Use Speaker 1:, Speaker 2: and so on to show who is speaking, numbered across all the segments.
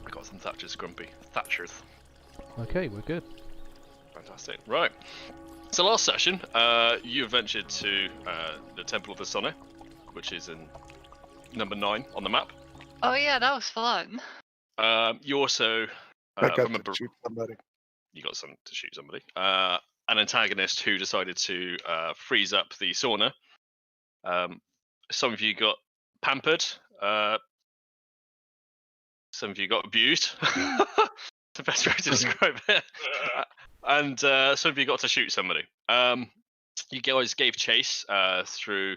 Speaker 1: I got some Thatchers grumpy. Thatchers.
Speaker 2: Okay, we're good.
Speaker 1: Fantastic. Right. So last session, you ventured to the Temple of the Sunny, which is in number 9 on the map.
Speaker 3: Oh yeah, that was fun.
Speaker 1: You also
Speaker 4: I got
Speaker 1: remember
Speaker 4: to shoot somebody.
Speaker 1: you got some to shoot somebody. An antagonist who decided to freeze up the sauna. Some of you got pampered. Some of you got abused. The best way to describe it. And some of you got to shoot somebody. You guys gave chase through.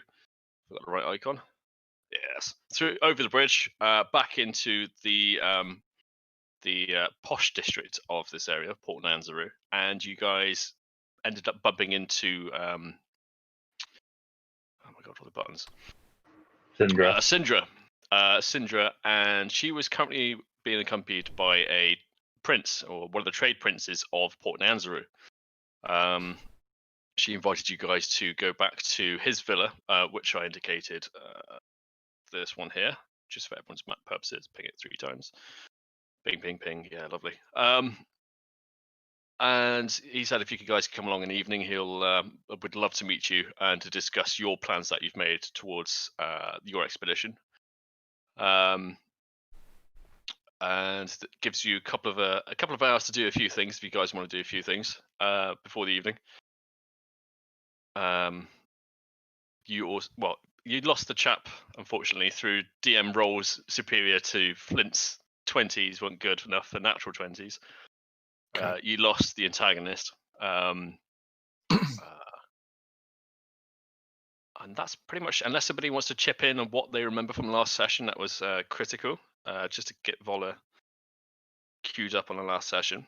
Speaker 1: I've got the right icon. Yes, through over the bridge, back into the posh district of this area, Port Nanzaru, and you guys ended up bumping into oh my god, what are the buttons?
Speaker 5: Syndra.
Speaker 1: Syndra, and she was currently being accompanied by a prince, or one of the trade princes of Port Nanzaru. She invited you guys to go back to his villa, which I indicated. This one here, just for everyone's map purposes. Ping it 3 times. Ping, ping, ping. Yeah, lovely. And he said if you guys could come along in the evening, he'll would love to meet you and to discuss your plans that you've made towards your expedition. and that gives you a couple of hours to do a few things if you guys want to do a few things before the evening. You lost the chap, unfortunately, through DM rolls superior to Flint's 20s weren't good enough for natural 20s.
Speaker 4: Okay.
Speaker 1: You lost the antagonist. And that's pretty much, unless somebody wants to chip in on what they remember from last session, that was critical, just to get Vola queued up on the last session.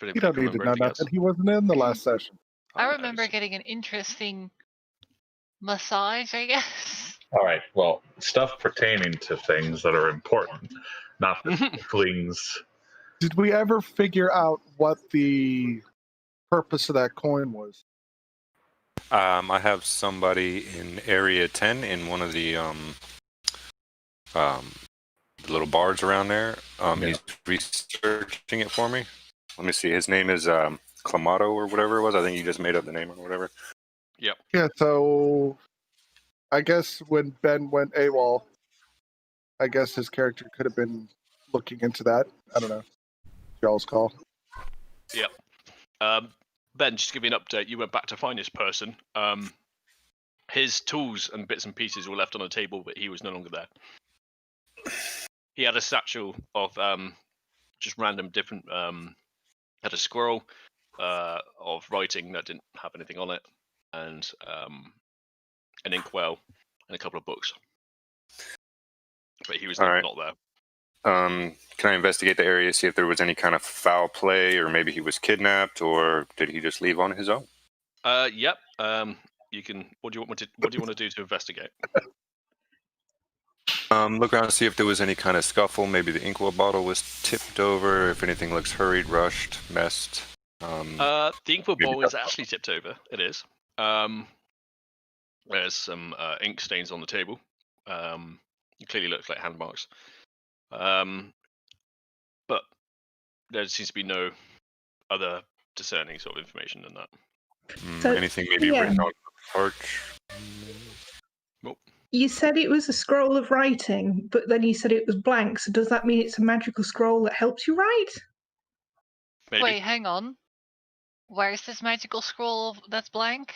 Speaker 4: You don't need to know nothing. He wasn't in the last session.
Speaker 3: I remember getting an interesting massage, I guess.
Speaker 5: All right. Well, stuff pertaining to things that are important, not the flings.
Speaker 4: Did we ever figure out what the purpose of that coin was?
Speaker 6: I have somebody in Area 10 in one of the little bars around there. He's researching it for me. Let me see. His name is Clamato or whatever it was. I think you just made up the name or whatever.
Speaker 1: Yep.
Speaker 4: Yeah, so I guess when Ben went AWOL, I guess his character could have been looking into that. I don't know. Y'all's call.
Speaker 1: Yep. Ben, just to give you an update, you went back to find this person. His tools and bits and pieces were left on the table, but he was no longer there. He had a satchel of just random different. Had a squirrel of writing that didn't have anything on it, and an inkwell and a couple of books. But he was not there.
Speaker 6: Can I investigate the area, see if there was any kind of foul play, or maybe he was kidnapped, or did he just leave on his own?
Speaker 1: Yep. You can. What do you want to do to investigate?
Speaker 6: Look around and see if there was any kind of scuffle. Maybe the inkwell bottle was tipped over. If anything looks hurried, rushed, messed.
Speaker 1: The inkwell bottle is actually tipped over. It is. There's some ink stains on the table. It clearly looks like hand marks. But there seems to be no other discerning sort of information than that.
Speaker 7: So,
Speaker 6: anything maybe written on the porch?
Speaker 7: You said it was a scroll of writing, but then you said it was blank. So does that mean it's a magical scroll that helps you write?
Speaker 1: Maybe.
Speaker 3: Wait, hang on. Where's this magical scroll that's blank?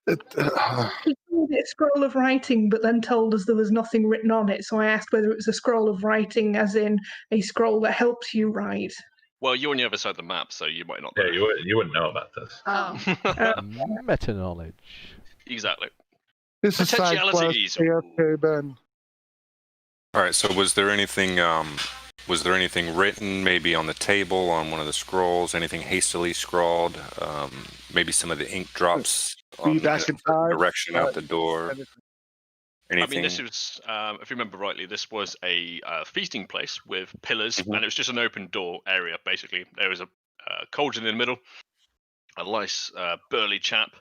Speaker 7: He called it a scroll of writing, but then told us there was nothing written on it. So I asked whether it was a scroll of writing, as in a scroll that helps you write.
Speaker 1: Well, you're on the other side of the map, so you might not.
Speaker 5: Yeah, you wouldn't know about this.
Speaker 2: Meta knowledge.
Speaker 1: Exactly.
Speaker 4: This is side quest,
Speaker 1: Potentialities.
Speaker 4: AFK Ben.
Speaker 6: All right. So was there anything written, maybe on the table, on one of the scrolls? Anything hastily scrawled? Maybe some of the ink drops on
Speaker 4: back in time,
Speaker 6: direction out the door. Anything?
Speaker 1: I mean, this was, if you remember rightly, this was a feasting place with pillars, and it was just an open door area, basically. There was a cauldron in the middle, a nice burly chap,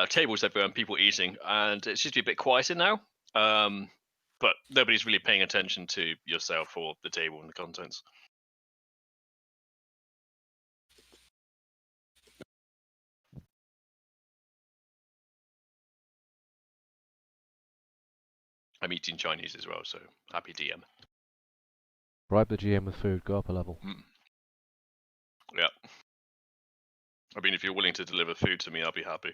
Speaker 1: tables everywhere, and people eating, and it seems to be a bit quieter now. But nobody's really paying attention to yourself or the table and the contents. I'm eating Chinese as well, so happy DM.
Speaker 2: Bribe the GM with food, go up a level.
Speaker 1: Yeah. I mean, if you're willing to deliver food to me, I'll be happy.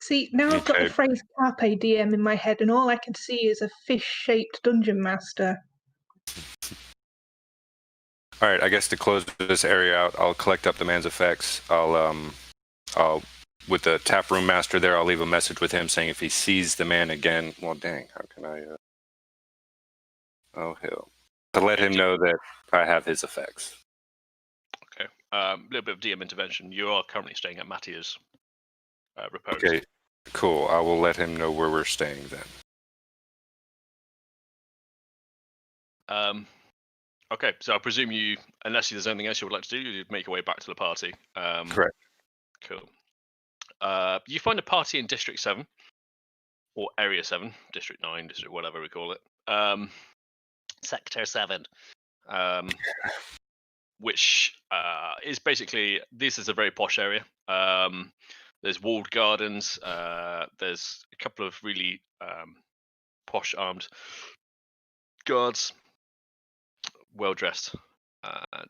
Speaker 7: See, now I've got the phrase Carpe Diem in my head, and all I can see is a fish-shaped dungeon master.
Speaker 6: All right, I guess to close this area out, I'll collect up the man's effects. I'll with the taproom master there, I'll leave a message with him saying if he sees the man again, well, dang, how can I? Oh hell! To let him know that I have his effects.
Speaker 1: Okay. A little bit of DM intervention. You are currently staying at Mattia's repose.
Speaker 6: Okay, cool. I will let him know where we're staying
Speaker 1: then. Okay, so I presume you, unless there's anything else you would like to do, you'd make your way back to the party.
Speaker 6: Correct.
Speaker 1: Cool. You find a party in District 7, or Area 7, District 9, District whatever we call it. Sector 7. Which is basically, this is a very posh area. There's walled gardens. There's a couple of really posh armed guards, well dressed.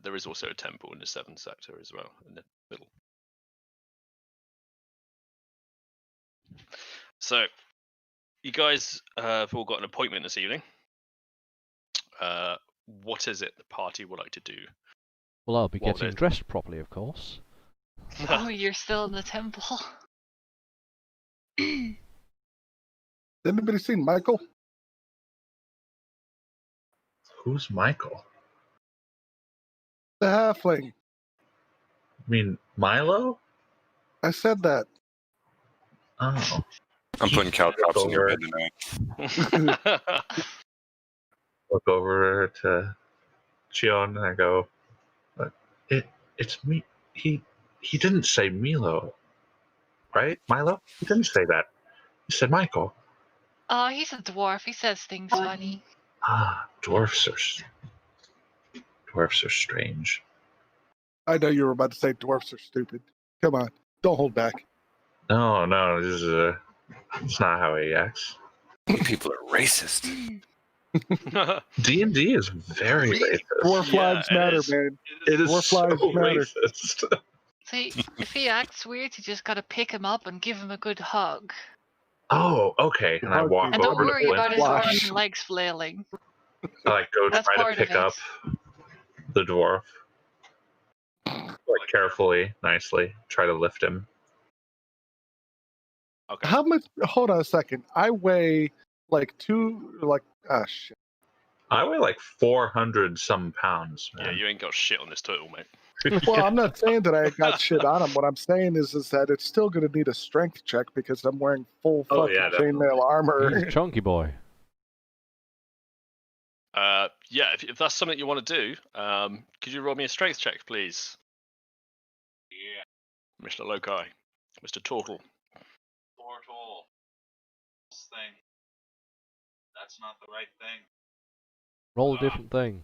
Speaker 1: There is also a temple in the 7th sector as well, in the middle. So, you guys have all got an appointment this evening. What is it the party would like to do?
Speaker 2: Well, I'll be
Speaker 1: Well,
Speaker 2: getting
Speaker 1: there's-
Speaker 2: dressed properly, of course.
Speaker 3: Oh, you're still in the temple.
Speaker 4: Anybody seen Michael?
Speaker 5: Who's Michael?
Speaker 4: The halfling.
Speaker 5: I mean, Milo?
Speaker 4: I said that.
Speaker 5: Oh.
Speaker 6: I'm putting caltrops in your
Speaker 5: Over.
Speaker 6: bed tonight.
Speaker 5: Look over to Chion and I go, it's me. He didn't say Milo, right? Milo? He didn't say that. He said Michael.
Speaker 3: Oh, he's a dwarf. He says things funny.
Speaker 5: Ah, dwarfs are strange.
Speaker 4: I know you were about to say dwarfs are stupid. Come on, don't hold back.
Speaker 5: No, this is it's not how he acts.
Speaker 6: People are racist.
Speaker 5: D&D is very racist.
Speaker 4: Dwarf
Speaker 1: Yeah,
Speaker 4: lives
Speaker 1: it
Speaker 4: matter,
Speaker 1: is.
Speaker 4: man.
Speaker 5: It is
Speaker 4: Dwarf
Speaker 5: so
Speaker 4: lives matter.
Speaker 5: racist.
Speaker 3: See, if he acts weird, you just gotta pick him up and give him a good hug.
Speaker 5: Oh, okay. And I walk
Speaker 3: And don't
Speaker 5: over to
Speaker 3: worry about his
Speaker 5: Flint.
Speaker 3: arms and legs flailing.
Speaker 5: I go
Speaker 3: That's
Speaker 5: try
Speaker 3: part
Speaker 5: to
Speaker 3: of
Speaker 5: pick
Speaker 3: it.
Speaker 5: up the dwarf. Like carefully, nicely. Try to lift him.
Speaker 1: Okay.
Speaker 4: How much? Hold on a second. I weigh like shit.
Speaker 5: I weigh like 400 some pounds, man.
Speaker 1: Yeah, you ain't got shit on this turtle, mate.
Speaker 4: Well, I'm not saying that I got shit on him. What I'm saying is that it's still going to need a strength check because I'm wearing full
Speaker 5: Oh,
Speaker 4: fucking
Speaker 5: yeah, definitely.
Speaker 4: chainmail armor.
Speaker 2: He's a chunky boy.
Speaker 1: Yeah, if that's something you want to do, could you roll me a strength check, please? Yeah. Mr. Lokai. Mr. Turtle.
Speaker 8: Portal. This thing. That's not the right thing.
Speaker 2: Roll a different thing.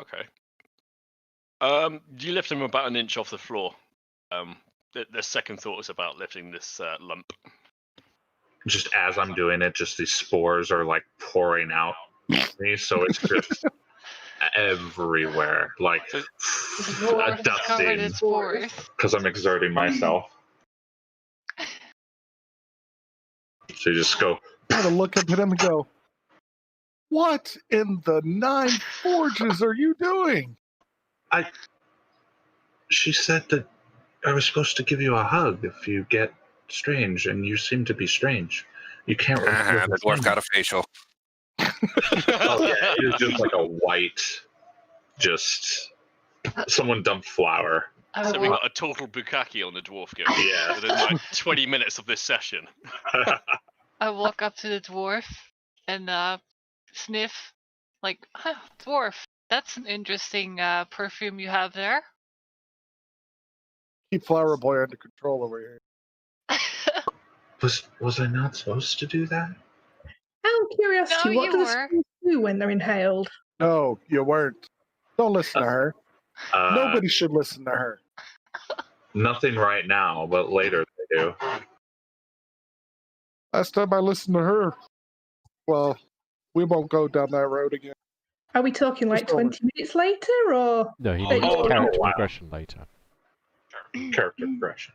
Speaker 1: Okay. You lift him about an inch off the floor. The second thought is about lifting this lump.
Speaker 5: Just as I'm doing it, just these spores are like pouring out me, so it's just everywhere. Like
Speaker 3: The
Speaker 5: a
Speaker 3: dwarf is covered in
Speaker 5: dusting
Speaker 3: spores.
Speaker 5: because I'm exerting myself. So you just go,
Speaker 4: I'm going to look up at him and go, "What in the 9 forges are you doing?"
Speaker 5: she said that I was supposed to give you a hug if you get strange, and you seem to be strange. You can't
Speaker 6: The dwarf got a facial.
Speaker 5: Oh yeah, it is just like a white, just someone dumped flour.
Speaker 3: I
Speaker 1: So we
Speaker 3: walk,
Speaker 1: got a total bukkake on the dwarf guild
Speaker 5: Yeah.
Speaker 1: within like 20 minutes of this session.
Speaker 3: I walk up to the dwarf and sniff, like, huh, dwarf, that's an interesting perfume you have there.
Speaker 4: Keep Flower Boy under control over here.
Speaker 5: Was I not supposed to do that?
Speaker 7: Out of curiosity,
Speaker 3: No,
Speaker 7: what
Speaker 3: you
Speaker 7: do the
Speaker 3: were.
Speaker 7: spores do when they're inhaled?
Speaker 4: No, you weren't. Don't listen to her. Nobody should listen to her.
Speaker 5: Nothing right now, but later they do.
Speaker 4: Last time I listened to her, well, we won't go down that road again.
Speaker 7: Are we talking like
Speaker 4: Just over.
Speaker 7: 20 minutes later, or?
Speaker 2: No, he
Speaker 7: Oh,
Speaker 2: needs
Speaker 7: no,
Speaker 2: character
Speaker 5: wow.
Speaker 2: progression later.
Speaker 5: Character progression.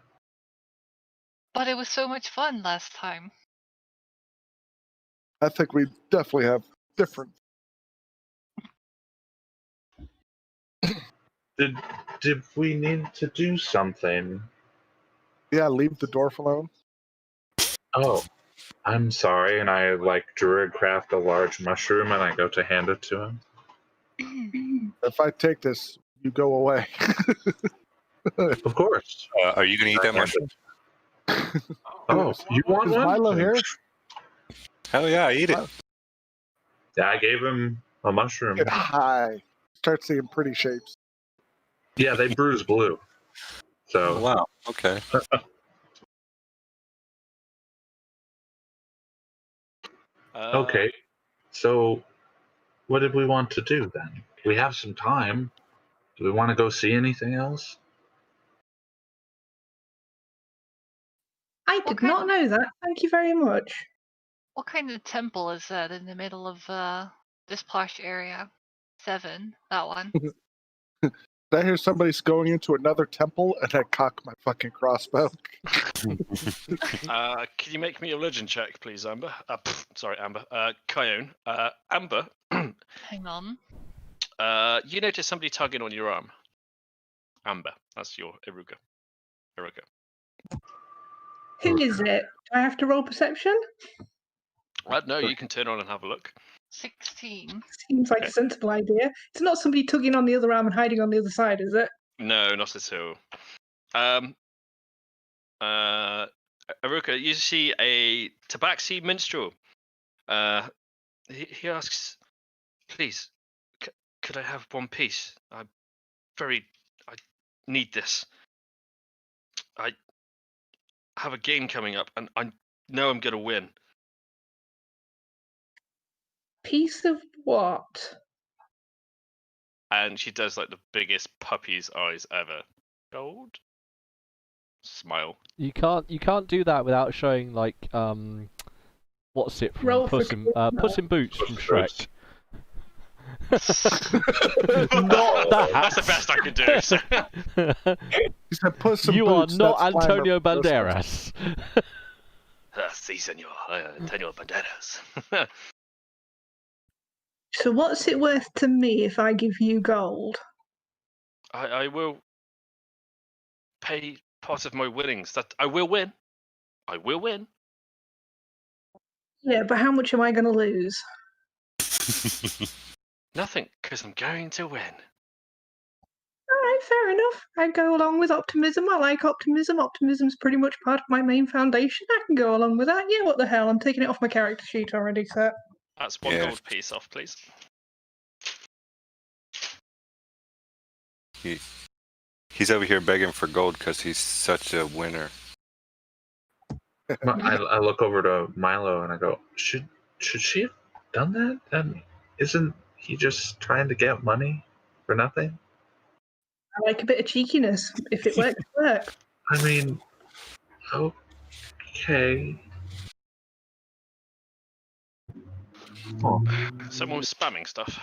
Speaker 3: But it was so much fun last time.
Speaker 4: I think we definitely have different.
Speaker 5: Did we need to do something?
Speaker 4: Yeah, leave the dwarf alone.
Speaker 5: Oh, I'm sorry. And I like druidcraft a large mushroom and I go to hand it to him.
Speaker 4: If I take this, you go away.
Speaker 5: Of course.
Speaker 6: Are you going to eat that mushroom?
Speaker 5: Oh, you want
Speaker 4: Is
Speaker 5: one?
Speaker 4: Milo here?
Speaker 6: Hell yeah, eat it.
Speaker 5: Yeah, I gave him a mushroom.
Speaker 4: Get high. Start seeing pretty shapes.
Speaker 5: Yeah, they bruise blue. So
Speaker 6: Oh, wow. Okay.
Speaker 5: okay. So what did we want to do then? We have some time. Do we want to go see anything else?
Speaker 7: I did
Speaker 3: Okay.
Speaker 7: not know that. Thank you very much.
Speaker 3: What kind of temple is that in the middle of this posh area? 7, that one.
Speaker 4: Did I hear somebody's going into another temple and I cock my fucking crossbow?
Speaker 1: Can you make me a religion check, please, Amber? Sorry, Amber. Kyone. Amber,
Speaker 3: Hang on.
Speaker 1: you notice somebody tugging on your arm. Amber, that's your Iruka.
Speaker 7: Who is it? Do I have to roll perception?
Speaker 1: No, you can turn on and have a look.
Speaker 3: 16.
Speaker 7: Seems like
Speaker 1: Okay.
Speaker 7: a sensible idea. It's not somebody tugging on the other arm and hiding on the other side, is it?
Speaker 1: No, not at all. Iruka, you see a tabaxi minstrel. He asks, please, could I have one piece? I need this. I have a game coming up, and I know I'm going to win.
Speaker 7: Piece of what?
Speaker 1: And she does like the biggest puppy's eyes ever. Gold? Smile.
Speaker 2: You can't do that without showing like what's it from
Speaker 7: Roll for
Speaker 2: Puss in Boots from Shrek.
Speaker 1: Not
Speaker 2: that.
Speaker 1: That's the best I can do. So.
Speaker 4: He said, "Puss in
Speaker 2: You
Speaker 4: Boots,
Speaker 2: are not
Speaker 4: that's
Speaker 2: Antonio
Speaker 4: Climber.
Speaker 2: Banderas.
Speaker 1: Si, senor. Antonio Banderas.
Speaker 7: So what's it worth to me if I give you gold?
Speaker 1: I will pay part of my winnings. That I will win. I will win.
Speaker 7: Yeah, but how much am I going to lose?
Speaker 1: Nothing, because I'm going to win.
Speaker 7: All right, fair enough. I go along with optimism. I like optimism. Optimism's pretty much part of my main foundation. I can go along with that. Yeah, what the hell? I'm taking it off my character sheet already, so.
Speaker 1: That's one
Speaker 6: Yeah.
Speaker 1: gold piece off, please.
Speaker 6: He's over here begging for gold because he's such a winner.
Speaker 5: I look over to Milo and I go, should she have done that? Isn't he just trying to get money for nothing?
Speaker 7: I like a bit of cheekiness. If it works, it works.
Speaker 5: I mean, okay. Oh,
Speaker 1: Someone was spamming stuff.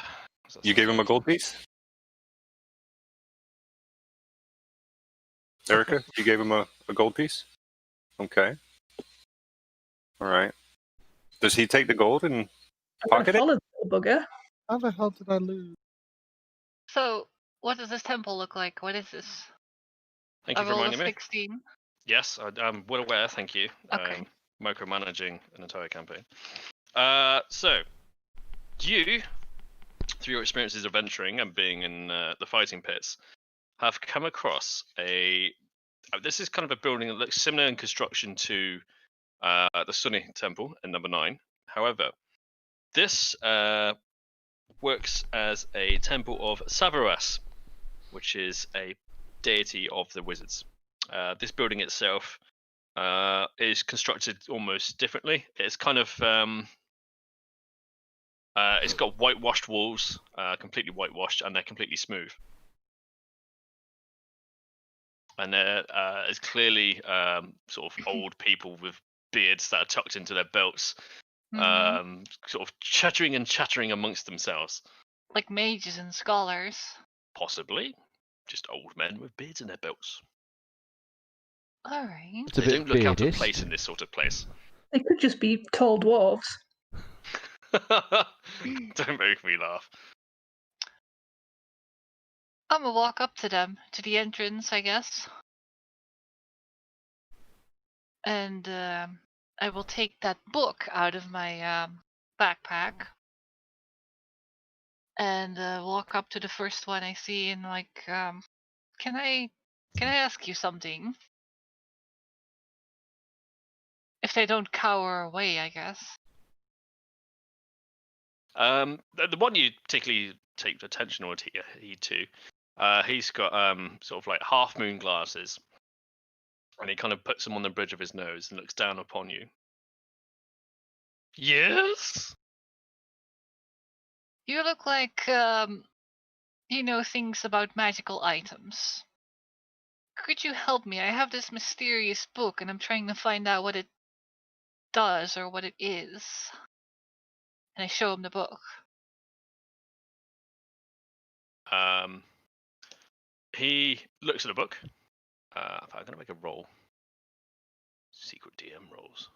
Speaker 6: You gave him a gold piece? Erica, you gave him a gold piece? Okay. All right. Does he take the gold and
Speaker 7: I'm going
Speaker 6: pocket
Speaker 7: to
Speaker 6: it?
Speaker 7: follow the little bugger.
Speaker 4: How the hell did I lose?
Speaker 3: So, what does this temple look like? What is this?
Speaker 1: Thank you
Speaker 3: A
Speaker 1: for
Speaker 3: roll of
Speaker 1: reminding me.
Speaker 3: 16.
Speaker 1: Yes, I'm well aware. Thank you.
Speaker 3: Okay.
Speaker 1: Micromanaging an entire campaign. So, you, through your experiences of venturing and being in the fighting pits, have come across a. This is kind of a building that looks similar in construction to the Sunni Temple in number 9. However, this works as a temple of Savaras, which is a deity of the wizards. This building itself is constructed almost differently. It's kind of it's got whitewashed walls, completely whitewashed, and they're completely smooth. And there is clearly sort of old people with beards that are tucked into their belts, sort of chattering amongst themselves.
Speaker 3: Like mages and scholars.
Speaker 1: Possibly, just old men with beards in their belts.
Speaker 3: Alright.
Speaker 2: It's a
Speaker 1: They
Speaker 2: bit
Speaker 1: don't look out of
Speaker 2: beardist.
Speaker 1: place in this sort of place.
Speaker 7: They could just be tall dwarves.
Speaker 1: Don't make me laugh.
Speaker 3: I'm gonna walk up to them, to the entrance, I guess. And I will take that book out of my backpack. And walk up to the first one I see and like, can I ask you something? If they don't cower away, I guess.
Speaker 1: The one you particularly take attention or heed to, he's got sort of like half moon glasses, and he kind of puts them on the bridge of his nose and looks down upon you. Yes?
Speaker 3: You look like you know things about magical items. Could you help me? I have this mysterious book and I'm trying to find out what it does or what it is. And I show him the book.
Speaker 1: He looks at the book. I'm going to make a roll. Secret DM rolls.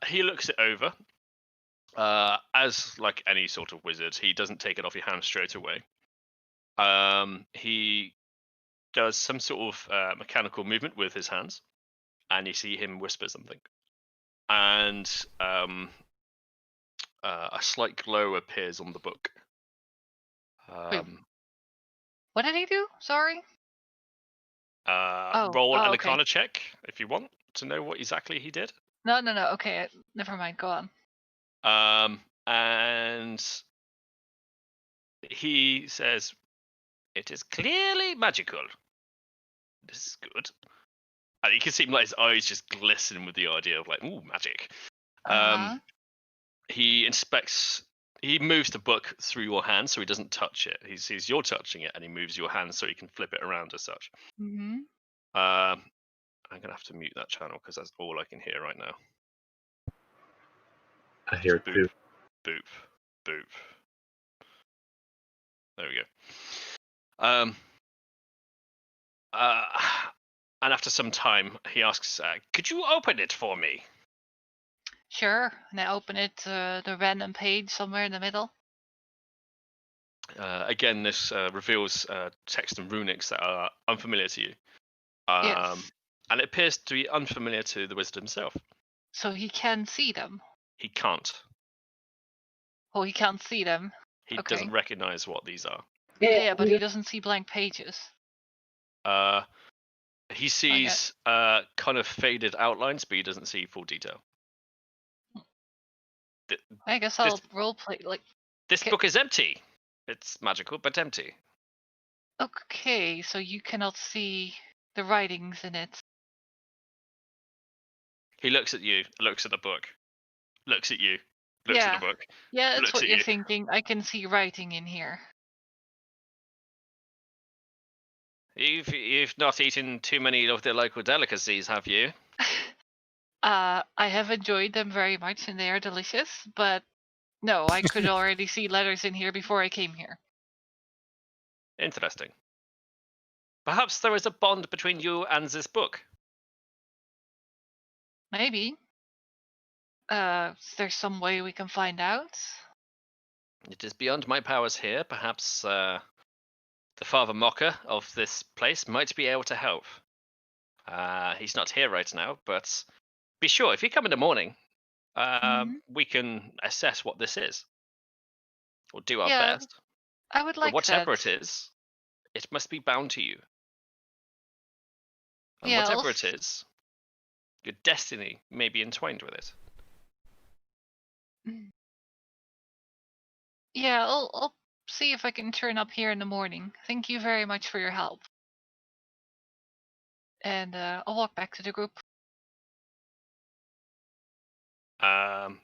Speaker 1: He looks it over. As like any sort of wizard, he doesn't take it off your hand straight away. He does some sort of mechanical movement with his hands, and you see him whisper something. And a slight glow appears on the book.
Speaker 3: What did he do? Sorry.
Speaker 1: Roll an
Speaker 3: okay.
Speaker 1: Arcana check if you want to know what exactly he did.
Speaker 3: No. Okay, never mind. Go on.
Speaker 1: And he says, "It is clearly magical. This is good." And you can see him, like, his eyes just glisten with the idea of like, ooh, magic. He inspects. He moves the book through your hand so he doesn't touch it. He sees you're touching it, and he moves your hand so he can flip it around as such.
Speaker 3: Mm-hmm.
Speaker 1: I'm gonna have to mute that channel because that's all I can hear right now.
Speaker 5: I hear it too.
Speaker 1: Boop, boop. There we go. And after some time, he asks, "Could you open it for me?"
Speaker 3: Sure. And I open it to the random page somewhere in the middle.
Speaker 1: Again, this reveals text and runics that are unfamiliar to you.
Speaker 3: Yes.
Speaker 1: And it appears to be unfamiliar to the wizard himself.
Speaker 3: So he can see them.
Speaker 1: He can't.
Speaker 3: Oh, he can't see them.
Speaker 1: He
Speaker 3: Okay.
Speaker 1: doesn't recognize what these are.
Speaker 3: Yeah, but he doesn't see blank pages.
Speaker 1: He sees kind of faded outlines, but he doesn't see full detail.
Speaker 3: I guess I'll roleplay like.
Speaker 1: This book is empty. It's magical, but empty.
Speaker 3: Okay, so you cannot see the writings in it.
Speaker 1: He looks at you, looks at the book, looks at you, looks at the book.
Speaker 3: Yeah, that's
Speaker 1: looks
Speaker 3: what
Speaker 1: at
Speaker 3: you're
Speaker 1: you.
Speaker 3: thinking. I can see writing in here.
Speaker 1: You've not eaten too many of the local delicacies, have you?
Speaker 3: I have enjoyed them very much and they are delicious, but no, I could already see letters in here before I came here.
Speaker 1: Interesting. Perhaps there is a bond between you and this book.
Speaker 3: Maybe. Is there some way we can find out?
Speaker 1: It is beyond my powers here. Perhaps the Father Mocker of this place might be able to help. He's not here right now, but be sure, if you come in the morning, we can assess what this is. We'll do our best.
Speaker 3: I would like
Speaker 1: but whatever
Speaker 3: that.
Speaker 1: it is, it must be bound to you. And
Speaker 3: Yeah,
Speaker 1: whatever it is, your destiny may be entwined with it.
Speaker 3: Yeah, I'll see if I can turn up here in the morning. Thank you very much for your help. And I'll walk back to the group.
Speaker 1: Okay.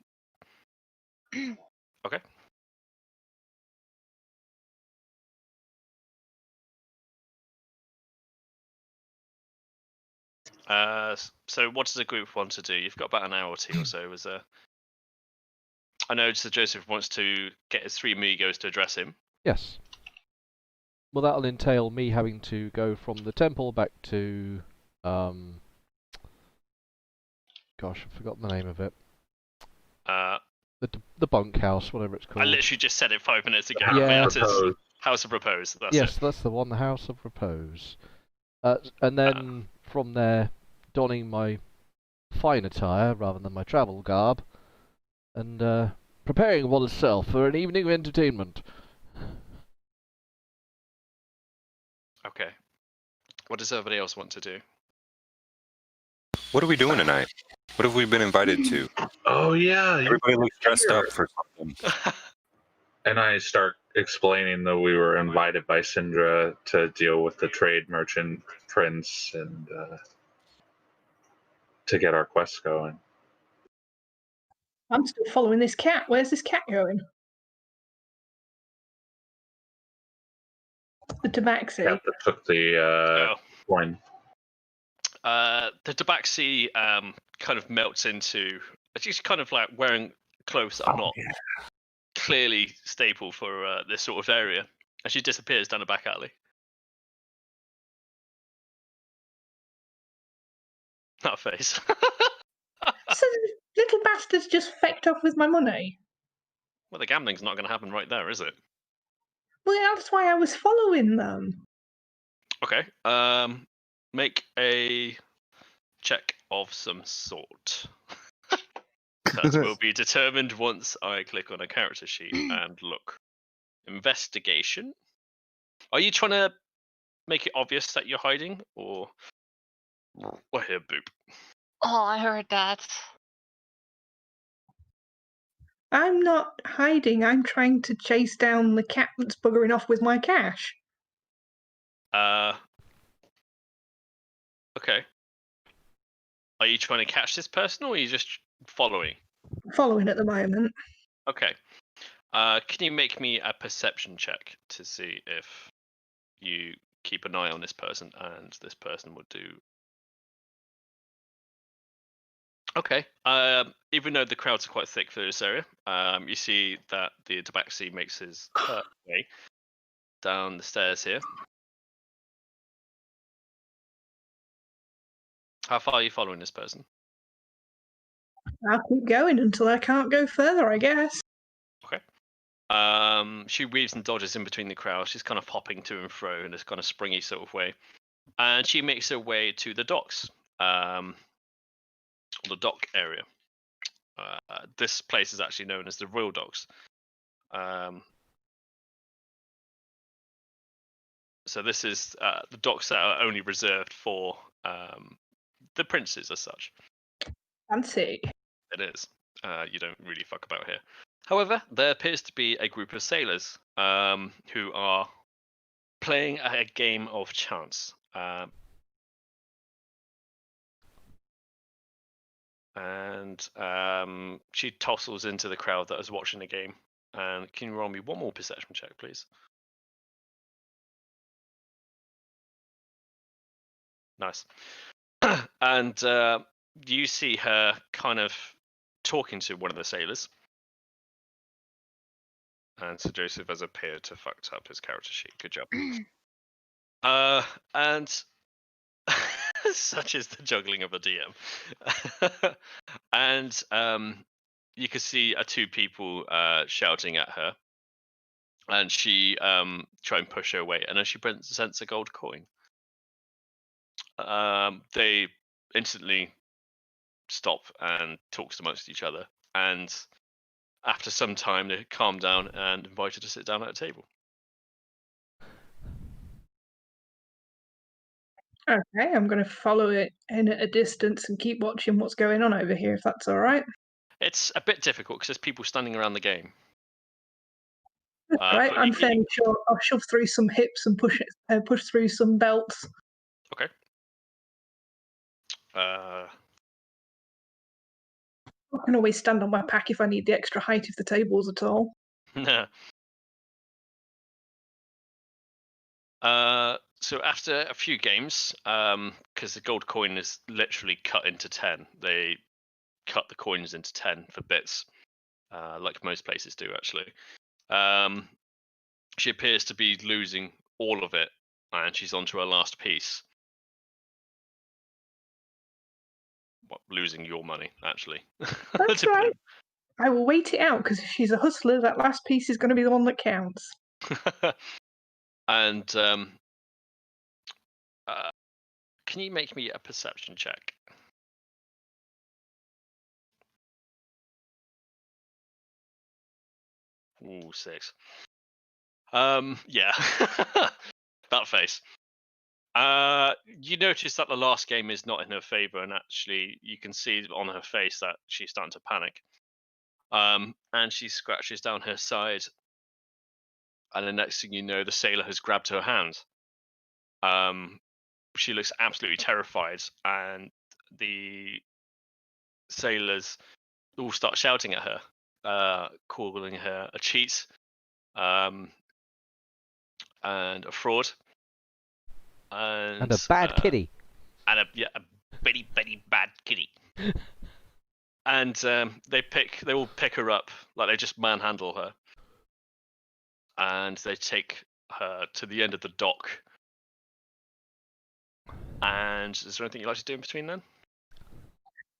Speaker 1: So what does the group want to do? You've got about an hour or two or so. I know Sir Joseph wants to get his 3 amigos to address him.
Speaker 2: Yes. Well, that'll entail me having to go from the temple back to, gosh, I've forgotten the name of it. The bunkhouse, whatever it's called.
Speaker 1: I literally just said it 5 minutes ago.
Speaker 2: Yeah.
Speaker 1: House of Repose. That's
Speaker 2: yes,
Speaker 1: it.
Speaker 2: that's the one, the House of Repose. And then from there, donning my fine attire rather than my travel garb, and preparing oneself for an evening of entertainment.
Speaker 1: Okay. What does everybody else want to do?
Speaker 6: What are we doing tonight? What have we been invited to?
Speaker 5: Oh yeah,
Speaker 6: Everybody looks dressed up for something.
Speaker 5: And I start explaining that we were invited by Syndra to deal with the trade merchant prince and to get our quest going.
Speaker 7: I'm still following this cat. Where's this cat going? The tabaxi.
Speaker 5: Cat that took the coin.
Speaker 1: the tabaxi kind of melts into. She's kind of like wearing clothes that are not clearly staple for this sort of area, and she disappears down a back alley. That face.
Speaker 7: So the little bastard's just fecked off with my money.
Speaker 1: Well, the gambling's not going to happen right there, is it?
Speaker 7: Well, that's why I was following them.
Speaker 1: Okay. Make a check of some sort. That will be determined once I click on a character sheet and look. Investigation. Are you trying to make it obvious that you're hiding, or here, boop?
Speaker 3: Oh, I heard that.
Speaker 7: I'm not hiding. I'm trying to chase down the cat that's buggering off with my cash.
Speaker 1: Okay. Are you trying to catch this person, or are you just following?
Speaker 7: Following at the moment.
Speaker 1: Okay. Can you make me a perception check to see if you keep an eye on this person and this person would do? Okay. Even though the crowds are quite thick for this area, you see that the tabaxi makes his way down the stairs here. How far are you following this person?
Speaker 7: I'll keep going until I can't go further, I guess.
Speaker 1: Okay. She weaves and dodges in between the crowd. She's kind of hopping to and fro in this kind of springy sort of way, and she makes her way to the docks, the dock area. This place is actually known as the Royal Docks. So this is the docks that are only reserved for the princes as such.
Speaker 7: Fancy.
Speaker 1: It is. You don't really fuck about here. However, there appears to be a group of sailors who are playing a game of chance. And she tossles into the crowd that is watching the game. And can you roll me one more perception check, please? Nice. And you see her kind of talking to one of the sailors. And Sir Joseph has appeared to fucked up his character sheet. Good job. And such is the juggling of a DM. And you can see two people shouting at her. And she try and push her away. And as she presents a gold coin, they instantly stop and talks amongst each other. And after some time, they calm down and invite her to sit down at a table.
Speaker 7: Okay, I'm going to follow it in at a distance and keep watching what's going on over here, if that's all right.
Speaker 1: It's a bit difficult because there's people standing around the game.
Speaker 7: That's right. I'm fairly sure I'll shove through some hips and push through some belts.
Speaker 1: Okay.
Speaker 7: I can always stand on my pack if I need the extra height if the table's at all.
Speaker 1: So after a few games, because the gold coin is literally cut into 10, they cut the coins into 10 for bits, like most places do actually. She appears to be losing all of it, and she's on to her last piece. Well, losing your money, actually.
Speaker 7: That's right. I will wait it out, because if she's a hustler, that last piece is going to be the one that counts.
Speaker 1: And can you make me a perception check? Ooh, 6. Yeah. That face. You notice that the last game is not in her favor, and actually you can see on her face that she's starting to panic. And she scratches down her side, and the next thing you know, the sailor has grabbed her hand. She looks absolutely terrified, and the sailors all start shouting at her, calling her a cheat, and a fraud, and
Speaker 2: a bad kitty.
Speaker 1: and a very, very bad kitty. And they all pick her up, like they just manhandle her. And they take her to the end of the dock. And is there anything you'd like to do in between then?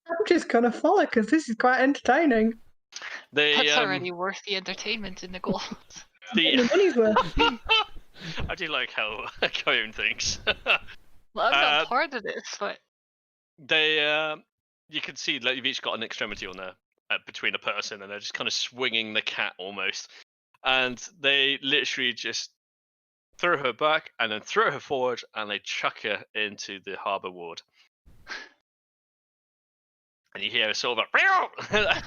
Speaker 7: I'm just gonna follow because this is quite entertaining.
Speaker 3: That's already worth the entertainment in the gold.
Speaker 7: The money's worth.
Speaker 1: I do like how Coyote thinks.
Speaker 3: Well, I'm not part of this, but
Speaker 1: You can see like you've each got an extremity on there between a person, and they're just kind of swinging the cat almost, and they literally just throw her back and then throw her forward, and they chuck her into the harbour ward. And you hear a sort of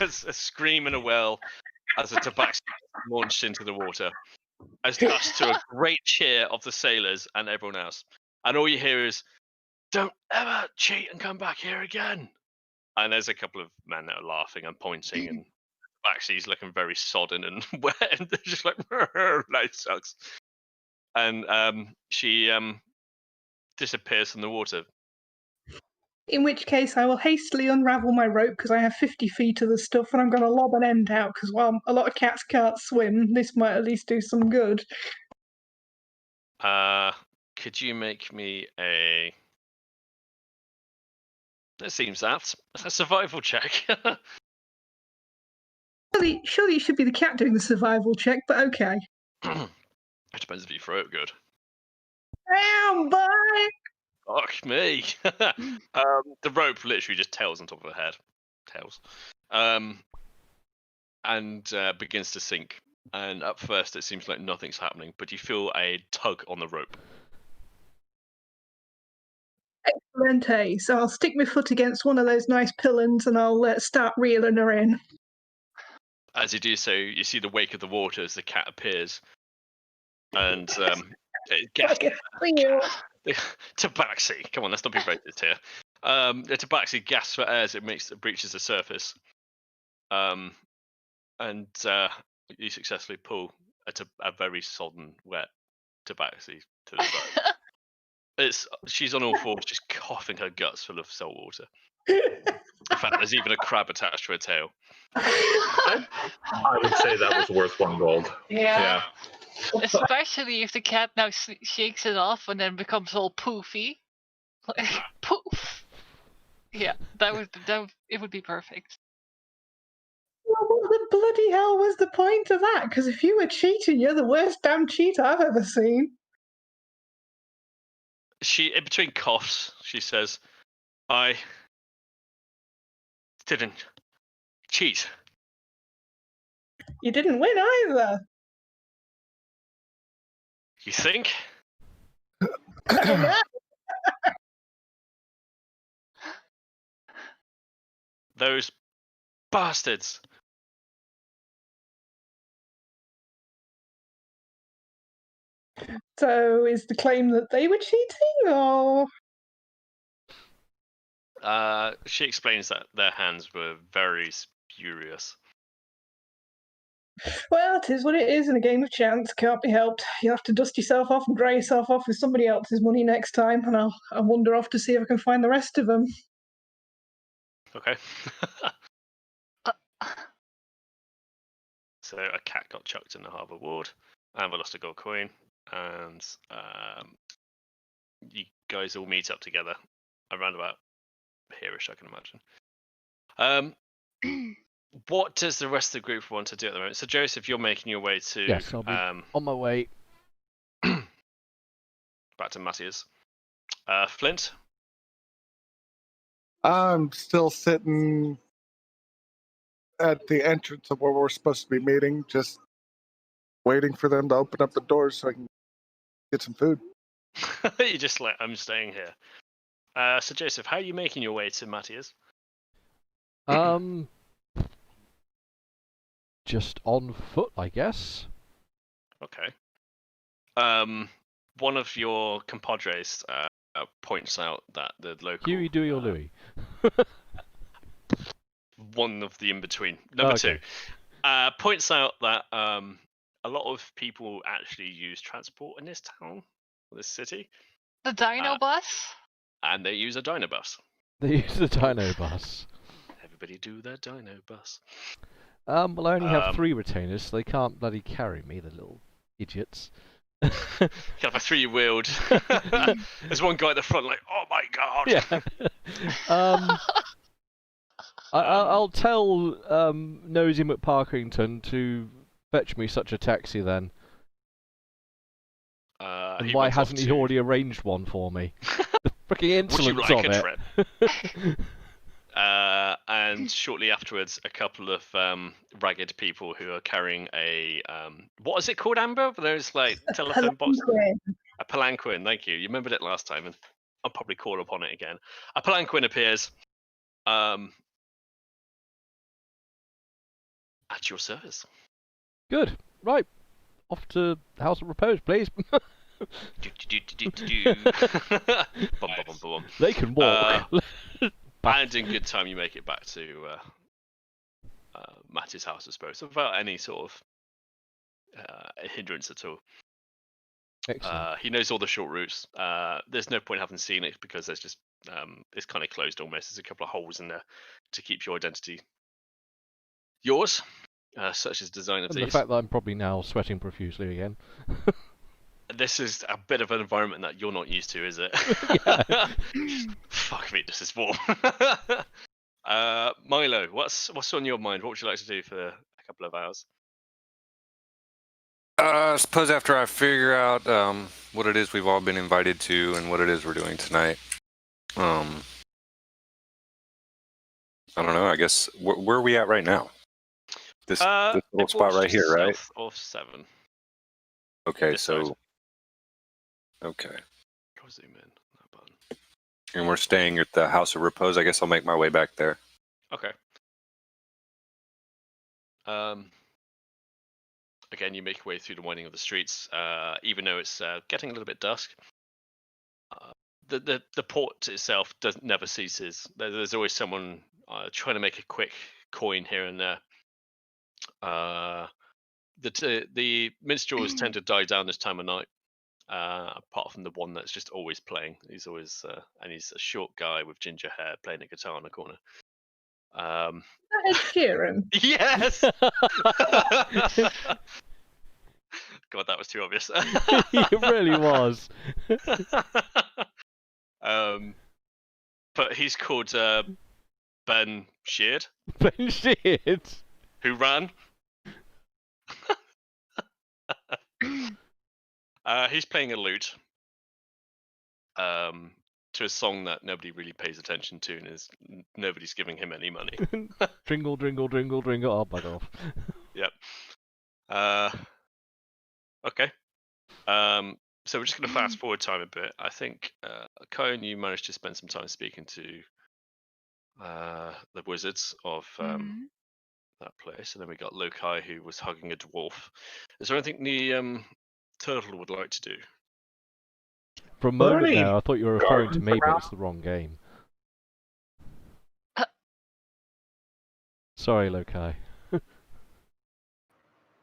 Speaker 1: a scream and a wail as the tabaxi launched into the water, as thus to a great cheer of the sailors and everyone else. And all you hear is, "Don't ever cheat and come back here again." And there's a couple of men that are laughing and pointing, and Tabaxi's looking very sodden and wet, and they're just like, "Life sucks." And she disappears from the water.
Speaker 7: In which case, I will hastily unravel my rope because I have 50 feet of the stuff, and I'm going to lob an end out because while a lot of cats can't swim, this might at least do some good.
Speaker 1: Could you make me a? That seems apt. A survival check.
Speaker 7: Surely it should be the cat doing the survival check, but okay.
Speaker 1: It depends if you throw it good.
Speaker 7: Damn, boy!
Speaker 1: Fuck me. The rope literally just tails on top of her head. Tails. And begins to sink. And at first it seems like nothing's happening, but you feel a tug on the rope.
Speaker 7: Excellent. So I'll stick my foot against one of those nice pillars and I'll start reeling her in.
Speaker 1: As you do so, you see the wake of the water as the cat appears. And Tabaxi, come on, let's not be racist here. The Tabaxi gasps for air as it breaches the surface. And you successfully pull a very sodden, wet Tabaxi to the side. She's on all fours, just coughing her guts full of salt water. In fact, there's even a crab attached to her tail.
Speaker 5: I would say that was worth 1 gold.
Speaker 3: Yeah. Especially if the cat now shakes it off and then becomes all poofy. Poof. Yeah, it would be perfect.
Speaker 7: Well, what the bloody hell was the point of that? Because if you were cheating, you're the worst damn cheater I've ever seen.
Speaker 1: She, in between coughs, she says, "I didn't cheat."
Speaker 7: You didn't win either.
Speaker 1: You think? Those bastards.
Speaker 7: So is the claim that they were cheating, or?
Speaker 1: She explains that their hands were very spurious.
Speaker 7: Well, it is what it is in a game of chance. Can't be helped. You have to dust yourself off and dry yourself off with somebody else's money next time, and I'll wander off to see if I can find the rest of them.
Speaker 1: Okay. So a cat got chucked in the harbour ward, and we lost a gold coin, and you guys all meet up together around about here-ish, I can imagine. What does the rest of the group want to do at the moment? So Joseph, you're making your way to
Speaker 2: Yes, I'll be on my way.
Speaker 1: back to Matthias. Flint?
Speaker 4: I'm still sitting at the entrance of where we're supposed to be meeting, just waiting for them to open up the doors so I can get some food.
Speaker 1: You just like, I'm staying here. So Joseph, how are you making your way to Matthias?
Speaker 2: Just on foot, I guess.
Speaker 1: Okay. One of your compadres points out that the local...
Speaker 2: Huey, Dewey, or Louie?
Speaker 1: One of the in-between. Number two. Points out that a lot of people actually use transport in this town, this city.
Speaker 3: The Dino bus?
Speaker 1: And they use a Dinobus.
Speaker 2: They use the dino bus.
Speaker 1: Everybody do their dino bus.
Speaker 2: Well, I only have
Speaker 1: Um,
Speaker 2: 3 retainers, so they can't bloody carry me, the little idiots.
Speaker 1: You have a 3-wheeled. There's one guy at the front, like, oh my god.
Speaker 2: Yeah. I'll tell Nosy McParkington to fetch me such a taxi then. And
Speaker 1: He
Speaker 2: why
Speaker 1: went off
Speaker 2: hasn't he
Speaker 1: to-
Speaker 2: already arranged one for me? The freaking
Speaker 1: Would you
Speaker 2: insolence
Speaker 1: like
Speaker 2: of
Speaker 1: a
Speaker 2: it.
Speaker 1: trip? And shortly afterwards, a couple of ragged people who are carrying a what is it called, Amber? Those like telephone boxes. A palanquin. Thank you. You remembered it last time, and I'll probably call upon it again. A palanquin appears. At your service.
Speaker 2: Good. Right. Off to House of Repose, please.
Speaker 1: Bum, bum, bum, bum.
Speaker 2: They can walk.
Speaker 1: And in good time, you make it back to Matty's house, I suppose, without any sort of hindrance at all.
Speaker 2: Excellent.
Speaker 1: He knows all the short routes. There's no point having seen it because there's just it's kind of closed almost. There's a couple of holes in there to keep your identity yours, such as design of
Speaker 2: And the
Speaker 1: these.
Speaker 2: fact that I'm probably now sweating profusely again.
Speaker 1: This is a bit of an environment that you're not used to, is it?
Speaker 2: Yeah.
Speaker 1: Fuck me, this is warm. Milo, what's on your mind? What would you like to do for a couple of hours?
Speaker 6: I suppose after I figure out what it is we've all been invited to and what it is we're doing tonight, I don't know. I guess where are we at right now? This little spot right here, right?
Speaker 1: South of 7.
Speaker 6: Okay,
Speaker 1: this
Speaker 6: so
Speaker 1: side.
Speaker 6: okay,
Speaker 1: Go zoom in. That button.
Speaker 6: and we're staying at the House of Repose. I guess I'll make my way back there.
Speaker 1: Okay. Again, you make your way through the winding of the streets, even though it's getting a little bit dusk. The port itself never ceases. There's always someone trying to make a quick coin here and there. The minstrels tend to die down this time of night, apart from the one that's just always playing. He's always and he's a short guy with ginger hair playing a guitar in the corner.
Speaker 7: Ed Sheeran.
Speaker 1: Yes. God, that was too obvious.
Speaker 2: It really was.
Speaker 1: But he's called Ben Sheard,
Speaker 2: Ben Sheard.
Speaker 1: who ran. He's playing a lute to a song that nobody really pays attention to, and nobody's giving him any money.
Speaker 2: Dringle, dringle, dringle, dringle. Oh, bugger off.
Speaker 1: Yep. Okay. So we're just going to fast forward time a bit. I think, Cohen, you managed to spend some time speaking to the wizards of that place, and then we got Lokai, who was hugging a dwarf. Is there anything the turtle would like to do?
Speaker 2: For a moment
Speaker 5: Bernie!
Speaker 2: there, I thought you were referring to me, but
Speaker 5: Around.
Speaker 2: it's the wrong game. Sorry, Lokai.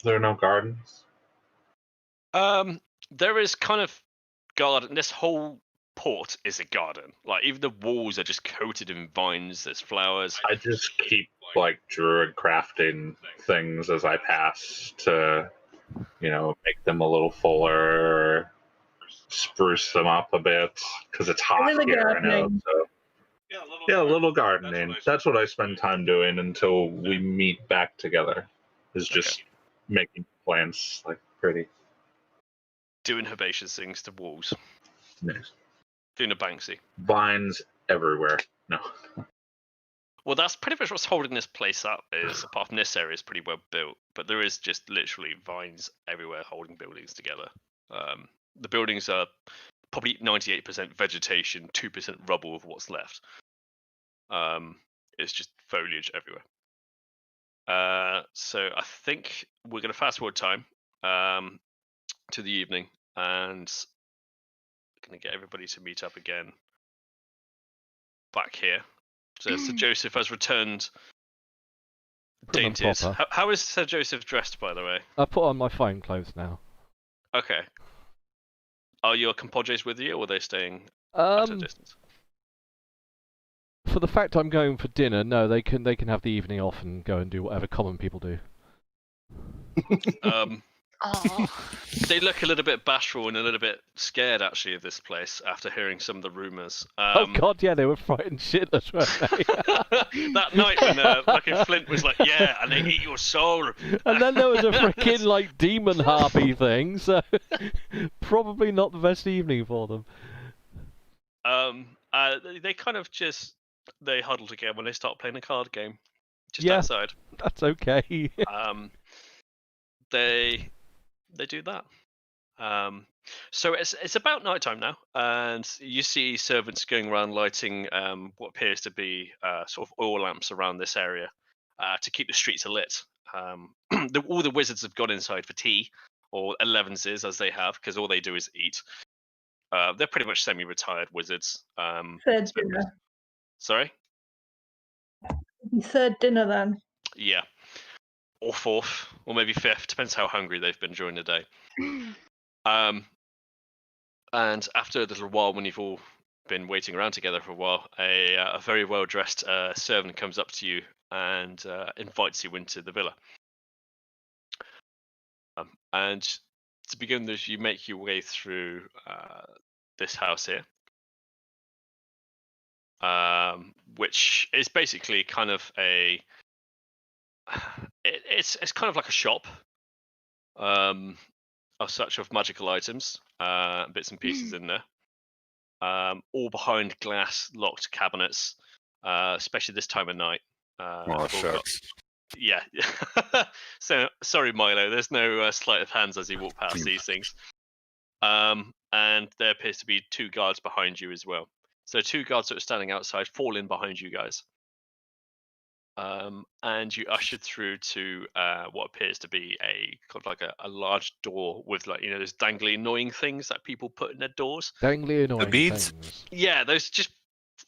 Speaker 5: There are no gardens.
Speaker 1: There is kind of garden. This whole port is a garden. Like even the walls are just coated in vines. There's flowers.
Speaker 5: I just keep like druid crafting things as I pass to, make them a little fuller, spruce them up a bit because it's hot
Speaker 7: Little
Speaker 5: here. I know.
Speaker 7: gardening.
Speaker 5: So yeah, a little gardening.
Speaker 8: gardening.
Speaker 5: That's what I spend time doing until we meet back together. Is just making plants like pretty.
Speaker 1: Doing herbaceous things to walls.
Speaker 5: Nice.
Speaker 1: Doing a Banksy.
Speaker 5: Vines everywhere. No.
Speaker 1: Well, that's pretty much what's holding this place up. Is apart from this area is pretty well built, but there is just literally vines everywhere holding buildings together. The buildings are probably 98% vegetation, 2% rubble of what's left. It's just foliage everywhere. So I think we're going to fast forward time to the evening, and going to get everybody to meet up again back here. So Sir Joseph has returned.
Speaker 2: Prim and
Speaker 1: Dainties.
Speaker 2: proper.
Speaker 1: How is Sir Joseph dressed, by the way?
Speaker 2: I put on my fine clothes now.
Speaker 1: Okay. Are your compadres with you, or are they staying at a distance?
Speaker 2: for the fact I'm going for dinner, no, they can have the evening off and go and do whatever common people do.
Speaker 1: They look a little bit bashful and a little bit scared, actually, of this place after hearing some of the rumours.
Speaker 2: Oh God, yeah, they were frightened shitless, weren't they?
Speaker 1: That night when fucking Flint was like, "Yeah," and they eat your soul.
Speaker 2: And then there was a freaking like demon harpy thing, so probably not the best evening for them.
Speaker 1: They kind of just they huddle together when they start playing a card game, just
Speaker 2: Yeah.
Speaker 1: outside.
Speaker 2: That's okay.
Speaker 1: They do that. So it's about nighttime now, and you see servants going around lighting what appears to be sort of oil lamps around this area to keep the streets alit. All the wizards have gone inside for tea, or 11s as they have, because all they do is eat. They're pretty much semi-retired wizards.
Speaker 7: Third dinner.
Speaker 1: Sorry?
Speaker 7: Third dinner then.
Speaker 1: Yeah. Or fourth, or maybe fifth, depends how hungry they've been during the day. And after a little while, when you've all been waiting around together for a while, a very well-dressed servant comes up to you and invites you into the villa. And to begin with, you make your way through this house here, which is basically kind of a it's kind of like a shop of such of magical items, bits and pieces in there, all behind glass locked cabinets, especially this time of night.
Speaker 6: Oh, shucks.
Speaker 1: Yeah. So sorry, Milo, there's no sleight of hands as you walk past these things. And there appears to be 2 guards behind you as well. So 2 guards that are standing outside fall in behind you guys. And you ushered through to what appears to be a kind of like a large door with, like, those dangly annoying things that people put in their doors.
Speaker 2: Dangly annoying
Speaker 6: beads?
Speaker 2: things.
Speaker 1: Yeah, those just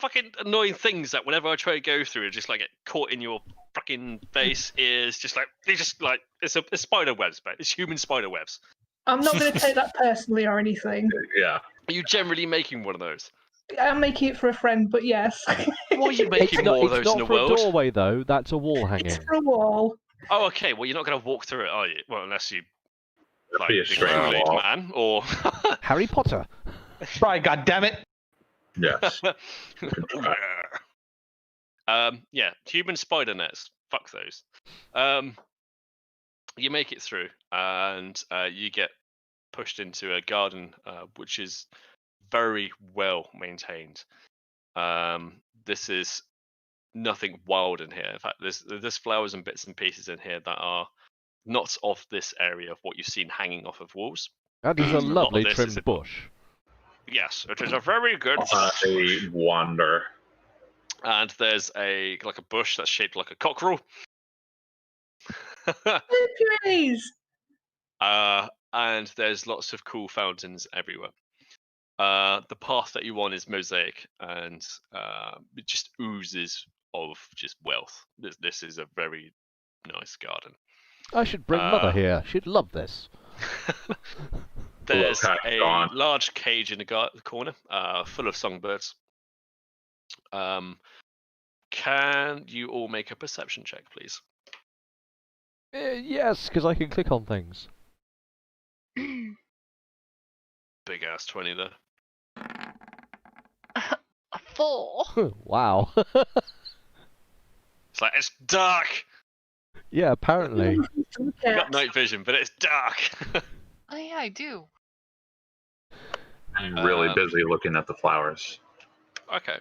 Speaker 1: fucking annoying things that whenever I try to go through, it just like get caught in your fucking face, ears, just like it's spider webs, but it's human spider webs.
Speaker 7: I'm not going to take that personally or anything.
Speaker 5: Yeah.
Speaker 1: Are you generally making one of those?
Speaker 7: I'm making it for a friend, but yes.
Speaker 1: Why are you making more of those in the
Speaker 2: It's not for
Speaker 1: world?
Speaker 2: a doorway though. That's a wall hanging.
Speaker 7: It's for a wall.
Speaker 1: Oh, okay. Well, you're not going to walk through it, are you? Well, unless you like
Speaker 5: Be a
Speaker 1: the
Speaker 5: straight
Speaker 1: Kool-Aid
Speaker 5: wall.
Speaker 1: man, or
Speaker 2: Harry Potter.
Speaker 9: Right, goddammit.
Speaker 5: Yes.
Speaker 1: Yeah, human spider nets. Fuck those. You make it through, and you get pushed into a garden, which is very well maintained. This is nothing wild in here. In fact, there's flowers and bits and pieces in here that are not of this area of what you've seen hanging off of walls.
Speaker 2: That is a lovely
Speaker 1: this
Speaker 2: trimmed
Speaker 1: is a-
Speaker 2: bush.
Speaker 1: Yes, it is a very good.
Speaker 5: I wander.
Speaker 1: And there's a bush that's shaped like a cockerel.
Speaker 7: Please.
Speaker 1: And there's lots of cool fountains everywhere. The path that you on is mosaic, and it just oozes of just wealth. This is a very nice garden.
Speaker 2: I should bring Mother here. She'd love this.
Speaker 1: There's
Speaker 5: Look,
Speaker 1: a
Speaker 5: gone.
Speaker 1: large cage in the corner, full of songbirds. Can you all make a perception check, please?
Speaker 2: Yes, because I can click on things.
Speaker 1: Big ass 20 there.
Speaker 3: A 4.
Speaker 2: Wow.
Speaker 1: It's like, it's dark.
Speaker 2: Yeah, apparently.
Speaker 1: You got night vision, but it's dark.
Speaker 3: Oh yeah, I do.
Speaker 5: I'm really busy looking at the flowers
Speaker 1: Okay.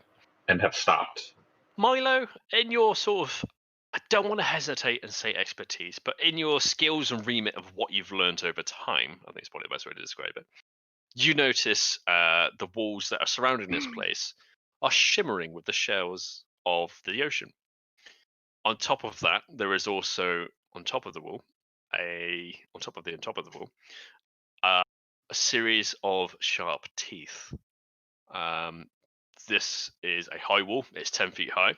Speaker 5: and have stopped.
Speaker 1: Milo, in your sort of, I don't want to hesitate and say expertise, but in your skills and remit of what you've learned over time, I think it's probably the best way to describe it, you notice the walls that are surrounding this place are shimmering with the shells of the ocean. On top of that, there is also, on top of the wall, a series of sharp teeth. This is a high wall. It's 10 feet high.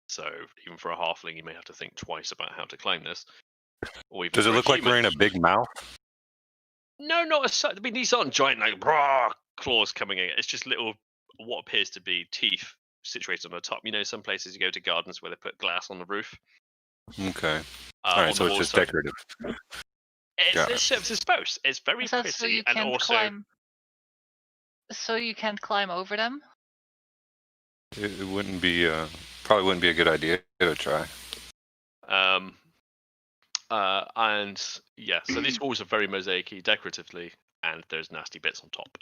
Speaker 1: So even for a halfling, you may have to think twice about how to climb this. Or even
Speaker 6: Does it
Speaker 1: for a
Speaker 6: look like we're in
Speaker 1: human.
Speaker 6: a big mouth?
Speaker 1: No, not as such. I mean, these aren't giant, like, claws coming in. It's just little, what appears to be teeth situated on the top. You know, some places you go to gardens where they put glass on the roof.
Speaker 6: Okay.
Speaker 1: On
Speaker 6: Alright,
Speaker 1: the
Speaker 6: so it's
Speaker 1: walls,
Speaker 6: just decorative. Got
Speaker 1: It serves its purpose. It's very
Speaker 3: Is that
Speaker 1: pretty,
Speaker 3: so you
Speaker 1: and
Speaker 3: can't
Speaker 1: also
Speaker 3: climb? So you can't climb over them?
Speaker 6: It wouldn't be probably wouldn't be a good idea to try.
Speaker 1: and yeah, so these walls are very mosaicy decoratively, and there's nasty bits on top.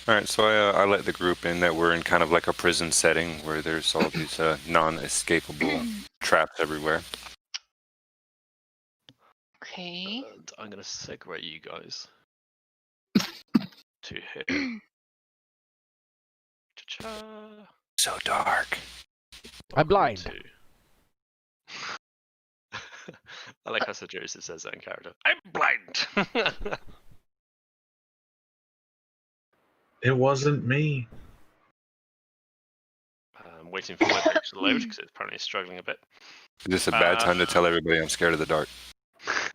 Speaker 6: Alright, so I let the group in that we're in kind of like a prison setting where there's all these non-escapable traps everywhere.
Speaker 3: Okay.
Speaker 1: And I'm going to segue you guys to here. Cha-cha.
Speaker 6: So dark.
Speaker 2: I'm blind.
Speaker 1: To... I like how Sir Joseph says that in character. I'm blind.
Speaker 5: It wasn't me.
Speaker 1: I'm waiting for my page to load because it's apparently struggling a bit.
Speaker 6: Is this a bad time to tell everybody I'm scared of the dark?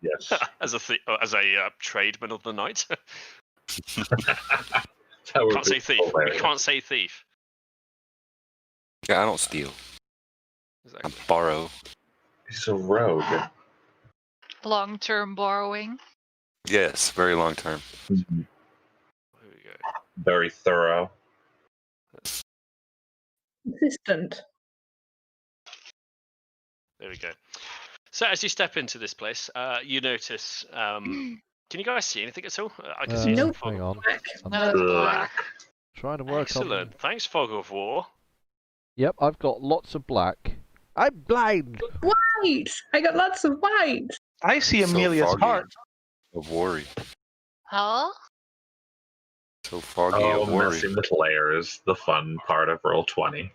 Speaker 5: Yes.
Speaker 1: as a tradesman of the night.
Speaker 5: That would
Speaker 1: Can't say
Speaker 5: be
Speaker 1: thief.
Speaker 5: hilarious.
Speaker 1: We can't say thief.
Speaker 6: Yeah, I don't steal.
Speaker 1: Exactly.
Speaker 6: I borrow.
Speaker 5: He's a rogue.
Speaker 3: Long-term borrowing.
Speaker 6: Yes, very long term.
Speaker 1: Here we go.
Speaker 5: Very thorough.
Speaker 7: Consistent.
Speaker 1: There we go. So as you step into this place, you notice. Can you guys see anything at all? I can see some
Speaker 7: Nope.
Speaker 1: fog.
Speaker 2: Hang on. I'm
Speaker 3: No, it's black.
Speaker 2: trying to work
Speaker 1: Excellent.
Speaker 2: on...
Speaker 1: Thanks, Fog of War.
Speaker 2: Yep, I've got lots of black. I'm blind!
Speaker 7: White! I got lots of white!
Speaker 9: I see
Speaker 6: So
Speaker 9: Amelia's
Speaker 6: foggy.
Speaker 9: heart.
Speaker 6: Of worry.
Speaker 3: Huh?
Speaker 6: So foggy
Speaker 5: Oh,
Speaker 6: of worry.
Speaker 5: messing with layers, the fun part of Roll20.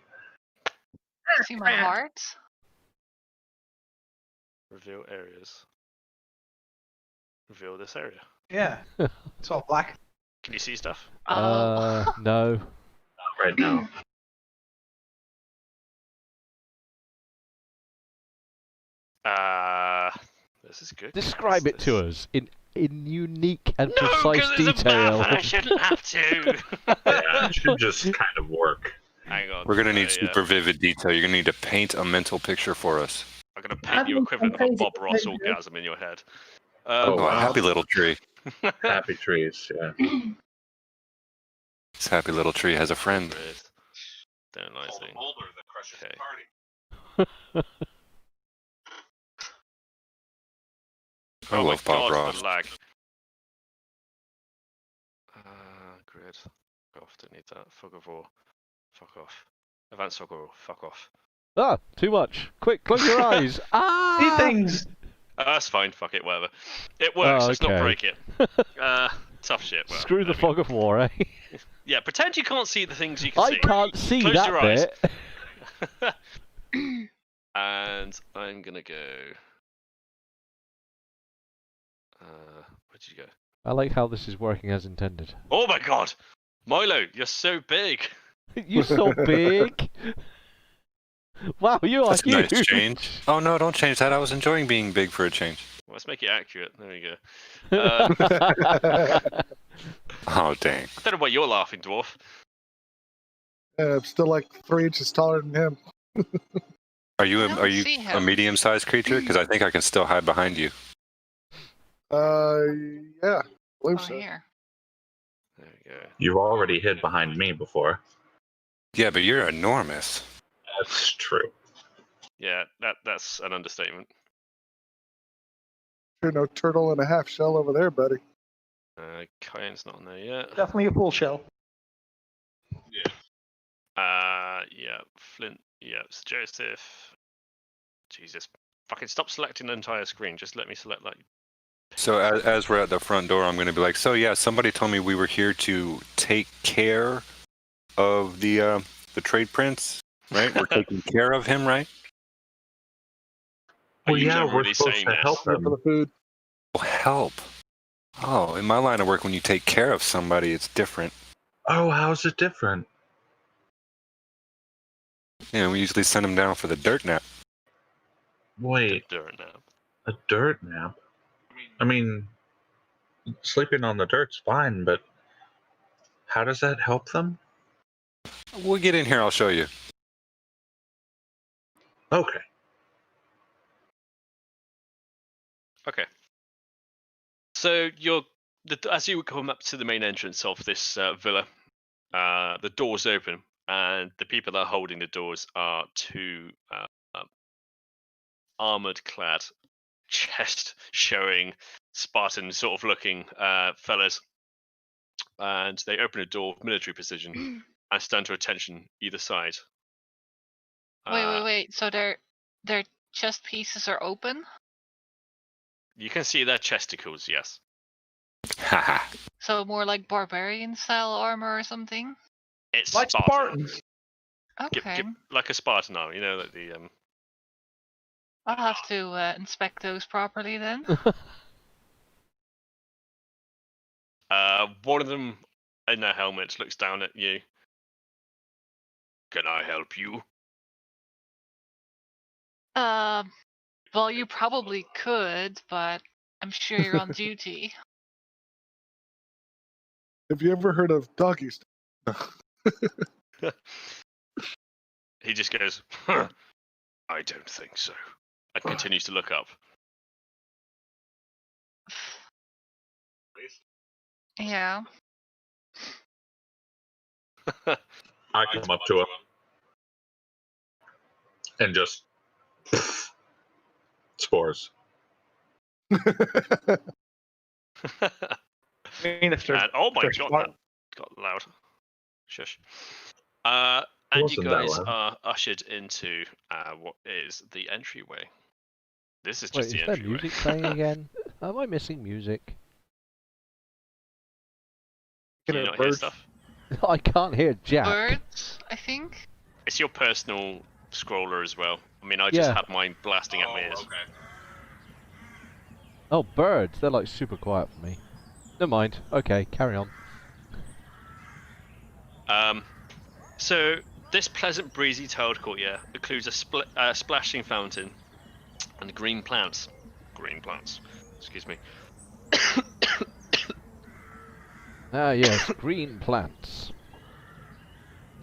Speaker 3: See my heart?
Speaker 1: Reveal areas. Reveal this area.
Speaker 9: Yeah. It's all black.
Speaker 1: Can you see stuff?
Speaker 3: Oh.
Speaker 2: No.
Speaker 5: Not right now.
Speaker 1: This is good.
Speaker 2: Describe it
Speaker 1: What's
Speaker 2: to
Speaker 1: this?
Speaker 2: us in unique and
Speaker 1: No,
Speaker 2: precise
Speaker 1: because it's a map
Speaker 2: detail.
Speaker 1: and I shouldn't have to.
Speaker 5: Yeah, it should just kind of work.
Speaker 1: Hang on.
Speaker 6: We're gonna need
Speaker 1: yeah.
Speaker 6: super vivid detail. You're gonna need to paint a mental picture for us.
Speaker 1: I'm gonna paint you equivalent of a Bob Ross orgasm in your head.
Speaker 5: Oh,
Speaker 6: Oh,
Speaker 5: wow.
Speaker 6: a happy little tree.
Speaker 5: Happy trees, yeah.
Speaker 6: This happy little tree has a friend.
Speaker 1: Don't lie
Speaker 8: Called a
Speaker 1: thing.
Speaker 8: boulder that crushes
Speaker 1: Okay.
Speaker 8: the party.
Speaker 6: I
Speaker 1: Oh my
Speaker 6: love Bob
Speaker 1: god,
Speaker 6: Ross.
Speaker 1: the lag. Grid. Fuck off, don't need that. Fog of War. Fuck off. Advanced Fog of War. Fuck off.
Speaker 2: Ah, too much. Quick, close your eyes.
Speaker 9: See
Speaker 2: Ah!
Speaker 9: things.
Speaker 1: That's fine, fuck it, whatever. It works,
Speaker 2: Oh,
Speaker 1: let's not
Speaker 2: okay.
Speaker 1: break it. Tough shit. Well,
Speaker 2: Screw the
Speaker 1: there we go.
Speaker 2: fog of war, eh?
Speaker 1: Yeah, pretend you can't see the things you can
Speaker 2: I
Speaker 1: see.
Speaker 2: can't see
Speaker 1: Close
Speaker 2: that
Speaker 1: your eyes.
Speaker 2: bit.
Speaker 1: And I'm gonna go. Where'd you go?
Speaker 2: I like how this is working as intended.
Speaker 1: Oh my god! Milo, you're so big!
Speaker 2: You're so big. Wow, you are
Speaker 6: That's a
Speaker 2: huge.
Speaker 6: nice change. Oh no, don't change that. I was enjoying being big for a change.
Speaker 1: Well, let's make it accurate. There we go.
Speaker 6: Oh dang.
Speaker 1: I don't know why you're laughing, dwarf.
Speaker 4: I'm still like 3 inches taller than him.
Speaker 6: Are you
Speaker 3: I don't
Speaker 6: are you
Speaker 3: see
Speaker 6: a
Speaker 3: him.
Speaker 6: medium-sized creature? Because I think I can still hide behind you.
Speaker 4: Yeah, I believe
Speaker 3: Oh,
Speaker 4: so.
Speaker 3: here.
Speaker 1: There we go.
Speaker 5: You've already hid behind me before.
Speaker 6: Yeah, but you're enormous.
Speaker 5: That's true.
Speaker 1: Yeah, that's an understatement.
Speaker 4: Sure, no turtle and a half shell over there, buddy.
Speaker 1: Cayenne's not on there yet.
Speaker 9: Definitely a full shell.
Speaker 1: Yeah, Flint. Yeah, it's Joseph. Jesus, fucking stop selecting the entire screen. Just let me select like.
Speaker 6: So as we're at the front door, I'm going to be like, so yeah, somebody told me we were here to take care of the trade prince, right? We're taking care of him, right?
Speaker 1: Are
Speaker 5: Well,
Speaker 1: you
Speaker 5: yeah, we're
Speaker 1: generally
Speaker 5: supposed
Speaker 1: saying
Speaker 5: to
Speaker 1: this?
Speaker 5: help
Speaker 4: Here for
Speaker 5: them.
Speaker 4: the food.
Speaker 6: Well, help. Oh, in my line of work, when you take care of somebody, it's different.
Speaker 5: Oh, how's it different?
Speaker 6: You know, we usually send them down for the dirt nap.
Speaker 5: Wait,
Speaker 1: Dirt nap.
Speaker 5: a dirt nap? I mean, sleeping on the dirt's fine, but how does that help them?
Speaker 6: We'll get in here. I'll show you.
Speaker 5: Okay.
Speaker 1: Okay. So as you come up to the main entrance of this villa, the doors open, and the people that are holding the doors are two armored-clad, chest-showing, Spartan sort of looking fellas, and they open a door, military precision, and stand to attention either side.
Speaker 3: Wait. So their chest pieces are open?
Speaker 1: You can see their chesticles, yes.
Speaker 6: Haha.
Speaker 3: So more like barbarian style armor or something?
Speaker 1: It's
Speaker 9: Like
Speaker 1: Spartan.
Speaker 9: Spartans.
Speaker 3: Okay.
Speaker 1: Like a Spartan armor, you know, like the
Speaker 3: I'll have to inspect those properly then.
Speaker 1: one of them in their helmet looks down at you. Can I help you?
Speaker 3: Well, you probably could, but I'm sure you're on duty.
Speaker 4: Have you ever heard of doggy
Speaker 1: He just goes, I don't think so, and continues to look up.
Speaker 3: Yeah.
Speaker 5: I come up to him and just spores.
Speaker 9: I mean, if they're,
Speaker 1: And, oh my
Speaker 9: they're
Speaker 1: god,
Speaker 9: smart.
Speaker 1: that got loud. Shush. And you
Speaker 5: Wasn't that
Speaker 1: guys
Speaker 5: loud.
Speaker 1: are ushered into what is the entryway. This is
Speaker 2: Wait,
Speaker 1: just
Speaker 2: is
Speaker 1: the
Speaker 2: there
Speaker 1: entryway.
Speaker 2: music playing again? Am I missing music?
Speaker 1: Can you
Speaker 4: Get
Speaker 1: not
Speaker 4: it,
Speaker 1: hear
Speaker 4: birds.
Speaker 1: stuff?
Speaker 2: I can't hear Jack.
Speaker 3: Birds, I think.
Speaker 1: It's your personal scroller as well. I mean, I just
Speaker 2: Yeah.
Speaker 1: had mine blasting at my ears.
Speaker 8: Okay.
Speaker 2: Oh, birds. They're like super quiet for me. Never mind. Okay, carry on.
Speaker 1: So this pleasant, breezy tiled courtyard includes a splashing fountain and green plants. Green plants. Excuse me.
Speaker 2: Ah, yes, green plants.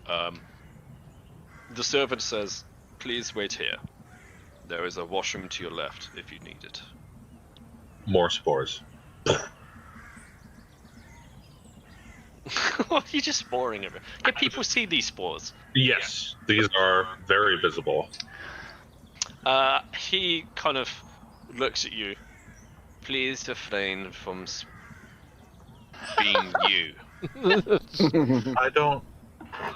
Speaker 1: The servant says, "Please wait here. There is a washroom to your left if you need it."
Speaker 5: More spores.
Speaker 1: What are you just sporing everywhere? Can people see these spores?
Speaker 5: Yes, these are very visible.
Speaker 1: He kind of looks at you. Please refrain from being you.
Speaker 5: I don't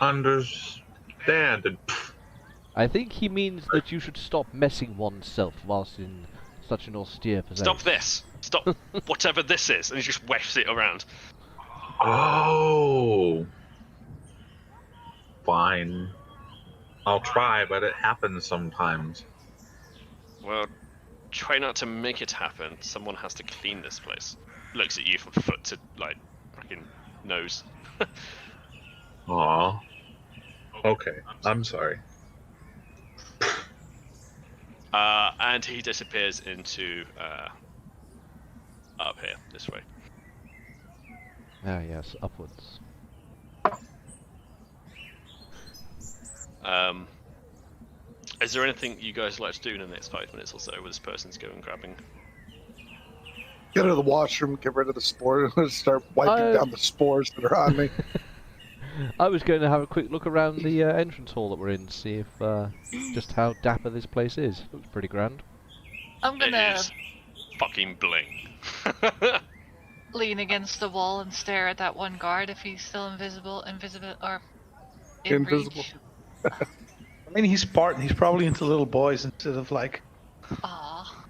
Speaker 5: understand. And
Speaker 2: I think he means that you should stop messing oneself whilst in such an austere position.
Speaker 1: Stop this! Stop whatever this is! And he just wafts it around.
Speaker 5: oh, fine. I'll try, but it happens sometimes.
Speaker 1: Well, try not to make it happen. Someone has to clean this place. Looks at you from foot to, like, freaking nose.
Speaker 5: Aw. Okay, I'm sorry.
Speaker 1: And he disappears into up here, this way.
Speaker 2: Ah, yes, upwards.
Speaker 1: Is there anything you guys like to do in the next 5 minutes or so where this person's going grabbing?
Speaker 4: Get out of the washroom, get rid of the spores, and start wiping down the spores that are on me.
Speaker 2: I was going to have a quick look around the entrance hall that we're in, see if just how dapper this place is. Looks pretty grand.
Speaker 3: I'm
Speaker 1: It
Speaker 3: gonna
Speaker 1: is fucking bling.
Speaker 3: lean against the wall and stare at that one guard if he's still invisible, or in
Speaker 4: Invisible.
Speaker 3: reach.
Speaker 9: I mean, he's Spartan. He's probably into little boys instead of like.
Speaker 3: Aw.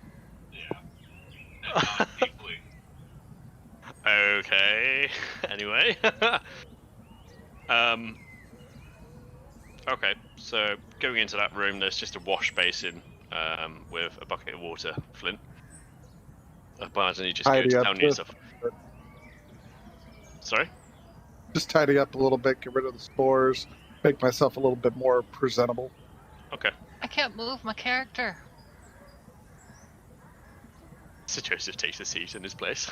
Speaker 8: Not deeply.
Speaker 1: Okay. Anyway. Okay, so going into that room, there's just a wash basin with a bucket of water, Flint. I imagine you just go
Speaker 4: Tidy up
Speaker 1: down
Speaker 4: the-
Speaker 1: yourself. Sorry?
Speaker 4: Just tidy up a little bit, get rid of the spores, make myself a little bit more presentable.
Speaker 1: Okay.
Speaker 3: I can't move my character.
Speaker 1: So Joseph takes a seat in his place.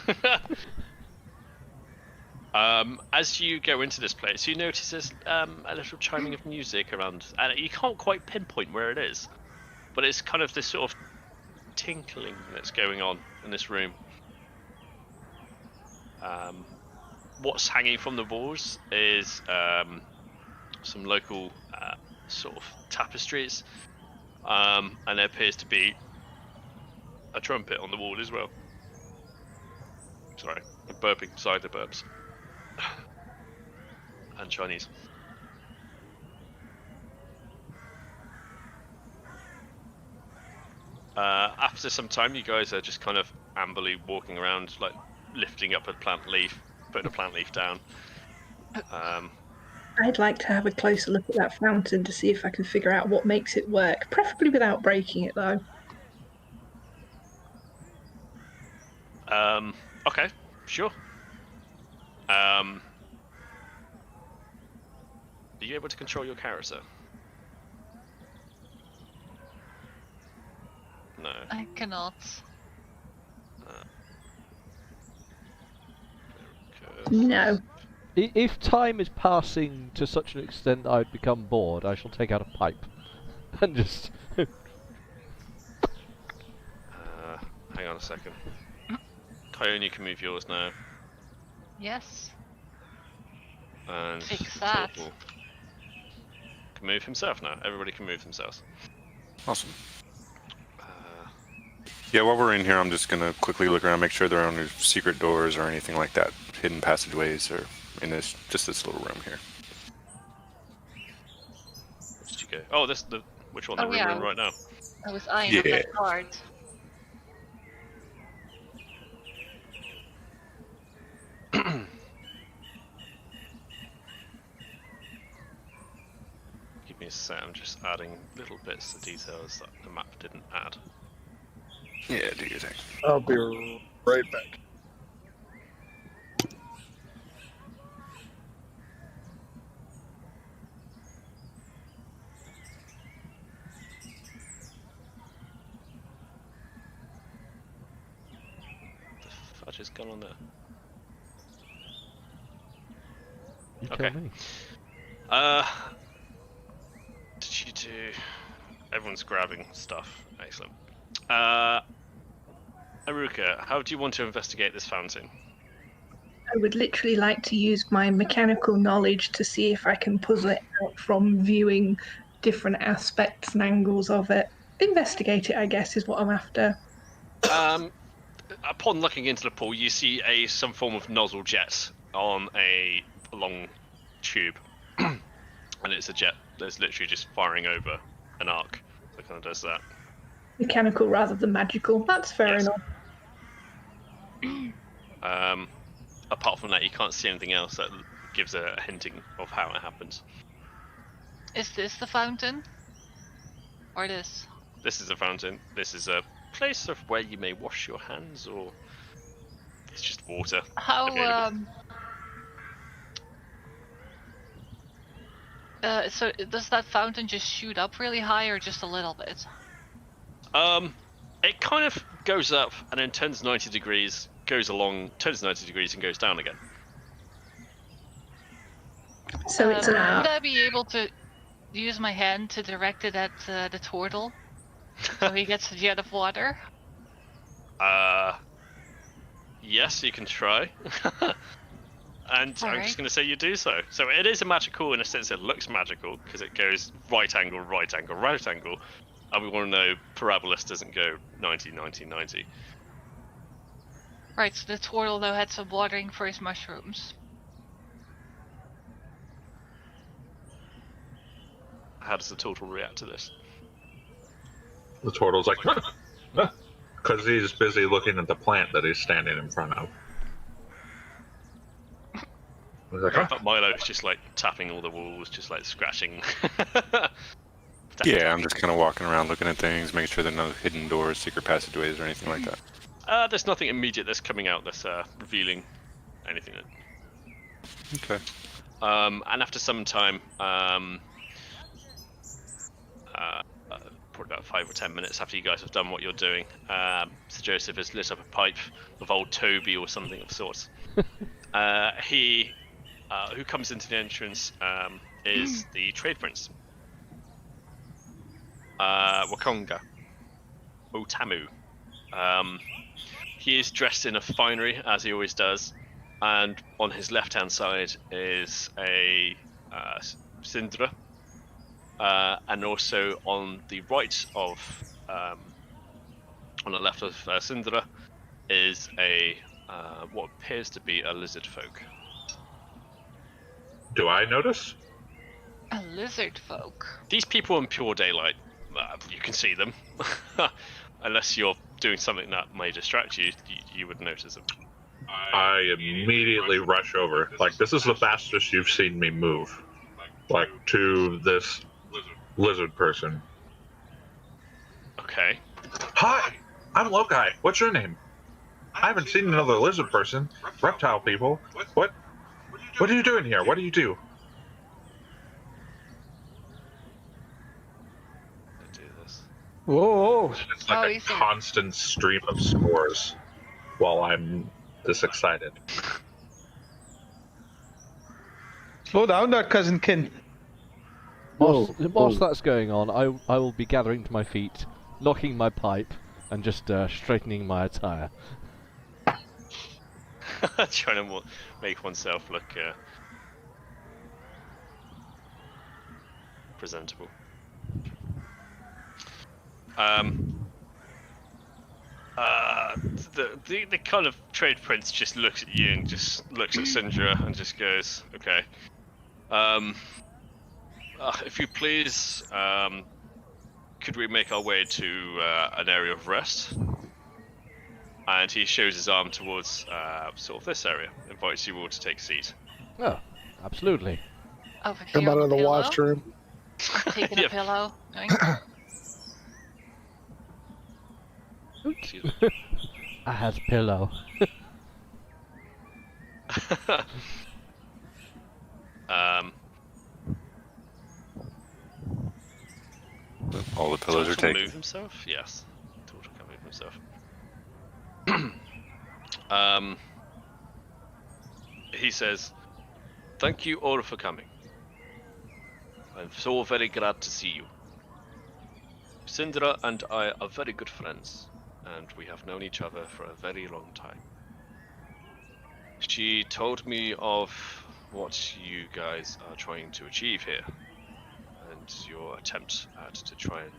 Speaker 1: As you go into this place, you notice there's a little chiming of music around, and you can't quite pinpoint where it is, but it's kind of this sort of tinkling that's going on in this room. What's hanging from the walls is some local sort of tapestries, and there appears to be a trumpet on the wall as well. Sorry, I'm burping beside the burps. And Chinese. After some time, you guys are just kind of amberly walking around, like lifting up a plant leaf, putting a plant leaf down.
Speaker 7: I'd like to have a closer look at that fountain to see if I can figure out what makes it work, preferably without breaking it, though.
Speaker 1: Okay, sure. Are you able to control your character? No.
Speaker 3: I cannot.
Speaker 7: No.
Speaker 2: If time is passing to such an extent that I'd become bored, I shall take out a pipe and just.
Speaker 1: Hang on a second. Kyone, you can move yours now.
Speaker 3: Yes.
Speaker 1: And
Speaker 3: Fix that.
Speaker 1: Tortle can move himself now. Everybody can move themselves.
Speaker 6: Awesome. Yeah, while we're in here, I'm just gonna quickly look around, make sure there are no secret doors or anything like that, hidden passageways, or in this this little room here.
Speaker 1: Where did you go? Oh, which one? The room we're in right now.
Speaker 3: I was eyeing up that card.
Speaker 1: Give me a sec. I'm just adding little bits of details that the map didn't add.
Speaker 6: Yeah, do your thing.
Speaker 4: I'll be right back.
Speaker 1: The fudge has gone on there.
Speaker 2: You
Speaker 1: Okay.
Speaker 2: tell me.
Speaker 1: Did you do? Everyone's grabbing stuff. Excellent. Aruka, how do you want to investigate this fountain?
Speaker 7: I would literally like to use my mechanical knowledge to see if I can puzzle it out from viewing different aspects and angles of it. Investigate it, I guess, is what I'm after.
Speaker 1: Upon looking into the pool, you see some form of nozzle jet on a long tube, and it's a jet that's literally just firing over an arc. So it kind of does that.
Speaker 7: Mechanical rather than magical. That's fair
Speaker 1: Yes.
Speaker 7: enough.
Speaker 1: Apart from that, you can't see anything else that gives a hinting of how it happens.
Speaker 3: Is this the fountain? Or this?
Speaker 1: This is a fountain. This is a place of where you may wash your hands, or it's just water.
Speaker 3: How,
Speaker 1: available.
Speaker 3: So does that fountain just shoot up really high or just a little bit?
Speaker 1: It kind of goes up and then turns 90 degrees, goes along, turns 90 degrees and goes down again.
Speaker 7: So it's
Speaker 3: would
Speaker 7: an
Speaker 3: I be able to use my hand to direct it at the turtle so he gets a jet of water?
Speaker 1: Yes, you can try. And I'm just going to say you do so. So it is a magical in a sense. It looks magical because it goes right angle, right angle, right angle. And we want to know Parabolus doesn't go 90, 90, 90.
Speaker 3: Right, so the turtle though had some watering for his mushrooms.
Speaker 1: How does the turtle react to this?
Speaker 5: The turtle's like, because he's busy looking at the plant that he's standing in front of. He's like,
Speaker 1: But Milo is just like tapping all the walls, just like scratching.
Speaker 6: Yeah, I'm just kind of walking around looking at things, making sure there are no hidden doors, secret passageways, or anything like that.
Speaker 1: There's nothing immediate that's coming out that's revealing anything.
Speaker 6: Okay.
Speaker 1: And after some time, probably about 5 or 10 minutes after you guys have done what you're doing, Sir Joseph has lit up a pipe of old Toby or something of sorts. He, who comes into the entrance, is the trade prince, Wakonga Otamu. He is dressed in a finery, as he always does, and on his left-hand side is a Sindra, and also on the right of, on the left of Sindra, is a what appears to be a lizard folk.
Speaker 5: Do I notice?
Speaker 3: A lizard folk.
Speaker 1: These people in pure daylight, you can see them. Unless you're doing something that may distract you, you would notice them.
Speaker 5: I immediately rush over. Like, this is the fastest you've seen me move. Like, to this lizard person.
Speaker 1: Okay.
Speaker 5: Hi, I'm Lokai. What's your name? I haven't seen another lizard person. Reptile people. What are you doing here? What do you do?
Speaker 1: Let's do this.
Speaker 9: Whoa!
Speaker 5: It's like a
Speaker 3: he's
Speaker 5: constant stream of spores while I'm this excited.
Speaker 9: Slow down there, cousin Kin.
Speaker 2: Whilst that's going on, I will be gathering to my feet, knocking my pipe, and just straightening my attire.
Speaker 1: Trying to make oneself look presentable. The kind of trade prince just looks at you and just looks at Sindra and just goes, okay. If you please, could we make our way to an area of rest? And he shows his arm towards sort of this area, invites you all to take a seat.
Speaker 2: Oh, absolutely.
Speaker 3: Over here
Speaker 4: Come out
Speaker 3: on
Speaker 4: of the
Speaker 3: pillow.
Speaker 4: washroom.
Speaker 3: Taking
Speaker 1: Yeah.
Speaker 3: a pillow.
Speaker 1: Excuse me.
Speaker 2: I has pillow.
Speaker 6: All the pillows are
Speaker 1: Total
Speaker 6: taken.
Speaker 1: move himself? Yes. Total can move himself. He says, "Thank you all for coming. I'm so very glad to see you. Sindra and I are very good friends, and we have known each other for a very long time. She told me of what you guys are trying to achieve here, and your attempt to try and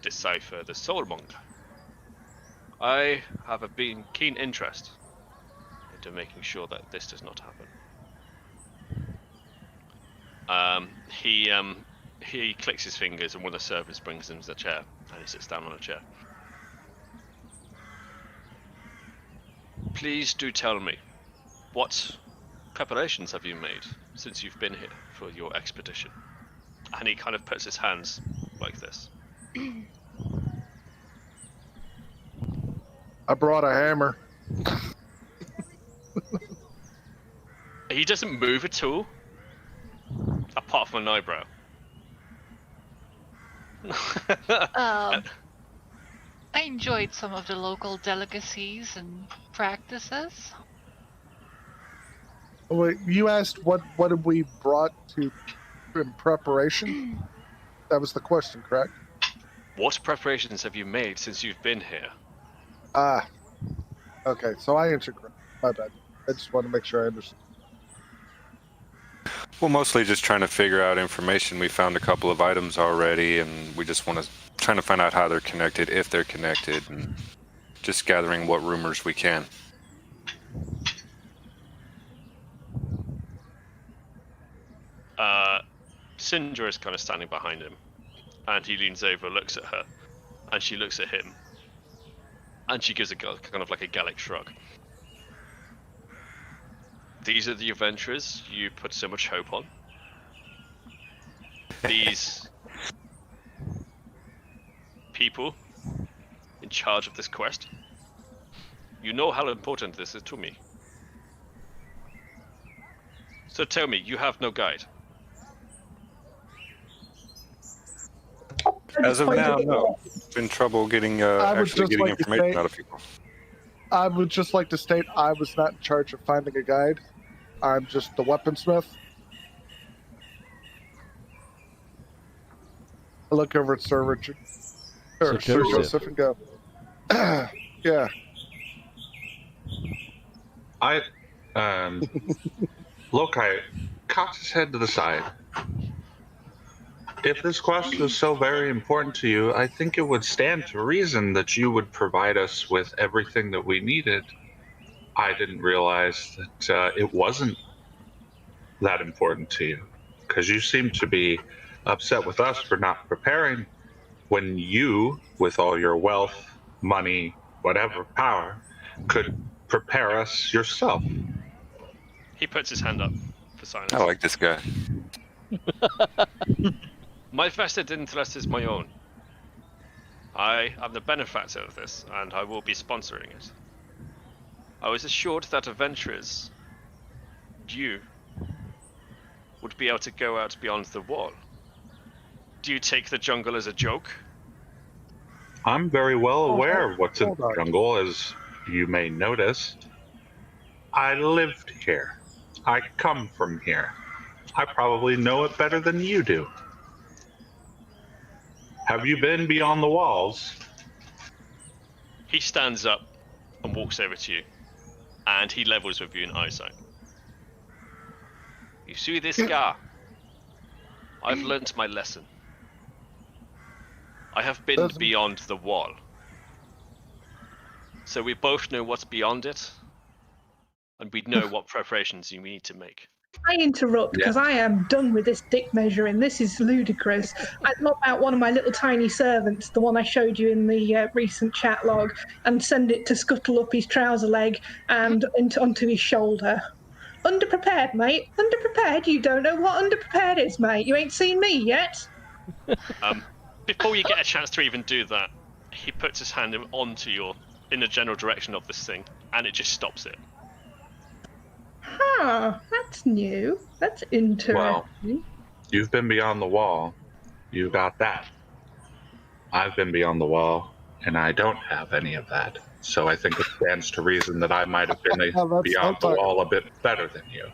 Speaker 1: decipher the Soulmonger. I have a keen interest into making sure that this does not happen." He clicks his fingers, and one of the servants brings him to the chair, and he sits down on a chair. "Please do tell me, what preparations have you made since you've been here for your expedition?" And he kind of puts his hands like this.
Speaker 4: I brought a hammer.
Speaker 1: He doesn't move at all, apart from an eyebrow.
Speaker 3: I enjoyed some of the local delicacies and practices.
Speaker 4: Wait, you asked what have we brought to in preparation? That was the question, correct?
Speaker 1: What preparations have you made since you've been here?
Speaker 4: Ah. Okay, so I answered correct. My bad. I just want to make sure I understand.
Speaker 6: Well, mostly just trying to figure out information. We found a couple of items already, and we just want to trying to find out how they're connected, if they're connected, and just gathering what rumors we can.
Speaker 1: Sindra is kind of standing behind him, and he leans over, looks at her, and she looks at him, and she gives a kind of like a Gallic shrug. These are the adventurers you put so much hope on. These people in charge of this quest. You know how important this is to me. So tell me, you have no guide.
Speaker 6: As of now, no. Been trouble getting
Speaker 4: I would
Speaker 6: actually
Speaker 4: just
Speaker 6: getting
Speaker 4: like to
Speaker 6: information
Speaker 4: say-
Speaker 6: out of people.
Speaker 4: I would just like to state I was not in charge of finding a guide. I'm just the weaponsmith. I look over at Sir Richard, or Sir Joseph, and go, yeah.
Speaker 5: Lokai cocks his head to the side. If this quest is so very important to you, I think it would stand to reason that you would provide us with everything that we needed. I didn't realize that it wasn't that important to you, because you seem to be upset with us for not preparing when you, with all your wealth, money, whatever power, could prepare us yourself.
Speaker 1: He puts his hand up for silence.
Speaker 6: I like this guy.
Speaker 1: My vested interest is my own. I am the benefactor of this, and I will be sponsoring it. I was assured that adventurers, you, would be able to go out beyond the wall. Do you take the jungle as a joke?
Speaker 5: I'm very well aware of what's in the jungle, as you may notice. I lived here. I come from here. I probably know it better than you do. Have you been beyond the walls?
Speaker 1: He stands up and walks over to you, and he levels with you in eyesight. You see this scar? I've learnt my lesson. I have been beyond the wall. So we both know what's beyond it, and we know what preparations you need to make.
Speaker 7: I interrupt because I am done with this dick measuring. This is ludicrous. I lob out one of my little tiny servants, the one I showed you in the recent chat log, and send it to scuttle up his trouser leg and onto his shoulder. Underprepared, mate. Underprepared? You don't know what underprepared is, mate. You ain't seen me yet.
Speaker 1: Before you get a chance to even do that, he puts his hand in the general direction of this thing, and it just stops it.
Speaker 7: Huh, that's new. That's interesting.
Speaker 5: Well, you've been beyond the wall. You got that. I've been beyond the wall, and I don't have any of that. So I think it stands to reason that I might have been beyond the wall a bit better than you.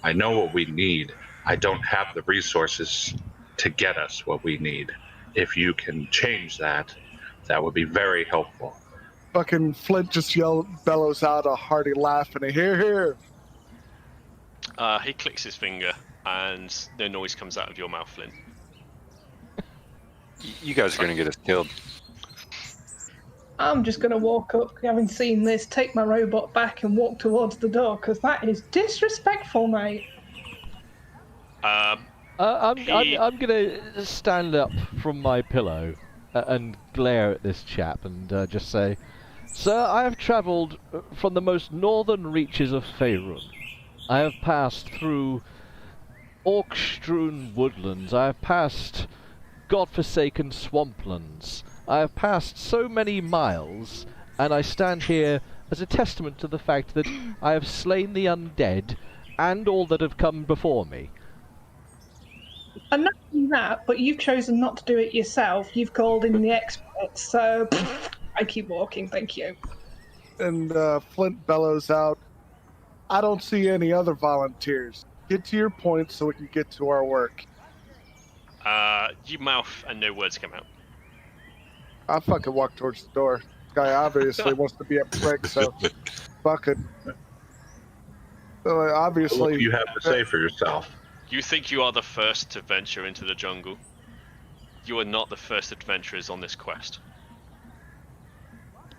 Speaker 5: I know what we need. I don't have the resources to get us what we need. If you can change that, that would be very helpful.
Speaker 4: Fucking Flint just bellows out a hearty laugh and a hear, hear.
Speaker 1: He clicks his finger, and no noise comes out of your mouth, Flint.
Speaker 6: You guys are going to get us killed.
Speaker 7: I'm just going to walk up, having seen this, take my robot back and walk towards the door, because that is disrespectful, mate.
Speaker 2: I'm going to stand up from my pillow and glare at this chap and just say, Sir, I have travelled from the most northern reaches of Faerun. I have passed through orc-strewn woodlands. I have passed godforsaken swamplands. I have passed so many miles, and I stand here as a testament to the fact that I have slain the undead and all that have come before me.
Speaker 7: And not only that, but you've chosen not to do it yourself. You've called in the experts, so I keep walking, thank you.
Speaker 4: And Flint bellows out, I don't see any other volunteers. Get to your point so we can get to our work.
Speaker 1: You mouth and no words come out.
Speaker 4: I fucking walk towards the door. This guy obviously wants to be a prick, so fucking. So obviously.
Speaker 5: What do you have to say for yourself?
Speaker 1: You think you are the first to venture into the jungle. You are not the first adventurers on this quest.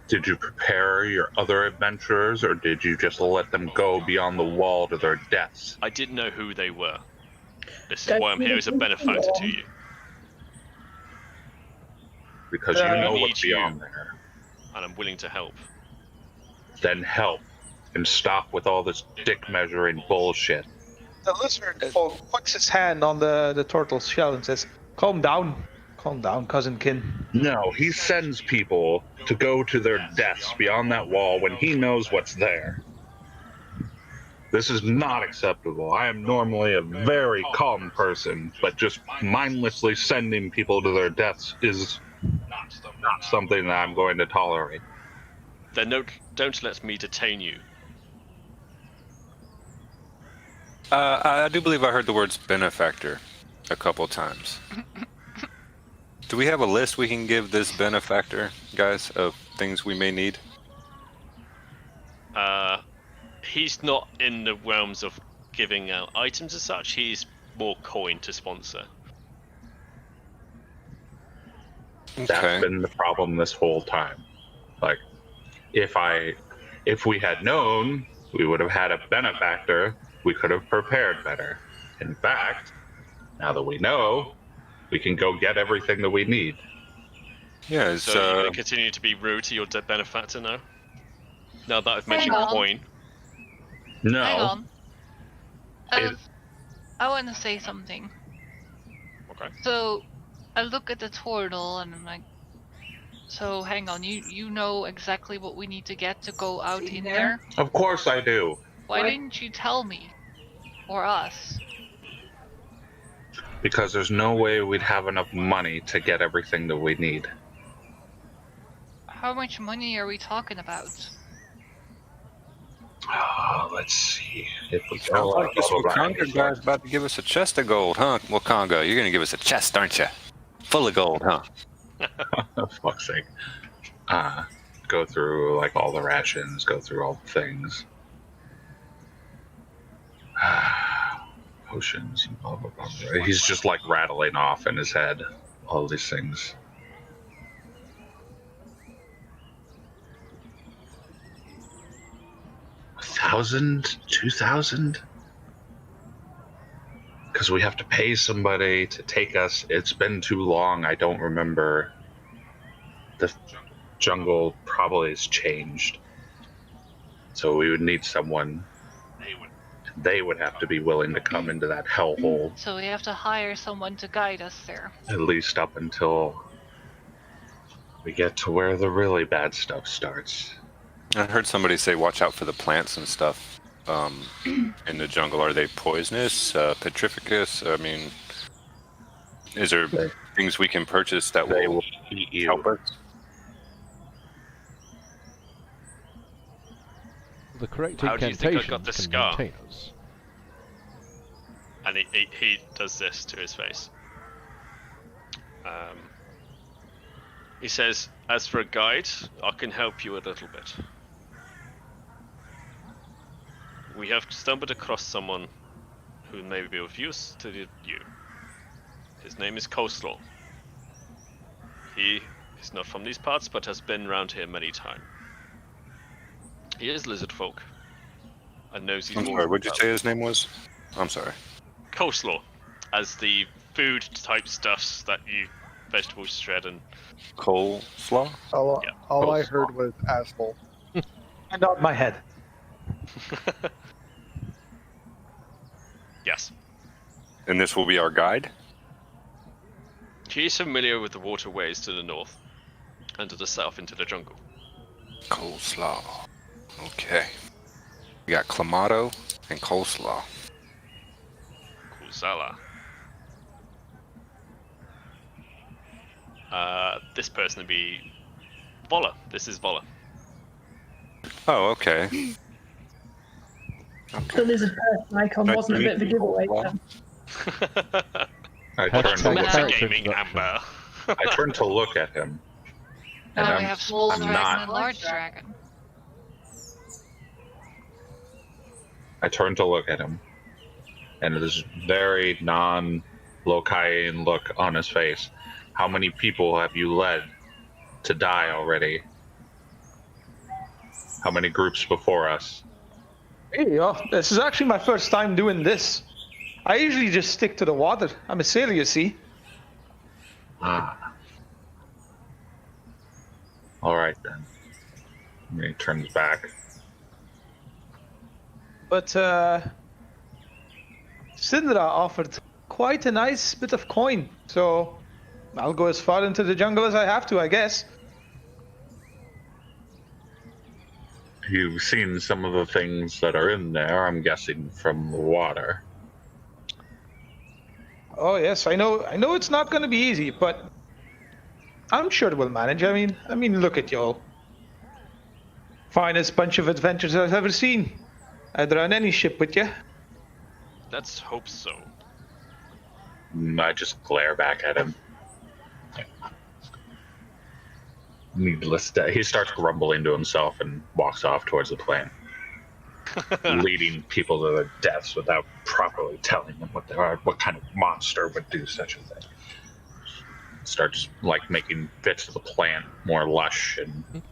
Speaker 5: Did you prepare your other adventurers, or did you just let them go beyond the wall to their deaths?
Speaker 1: I didn't know who they were. This is why I'm here as a benefactor to you.
Speaker 5: Because you know what's beyond there.
Speaker 1: And I'm willing to help.
Speaker 5: Then help, and stop with all this dick measuring bullshit.
Speaker 9: The lizard puts his hand on the turtle's shell and says, Calm down, cousinkin.
Speaker 5: No, he sends people to go to their deaths beyond that wall when he knows what's there. This is not acceptable. I am normally a very calm person, but just mindlessly sending people to their deaths is not something that I'm going to tolerate.
Speaker 1: Then don't let me detain you.
Speaker 6: I do believe I heard the words benefactor a couple times. Do we have a list we can give this benefactor, guys, of things we may need?
Speaker 1: He's not in the realms of giving out items as such. He's more coin to sponsor.
Speaker 5: That's been the problem this whole time. Like, if we had known, we would have had a benefactor. We could have prepared better. In fact, now that we know, we can go get everything that we need.
Speaker 6: Yeah,
Speaker 1: So you're going to continue to be rude to your benefactor now? Now that I've mentioned coin.
Speaker 5: No.
Speaker 3: Hang on. I want to say something.
Speaker 1: Okay.
Speaker 3: So, I look at the turtle and I'm like, so hang on, you know exactly what we need to get to go out in there?
Speaker 5: Of course I do.
Speaker 3: Why didn't you tell me? Or us?
Speaker 5: Because there's no way we'd have enough money to get everything that we need.
Speaker 3: How much money are we talking about?
Speaker 5: Let's see. If we
Speaker 6: Sounds
Speaker 5: go
Speaker 6: like this Wakanga guy's about to give us a chest of gold, huh? Wakanga, you're gonna give us a chest, aren't you? Full of gold, huh?
Speaker 5: For fuck's sake. Go through like all the rations, go through all the things. Potions and blah, blah, blah, blah. He's just like rattling off in his head all these things. $1,000? $2,000? Because we have to pay somebody to take us. It's been too long. I don't remember. The jungle probably has changed. So we would need someone. They would have to be willing to come into that hellhole.
Speaker 3: So we have to hire someone to guide us there.
Speaker 5: At least up until we get to where the really bad stuff starts.
Speaker 6: I heard somebody say watch out for the plants and stuff in the jungle. Are they poisonous, petrificus? I mean, is there things we can purchase that will
Speaker 5: eat you.
Speaker 6: help us?
Speaker 2: The correct
Speaker 1: How do you think I
Speaker 2: incantation
Speaker 1: got the
Speaker 2: can
Speaker 1: scar?
Speaker 2: maintain us.
Speaker 1: And he does this to his face. He says, as for a guide, I can help you a little bit. We have stumbled across someone who may be of use to you. His name is Coleslaw. He is not from these parts, but has been around here many times. He is lizard folk. And knows he's
Speaker 6: I'm sorry, what'd you say his name was? I'm sorry.
Speaker 1: Coleslaw, as the food type stuffs that you vegetables shred and
Speaker 6: Coleslaw?
Speaker 4: All I heard was asshole.
Speaker 9: And not my head.
Speaker 1: Yes.
Speaker 6: And this will be our guide?
Speaker 1: He is familiar with the waterways to the north and to the south into the jungle.
Speaker 6: Coleslaw. Okay. We got clamato and coleslaw.
Speaker 1: Kusala. This person would be Vola. This is Vola.
Speaker 6: Oh, okay.
Speaker 7: The lizard person icon wasn't a bit of a giveaway then.
Speaker 5: I turned to look at
Speaker 2: Character
Speaker 1: Gaming
Speaker 2: introduction.
Speaker 1: Amber.
Speaker 5: I turned to look at him. And
Speaker 3: Now we have small
Speaker 5: I'm
Speaker 3: dragon
Speaker 5: not.
Speaker 3: and large dragon.
Speaker 5: I turned to look at him. And this very non-Lokian look on his face. How many people have you led to die already? How many groups before us?
Speaker 9: Hey, this is actually my first time doing this. I usually just stick to the water. I'm a sailor, you see.
Speaker 5: Ah. Alright then. And he turns back.
Speaker 9: But, Sindra offered quite a nice bit of coin, so I'll go as far into the jungle as I have to, I guess.
Speaker 5: You've seen some of the things that are in there, I'm guessing, from the water.
Speaker 9: Oh yes, I know it's not going to be easy, but I'm sure we'll manage. I mean, look at y'all. Finest bunch of adventurers I've ever seen. I'd run any ship with you.
Speaker 1: Let's hope so.
Speaker 5: I just glare back at him. Needless to he starts grumbling to himself and walks off towards the plane, leading people to their deaths without properly telling them what they are. What kind of monster would do such a thing? Starts like making bits of the plant more lush and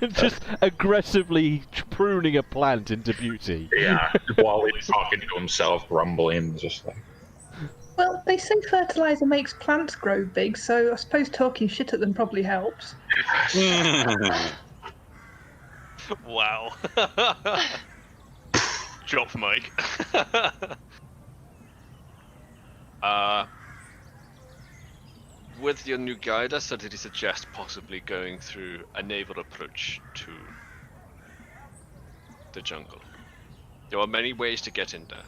Speaker 2: Just aggressively pruning a plant into beauty.
Speaker 5: yeah, while he's talking to himself, grumbling, just like.
Speaker 7: Well, they say fertilizer makes plants grow big, so I suppose talking shit at them probably helps.
Speaker 1: Wow. Drop mic. With your new guide, I started to suggest possibly going through a naval approach to the jungle. There are many ways to get in there.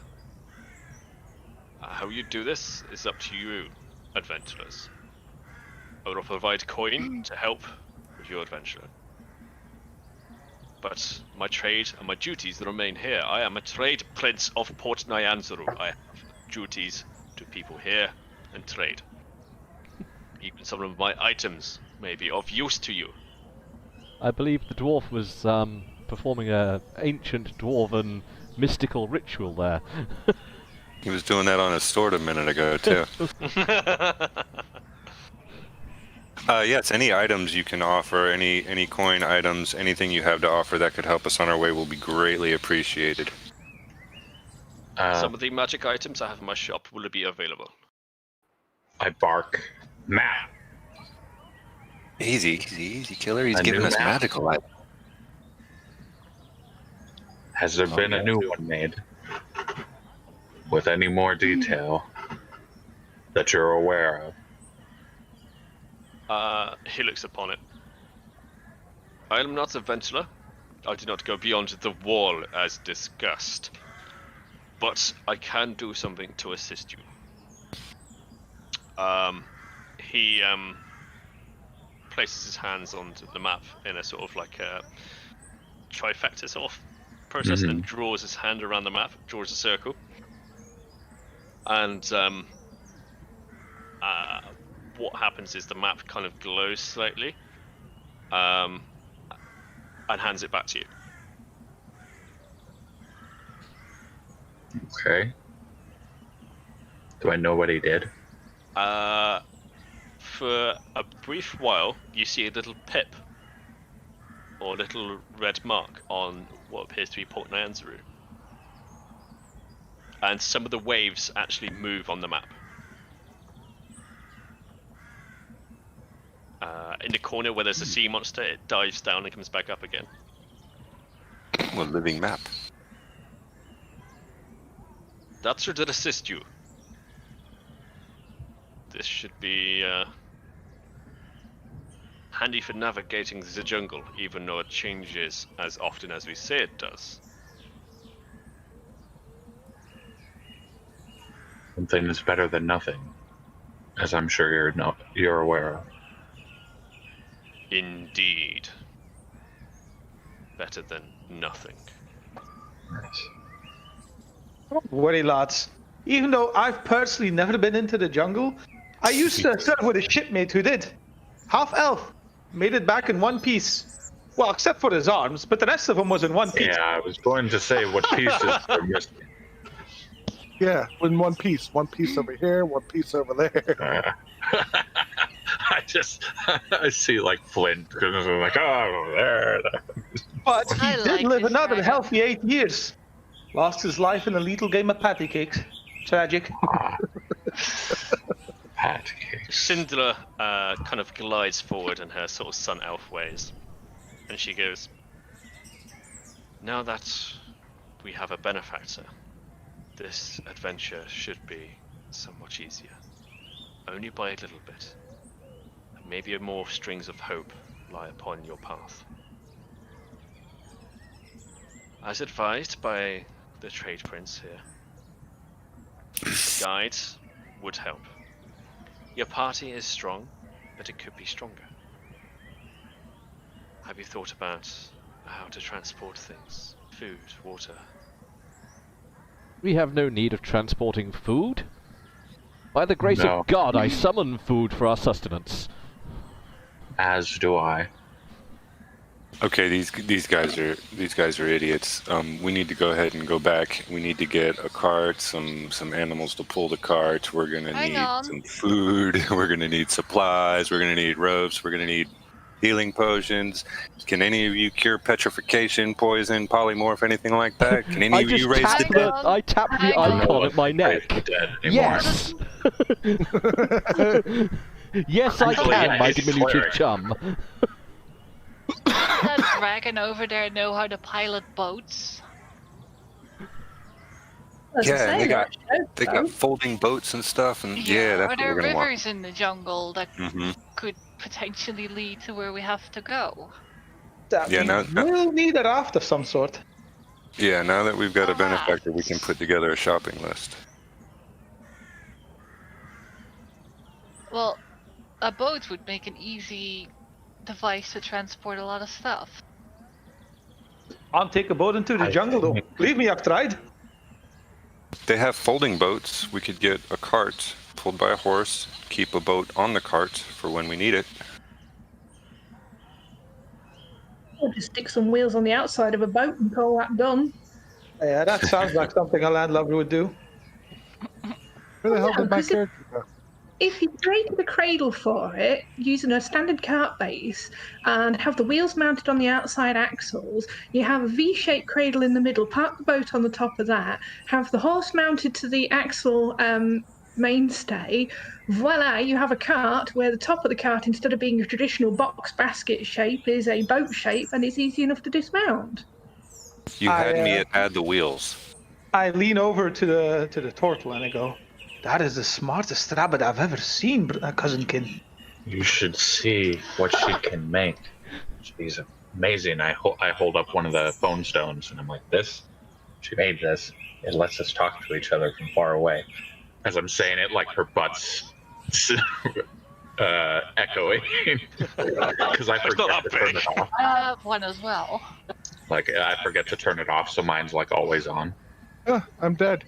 Speaker 1: How you do this is up to you, adventurers. I will provide coin to help with your adventure. But my trade and my duties remain here. I am a trade prince of Port Nyanzaru. I have duties to people here and trade. Even some of my items may be of use to you.
Speaker 2: I believe the dwarf was performing an ancient dwarven mystical ritual there.
Speaker 6: He was doing that on his sword a minute ago, too. Yes, any items you can offer, any coin items, anything you have to offer that could help us on our way will be greatly appreciated.
Speaker 1: Some of the magic items I have in my shop will be available.
Speaker 5: I bark, Matt.
Speaker 6: Easy, killer. He's
Speaker 5: A
Speaker 6: giving
Speaker 5: new
Speaker 6: us
Speaker 5: map?
Speaker 6: magical items.
Speaker 5: Has there been a new one made? With any more detail that you're aware of?
Speaker 1: He looks upon it. I am not a adventurer. I do not go beyond the wall as discussed. But I can do something to assist you. He places his hands on the map in a sort of like a trifecta sort of process, and then draws his hand around the map, draws a circle. And what happens is the map kind of glows slightly, and hands it back to you.
Speaker 5: Okay. Do I know what he did?
Speaker 1: For a brief while, you see a little pip, or a little red mark on what appears to be Port Nyanzaru. And some of the waves actually move on the map. In the corner where there's a sea monster, it dives down and comes back up again.
Speaker 6: A living map.
Speaker 1: That should assist you. This should be handy for navigating the jungle, even though it changes as often as we say it does.
Speaker 5: Something is better than nothing, as I'm sure you're aware of.
Speaker 1: Indeed. Better than nothing.
Speaker 5: Nice.
Speaker 9: Don't worry, lads. Even though I've personally never been into the jungle, I used to serve with a shipmate who did. Half elf. Made it back in one piece. Well, except for his arms, but the rest of him was in one piece.
Speaker 5: Yeah, I was going to say what pieces are missing.
Speaker 4: Yeah, in one piece over here, one piece over there.
Speaker 5: I see like Flint, because I'm like, oh, there.
Speaker 9: But he
Speaker 3: I
Speaker 9: did
Speaker 3: like
Speaker 9: live
Speaker 3: this
Speaker 9: another
Speaker 3: dragon.
Speaker 9: healthy 8 years. Lost his life in a little game of patty cakes. Tragic.
Speaker 5: Pat cakes.
Speaker 1: Syndra kind of glides forward in her sort of sun elf ways, and she goes, "Now that we have a benefactor, this adventure should be so much easier. Only by a little bit. And maybe more strings of hope lie upon your path. As advised by the trade prince here, guides would help. Your party is strong, but it could be stronger. Have you thought about how to transport things. Food, water.
Speaker 2: We have no need of transporting food. By the grace
Speaker 5: No.
Speaker 2: of God, I summon food for our sustenance.
Speaker 5: As do I.
Speaker 6: Okay, these guys are idiots. We need to go ahead and go back. We need to get a cart, some animals to pull the cart. We're gonna
Speaker 3: Hang
Speaker 6: need
Speaker 3: on.
Speaker 6: some food. We're gonna need supplies. We're gonna need ropes. We're gonna need healing potions. Can any of you cure petrification, poison, polymorph, anything like that? Can any
Speaker 2: I
Speaker 6: of
Speaker 2: just
Speaker 6: you raise
Speaker 2: tap
Speaker 6: the
Speaker 3: Hang
Speaker 6: dead?
Speaker 3: on.
Speaker 2: I tap the
Speaker 3: Hang on.
Speaker 2: icon at my
Speaker 5: Raise
Speaker 2: neck.
Speaker 5: the dead anymore.
Speaker 2: Yes. Yes, I
Speaker 5: Actually,
Speaker 2: can,
Speaker 5: yeah,
Speaker 2: my
Speaker 5: it's
Speaker 2: diminutive
Speaker 5: cleric.
Speaker 2: chum.
Speaker 3: Does that dragon over there know how to pilot boats?
Speaker 7: As I
Speaker 6: Yeah,
Speaker 7: say,
Speaker 6: and they
Speaker 7: they're
Speaker 6: got
Speaker 7: a show,
Speaker 6: they
Speaker 7: though.
Speaker 6: got folding boats and stuff, and yeah, that's
Speaker 3: Are
Speaker 6: what
Speaker 3: there
Speaker 6: we're gonna want.
Speaker 3: rivers in the jungle that
Speaker 6: Hmm.
Speaker 3: could potentially lead to where we have to go?
Speaker 9: That
Speaker 6: Yeah,
Speaker 9: we
Speaker 6: no-
Speaker 9: will need a raft of some sort.
Speaker 6: Yeah, now that we've got a
Speaker 3: Perhaps.
Speaker 6: benefactor, we can put together a shopping list.
Speaker 3: Well, a boat would make an easy device to transport a lot of stuff.
Speaker 9: I'll take a boat into the
Speaker 5: I
Speaker 9: jungle, though.
Speaker 5: think-
Speaker 9: Believe me, I've tried.
Speaker 6: They have folding boats. We could get a cart pulled by a horse, keep a boat on the cart for when we need it.
Speaker 7: Or just stick some wheels on the outside of a boat and call that done.
Speaker 9: Yeah, that sounds like something a landlubber would do.
Speaker 4: Where the hell
Speaker 7: No,
Speaker 4: did my
Speaker 7: 'cause it-
Speaker 4: character go?
Speaker 7: If you created a cradle for it using a standard cart base and have the wheels mounted on the outside axles, you have a V-shaped cradle in the middle, park the boat on the top of that, have the horse mounted to the axle mainstay, voila, you have a cart where the top of the cart, instead of being a traditional box basket shape, is a boat shape, and it's easy enough to dismount.
Speaker 6: You
Speaker 9: I,
Speaker 6: had me at add the wheels.
Speaker 9: I lean over to the turtle and I go, "That is the smartest rabbit I've ever seen, cousinkin."
Speaker 5: You should see what she can make. She's amazing. I hold up one of the phone stones and I'm like, this? She made this. It lets us talk to each other from far away. As I'm saying it, like her butt's echoing. Because I
Speaker 1: It's not
Speaker 5: forget to
Speaker 1: that
Speaker 5: turn
Speaker 1: big.
Speaker 5: it off.
Speaker 3: I have one as well.
Speaker 5: Like, I forget to turn it off, so mine's like always on.
Speaker 4: I'm dead.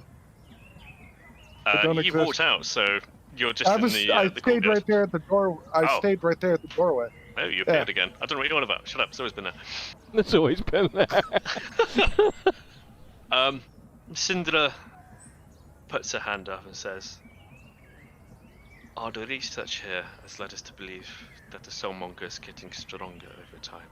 Speaker 4: don't
Speaker 1: You
Speaker 4: exist.
Speaker 1: walked out, so you're just
Speaker 4: I
Speaker 1: in
Speaker 4: was.
Speaker 1: the.
Speaker 4: I
Speaker 1: the
Speaker 4: stayed
Speaker 1: courtyard.
Speaker 4: right there at the door. I
Speaker 1: Oh.
Speaker 4: stayed right there at the doorway.
Speaker 1: Oh, you appeared again. I don't know what you're on about. Shut up. It's always been there.
Speaker 2: It's always been there.
Speaker 1: Syndra puts her hand up and says, "Our research here has led us to believe that the soulmonger is getting stronger over time.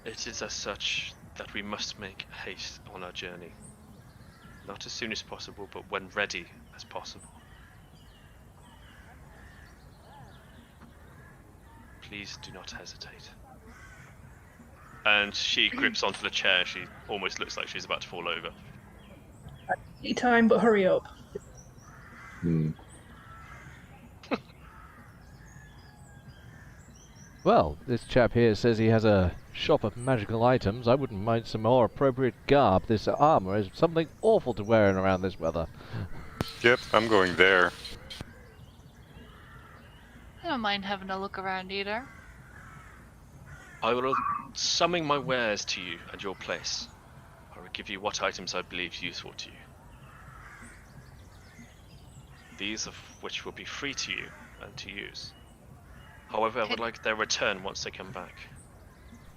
Speaker 1: It is as such that we must make haste on our journey. Not as soon as possible, but when ready as possible. Please do not hesitate." And she grips onto the chair. She almost looks like she's about to fall over.
Speaker 7: Any time, but hurry up.
Speaker 2: Well, this chap here says he has a shop of magical items. I wouldn't mind some more appropriate garb. This armor is something awful to wear in around this weather.
Speaker 6: Yep, I'm going there.
Speaker 3: I don't mind having a look around either.
Speaker 1: I will summon my wares to you at your place. I will give you what items I believe useful to you. These of which will be free to you and to use. However, I would like their return once they come back.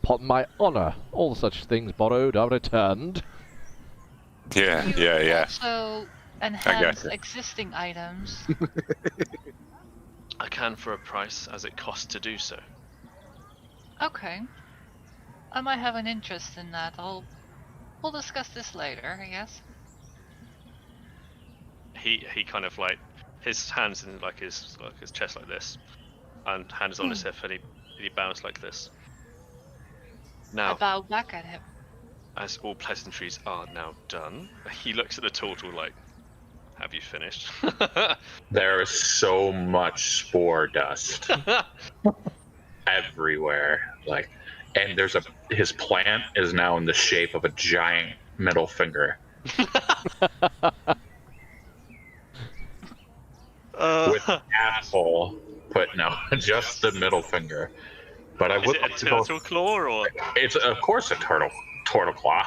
Speaker 2: Upon my honor, all such things borrowed are returned.
Speaker 6: Yeah,
Speaker 3: You
Speaker 6: yeah, yeah.
Speaker 3: Also enhance
Speaker 6: you.
Speaker 3: existing items.
Speaker 1: I can for a price as it costs to do so.
Speaker 3: Okay. I might have an interest in that. We'll discuss this later, I guess.
Speaker 1: He kind of like his hands in like his chest like this, and hands on his hip, and he bows like this.
Speaker 3: I
Speaker 1: Now,
Speaker 3: bow back at him.
Speaker 1: as all pleasantries are now done, he looks at the turtle like, "Have you finished?"
Speaker 5: There is so much spore dust everywhere. Like, and his plant is now in the shape of a giant middle finger with an asshole but no, just the middle finger. But I
Speaker 1: Is
Speaker 5: would
Speaker 1: it a
Speaker 5: like to go.
Speaker 1: turtle claw or?
Speaker 5: It's of course a turtle claw.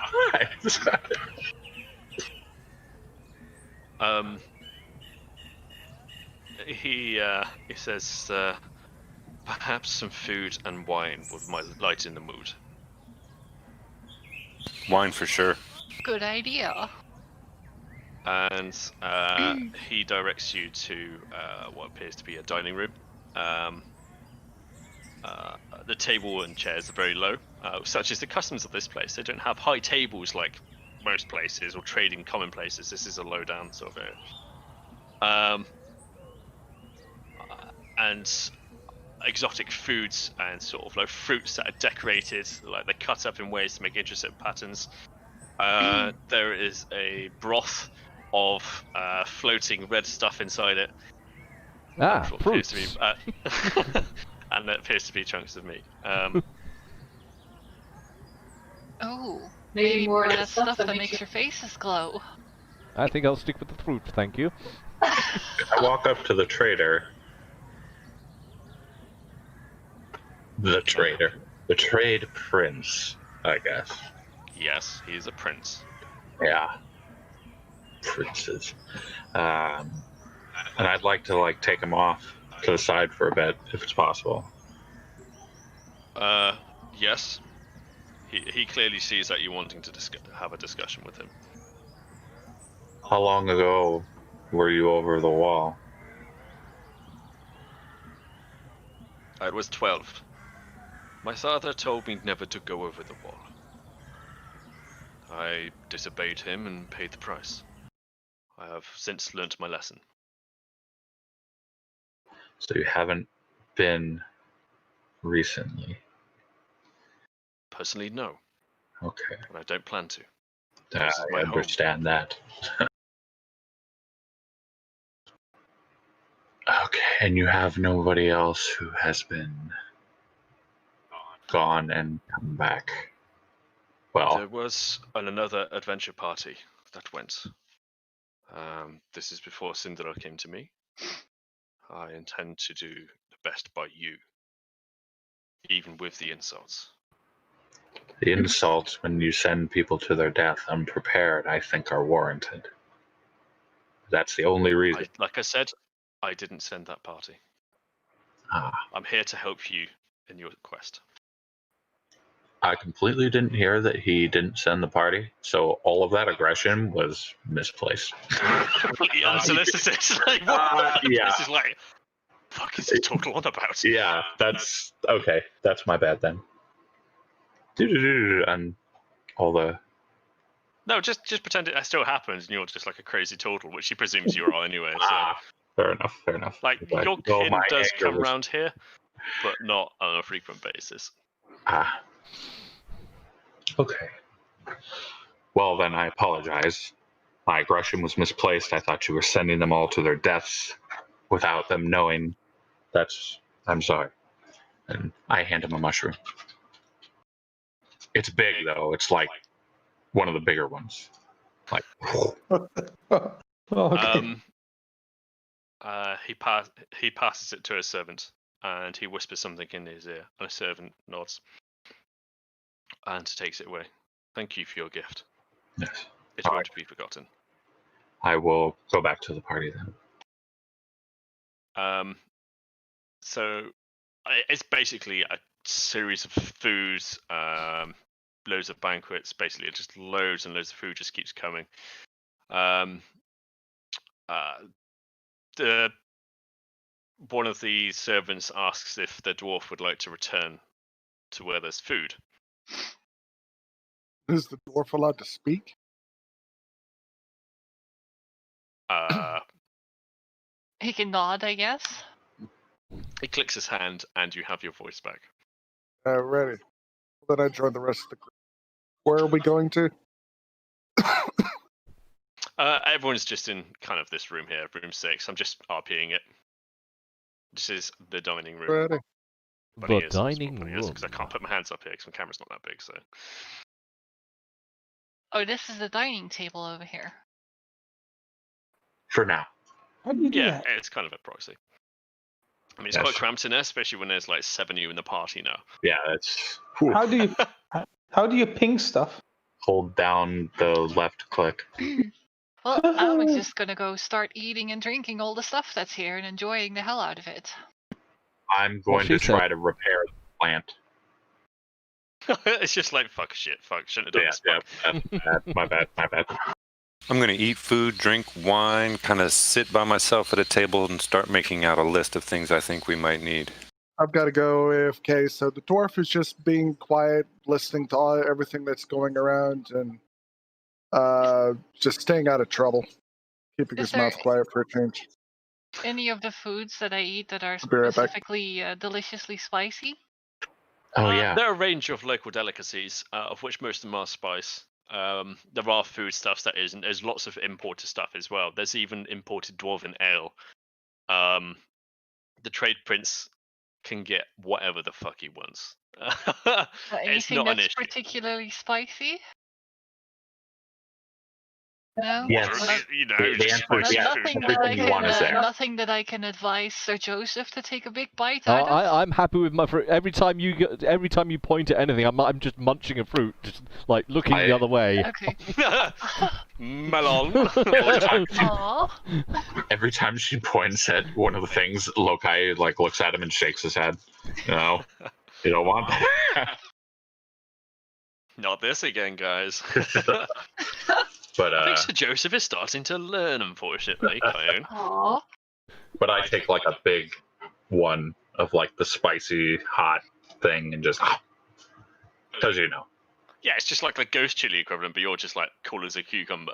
Speaker 1: He says, perhaps some food and wine would lighten the mood.
Speaker 6: Wine for sure.
Speaker 3: Good idea.
Speaker 1: And he directs you to what appears to be a dining room. The table and chairs are very low, such as the customs of this place. They don't have high tables like most places or trading common places. This is a low down sort of area. And exotic foods and sort of like fruits that are decorated, like they're cut up in ways to make interesting patterns. There is a broth of floating red stuff inside it.
Speaker 2: Fruits.
Speaker 1: And it appears to be chunks of meat.
Speaker 3: Oh, maybe more of that stuff that makes your faces glow.
Speaker 2: I think I'll stick with the fruit, thank you.
Speaker 5: I walk up to the trader. The trade prince, I guess.
Speaker 1: Yes, he is a prince.
Speaker 5: Yeah, princes. And I'd like to take him off to the side for a bit, if it's possible.
Speaker 1: Yes. He clearly sees that you're wanting to have a discussion with him.
Speaker 5: How long ago were you over the wall?
Speaker 1: I was 12. My father told me never to go over the wall. I disobeyed him and paid the price. I have since learnt my lesson.
Speaker 5: So you haven't been recently?
Speaker 1: Personally, no.
Speaker 5: Okay.
Speaker 1: And I don't plan to.
Speaker 5: I understand that. Okay, and you have nobody else who has been gone and come back. Well,
Speaker 1: there was another adventure party that went. This is before Cinderella came to me. I intend to do the best by you, even with the insults.
Speaker 5: The insults when you send people to their death unprepared, I think, are warranted. That's the only reason.
Speaker 1: Like I said, I didn't send that party. I'm here to help you in your quest.
Speaker 5: I completely didn't hear that he didn't send the party, so all of that aggression was misplaced.
Speaker 1: Completely unsolicited.
Speaker 5: Yeah.
Speaker 1: This is like, fuck is he talking on about?
Speaker 5: Yeah, that's okay. That's my bad then. And all the.
Speaker 1: No, just pretend it still happens, and you're just like a crazy total, which she presumes you are anyway. So.
Speaker 5: Fair enough.
Speaker 1: Like your kin does come around here, but not on a frequent basis.
Speaker 5: Okay. Well, then I apologize. My aggression was misplaced. I thought you were sending them all to their deaths without them knowing. I'm sorry. And I hand him a mushroom. It's big, though. It's like one of the bigger ones. Like.
Speaker 9: Okay.
Speaker 1: He passes it to a servant, and he whispers something in his ear, and a servant nods and takes it away. Thank you for your gift.
Speaker 5: Yes.
Speaker 1: It won't be forgotten.
Speaker 5: I will go back to the party then.
Speaker 1: So it's basically a series of foods, loads of banquets. Basically, just loads and loads of food just keeps coming. One of the servants asks if the dwarf would like to return to where there's food.
Speaker 4: Is the dwarf allowed to speak?
Speaker 3: He can nod, I guess.
Speaker 1: He clicks his hand, and you have your voice back.
Speaker 4: Ready. Then I join the rest of the group. Where are we going to?
Speaker 1: Everyone's just in kind of this room here, room 6. I'm just RPing it. This is the dining room.
Speaker 4: Ready.
Speaker 2: The dining room.
Speaker 1: Because I can't put my hands up here because my camera's not that big. So.
Speaker 3: Oh, this is the dining table over here.
Speaker 5: For now.
Speaker 9: How do you do
Speaker 1: Yeah,
Speaker 9: that?
Speaker 1: it's kind of a proxy. I mean, it's quite cramped in there, especially when there's like 7 of you in the party now.
Speaker 5: Yeah, it's.
Speaker 9: How do you ping stuff?
Speaker 5: Hold down the left click.
Speaker 3: Well, I was just gonna go start eating and drinking all the stuff that's here and enjoying the hell out of it.
Speaker 5: I'm going to
Speaker 2: she
Speaker 5: try to repair the plant.
Speaker 1: It's just like, fuck, shouldn't have done this.
Speaker 5: My bad.
Speaker 6: I'm going to eat food, drink wine, kind of sit by myself at a table and start making out a list of things I think we might need.
Speaker 4: I've got to go AFK. So the dwarf is just being quiet, listening to everything that's going around, and just staying out of trouble, keeping
Speaker 3: Is
Speaker 4: his mouth quiet for a change.
Speaker 3: Any of the foods that I eat that are
Speaker 4: Be right back.
Speaker 3: specifically deliciously spicy?
Speaker 5: Oh yeah.
Speaker 1: There are a range of local delicacies, of which most of them are spice. There are food stuffs that isn't. There's lots of imported stuff as well. There's even imported dwarven ale. The trade prince can get whatever the fuck he wants. It's
Speaker 3: Anything
Speaker 1: not an
Speaker 3: that's
Speaker 1: issue.
Speaker 3: particularly spicy? No?
Speaker 5: Yes.
Speaker 3: Well,
Speaker 1: You know,
Speaker 5: The
Speaker 1: just
Speaker 5: answer is
Speaker 1: spicy
Speaker 5: yes.
Speaker 1: food.
Speaker 3: nothing that I
Speaker 5: Everything you want is
Speaker 3: can,
Speaker 5: there.
Speaker 3: nothing that I can advise Sir Joseph to take a big bite out of.
Speaker 2: I'm happy with my fruit. Every time you point at anything, I'm just munching a fruit, just like looking the other way.
Speaker 3: Okay.
Speaker 1: Melon.
Speaker 3: Aww.
Speaker 5: Every time she points at one of the things, Lokai like looks at him and shakes his head. No, you don't want that.
Speaker 1: Not this again, guys.
Speaker 5: But
Speaker 1: I think Sir Joseph is starting to learn, unfortunately, Clone.
Speaker 3: Aww.
Speaker 5: but I take like a big one of like the spicy hot thing and just because you know.
Speaker 1: Yeah, it's just like the ghost chili equivalent, but you're just like cool as a cucumber.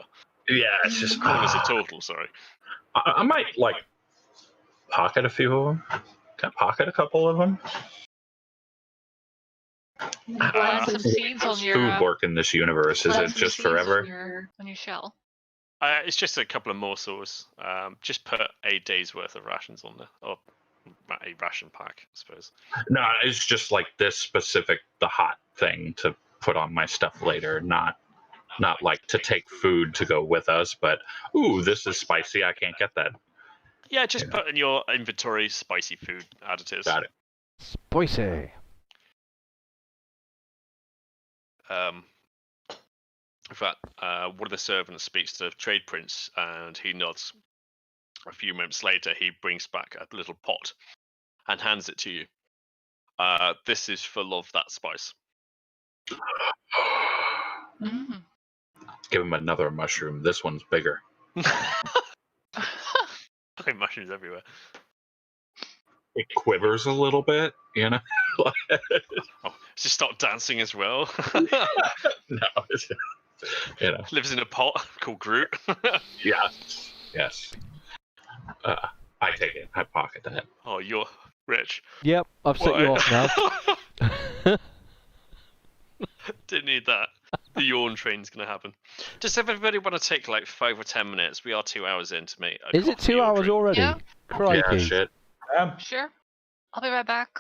Speaker 5: Yeah, it's just
Speaker 1: Cool as a turtle, sorry.
Speaker 5: I might like pocket a few of them. Can I pocket a couple of them?
Speaker 3: Plant some seeds on
Speaker 5: Does
Speaker 3: your.
Speaker 5: food work in this universe? Is
Speaker 3: plant
Speaker 5: it
Speaker 3: some
Speaker 5: just
Speaker 3: seeds
Speaker 5: forever?
Speaker 3: on your shell.
Speaker 1: It's just a couple of morsels. Just put a day's worth of rations on there, or a ration pack, I suppose.
Speaker 5: No, it's just like this specific, the hot thing to put on my stuff later, not like to take food to go with us, but ooh, this is spicy. I can't get that.
Speaker 1: Yeah, just put in your inventory spicy food additives.
Speaker 5: Got it.
Speaker 2: Spicy.
Speaker 1: In fact, one of the servants speaks to the trade prince, and he nods. A few moments later, he brings back a little pot and hands it to you. This is full of that spice.
Speaker 3: Mm.
Speaker 5: Give him another mushroom. This one's bigger.
Speaker 1: Fucking mushrooms everywhere.
Speaker 5: It quivers a little bit, you know.
Speaker 1: Oh, just start dancing as well.
Speaker 5: No, it's, you know.
Speaker 1: Lives in a pot called Groot.
Speaker 5: Yes. I take it. I pocket that.
Speaker 1: Oh, you're rich.
Speaker 2: Yep, I've set you off now.
Speaker 1: Didn't need that. The yawn train's gonna happen. Does everybody want to take like 5 or 10 minutes? We are 2 hours in to make.
Speaker 2: Is it 2 hours already?
Speaker 3: Yeah.
Speaker 2: Crikey.
Speaker 5: Yeah, shit.
Speaker 3: Sure. I'll be right back.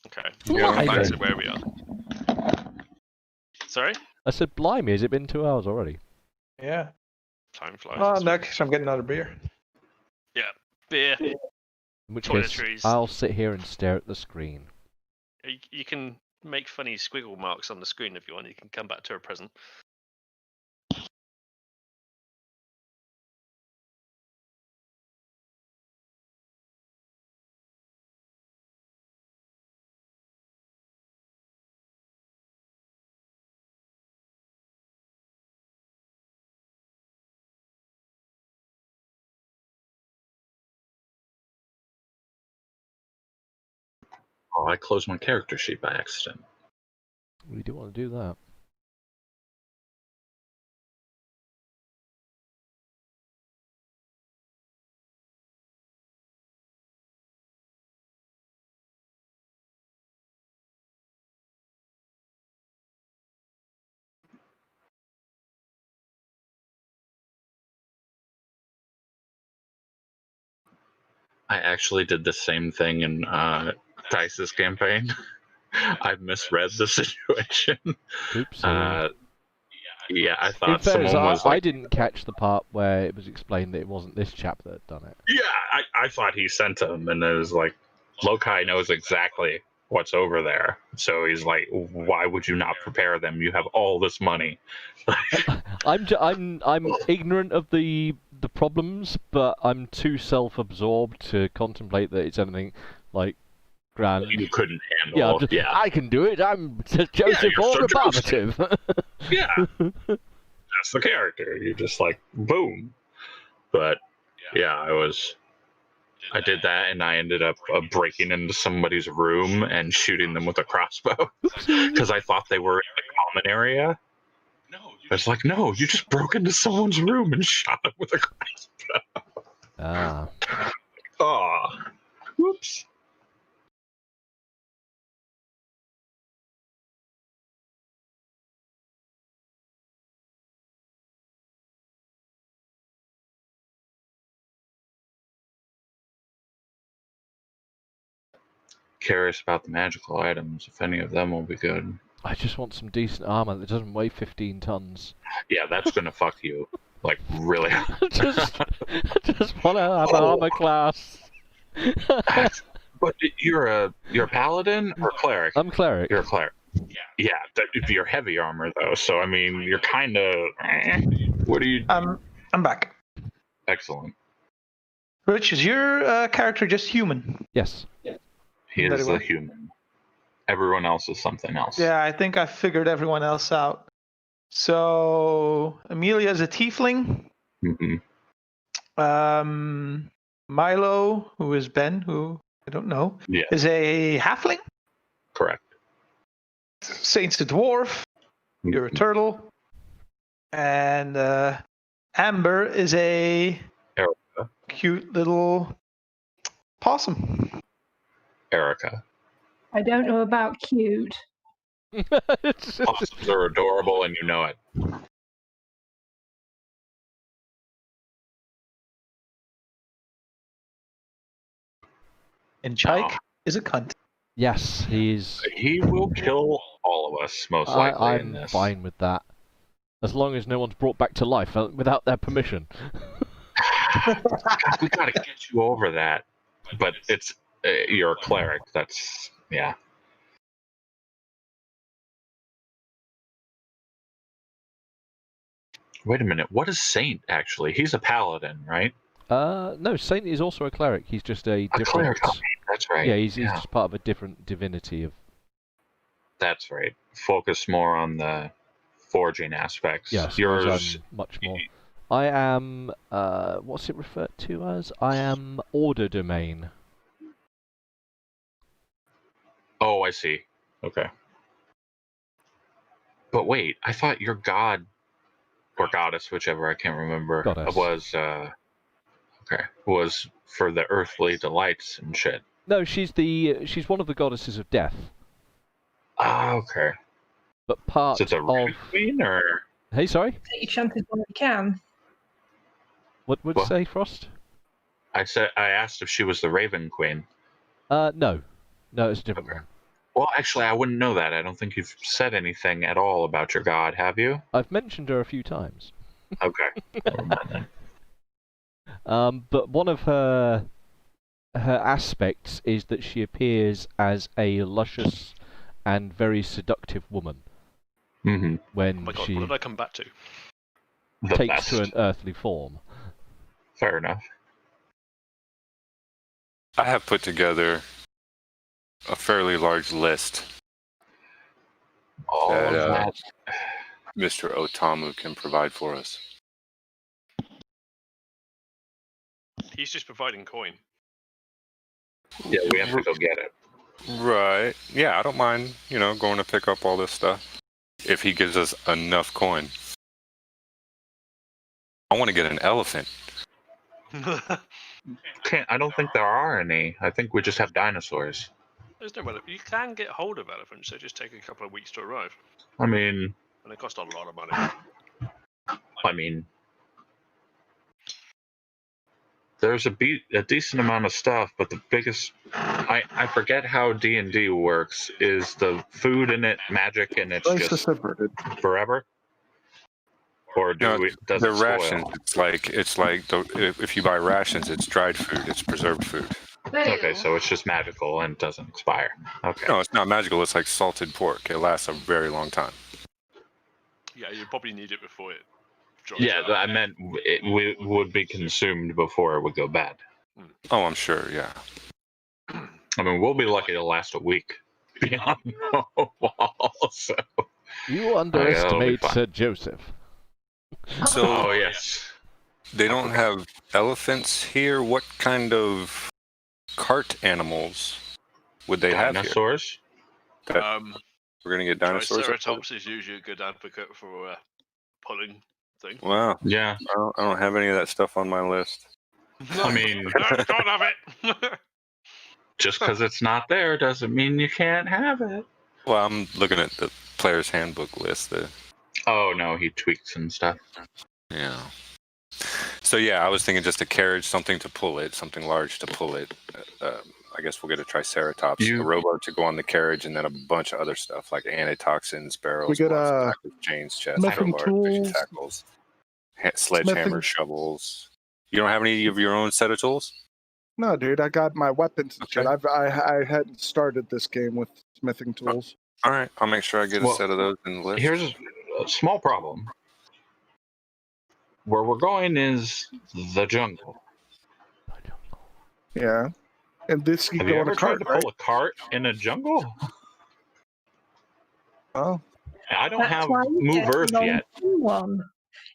Speaker 1: Okay.
Speaker 2: Yeah,
Speaker 1: Back
Speaker 2: okay.
Speaker 1: to where we are. Sorry?
Speaker 2: I said, blimey, has it been 2 hours already?
Speaker 9: Yeah.
Speaker 1: Time flies.
Speaker 9: Oh, next I'm getting another beer.
Speaker 1: Yeah. Beer.
Speaker 2: In which case,
Speaker 1: Toiletries.
Speaker 2: I'll sit here and stare at the screen.
Speaker 1: You can make funny squiggle marks on the screen if you want. You can come back to a present.
Speaker 5: Oh, I closed my character sheet by accident.
Speaker 2: We do want to do that.
Speaker 5: I actually did the same thing in Dice's campaign. I misread the situation.
Speaker 2: Oops.
Speaker 5: Yeah, I
Speaker 2: In
Speaker 5: thought
Speaker 2: fairness,
Speaker 5: someone was
Speaker 2: I
Speaker 5: like,
Speaker 2: didn't catch the part where it was explained that it wasn't this chap that had done it.
Speaker 5: yeah, I thought he sent him, and it was like, Lokai knows exactly what's over there. So he's like, why would you not prepare them? You have all this money.
Speaker 2: I'm ignorant of the problems, but I'm too self-absorbed to contemplate that it's anything like grand.
Speaker 5: You couldn't handle.
Speaker 2: Yeah, I can do it. I'm Joseph
Speaker 5: you're so
Speaker 2: Order-Barbative.
Speaker 5: Yeah, that's the character. You're just like boom. But yeah, I did that, and I ended up breaking into somebody's room and shooting them with a crossbow because I thought they were in the common area. I was like, no, you just broke into someone's room and shot them with a crossbow.
Speaker 2: Ah.
Speaker 5: Oh, whoops. Curious about the magical items, if any of them will be good.
Speaker 2: I just want some decent armor that doesn't weigh 15 tons.
Speaker 5: Yeah, that's gonna fuck you. Like, really.
Speaker 2: just want to have an armor class.
Speaker 5: But you're a paladin or cleric?
Speaker 2: I'm cleric.
Speaker 5: You're a cleric. Yeah, you're heavy armor though. So I mean, you're kind of. What are you?
Speaker 9: I'm back.
Speaker 5: Excellent.
Speaker 9: Rich, is your character just human?
Speaker 2: Yes.
Speaker 5: He is
Speaker 9: Very well.
Speaker 5: a human. Everyone else is something else.
Speaker 9: Yeah, I think I figured everyone else out. So Amelia's a tiefling.
Speaker 5: Mm-hmm.
Speaker 9: Milo, who is Ben, who I don't know,
Speaker 5: Yeah.
Speaker 9: is a halfling.
Speaker 5: Correct.
Speaker 9: Saint's a dwarf. You're a turtle. And Amber is a
Speaker 5: Erica.
Speaker 9: cute little possum.
Speaker 5: Erica.
Speaker 7: I don't know about cute.
Speaker 5: Possums are adorable, and you know it.
Speaker 9: And Chike is a cunt.
Speaker 2: Yes, he's.
Speaker 5: He will kill all of us, most likely, in
Speaker 2: I'm
Speaker 5: this.
Speaker 2: fine with that. As long as no one's brought back to life without their permission.
Speaker 5: God, we gotta get you over that. But it's you're a cleric. That's yeah. Wait a minute. What is Saint actually? He's a paladin, right?
Speaker 2: No, Saint is also a cleric. He's just a different.
Speaker 5: Cleric. Oh, that's right.
Speaker 2: Yeah, he's just part of a different divinity of.
Speaker 5: That's right. Focus more on the forging aspects.
Speaker 2: Yes,
Speaker 5: yours
Speaker 2: I'm much more. I am. What's it referred to as? I am order domain.
Speaker 5: Oh, I see. Okay. But wait, I thought your god or goddess, whichever I can't remember,
Speaker 2: Goddess.
Speaker 5: was for the earthly delights and shit.
Speaker 2: No, she's one of the goddesses of death.
Speaker 5: Ah, okay.
Speaker 2: But part
Speaker 5: So it's a
Speaker 2: of.
Speaker 5: queen, or
Speaker 2: Hey, sorry.
Speaker 7: Take your chances while you can.
Speaker 2: What would you say, Frost?
Speaker 5: I asked if she was the Raven Queen.
Speaker 2: No, it's a different one.
Speaker 5: Well, actually, I wouldn't know that. I don't think you've said anything at all about your god, have you?
Speaker 2: I've mentioned her a few times.
Speaker 5: Okay. Never mind then.
Speaker 2: But one of her aspects is that she appears as a luscious and very seductive woman
Speaker 5: Mm-hmm.
Speaker 2: when
Speaker 1: Oh my god,
Speaker 2: she
Speaker 1: what did I come back to?
Speaker 5: The
Speaker 2: takes
Speaker 5: best.
Speaker 2: to an earthly form.
Speaker 5: Fair enough.
Speaker 6: I have put together a fairly large list
Speaker 5: All
Speaker 6: that
Speaker 5: of that.
Speaker 6: Mr. Otamu can provide for us.
Speaker 1: He's just providing coin.
Speaker 5: Yeah, we have to go get it.
Speaker 6: Right. Yeah, I don't mind, going to pick up all this stuff. If he gives us enough coin. I want to get an elephant.
Speaker 5: I don't think there are any. I think we just have dinosaurs.
Speaker 1: There's no elephant. You can get hold of elephants, they just take a couple of weeks to arrive.
Speaker 5: I mean,
Speaker 1: And they cost a lot of money.
Speaker 5: there's a decent amount of stuff, but the biggest, I forget how D&D works. Is the food in it magic and it's
Speaker 4: Nice to
Speaker 5: just
Speaker 4: separate.
Speaker 5: forever? Or does
Speaker 6: The
Speaker 5: it spoil?
Speaker 6: rations, it's like if you buy rations, it's dried food, it's preserved food.
Speaker 5: Okay, so it's just magical and doesn't expire. Okay.
Speaker 6: No, it's not magical. It's like salted pork. It lasts a very long time.
Speaker 1: Yeah, you probably need it before it drops
Speaker 5: Yeah,
Speaker 1: out.
Speaker 5: I meant it would be consumed before it would go bad.
Speaker 6: Oh, I'm sure. Yeah.
Speaker 5: I mean, we'll be lucky to last a week beyond the wall. So.
Speaker 2: You underestimate
Speaker 5: fine.
Speaker 2: Sir Joseph.
Speaker 6: So
Speaker 5: Oh yes.
Speaker 6: they don't have elephants here. What kind of cart animals would they have here?
Speaker 5: Dinosaurs.
Speaker 6: We're gonna get dinosaurs.
Speaker 1: Triceratops is usually a good advocate for pulling thing.
Speaker 6: Wow.
Speaker 5: Yeah.
Speaker 6: I don't have any of that stuff on my list.
Speaker 5: I mean,
Speaker 1: No, don't have it.
Speaker 5: just because it's not there doesn't mean you can't have it.
Speaker 6: Well, I'm looking at the player's handbook list.
Speaker 5: Oh no, he tweaks and stuff.
Speaker 6: Yeah. So yeah, I was thinking just a carriage, something to pull it, something large to pull it. I guess we'll get a Triceratops, a rowboat to go on the carriage, and then a bunch of other stuff like antitoxins, barrels,
Speaker 4: We get
Speaker 6: chains, chests,
Speaker 4: smithing
Speaker 6: crowbars, fishing
Speaker 4: tools.
Speaker 6: tackles, sledgehammer, shovels. You don't have any of your own set of tools?
Speaker 4: No, dude, I got my weapons and shit.
Speaker 6: Okay.
Speaker 4: I hadn't started this game with smithing tools.
Speaker 6: All right, I'll make sure I get a set of those in the list.
Speaker 5: Here's a small problem. Where we're going is the jungle.
Speaker 4: Yeah, and this you
Speaker 5: Have
Speaker 4: go
Speaker 5: you
Speaker 4: on
Speaker 5: ever
Speaker 4: a
Speaker 5: tried
Speaker 4: cart,
Speaker 5: to
Speaker 4: right?
Speaker 5: pull a cart in a jungle?
Speaker 4: Oh,
Speaker 5: I don't
Speaker 7: That's
Speaker 5: have
Speaker 7: why you
Speaker 5: Move
Speaker 7: get a
Speaker 5: Earth
Speaker 7: long,
Speaker 5: yet.
Speaker 7: thin one.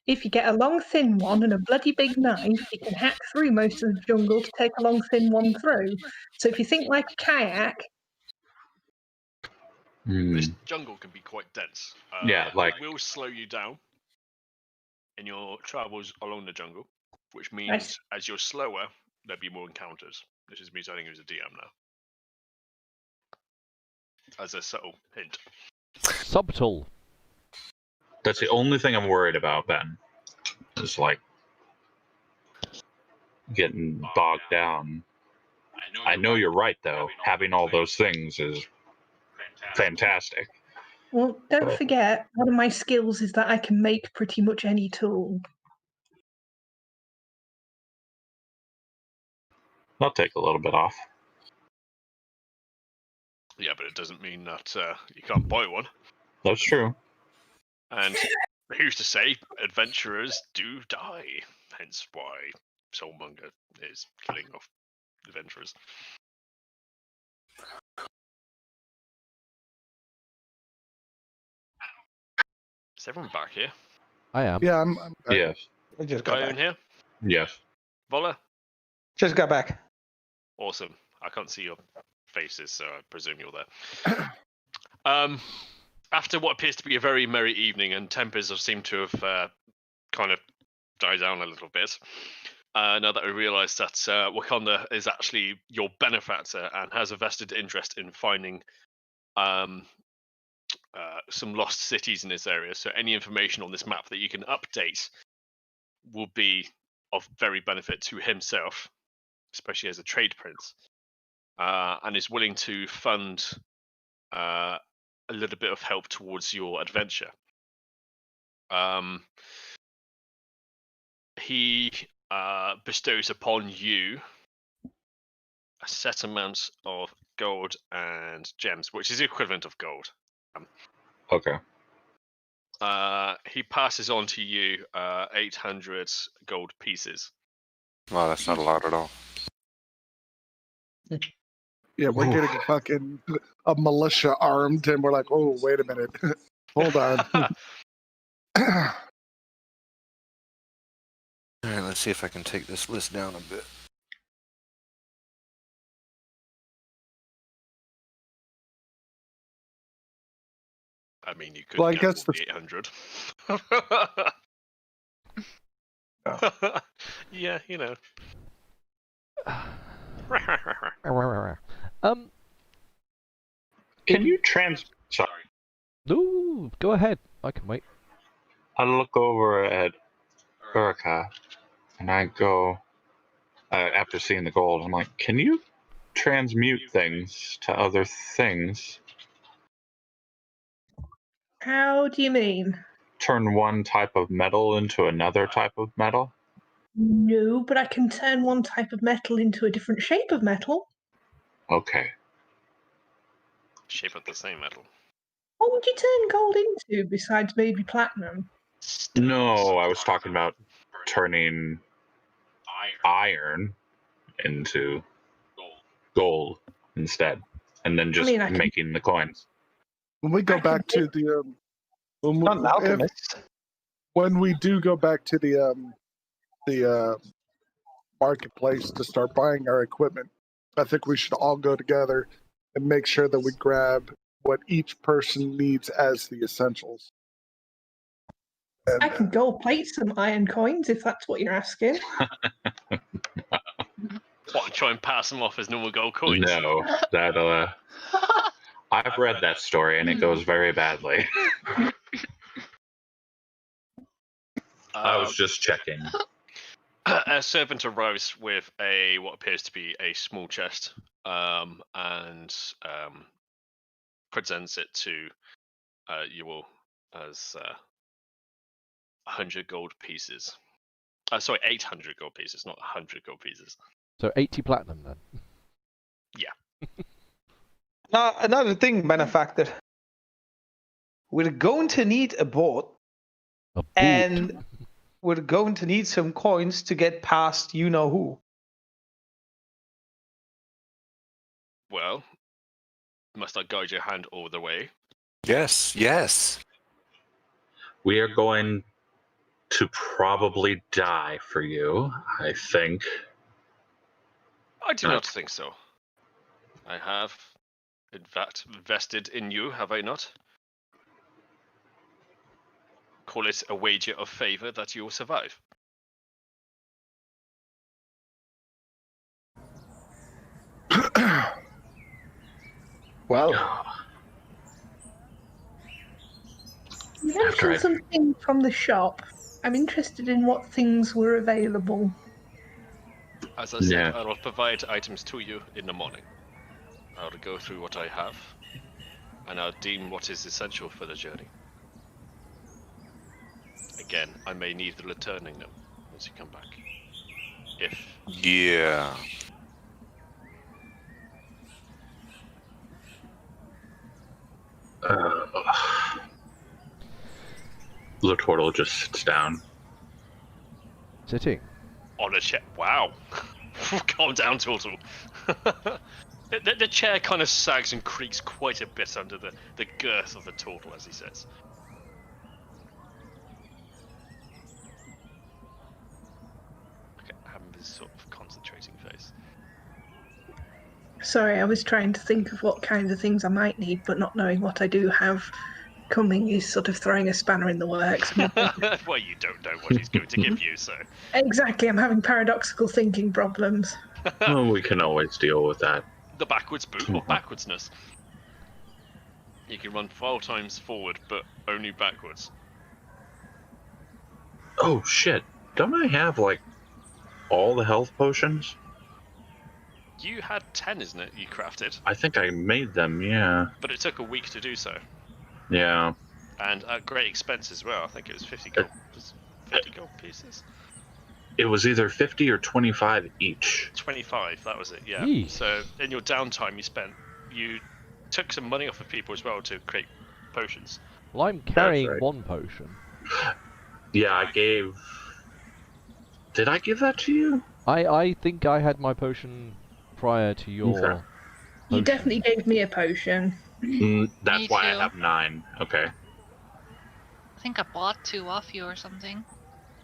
Speaker 7: If you get a long, thin one and a bloody big knife, you can hack through most of the jungle to take a long, thin one through. So if you think like a kayak,
Speaker 1: This jungle can be quite dense.
Speaker 5: Yeah, like-
Speaker 1: it will slow you down in your travels along the jungle, which means as you're slower, there'll be more encounters. This is me telling you as a DM now, as a subtle hint.
Speaker 2: Subtle.
Speaker 5: That's the only thing I'm worried about, Ben. Is like getting bogged down. I know you're right, though. Having all those things is fantastic.
Speaker 7: well, don't forget, one of my skills is that I can make pretty much any tool.
Speaker 5: I'll take a little bit off.
Speaker 1: Yeah, but it doesn't mean that you can't buy one.
Speaker 5: That's true.
Speaker 1: And who's to say adventurers do die? Hence why Soulmonger is killing off adventurers. Is everyone back here?
Speaker 2: I am.
Speaker 4: yeah, I'm
Speaker 5: Yes.
Speaker 9: I just got
Speaker 1: Guy in
Speaker 9: back.
Speaker 1: here?
Speaker 5: Yes.
Speaker 1: Vola?
Speaker 9: Just got back.
Speaker 1: Awesome. I can't see your faces, so I presume you're there. After what appears to be a very merry evening, and tempers have seemed to have kind of died down a little bit, now that we realise that Wakanda is actually your benefactor and has a vested interest in finding some lost cities in this area. So any information on this map that you can update will be of very benefit to himself, especially as a trade prince, and is willing to fund a little bit of help towards your adventure. He bestows upon you a set amount of gold and gems, which is the equivalent of gold.
Speaker 5: Okay.
Speaker 1: He passes on to you 800 gold pieces.
Speaker 6: Wow, that's not a lot at all.
Speaker 4: yeah, we're
Speaker 5: Oof.
Speaker 4: getting a militia armed, and we're like, oh, wait a minute, hold on.
Speaker 6: All right, let's see if I can take this list down a bit.
Speaker 1: I mean, you could
Speaker 4: Well, I
Speaker 1: gamble
Speaker 4: guess
Speaker 1: the 800. Yeah, you know.
Speaker 5: Can you Sorry.
Speaker 2: No, go ahead. I can wait.
Speaker 5: I look over at Uraka, and I go, after seeing the gold, I'm like, can you transmute things to other things?
Speaker 7: How do you mean?
Speaker 5: Turn one type of metal into another type of metal?
Speaker 7: No, but I can turn one type of metal into a different shape of metal.
Speaker 5: Okay.
Speaker 1: Shape of the same metal.
Speaker 7: What would you turn gold into besides maybe platinum?
Speaker 5: No, I was talking about turning iron into gold instead, and then just
Speaker 7: I can-
Speaker 5: making the coins.
Speaker 4: When we go
Speaker 7: I can
Speaker 4: back to the
Speaker 9: Not an alchemist.
Speaker 4: when we do go back to the marketplace to start buying our equipment, I think we should all go together and make sure that we grab what each person needs as the essentials. And,
Speaker 7: I can gold plate some iron coins if that's what you're asking.
Speaker 1: What, try and pass them off as normal gold coins?
Speaker 5: No, that I've read that story and it goes very badly. I was just checking.
Speaker 1: A servant arrives with what appears to be a small chest, and presents it to you all as 100 gold pieces. Sorry, 800 gold pieces, not 100 gold pieces.
Speaker 2: So 80 platinum then.
Speaker 9: Now, another thing, benefactor. We're going to need a boat,
Speaker 2: A boot.
Speaker 9: and we're going to need some coins to get past you know who.
Speaker 1: Well, must I guide your hand all the way?
Speaker 6: Yes, yes.
Speaker 5: We are going to probably die for you, I think.
Speaker 1: I do not think so. I have, in fact, invested in you, have I not? Call it a wager of favor that you will survive.
Speaker 9: Well,
Speaker 7: You
Speaker 5: After
Speaker 7: mentioned
Speaker 5: I-
Speaker 7: something from the shop. I'm interested in what things were available.
Speaker 1: As I said,
Speaker 5: Yeah.
Speaker 1: I will provide items to you in the morning. I'll go through what I have, and I'll deem what is essential for the journey. Again, I may need returning them once you come back. If
Speaker 6: Yeah.
Speaker 5: Lotortle just sits down.
Speaker 2: Sitting.
Speaker 1: on a chair. Wow. Calm down, Turtle. The chair kind of sags and creaks quite a bit under the girth of the turtle, as he says. Okay, having this sort of concentrating face.
Speaker 7: Sorry, I was trying to think of what kinds of things I might need, but not knowing what I do have coming is sort of throwing a spanner in the works.
Speaker 1: Well, you don't know what he's going to give you, so.
Speaker 7: Exactly, I'm having paradoxical thinking problems.
Speaker 5: Well, we can always deal with that.
Speaker 1: The backwards boot or backwardsness. You can run 4 times forward, but only backwards.
Speaker 5: Oh shit! Don't I have like all the health potions?
Speaker 1: You had 10, isn't it? You crafted,
Speaker 5: I think I made them. Yeah.
Speaker 1: but it took a week to do so,
Speaker 5: Yeah.
Speaker 1: and at great expense as well. I think it was 50 gold. 50 gold pieces.
Speaker 5: It was either 50 or 25 each.
Speaker 1: 25. That was it. Yeah.
Speaker 2: Eesh.
Speaker 1: So in your downtime, you took some money off of people as well to create potions.
Speaker 2: Well, I'm carrying
Speaker 5: right.
Speaker 2: 1 potion.
Speaker 5: Yeah, I gave. Did I give that to you?
Speaker 2: I think I had my potion prior to your.
Speaker 5: Okay.
Speaker 7: You
Speaker 2: potion.
Speaker 7: definitely gave me a potion.
Speaker 5: That's
Speaker 3: Me
Speaker 5: why I
Speaker 3: too.
Speaker 5: have 9. Okay.
Speaker 3: I think I bought 2 off you or something.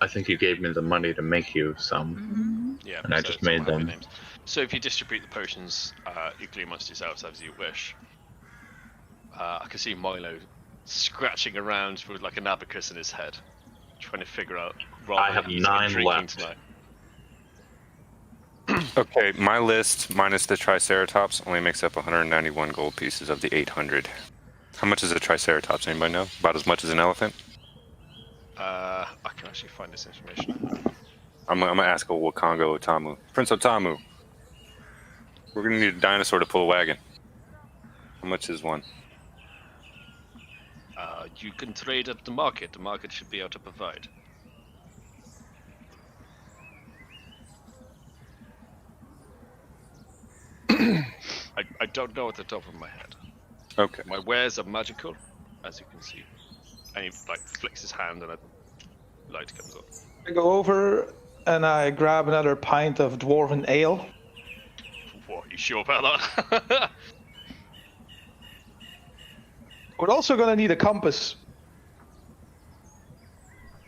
Speaker 5: I think you gave me the money to make you some.
Speaker 1: Yeah.
Speaker 5: And I
Speaker 1: so
Speaker 5: just
Speaker 1: it's all
Speaker 5: made
Speaker 1: happy
Speaker 5: them.
Speaker 1: names. So if you distribute the potions equally amongst yourselves as you wish, I can see Milo scratching around with like an abacus in his head, trying to figure out.
Speaker 5: I have 9 left.
Speaker 1: Tonight.
Speaker 6: Okay, my list minus the Triceratops only makes up 191 gold pieces of the 800. How much is a Triceratops? Anybody know? About as much as an elephant?
Speaker 1: I can actually find this information.
Speaker 6: I'm gonna ask a Wakongo Otamu. Prince Otamu. We're gonna need a dinosaur to pull a wagon. How much is one?
Speaker 1: You can trade at the market. The market should be able to provide. I don't know at the top of my head.
Speaker 6: Okay.
Speaker 1: My wares are magical, as you can see. And he like flicks his hand and a light comes on.
Speaker 9: I go over and I grab another pint of dwarven ale.
Speaker 1: What, you sure about that?
Speaker 9: We're also gonna need a compass.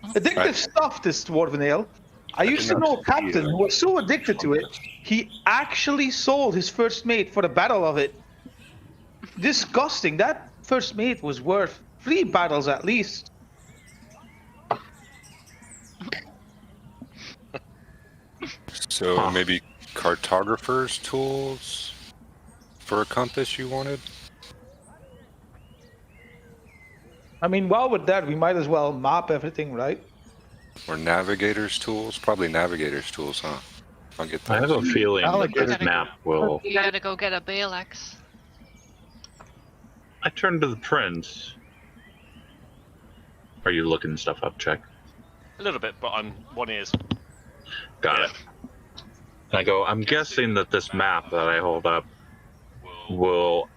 Speaker 9: Addictive
Speaker 6: Right.
Speaker 9: stuff, this dwarven ale. I used to know a captain who was so addicted to it, he actually sold his first mate for the battle of it. Disgusting. That first mate was worth 3 battles at least.
Speaker 6: So maybe cartographer's tools for a compass you wanted?
Speaker 9: I mean, while with that, we might as well map everything, right?
Speaker 6: Or navigator's tools? Probably navigator's tools, huh? I'll get
Speaker 5: I have
Speaker 6: those.
Speaker 5: a feeling that
Speaker 4: Alligator.
Speaker 5: this map will.
Speaker 3: You gotta go get a bale axe.
Speaker 5: I turn to the prince. Are you looking stuff up, Check?
Speaker 1: A little bit, but I'm one ears.
Speaker 5: Got it. And I go, I'm guessing that this map that I hold up will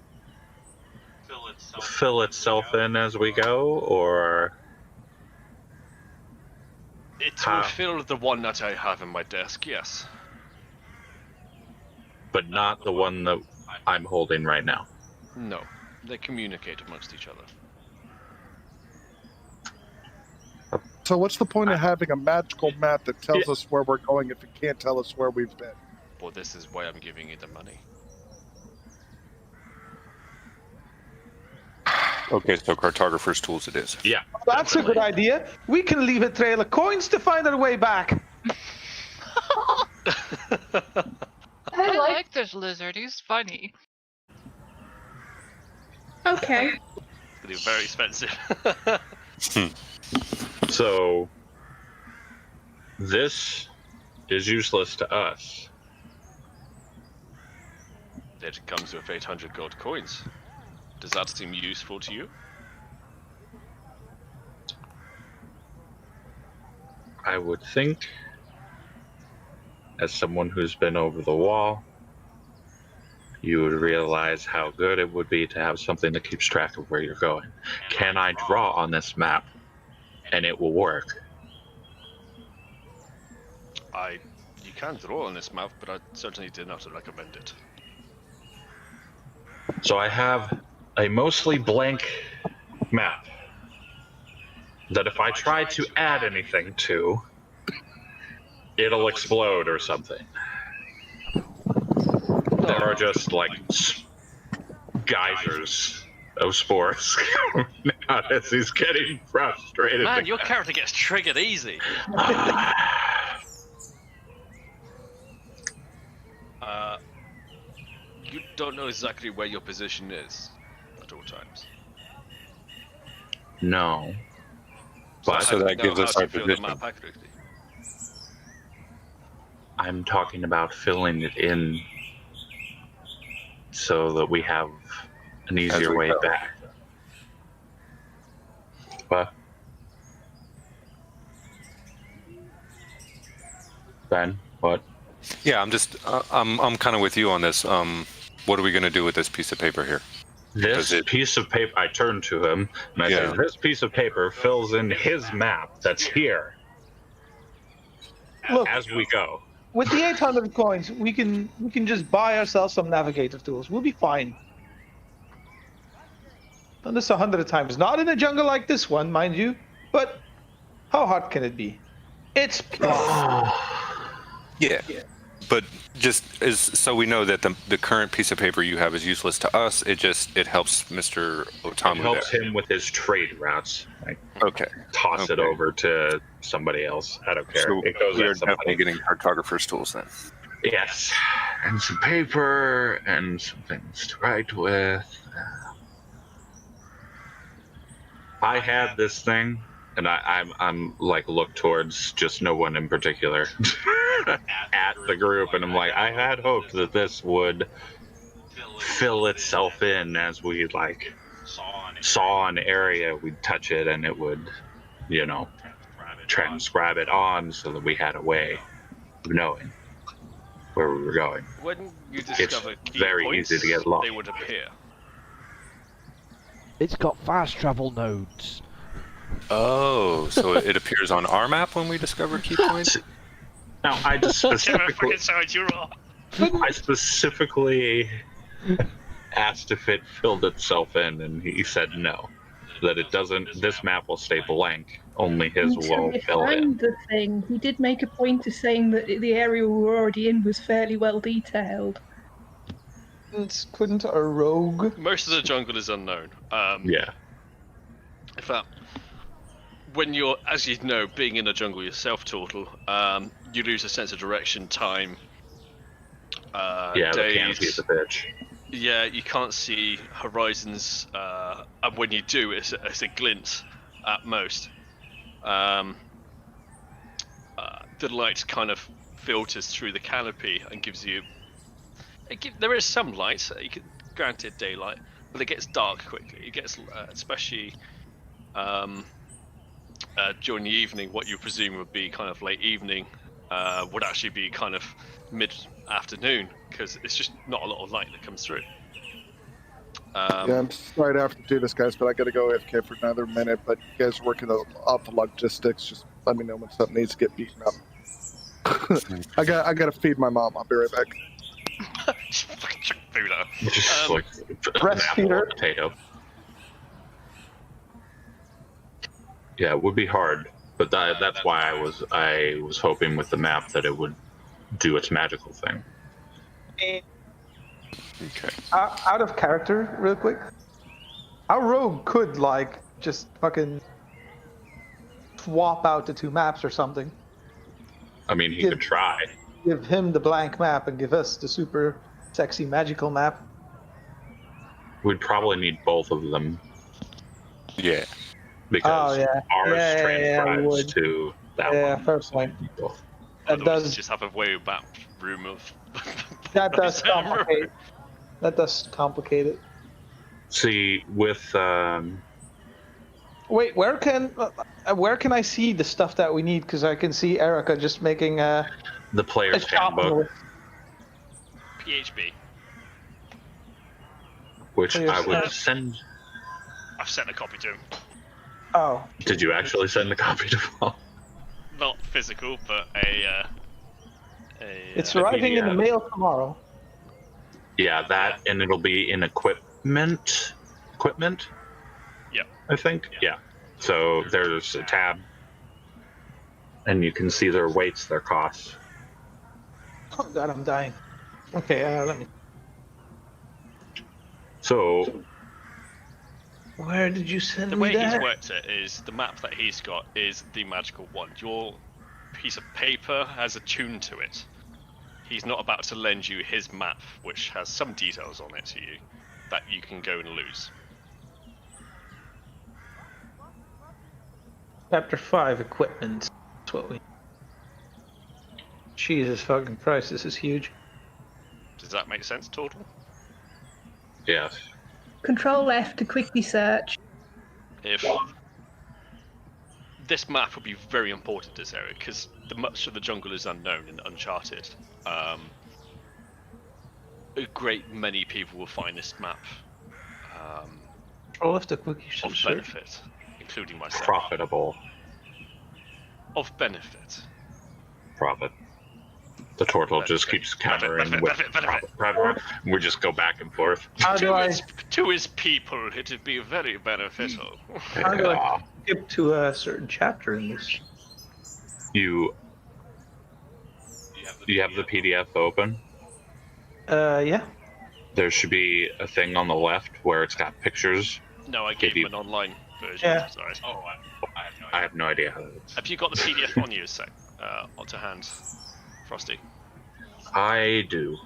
Speaker 5: fill itself in as we go, or
Speaker 1: It
Speaker 5: How?
Speaker 1: will fill the one that I have in my desk, yes.
Speaker 5: but not the one that I'm holding right now.
Speaker 1: No, they communicate amongst each other.
Speaker 4: So what's the point of having a magical map that tells us where we're going if it can't tell us where we've been?
Speaker 1: Well, this is why I'm giving you the money.
Speaker 6: Okay, so cartographer's tools it is.
Speaker 5: Yeah.
Speaker 9: That's a good idea. We can leave a trail of coins to find our way back.
Speaker 3: I like this lizard. He's funny.
Speaker 7: Okay.
Speaker 1: It's gonna be very expensive.
Speaker 5: So this is useless to us.
Speaker 1: It comes with 800 gold coins. Does that seem useful to you?
Speaker 5: I would think, as someone who's been over the wall, you would realize how good it would be to have something that keeps track of where you're going. Can I draw on this map and it will work?
Speaker 1: You can draw on this map, but I certainly do not recommend it.
Speaker 5: So I have a mostly blank map that if I try to add anything to, it'll explode or something. There are just like geysers of spores coming out as he's getting frustrated.
Speaker 1: Man, your character gets triggered easy. You don't know exactly where your position is at all times.
Speaker 5: No. But
Speaker 6: So that gives us
Speaker 1: how
Speaker 6: our
Speaker 1: to fill
Speaker 6: position.
Speaker 1: the map accurately.
Speaker 5: I'm talking about filling it in so that we have an easier
Speaker 6: we
Speaker 5: way
Speaker 6: go.
Speaker 5: back. But Ben, what?
Speaker 6: Yeah, I'm kind of with you on this. What are we going to do with this piece of paper here?
Speaker 5: This piece of paper, I turn to him and I say, this piece of paper fills in his map that's here
Speaker 9: Look,
Speaker 5: as we go.
Speaker 9: with the 800 coins, we can just buy ourselves some navigator tools. We'll be fine. Done this 100 times. Not in a jungle like this one, mind you, but how hard can it be? It's
Speaker 6: Yeah. But just as so we know that the current piece of paper you have is useless to us, it helps Mr. Otamu
Speaker 5: It helps
Speaker 6: there.
Speaker 5: him with his trade routes. I
Speaker 6: Okay.
Speaker 5: toss it
Speaker 6: Okay.
Speaker 5: over to somebody else. I don't care.
Speaker 6: So
Speaker 5: It goes
Speaker 6: we're
Speaker 5: at somebody.
Speaker 6: definitely getting cartographer's tools then.
Speaker 5: Yes, and some paper and some things to write with. I had this thing, and I'm like look towards just no one in particular at the group, and I'm like, I had hoped that this would fill itself in as we like saw an area, we'd touch it, and it would, transcribe it on so that we had a way of knowing. where we were going.
Speaker 1: When you discover key
Speaker 5: very
Speaker 1: points,
Speaker 5: easy to get lost.
Speaker 1: they would appear.
Speaker 2: It's got fast travel nodes.
Speaker 6: Oh, so it appears on our map when we discover key points?
Speaker 5: Now, I just
Speaker 1: Whichever
Speaker 5: specifically,
Speaker 1: fucking side you're on.
Speaker 5: I specifically asked if it filled itself in, and he said no. That it doesn't. This map will stay blank. Only his will
Speaker 7: To
Speaker 5: fill in.
Speaker 7: find the thing, he did make a point of saying that the area we were already in was fairly well detailed.
Speaker 9: Couldn't a rogue?
Speaker 1: Most of the jungle is unknown.
Speaker 5: Yeah.
Speaker 1: In fact, when you're, as you know, being in the jungle yourself, Turtle, you lose a sense of direction, time,
Speaker 5: Yeah, the
Speaker 1: days.
Speaker 5: can't see the bitch.
Speaker 1: Yeah, you can't see horizons, and when you do, it's a glint at most. The light kind of filters through the canopy and gives you. There is some light, granted daylight, but it gets dark quickly. It gets, especially during the evening, what you presume would be kind of late evening, would actually be kind of mid-afternoon, because it's just not a lot of light that comes through.
Speaker 4: Yeah, I'm sorry to have to do this, guys, but I gotta go AFK for another minute. But you guys are working off the logistics. Just let me know when something needs to get beaten up. I gotta feed my mom. I'll be right back.
Speaker 1: Just fucking chuck food at her.
Speaker 5: Just like an
Speaker 9: Rest
Speaker 5: apple
Speaker 9: Peter.
Speaker 5: or potato. Yeah, it would be hard, but that's why I was hoping with the map that it would do its magical thing.
Speaker 6: Okay.
Speaker 9: Out of character, real quick. Our rogue could, like, just fucking swap out the two maps or something.
Speaker 5: I mean, he
Speaker 9: Yeah.
Speaker 5: could try.
Speaker 9: Give him the blank map and give us the super sexy magical map.
Speaker 5: We'd probably need both of them
Speaker 6: Yeah.
Speaker 5: because
Speaker 9: Oh, yeah.
Speaker 5: ours
Speaker 9: Yeah, we
Speaker 5: transcribes
Speaker 9: would.
Speaker 5: to that
Speaker 9: Yeah,
Speaker 5: one.
Speaker 9: fair point.
Speaker 5: Both.
Speaker 9: That
Speaker 1: Otherwise,
Speaker 9: does
Speaker 1: just have a way back room of.
Speaker 9: that does complicate. That does complicate it.
Speaker 5: See, with
Speaker 9: Wait, where can I see the stuff that we need? Because I can see Erica just making a
Speaker 5: the player's
Speaker 9: shop
Speaker 5: handbook,
Speaker 9: note.
Speaker 1: PHB.
Speaker 5: which I would
Speaker 1: handbook.
Speaker 5: send.
Speaker 1: I've sent a copy to him.
Speaker 9: Oh,
Speaker 5: Did you actually send the copy to Paul?
Speaker 1: Not physical, but
Speaker 9: it's
Speaker 1: a
Speaker 9: arriving in the
Speaker 5: PDF.
Speaker 9: mail tomorrow.
Speaker 5: Yeah, that, and it'll be in equipment.
Speaker 1: Yeah.
Speaker 5: I think. Yeah. So there's a tab, and you can see their weights, their costs.
Speaker 9: Oh god, I'm dying. Okay, let me.
Speaker 5: So
Speaker 9: Where did you send
Speaker 1: The
Speaker 9: me
Speaker 1: way he's
Speaker 9: that?
Speaker 1: worked it is the map that he's got is the magical one. Your piece of paper has a tune to it. He's not about to lend you his map, which has some details on it to you that you can go and lose.
Speaker 9: Chapter 5, equipment. That's what we. Jesus fucking Christ, this is huge.
Speaker 1: Does that make sense, Total?
Speaker 5: yes,
Speaker 7: Control F to quickly search.
Speaker 1: If this map would be very important to this area because much of the jungle is unknown and uncharted. A great many people will find this map
Speaker 9: Control F to quickly
Speaker 1: of
Speaker 9: search.
Speaker 1: benefit, including myself.
Speaker 5: profitable
Speaker 1: Of benefit.
Speaker 5: profit. The turtle just keeps countering with profit. We just go back and forth.
Speaker 9: How do I
Speaker 1: To his people, it would be very beneficial.
Speaker 9: How do I skip to a certain chapter in this?
Speaker 5: You have the PDF open.
Speaker 9: Yeah.
Speaker 5: There should be a thing on the left where it's got pictures.
Speaker 1: No, I gave him an online version.
Speaker 9: Yeah.
Speaker 1: Sorry.
Speaker 8: Oh,
Speaker 5: I have no idea how that is.
Speaker 1: Have you got the PDF on you, to hand, Frosty?
Speaker 5: I do.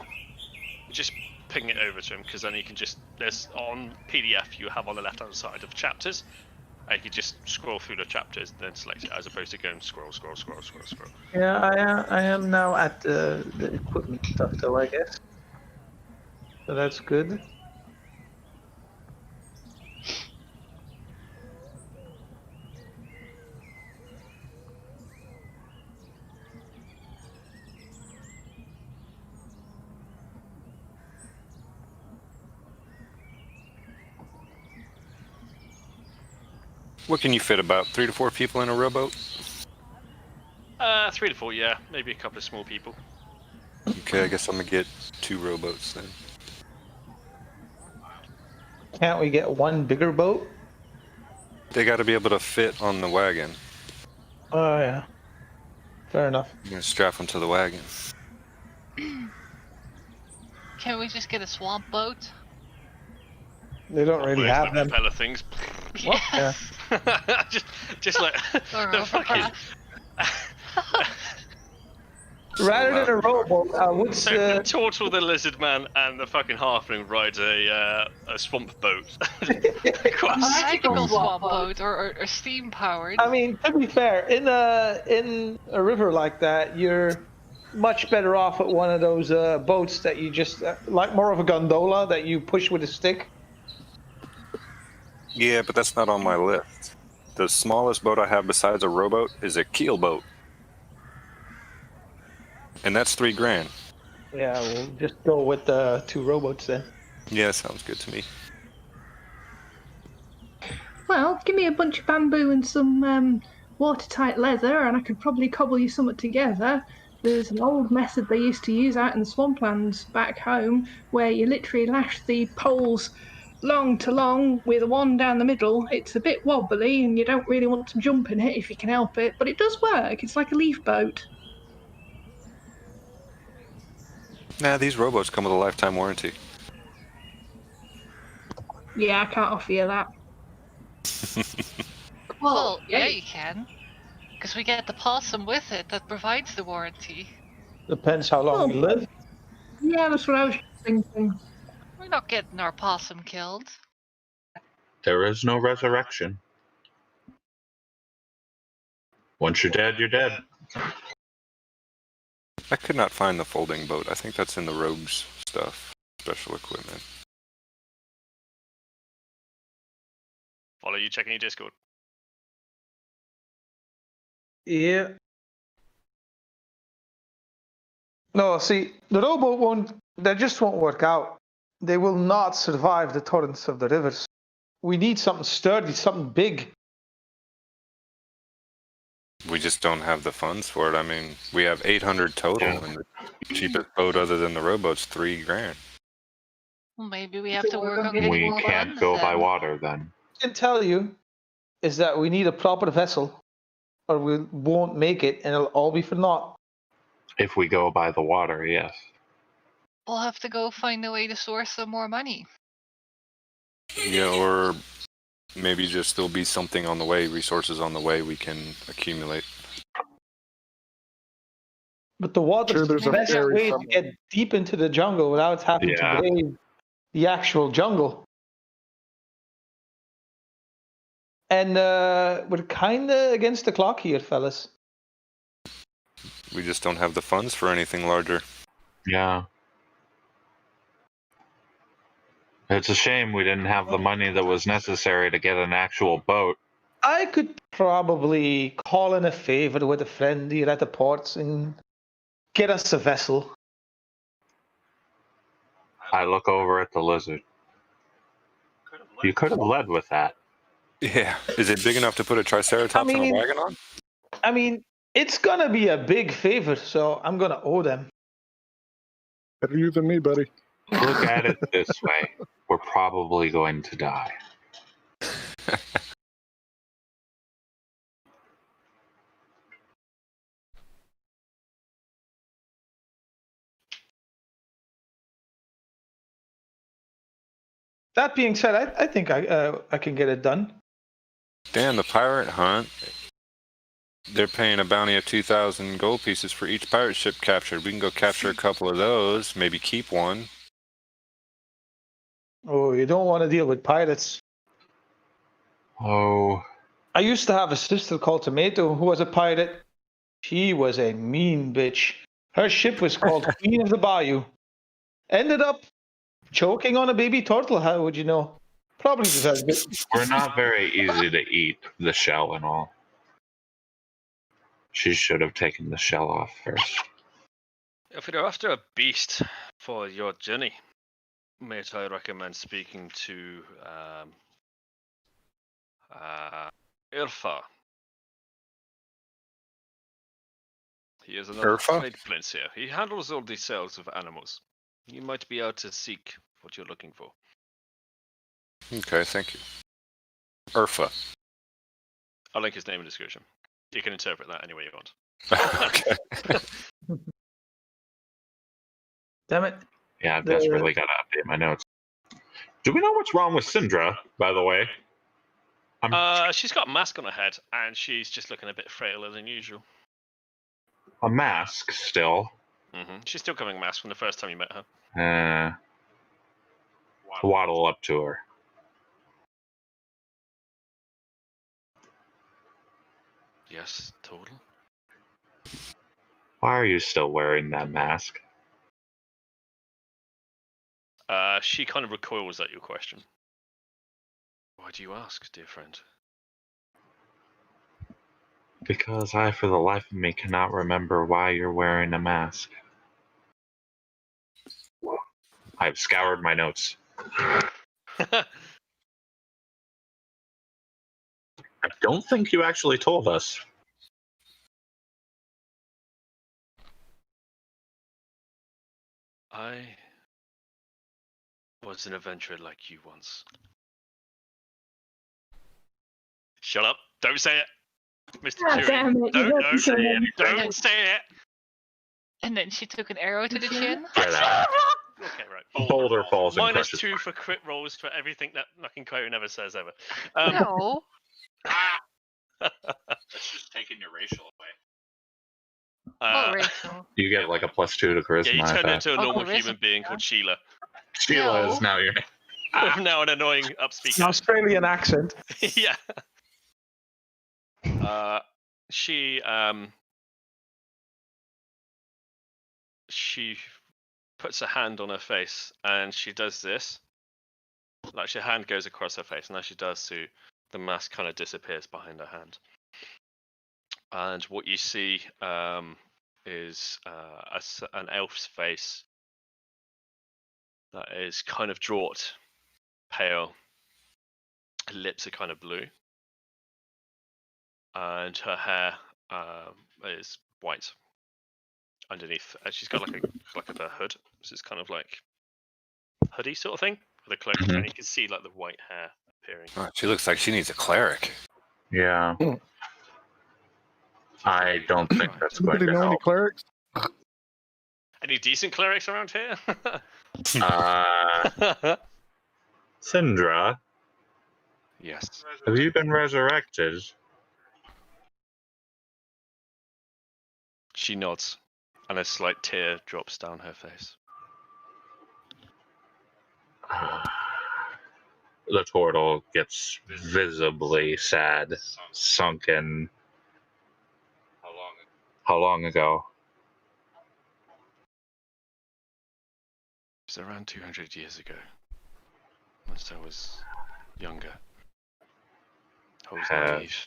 Speaker 1: Just ping it over to him because then you can just there's on PDF you have on the left hand side of chapters. And you can just scroll through the chapters and then select it as opposed to going scroll.
Speaker 9: Yeah, I am now at the equipment stuff though, I guess. So that's good.
Speaker 6: What can you fit? About 3 to 4 people in a rowboat?
Speaker 1: 3 to 4, yeah. Maybe a couple of small people.
Speaker 6: Okay, I guess I'm gonna get 2 rowboats then.
Speaker 9: Can't we get one bigger boat?
Speaker 6: They got to be able to fit on the wagon.
Speaker 9: Oh, yeah. Fair enough.
Speaker 6: I'm gonna strap them to the wagon.
Speaker 3: Can we just get a swamp boat?
Speaker 9: They don't really
Speaker 1: With
Speaker 9: have
Speaker 1: the
Speaker 9: them.
Speaker 1: propeller things.
Speaker 9: Yeah.
Speaker 1: just like
Speaker 3: Or
Speaker 1: the
Speaker 3: a
Speaker 1: fucking.
Speaker 9: Rather than a rowboat, what's
Speaker 1: So Turtle the Lizard Man and the fucking halfling ride a swamp boat.
Speaker 3: a magical swamp boat or steam powered?
Speaker 9: I mean, to be fair, in a river like that, you're much better off with one of those boats that you just like more of a gondola that you push with a stick.
Speaker 6: Yeah, but that's not on my list. The smallest boat I have besides a rowboat is a keel boat. And that's $3,000.
Speaker 9: Yeah, we'll just go with the 2 rowboats then.
Speaker 6: Yeah, sounds good to me.
Speaker 7: Well, give me a bunch of bamboo and some watertight leather, and I could probably cobble you something together. There's an old method they used to use out in the swamplands back home, where you literally lash the poles long to long with one down the middle. It's a bit wobbly, and you don't really want to jump in it if you can help it, but it does work. It's like a leaf boat.
Speaker 6: Nah, these rowboats come with a lifetime warranty.
Speaker 7: Yeah, I can't offer you that.
Speaker 3: Well, yeah, you can. Because we get the possum with it that provides the warranty.
Speaker 9: Depends how long you live.
Speaker 7: Yeah, that's what I was thinking.
Speaker 3: We're not getting our possum killed.
Speaker 5: There is no resurrection. Once you're dead, you're dead.
Speaker 6: I could not find the folding boat. I think that's in the rogues stuff. Special equipment.
Speaker 1: Follow you checking your Discord.
Speaker 9: Yeah. No, see, the rowboat won't. They just won't work out. They will not survive the torrents of the rivers. We need something sturdy, something big.
Speaker 6: We just don't have the funds for it. I mean, we have 800 total, and the cheapest boat other than the rowboat's $3,000.
Speaker 3: Well, maybe we have to work on getting
Speaker 5: We
Speaker 3: more
Speaker 5: can't
Speaker 3: funds
Speaker 5: go by
Speaker 3: then.
Speaker 5: water then.
Speaker 9: What I can tell you is that we need a proper vessel, or we won't make it, and it'll all be for naught.
Speaker 5: If we go by the water, yes.
Speaker 3: We'll have to go find a way to source some more money.
Speaker 6: Yeah, or maybe just there'll be something on the way, resources on the way we can accumulate.
Speaker 9: But the water's
Speaker 4: Sure,
Speaker 9: the
Speaker 4: there's a
Speaker 9: best
Speaker 4: ferry
Speaker 9: way to
Speaker 4: somewhere.
Speaker 9: get deep into the jungle without having
Speaker 5: Yeah.
Speaker 9: to brave the actual jungle. And we're kind of against the clock here, fellas.
Speaker 6: We just don't have the funds for anything larger.
Speaker 5: Yeah. It's a shame we didn't have the money that was necessary to get an actual boat.
Speaker 9: I could probably call in a favor with a friend here at the ports and get us a vessel.
Speaker 5: I look over at the lizard. You could have led with that.
Speaker 6: Yeah. Is it big enough to put a triceratops in a wagon on?
Speaker 9: I mean, it's gonna be a big favor, so I'm gonna owe them.
Speaker 4: Better you than me, buddy.
Speaker 5: Look at it this way. We're probably going to die.
Speaker 9: That being said, I think I can get it done.
Speaker 6: Damn, the pirate hunt. They're paying a bounty of 2,000 gold pieces for each pirate ship captured. We can go capture a couple of those, maybe keep one.
Speaker 9: Oh, you don't want to deal with pirates.
Speaker 5: Oh,
Speaker 9: I used to have a sister called Tomato who was a pirate. She was a mean bitch. Her ship was called Queen of the Bayou. Ended up choking on a baby turtle, how would you know? Probably deserved it.
Speaker 5: we're not very easy to eat, the shell and all. She should have taken the shell off first.
Speaker 1: If you're after a beast for your journey, mate, I recommend speaking to Irfa. He is another
Speaker 6: Irfa?
Speaker 1: trade prince here. He handles all the sales of animals. You might be able to seek what you're looking for.
Speaker 6: Okay, thank you. Irfa.
Speaker 1: I'll link his name in the description. You can interpret that any way you want.
Speaker 6: Okay.
Speaker 9: Damn it.
Speaker 5: Yeah, I've
Speaker 9: The-
Speaker 5: desperately got to update my notes. Do we know what's wrong with Syndra, by the way?
Speaker 1: She's got a mask on her head, and she's just looking a bit frailer than usual.
Speaker 5: A mask still.
Speaker 1: She's still coming masked from the first time you met her.
Speaker 5: Waddle up to her.
Speaker 1: Yes, total.
Speaker 5: Why are you still wearing that mask?
Speaker 1: She kind of recoils at your question. Why do you ask, dear friend?
Speaker 5: Because I, for the life of me, cannot remember why you're wearing a mask. I've scoured my notes. I don't think you actually told us.
Speaker 1: I was an adventurer like you once. Shut up! Don't say it, Mr.
Speaker 7: God
Speaker 1: Cheery.
Speaker 7: damn it, you
Speaker 1: Don't say it!
Speaker 3: it.
Speaker 1: Don't say it!
Speaker 3: And then she took an arrow to the chin.
Speaker 5: Get out.
Speaker 1: Okay, right.
Speaker 5: Boulder falls and
Speaker 1: Minus
Speaker 5: crushes.
Speaker 1: 2 for crit rolls for everything that fucking Chloe never says ever.
Speaker 3: No.
Speaker 8: That's just taking your racial away.
Speaker 3: Oh, Rachel.
Speaker 5: You get like a +2 to charisma.
Speaker 1: Yeah, you
Speaker 5: I
Speaker 1: turn
Speaker 5: bet.
Speaker 1: into a
Speaker 3: Oh,
Speaker 1: normal
Speaker 3: charisma,
Speaker 1: human being
Speaker 3: yeah.
Speaker 1: called Sheila.
Speaker 5: Sheila is
Speaker 3: No.
Speaker 5: now your name.
Speaker 1: Now an annoying
Speaker 9: An
Speaker 1: upspeaker.
Speaker 9: Australian accent.
Speaker 1: Yeah. She puts a hand on her face and she does this. Like her hand goes across her face, and as she does so, the mask kind of disappears behind her hand. And what you see is an elf's face that is kind of draught, pale. Her lips are kind of blue, and her hair is white. Underneath, she's got like a hood. So it's kind of like hoodie sort of thing with a cloak, and you can see like the white hair appearing.
Speaker 6: Oh, she looks like she needs a cleric.
Speaker 5: Yeah. I don't think that's going
Speaker 4: Anybody
Speaker 5: to
Speaker 4: know any
Speaker 5: help.
Speaker 4: clerics?
Speaker 1: Any decent clerics around here?
Speaker 5: Syndra,
Speaker 1: Yes.
Speaker 5: have you been resurrected?
Speaker 1: She nods, and a slight tear drops down her face.
Speaker 5: The turtle gets visibly sad, sunken. How long ago?
Speaker 1: It was around 200 years ago, once I was younger. I was naive,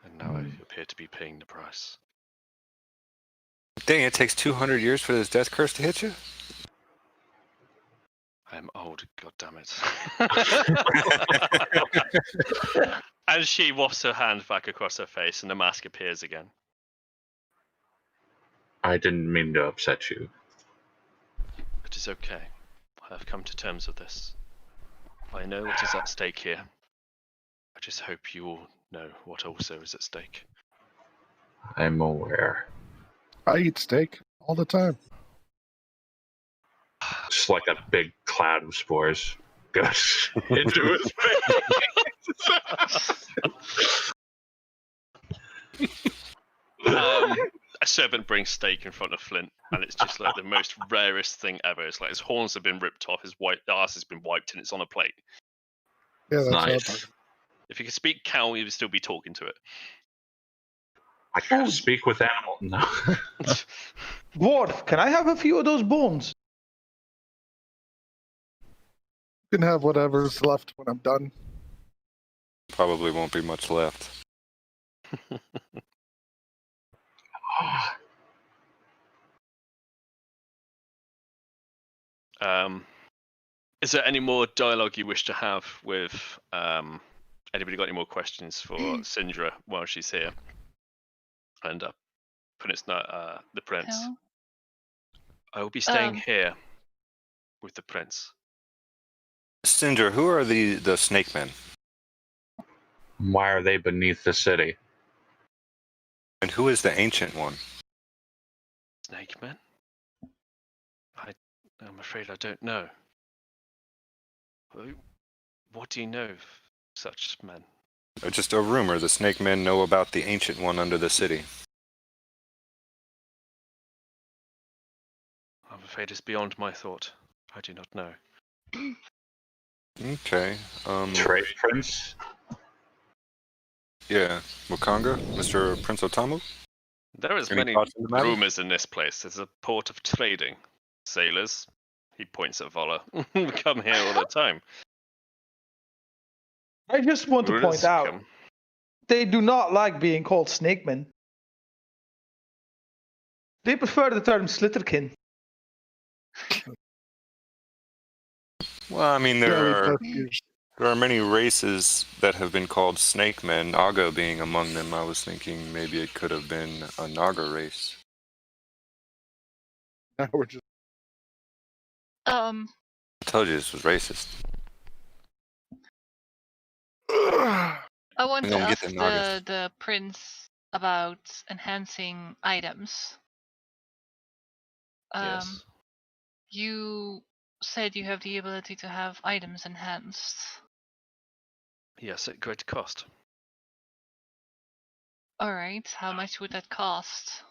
Speaker 1: and now I appear to be paying the price.
Speaker 6: Dang, it takes 200 years for this death curse to hit you?
Speaker 1: I'm old, goddammit. As she wafts her hand back across her face, and the mask appears again.
Speaker 5: I didn't mean to upset you.
Speaker 1: It is okay. I have come to terms with this. I know what is at stake here. I just hope you all know what also is at stake.
Speaker 5: I'm aware.
Speaker 4: I eat steak all the time.
Speaker 5: Just like a big cloud of spores goes into his face.
Speaker 1: A servant brings steak in front of Flint, and it's just like the most rarest thing ever. It's like his horns have been ripped off, his ass has been wiped, and it's on a plate.
Speaker 4: Yeah, that's what I'm
Speaker 5: Nice.
Speaker 4: talking
Speaker 1: If you could speak cow, you would still be talking to it.
Speaker 5: I can't speak with animals. No.
Speaker 9: Dwarf, can I have a few of those bones?
Speaker 4: You can have whatever's left when I'm done.
Speaker 6: Probably won't be much left.
Speaker 1: Is there any more dialogue you wish to have with Anybody got any more questions for Syndra while she's here? And putting the prince.
Speaker 3: No.
Speaker 1: I will be staying here with the prince.
Speaker 6: Syndra, who are the snake men?
Speaker 5: Why are they beneath the city?
Speaker 6: And who is the ancient one?
Speaker 1: Snake men? I'm afraid I don't know. What do you know of such men?
Speaker 6: Just a rumor. The snake men know about the ancient one under the city.
Speaker 1: I'm afraid it's beyond my thought. I do not know.
Speaker 6: Okay.
Speaker 5: Trade prince?
Speaker 6: Yeah. Wakanga? Mr. Prince Otamu?
Speaker 1: There is
Speaker 6: Any
Speaker 1: many
Speaker 6: thoughts on the matter?
Speaker 1: rumors in this place. It's a port of trading. Sailors, he points at Vola, come here all the time.
Speaker 9: I just want to point out, they do not like being called snakemen. They prefer the term slitterkin.
Speaker 6: Well, I mean, there are many races that have been called snake men, Naga being among them. I was thinking maybe it could have been a Naga race.
Speaker 4: We're just
Speaker 6: I told you this was racist.
Speaker 3: I want to
Speaker 6: gonna get
Speaker 3: ask
Speaker 6: them Nagas.
Speaker 3: the prince about enhancing items.
Speaker 1: Yes.
Speaker 3: You said you have the ability to have items enhanced.
Speaker 1: Yes, at great cost.
Speaker 3: Alright, how much would that cost?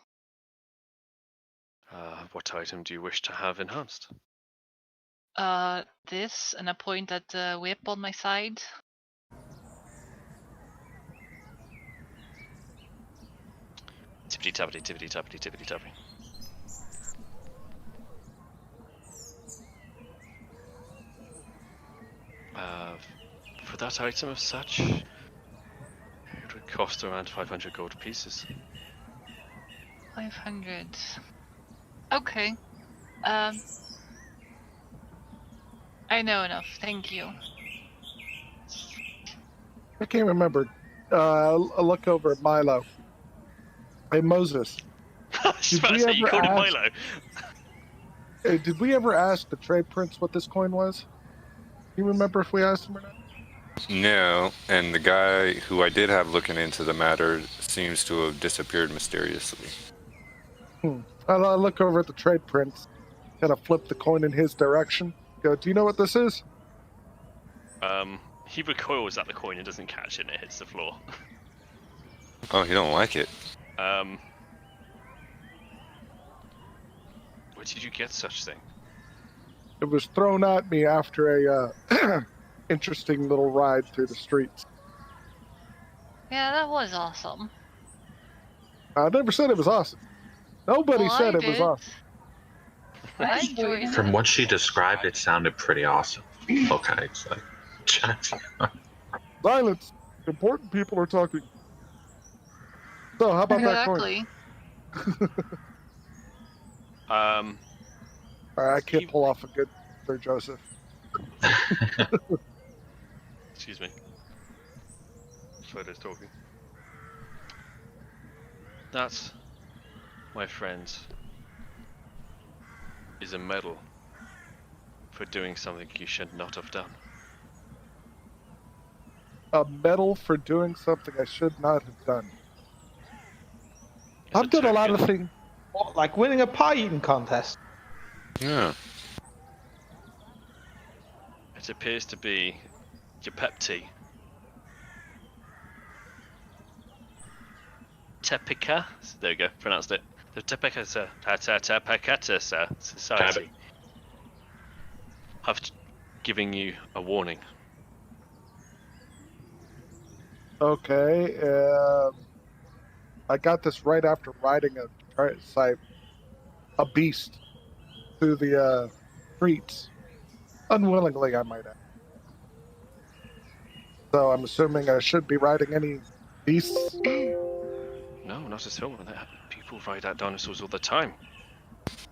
Speaker 1: What item do you wish to have enhanced?
Speaker 3: This, and I point at the whip on my side.
Speaker 1: Tippity tappity tippity tappity tippity tappy. For that item of such, it would cost around 500 gold pieces.
Speaker 3: 500. Okay. I know enough, thank you.
Speaker 4: I can't remember. I look over at Milo. Hey Moses,
Speaker 1: Did you called him Milo?
Speaker 4: hey, did we ever ask the trade prince what this coin was? Do you remember if we asked him or not?
Speaker 6: No, and the guy who I did have looking into the matter seems to have disappeared mysteriously.
Speaker 4: I look over at the trade prince, kind of flip the coin in his direction. Go, do you know what this is?
Speaker 1: He recoils at the coin and doesn't catch it and it hits the floor.
Speaker 6: Oh, he don't like it.
Speaker 1: Where did you get such thing?
Speaker 4: It was thrown at me after a interesting little ride through the streets.
Speaker 3: Yeah, that was awesome.
Speaker 4: I never said it was awesome. Nobody
Speaker 3: Well,
Speaker 4: said
Speaker 3: I
Speaker 4: it was
Speaker 3: did.
Speaker 4: awesome.
Speaker 3: I enjoyed it.
Speaker 5: From what she described, it sounded pretty awesome. Okay, it's like...
Speaker 4: Silence! Important people are talking. So, how about that coin?
Speaker 3: Exactly.
Speaker 4: Alright, I can't pull off a good Sir Joseph.
Speaker 1: Excuse me. Slodo's talking. That, my friends, is a medal for doing something you should not have done.
Speaker 4: A medal for doing something I should not have done.
Speaker 1: It's
Speaker 4: I've done a lot of
Speaker 1: token.
Speaker 4: things.
Speaker 9: What, like winning a pie eating contest?
Speaker 6: Yeah.
Speaker 1: It appears to be your pep tea. Tepika? There we go, pronounced it. The Tepika Society have giving you a warning.
Speaker 4: Okay, I got this right after riding a beast through the streets. Unwillingly, I might add. So I'm assuming I shouldn't be riding any beasts.
Speaker 1: No, not at all. People ride out dinosaurs all the time.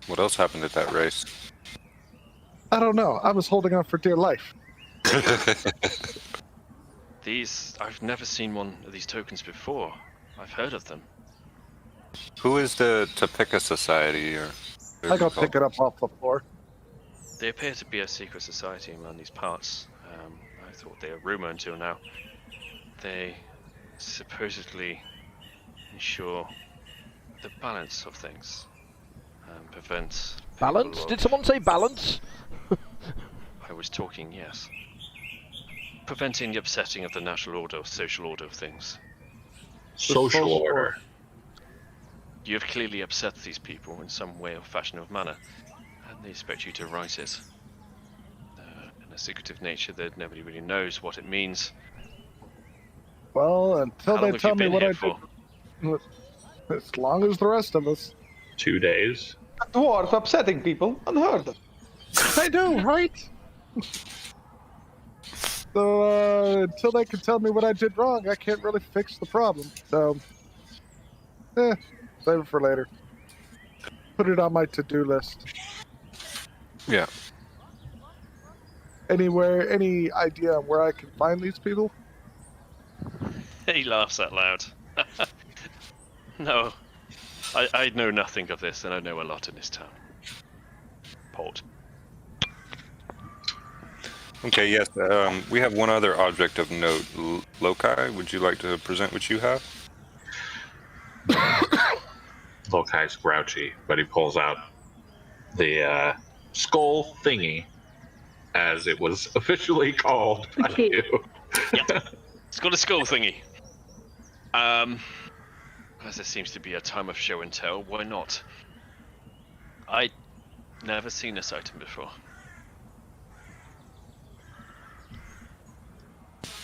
Speaker 6: What else happened at that race?
Speaker 4: I don't know. I was holding on for dear life.
Speaker 1: The I've never seen one of these tokens before. I've heard of them.
Speaker 6: Who is the Topeka Society? Or
Speaker 4: I go pick it up off the floor.
Speaker 1: They appear to be a secret society around these parts. I thought they were rumor until now. They supposedly ensure the balance of things and prevent
Speaker 2: Balance?
Speaker 1: people
Speaker 2: Did
Speaker 1: of-
Speaker 2: someone say balance?
Speaker 1: I was talking, yes. Preventing the upsetting of the natural order, social order of things.
Speaker 5: Social order.
Speaker 1: You have clearly upset these people in some way or fashion or manner, and they expect you to right it. In a secretive nature that nobody really knows what it means.
Speaker 4: Well, until
Speaker 1: How long
Speaker 4: they
Speaker 1: have
Speaker 4: tell
Speaker 1: you
Speaker 4: me
Speaker 1: been
Speaker 4: what
Speaker 1: here
Speaker 4: I
Speaker 1: for?
Speaker 4: did, as long as the rest of us.
Speaker 5: 2 days.
Speaker 9: A dwarf upsetting people, unheard of.
Speaker 4: I know, right? So until they can tell me what I did wrong, I can't really fix the problem. So, save it for later. Put it on my to-do list.
Speaker 6: Yeah.
Speaker 4: Any idea on where I can find these people?
Speaker 1: He laughs out loud. No, I know nothing of this, and I know a lot in this town. Port.
Speaker 6: Okay, yes. We have one other object of note. Lokai, would you like to present what you have?
Speaker 5: Lokai's grouchy, but he pulls out the skull thingy, as it was officially called by you.
Speaker 1: It's got a skull thingy. As there seems to be a time of show and tell, why not? I'd never seen this item before.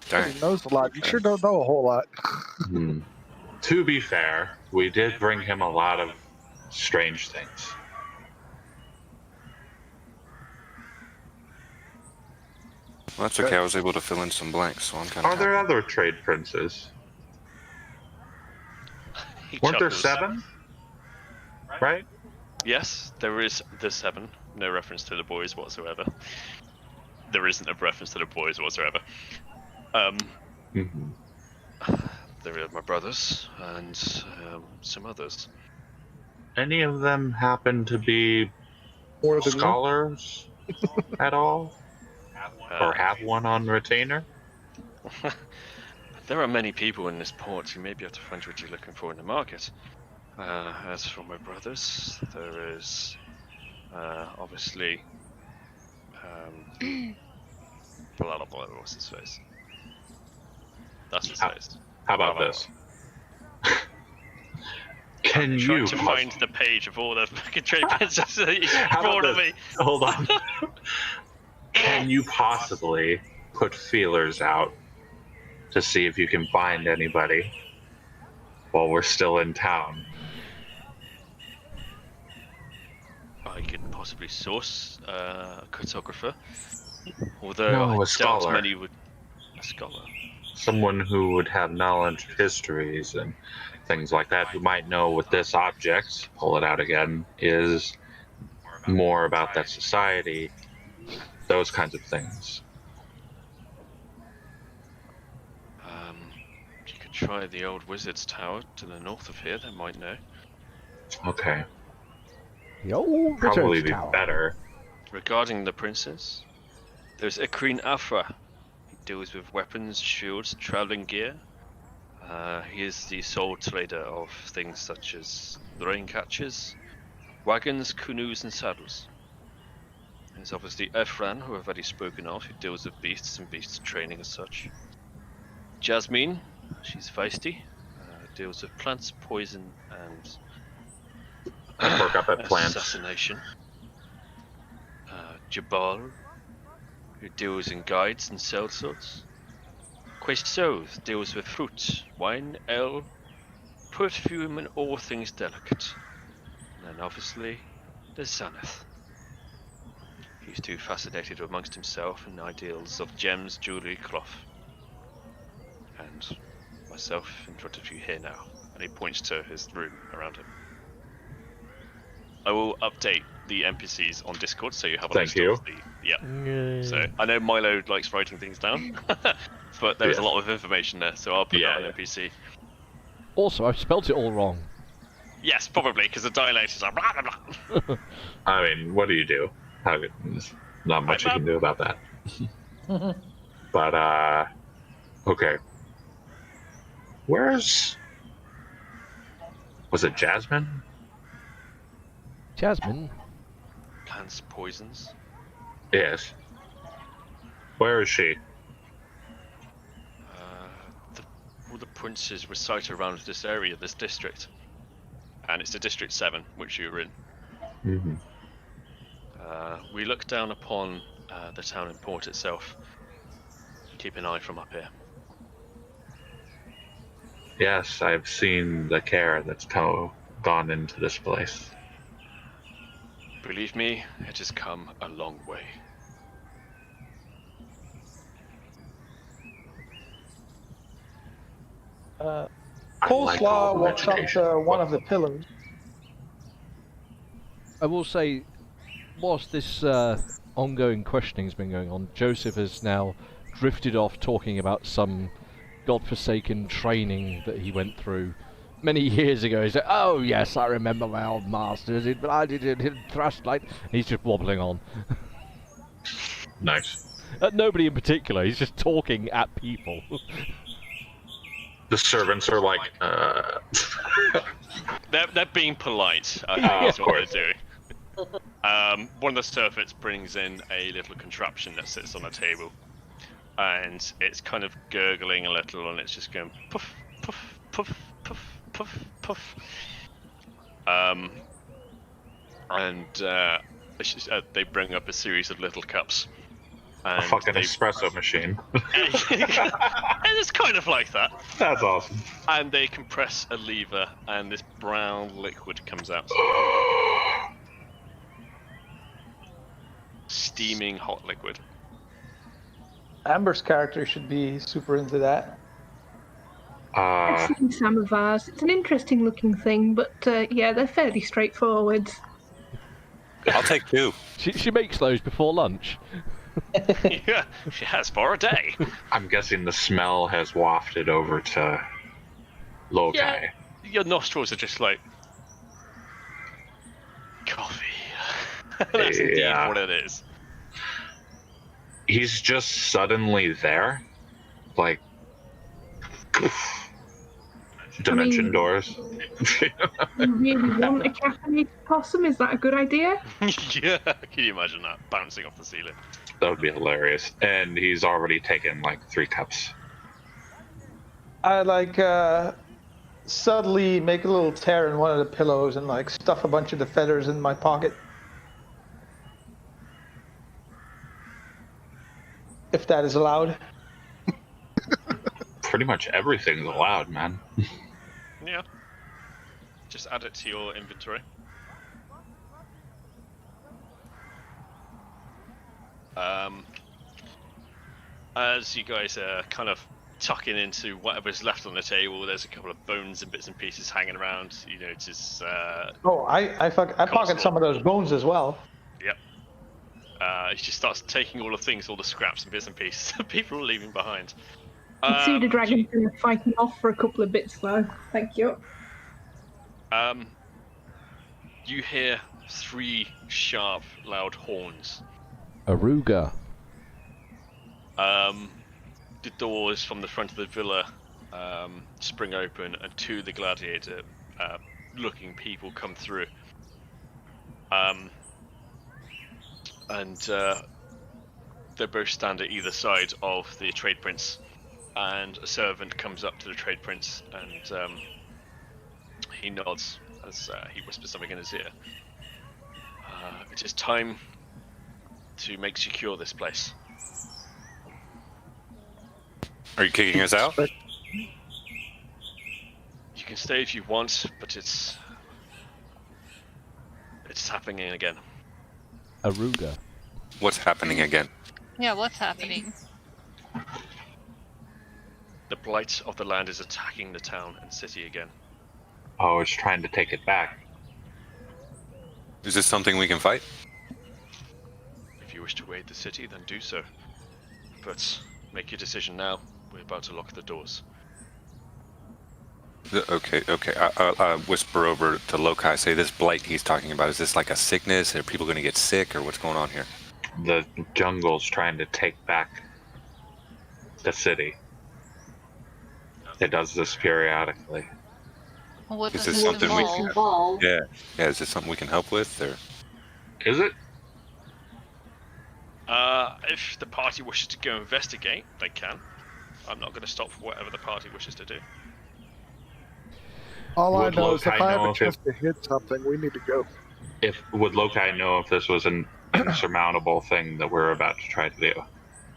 Speaker 6: Dang.
Speaker 4: He knows a lot. You sure don't know a whole lot.
Speaker 5: To be fair, we did bring him a lot of strange things.
Speaker 6: Well, that's okay. I was able to fill in some blanks, so I'm kind of.
Speaker 5: Are there other trade princes?
Speaker 1: He
Speaker 5: Weren't there
Speaker 1: chuckles.
Speaker 5: 7? Right?
Speaker 1: Yes, there is the 7. No reference to the boys whatsoever. There isn't a reference to the boys whatsoever. There are my brothers and some others.
Speaker 5: Any of them happen to be
Speaker 4: More than you?
Speaker 5: scholars at all? Or have one on retainer?
Speaker 1: There are many people in this port. You may be able to find what you're looking for in the market. As for my brothers, there is obviously blah blah blah. What's his face? That's his face.
Speaker 5: How about
Speaker 1: Blah, blah,
Speaker 5: this? Can
Speaker 1: I'm
Speaker 5: you
Speaker 1: trying to find the page of all the fucking trade princesses that you
Speaker 5: How about
Speaker 1: brought at
Speaker 5: this?
Speaker 1: me.
Speaker 5: Hold on. Can you possibly put feelers out to see if you can find anybody while we're still in town?
Speaker 1: I could possibly source a cartographer, although
Speaker 5: No,
Speaker 1: I
Speaker 5: a
Speaker 1: doubt
Speaker 5: scholar.
Speaker 1: many would. A scholar.
Speaker 5: Someone who would have knowledge of histories and things like that, who might know what this object, pull it out again, is more about that society, those kinds of things.
Speaker 1: You could try the old wizard's tower to the north of here. They might know.
Speaker 5: Okay,
Speaker 2: The old
Speaker 5: probably
Speaker 2: Wizard's
Speaker 5: be
Speaker 2: Tower.
Speaker 5: better.
Speaker 1: Regarding the princess, there's Ikreen Afra. He deals with weapons, shields, traveling gear. He is the sole trader of things such as rain catchers, wagons, canoes, and saddles. There's obviously Efran, who I've already spoken of, who deals with beasts and beast training as such. Jasmine, she's feisty, deals with plants, poison, and
Speaker 5: I work up at plants.
Speaker 1: assassination. Jabal, who deals in guides and sellswords. Quesoth deals with fruit, wine, ale, perfume, and all things delicate. And then obviously, there's Zaneth. He's too fascinated amongst himself and ideals of gems, jewellery, cloth. And myself in front of you here now. And he points to his room around him. I will update the NPCs on Discord so you have a
Speaker 5: Thank
Speaker 1: list
Speaker 5: you.
Speaker 1: of the... Yeah. So I know Milo likes writing things down. but there was a
Speaker 5: Yeah.
Speaker 1: lot of information there, so I'll put
Speaker 5: Yeah,
Speaker 1: that on
Speaker 5: yeah.
Speaker 1: NPC.
Speaker 2: Also, I've spelt it all wrong.
Speaker 1: Yes, probably, because the dialect is like blah, blah, blah.
Speaker 5: I mean, what do you do? There's not much you can do about that. But, okay. Was it Jasmine?
Speaker 2: Jasmine?
Speaker 1: Plants, poisons.
Speaker 5: Yes. Where is she?
Speaker 1: All the princes reside around this area, this district. And it's the District 7, which you were in.
Speaker 5: Mm-hmm.
Speaker 1: We look down upon the town and port itself. Keep an eye from up here.
Speaker 5: Yes, I've seen the care that's gone into this place.
Speaker 1: Believe me, it has come a long way.
Speaker 5: I
Speaker 9: Coleslaw
Speaker 5: like all the
Speaker 9: walks up
Speaker 5: vegetation.
Speaker 9: to one of the pillars.
Speaker 2: I will say, whilst this ongoing questioning's been going on, Joseph has now drifted off talking about some godforsaken training that he went through many years ago. He said, "Oh yes, I remember my old masters, but I did it in thrust light." He's just wobbling on.
Speaker 5: Nice.
Speaker 2: Nobody in particular, he's just talking at people.
Speaker 5: The servants are like,
Speaker 1: They're being polite, I
Speaker 5: Yeah,
Speaker 1: think is
Speaker 5: of
Speaker 1: what
Speaker 5: course.
Speaker 1: they're doing. One of the servants brings in a little contraption that sits on a table. And it's kind of gurgling a little, and it's just going puff, puff, puff, puff, puff, puff. They bring up a series of little cups.
Speaker 5: a
Speaker 1: And
Speaker 5: fucking espresso machine.
Speaker 1: and it's kind of like that.
Speaker 5: That's awesome.
Speaker 1: And they compress a lever, and this brown liquid comes out. Steaming hot liquid.
Speaker 9: Amber's character should be super into that.
Speaker 7: I've seen samovars. It's an interesting looking thing, but yeah, they're fairly straightforward.
Speaker 6: I'll take 2.
Speaker 2: She makes those before lunch.
Speaker 1: Yeah, she has for a day.
Speaker 5: I'm guessing the smell has wafted over to Lokai.
Speaker 1: Yeah. Your nostrils are just like coffee. That's indeed
Speaker 5: Yeah.
Speaker 1: what it is.
Speaker 5: He's just suddenly there, like poof. Dimension doors.
Speaker 7: You really want a caffeinated possum? Is that a good idea?
Speaker 1: Yeah, can you imagine that bouncing off the ceiling?
Speaker 5: That would be hilarious. And he's already taken like 3 cups.
Speaker 9: I like subtly make a little tear in one of the pillows and like stuff a bunch of the feathers in my pocket. If that is allowed.
Speaker 5: Pretty much everything's allowed, man.
Speaker 1: Yeah. Just add it to your inventory. As you guys are kind of tucking into whatever's left on the table, there's a couple of bones and bits and pieces hanging around. You notice.
Speaker 9: Oh, I pocket some of those bones as well.
Speaker 1: Yep. He just starts taking all the things, all the scraps and bits and pieces that people are leaving behind.
Speaker 7: I see the dragon fighting off for a couple of bits though. Thank you.
Speaker 1: You hear 3 sharp, loud horns.
Speaker 2: Aruga.
Speaker 1: The doors from the front of the villa spring open, and 2 of the gladiator-looking people come through. They both stand at either side of the trade prince, and a servant comes up to the trade prince, and he nods as he whispers something in his ear. It is time to make secure this place.
Speaker 6: Are you kicking us out?
Speaker 1: You can stay if you want, but it's happening again.
Speaker 2: Aruga.
Speaker 6: What's happening again?
Speaker 3: Yeah, what's happening?
Speaker 1: The blight of the land is attacking the town and city again.
Speaker 5: Oh, it's trying to take it back.
Speaker 6: Is this something we can fight?
Speaker 1: If you wish to aid the city, then do so. But make your decision now. we're about to lock the doors.
Speaker 6: Okay. I whisper over to Lokai, say this blight he's talking about, is this like a sickness? Are people going to get sick, or what's going on here?
Speaker 5: The jungle's trying to take back the city. It does this periodically.
Speaker 3: What
Speaker 6: Is
Speaker 3: does
Speaker 6: this
Speaker 3: this
Speaker 6: something we can-
Speaker 3: involve?
Speaker 6: Yeah, is this something we can help with, or?
Speaker 5: Is it?
Speaker 1: If the party wishes to go investigate, they can. I'm not going to stop whatever the party wishes to do.
Speaker 4: All I
Speaker 5: Would
Speaker 4: know is if
Speaker 5: Lokai
Speaker 4: I have
Speaker 5: know
Speaker 4: a
Speaker 5: if
Speaker 4: chance to hit something, we need to go.
Speaker 5: Would Lokai know if this was an insurmountable thing that we're about to try to do?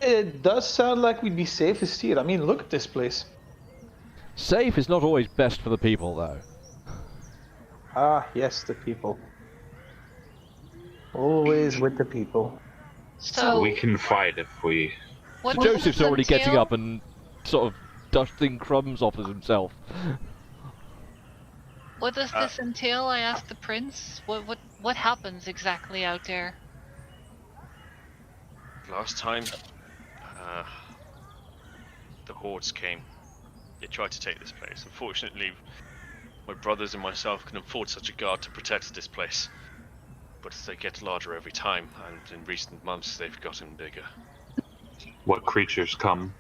Speaker 9: It does sound like we'd be safest here. I mean, look at this place.
Speaker 2: Safe is not always best for the people, though.
Speaker 9: Ah, yes, the people. Always with the people.
Speaker 3: So,
Speaker 5: We can fight if we.
Speaker 3: what
Speaker 2: So
Speaker 3: does
Speaker 2: Joseph's
Speaker 3: this
Speaker 2: already getting
Speaker 3: entail?
Speaker 2: up and sort of dusting crumbs off of himself.
Speaker 3: What does this entail? I asked the prince. What happens exactly out there?
Speaker 1: Last time, the hordes came. They tried to take this place. Unfortunately, my brothers and myself can afford such a guard to protect this place. But they get larger every time, and in recent months they've gotten bigger.
Speaker 5: What creatures come?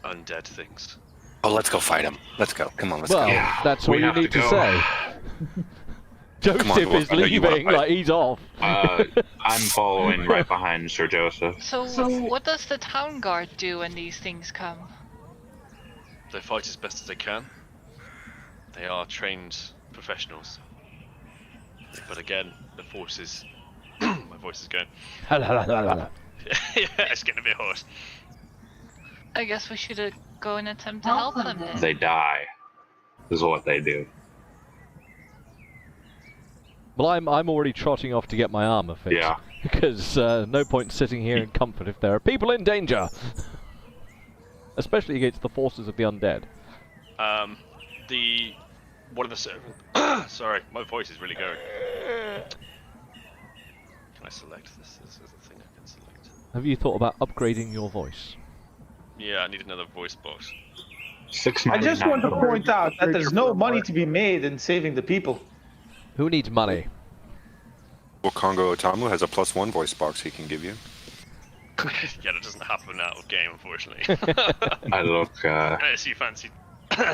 Speaker 1: Undead things.
Speaker 6: Oh, let's go fight him. Let's go. Come on, let's
Speaker 2: Well,
Speaker 6: go.
Speaker 5: Yeah,
Speaker 2: that's all
Speaker 5: we
Speaker 2: you
Speaker 5: have to
Speaker 2: need to
Speaker 5: go.
Speaker 2: say. Joseph
Speaker 6: on,
Speaker 2: is
Speaker 6: I know you wanna
Speaker 2: leaving,
Speaker 6: fight.
Speaker 2: like he's off.
Speaker 5: I'm following right behind Sir Joseph.
Speaker 3: So, what does the town guard do when these things come?
Speaker 1: They fight as best as they can. They are trained professionals. But again, the forces... my voice is going... yeah, it's getting a bit hoarse.
Speaker 3: I guess we should go and attempt to help them then.
Speaker 5: They die. Is what they do.
Speaker 2: Well, I'm already trotting off to get my armor fixed.
Speaker 5: Yeah.
Speaker 2: Because no point sitting here in comfort if there are people in danger. Especially against the forces of the undead.
Speaker 1: One of the servants... Sorry, my voice is really going. Can I select this? This is the thing I can select.
Speaker 2: Have you thought about upgrading your voice?
Speaker 1: Yeah, I need another voice box.
Speaker 9: I just want to
Speaker 5: $6.99.
Speaker 9: point out that there's no money to be made in saving the people.
Speaker 2: Who needs money?
Speaker 6: Well, Congo Otamu has a +1 voice box he can give you.
Speaker 1: Yeah, that doesn't happen out of game, unfortunately.
Speaker 5: I look.
Speaker 1: Unless you fancy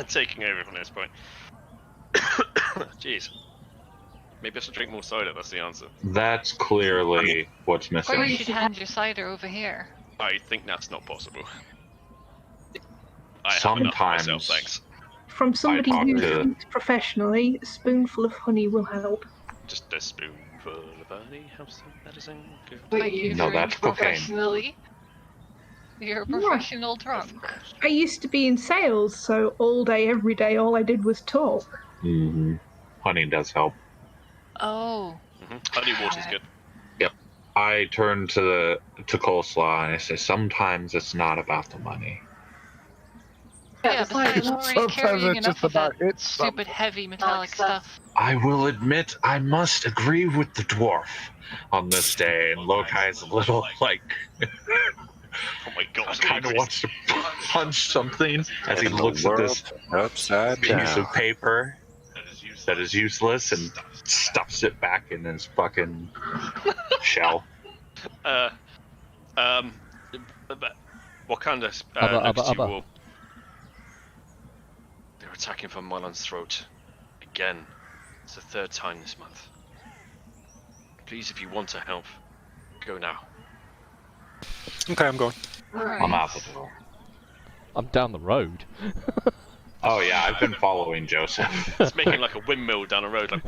Speaker 1: taking over from this point. Jeez. Maybe I should drink more cider, that's the answer.
Speaker 5: That's clearly what's
Speaker 3: Or you
Speaker 5: missing.
Speaker 3: should hand your cider over here.
Speaker 1: I think that's not possible. I have enough
Speaker 5: Sometimes.
Speaker 1: myself, thanks.
Speaker 7: From somebody
Speaker 5: talked
Speaker 7: who
Speaker 5: to-
Speaker 7: eats professionally, a spoonful of honey will help.
Speaker 1: Just a spoonful of honey, how's that medicine? Good.
Speaker 3: But you
Speaker 5: No,
Speaker 3: drink
Speaker 5: that's cocaine.
Speaker 3: professionally. You're a professional drunk.
Speaker 7: I used to be in sales, so all day, every day, all I did was talk.
Speaker 5: Hmm. Honey does help.
Speaker 3: Oh.
Speaker 1: Honey water's good.
Speaker 5: I turn to Coleslaw and I say, sometimes it's not about the money.
Speaker 3: Yeah, besides, we're already
Speaker 4: Sometimes
Speaker 3: carrying
Speaker 4: it's
Speaker 3: enough
Speaker 4: just
Speaker 3: of that
Speaker 4: about hitting
Speaker 3: stupid heavy metallic stuff.
Speaker 5: I will admit I must agree with the dwarf on this day, and Lokai's a little like
Speaker 1: Oh my god.
Speaker 5: kind of wants to punch something as he looks at this
Speaker 6: Upside
Speaker 5: piece
Speaker 6: down.
Speaker 5: of paper that is useless and stuffs it back in his fucking shell.
Speaker 1: Wakanda
Speaker 2: Abba,
Speaker 1: noticed you
Speaker 2: Abba.
Speaker 1: all. They're attacking from Mulan's throat. Again. It's the third time this month. Please, if you want to help, go now.
Speaker 6: Okay, I'm going.
Speaker 5: I'm out the door.
Speaker 2: I'm down the road.
Speaker 5: Oh yeah, I've been following Joseph.
Speaker 1: It's making like a windmill down the road, like.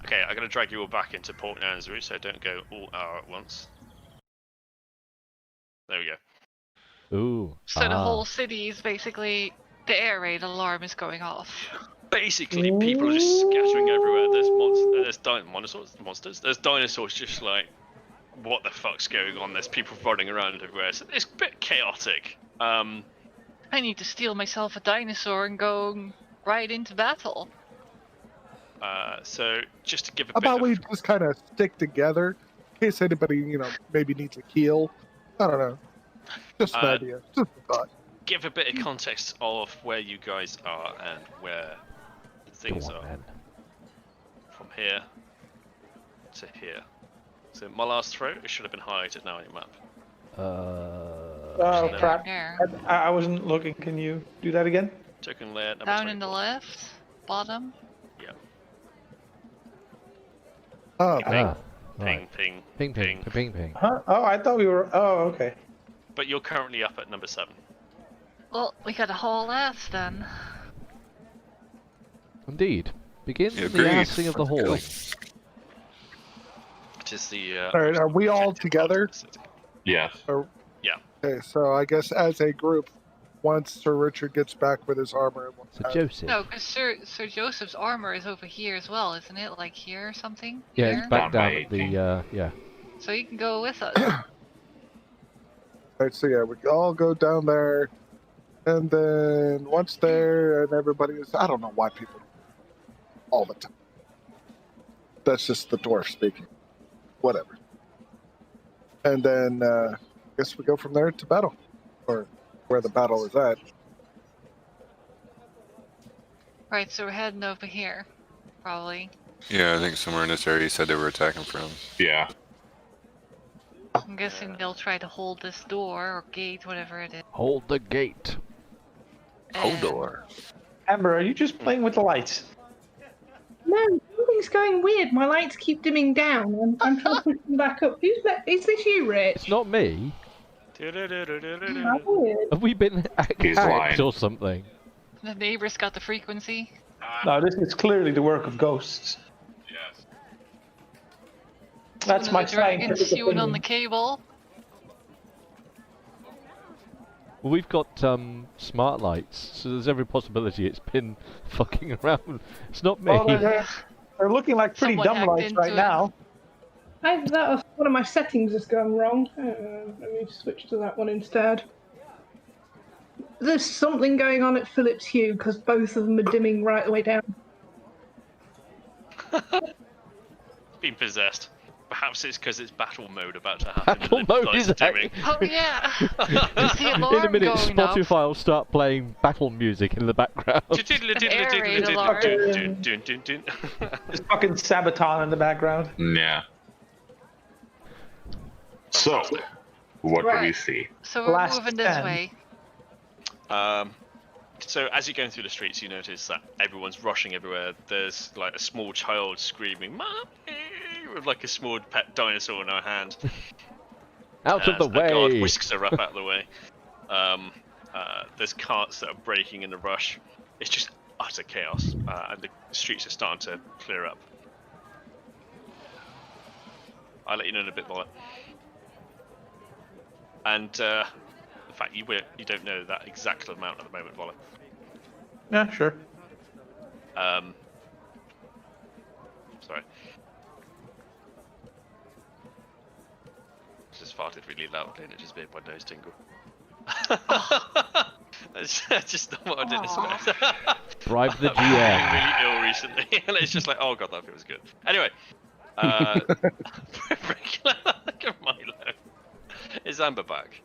Speaker 1: Okay, I'm gonna drag you all back into Port Nansbury, so don't go all out at once. There we go.
Speaker 2: Ooh.
Speaker 3: So the whole city is basically the air raid alarm is going off.
Speaker 1: Basically, people are just scattering everywhere. There's monsters. There's dinosaurs just like, what the fuck's going on? There's people running around everywhere. So it's a bit chaotic.
Speaker 3: I need to steal myself a dinosaur and go right into battle.
Speaker 1: So just to give a
Speaker 4: How about
Speaker 1: bit
Speaker 4: we
Speaker 1: of...
Speaker 4: just kind of stick together in case anybody, maybe needs a heal. I don't know. Just an
Speaker 1: Uh,
Speaker 4: idea. Just a thought.
Speaker 1: Give a bit of context of where you guys are and where
Speaker 2: Go
Speaker 1: things
Speaker 2: on,
Speaker 1: are
Speaker 2: then.
Speaker 1: from here to here. So my last throw, it should have been highlighted now on your map.
Speaker 9: Oh,
Speaker 1: no.
Speaker 9: crap.
Speaker 3: There.
Speaker 9: I wasn't looking. Can you do that again?
Speaker 1: Token layer number
Speaker 3: Down
Speaker 1: 24.
Speaker 3: in the left, bottom.
Speaker 1: Yeah.
Speaker 4: Oh,
Speaker 1: Ping,
Speaker 2: Ah,
Speaker 1: ping,
Speaker 2: right.
Speaker 1: ping,
Speaker 2: Ping, ping, ping, ping.
Speaker 9: Huh? Oh, I thought we were. Oh, okay.
Speaker 1: But you're currently up at number 7.
Speaker 3: Well, we got a whole ass then.
Speaker 2: Indeed. Begin the
Speaker 6: Agreed.
Speaker 2: assing of the
Speaker 6: Let's go.
Speaker 2: hauling.
Speaker 1: Which is the.
Speaker 4: All right, are we all
Speaker 1: objective
Speaker 4: together?
Speaker 1: of the city.
Speaker 5: Yes.
Speaker 4: Okay, so I guess as a group, once Sir Richard gets back with his armor, we'll
Speaker 2: So
Speaker 4: have-
Speaker 2: Joseph.
Speaker 3: No, because Sir Joseph's armor is over here as well, isn't it? Like here or something?
Speaker 2: Yeah,
Speaker 3: Here?
Speaker 2: it's back
Speaker 5: Down by
Speaker 2: down at the
Speaker 5: 18.
Speaker 2: yeah.
Speaker 3: So you can go with us.
Speaker 4: All right, so yeah, we all go down there, and then once there, and everybody is. I don't know why people all the time. That's just the dwarf speaking. Whatever. And then I guess we go from there to battle, or where the battle is at.
Speaker 3: Right, so we're heading over here. Probably.
Speaker 6: Yeah, I think somewhere in this area you said they were attacking from.
Speaker 5: Yeah.
Speaker 3: I'm guessing they'll try to hold this door or gate, whatever it is.
Speaker 2: Hold the gate.
Speaker 3: and-
Speaker 9: Amber, are you just playing with the lights?
Speaker 7: No, something's going weird. My lights keep dimming down. I'm trying to push them back up. Who's that? Is this you, Rich?
Speaker 2: It's not me.
Speaker 7: How weird.
Speaker 2: Have we been
Speaker 5: He's
Speaker 2: hacked
Speaker 5: lying.
Speaker 2: or something?
Speaker 3: The neighbor's got the frequency.
Speaker 9: No, this is clearly the work of ghosts.
Speaker 8: Yes.
Speaker 9: That's
Speaker 3: One
Speaker 9: my
Speaker 3: of the dragons
Speaker 9: scientific
Speaker 3: chewing on the
Speaker 9: opinion.
Speaker 3: cable.
Speaker 2: Well, we've got smart lights, so there's every possibility it's been fucking around. It's not me.
Speaker 9: Well, they're looking like pretty
Speaker 3: Someone
Speaker 9: dumb
Speaker 3: hacked
Speaker 9: lights
Speaker 3: into
Speaker 9: right
Speaker 3: it.
Speaker 9: now.
Speaker 7: Either that or one of my settings has gone wrong. Let me switch to that one instead. There's something going on at Phillips Hue because both of them are dimming right the way down.
Speaker 1: Being possessed. Perhaps it's because it's battle mode about to happen.
Speaker 2: Battle
Speaker 1: and the
Speaker 2: mode
Speaker 1: lights
Speaker 2: is
Speaker 1: are dimming.
Speaker 3: Oh yeah! Is the
Speaker 2: In
Speaker 3: alarm
Speaker 2: a minute,
Speaker 3: going off?
Speaker 2: Spotify will start playing battle music in the background.
Speaker 3: Air raid alarm.
Speaker 9: There's fucking Sabaton in the background.
Speaker 5: Yeah. So, what do we
Speaker 3: Right.
Speaker 5: see?
Speaker 3: So we're
Speaker 9: Last
Speaker 3: moving this
Speaker 9: 10.
Speaker 3: way.
Speaker 1: So as you're going through the streets, you notice that everyone's rushing everywhere. There's like a small child screaming, "Mommy!" with like a small pet dinosaur in her hand.
Speaker 2: Out of the
Speaker 1: A guard
Speaker 2: way!
Speaker 1: whisks her up out of the way. There's carts that are breaking in the rush. It's just utter chaos, and the streets are starting to clear up. I'll let you know in a bit more. And in fact, you don't know that exact amount at the moment, Voller.
Speaker 9: Yeah, sure.
Speaker 1: Sorry. Just farted really loudly and it just made my nose tingle. That's just not what I didn't expect.
Speaker 2: Bribe the
Speaker 1: I've been
Speaker 2: GM.
Speaker 1: really ill recently, and it's just like, oh god, that feels good. Anyway, look at Milo. Is Amber back?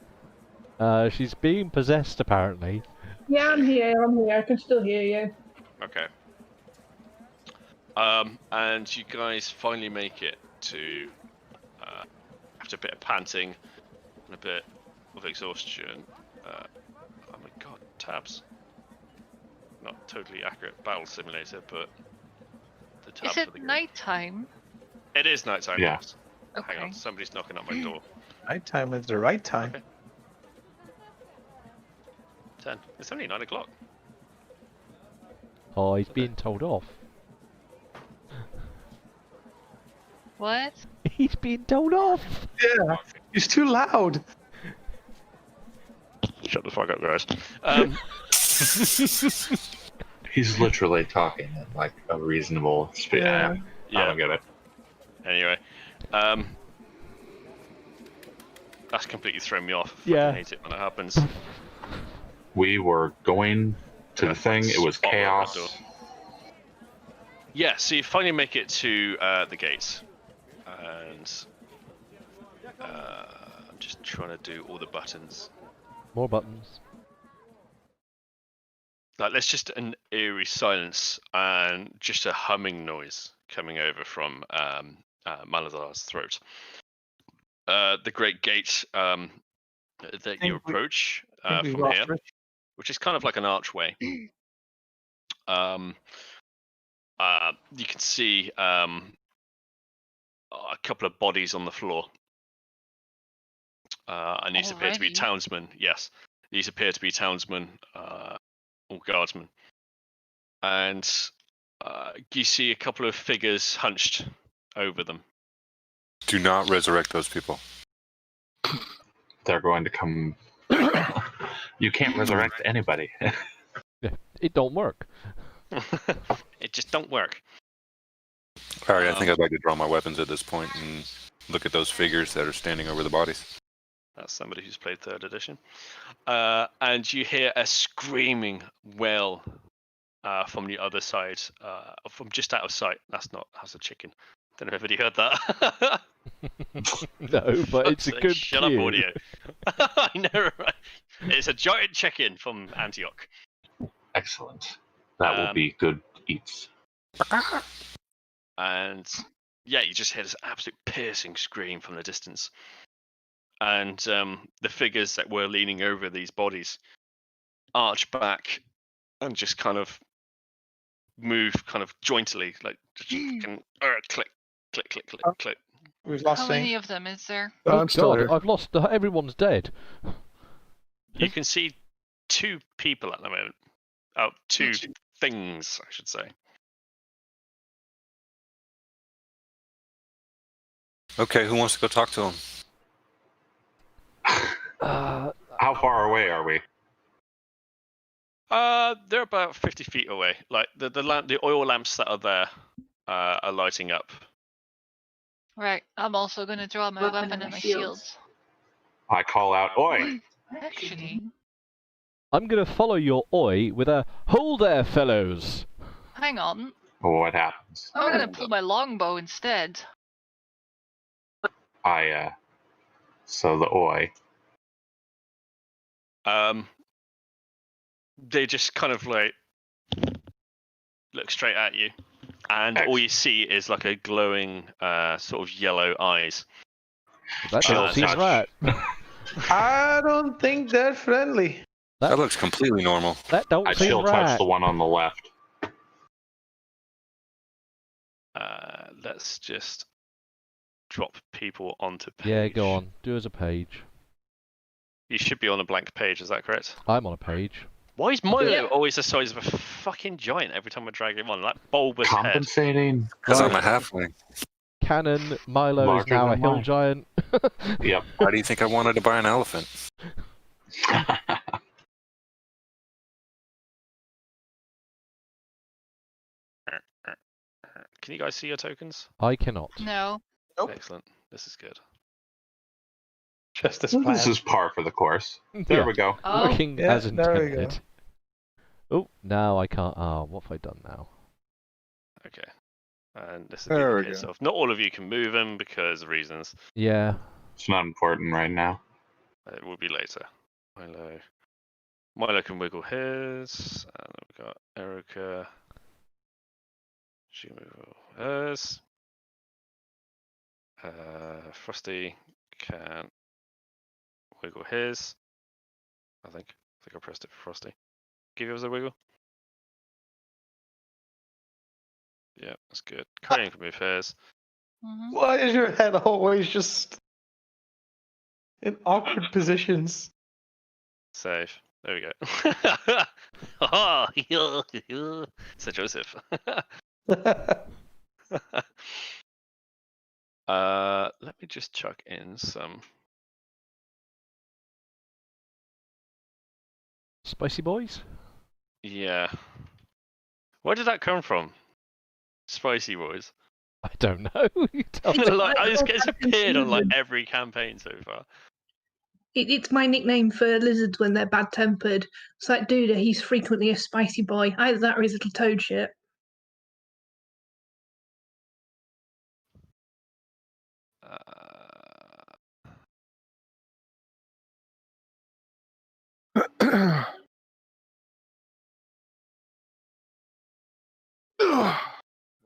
Speaker 2: She's being possessed, apparently.
Speaker 7: Yeah, I'm here. I can still hear you.
Speaker 1: Okay. And you guys finally make it to, after a bit of panting and a bit of exhaustion. Oh my god, tabs. Not totally accurate battle simulator, but the tabs
Speaker 3: Is
Speaker 1: are
Speaker 3: it
Speaker 1: the game.
Speaker 3: nighttime?
Speaker 1: It is nighttime.
Speaker 5: Yeah.
Speaker 1: Yes.
Speaker 3: Okay.
Speaker 1: Hang on, somebody's knocking at my door.
Speaker 9: Nighttime is the right time.
Speaker 1: Okay. 10. It's only 9 o'clock.
Speaker 2: Oh, he's being told off.
Speaker 3: What?
Speaker 2: He's being told off!
Speaker 9: Yeah, he's too loud.
Speaker 1: Shut the fuck up, guys.
Speaker 5: He's literally talking in like a reasonable speed.
Speaker 9: Yeah.
Speaker 5: I don't get it.
Speaker 1: Anyway, that's completely thrown me off. I
Speaker 2: Yeah.
Speaker 1: fucking hate it when it happens.
Speaker 5: We were going to the thing. It was
Speaker 1: Spotlight on the door.
Speaker 5: chaos.
Speaker 1: Yeah, so you finally make it to the gates, and I'm Just trying to do all the buttons.
Speaker 2: More buttons.
Speaker 1: Like, there's just an eerie silence and just a humming noise coming over from Maladar's throat. The great gate that you approach from here, which is kind of like an archway. You can see a couple of bodies on the floor. And these appear to be
Speaker 3: Alrighty.
Speaker 1: townsmen. Yes, these appear to be townsmen or guardsmen. And you see a couple of figures hunched over them.
Speaker 6: Do not resurrect those people.
Speaker 5: They're going to come. You can't resurrect anybody.
Speaker 2: It don't work.
Speaker 1: It just don't work.
Speaker 6: Alright, I think I'd like to draw my weapons at this point and look at those figures that are standing over the bodies.
Speaker 1: That's somebody who's played 3rd edition. And you hear a screaming wail from the other side, from just out of sight. That's a chicken. Don't know if anybody heard that.
Speaker 2: No, but it's a good
Speaker 1: Shut up,
Speaker 2: cue.
Speaker 1: audio. I know, right? It's a giant chicken from Antioch.
Speaker 5: Excellent. That will be good eats.
Speaker 1: And yeah, you just hear this absolute piercing scream from the distance. And the figures that were leaning over these bodies arch back and just kind of move kind of jointily, like just click, click, click, click, click.
Speaker 9: We've lost
Speaker 3: How many of them is there?
Speaker 2: Oh
Speaker 4: I'm still
Speaker 2: God,
Speaker 4: here.
Speaker 2: I've lost. Everyone's dead.
Speaker 1: You can see 2 people at the moment. Oh, 2 things, I should say.
Speaker 6: Okay, who wants to go talk to him?
Speaker 5: How far away are we?
Speaker 1: They're about 50 feet away. Like the oil lamps that are there are lighting up.
Speaker 3: Right, I'm also gonna draw my weapon and my shields.
Speaker 5: I call out, "Oi!"
Speaker 3: Actually,
Speaker 2: I'm gonna follow your oi with a hold there, fellows.
Speaker 3: hang on.
Speaker 5: What happens?
Speaker 3: I'm gonna pull my longbow instead.
Speaker 5: So the oi.
Speaker 1: They just kind of like look straight at you, and all you see is like a glowing sort of yellow eyes.
Speaker 2: That don't seem right.
Speaker 9: I don't think they're friendly.
Speaker 6: That looks completely normal.
Speaker 2: That don't
Speaker 5: I
Speaker 2: seem
Speaker 5: chill
Speaker 2: right.
Speaker 5: touch the one on the left.
Speaker 1: Let's just drop people onto page.
Speaker 2: Yeah, go on. Do as a page.
Speaker 1: You should be on a blank page, is that correct?
Speaker 2: I'm on a page.
Speaker 1: Why is Milo
Speaker 7: Yeah.
Speaker 1: always the size of a fucking giant every time I drag him on? That bulbous head.
Speaker 5: Compensating.
Speaker 6: Because I'm a halfling.
Speaker 2: Canon, Milo is
Speaker 5: Larger
Speaker 2: now a
Speaker 5: than
Speaker 2: hill
Speaker 5: mine.
Speaker 2: giant.
Speaker 5: Yep.
Speaker 6: Why do you think I wanted to buy an elephant?
Speaker 1: Can you guys see your tokens?
Speaker 2: I cannot.
Speaker 3: No.
Speaker 9: Nope.
Speaker 1: Excellent. This is good.
Speaker 9: Just as
Speaker 5: This
Speaker 9: planned.
Speaker 5: is par for the course. There
Speaker 2: Yeah,
Speaker 5: we go.
Speaker 3: Oh,
Speaker 2: working
Speaker 9: yeah,
Speaker 2: as
Speaker 9: there we go.
Speaker 2: intended. Oh, now I can't. Ah, what have I done now?
Speaker 1: Okay. And this is
Speaker 4: There
Speaker 1: the
Speaker 4: we
Speaker 1: case
Speaker 4: go.
Speaker 1: of not all of you can move them because of reasons.
Speaker 2: Yeah.
Speaker 5: It's not important right now.
Speaker 1: It will be later. Milo can wiggle his. And then we've got Erica. She can wiggle hers. Frosty can wiggle his. I think I pressed it for Frosty. Give yours a wiggle. Yeah, that's good. Conan can move hers.
Speaker 3: mhm.
Speaker 9: Why is your head always just in awkward positions?
Speaker 1: Save. There we go. Oh, Sir Joseph. Let me just chuck in some.
Speaker 2: Spicy boys?
Speaker 1: Yeah. Where did that come from? Spicy boys.
Speaker 2: I don't know. You tell me.
Speaker 1: Like, it's appeared on like every campaign so far.
Speaker 7: It's my nickname for lizards when they're bad tempered. It's like Duda, he's frequently a spicy boy. Either that or his little toad shit.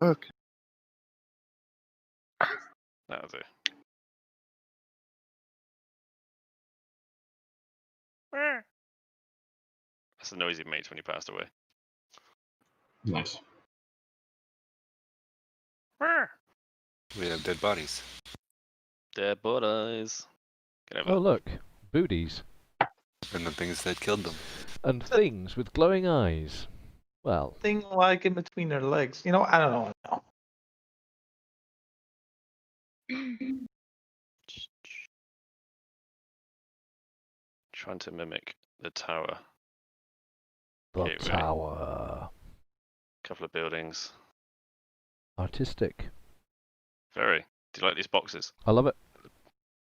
Speaker 4: Okay.
Speaker 1: That'll do. That's the noise he made when he passed away.
Speaker 5: Nice.
Speaker 6: We have dead bodies.
Speaker 1: Dead bodies. Get over
Speaker 2: Oh look, booties.
Speaker 6: And the things that killed them.
Speaker 2: And things with glowing eyes. Well,
Speaker 9: Thing like in between their legs. You know, I don't know.
Speaker 1: Trying to mimic the tower.
Speaker 2: the
Speaker 1: Gateway.
Speaker 2: tower.
Speaker 1: Couple of buildings.
Speaker 2: Artistic.
Speaker 1: Very. Do you like these boxes?
Speaker 2: I love it.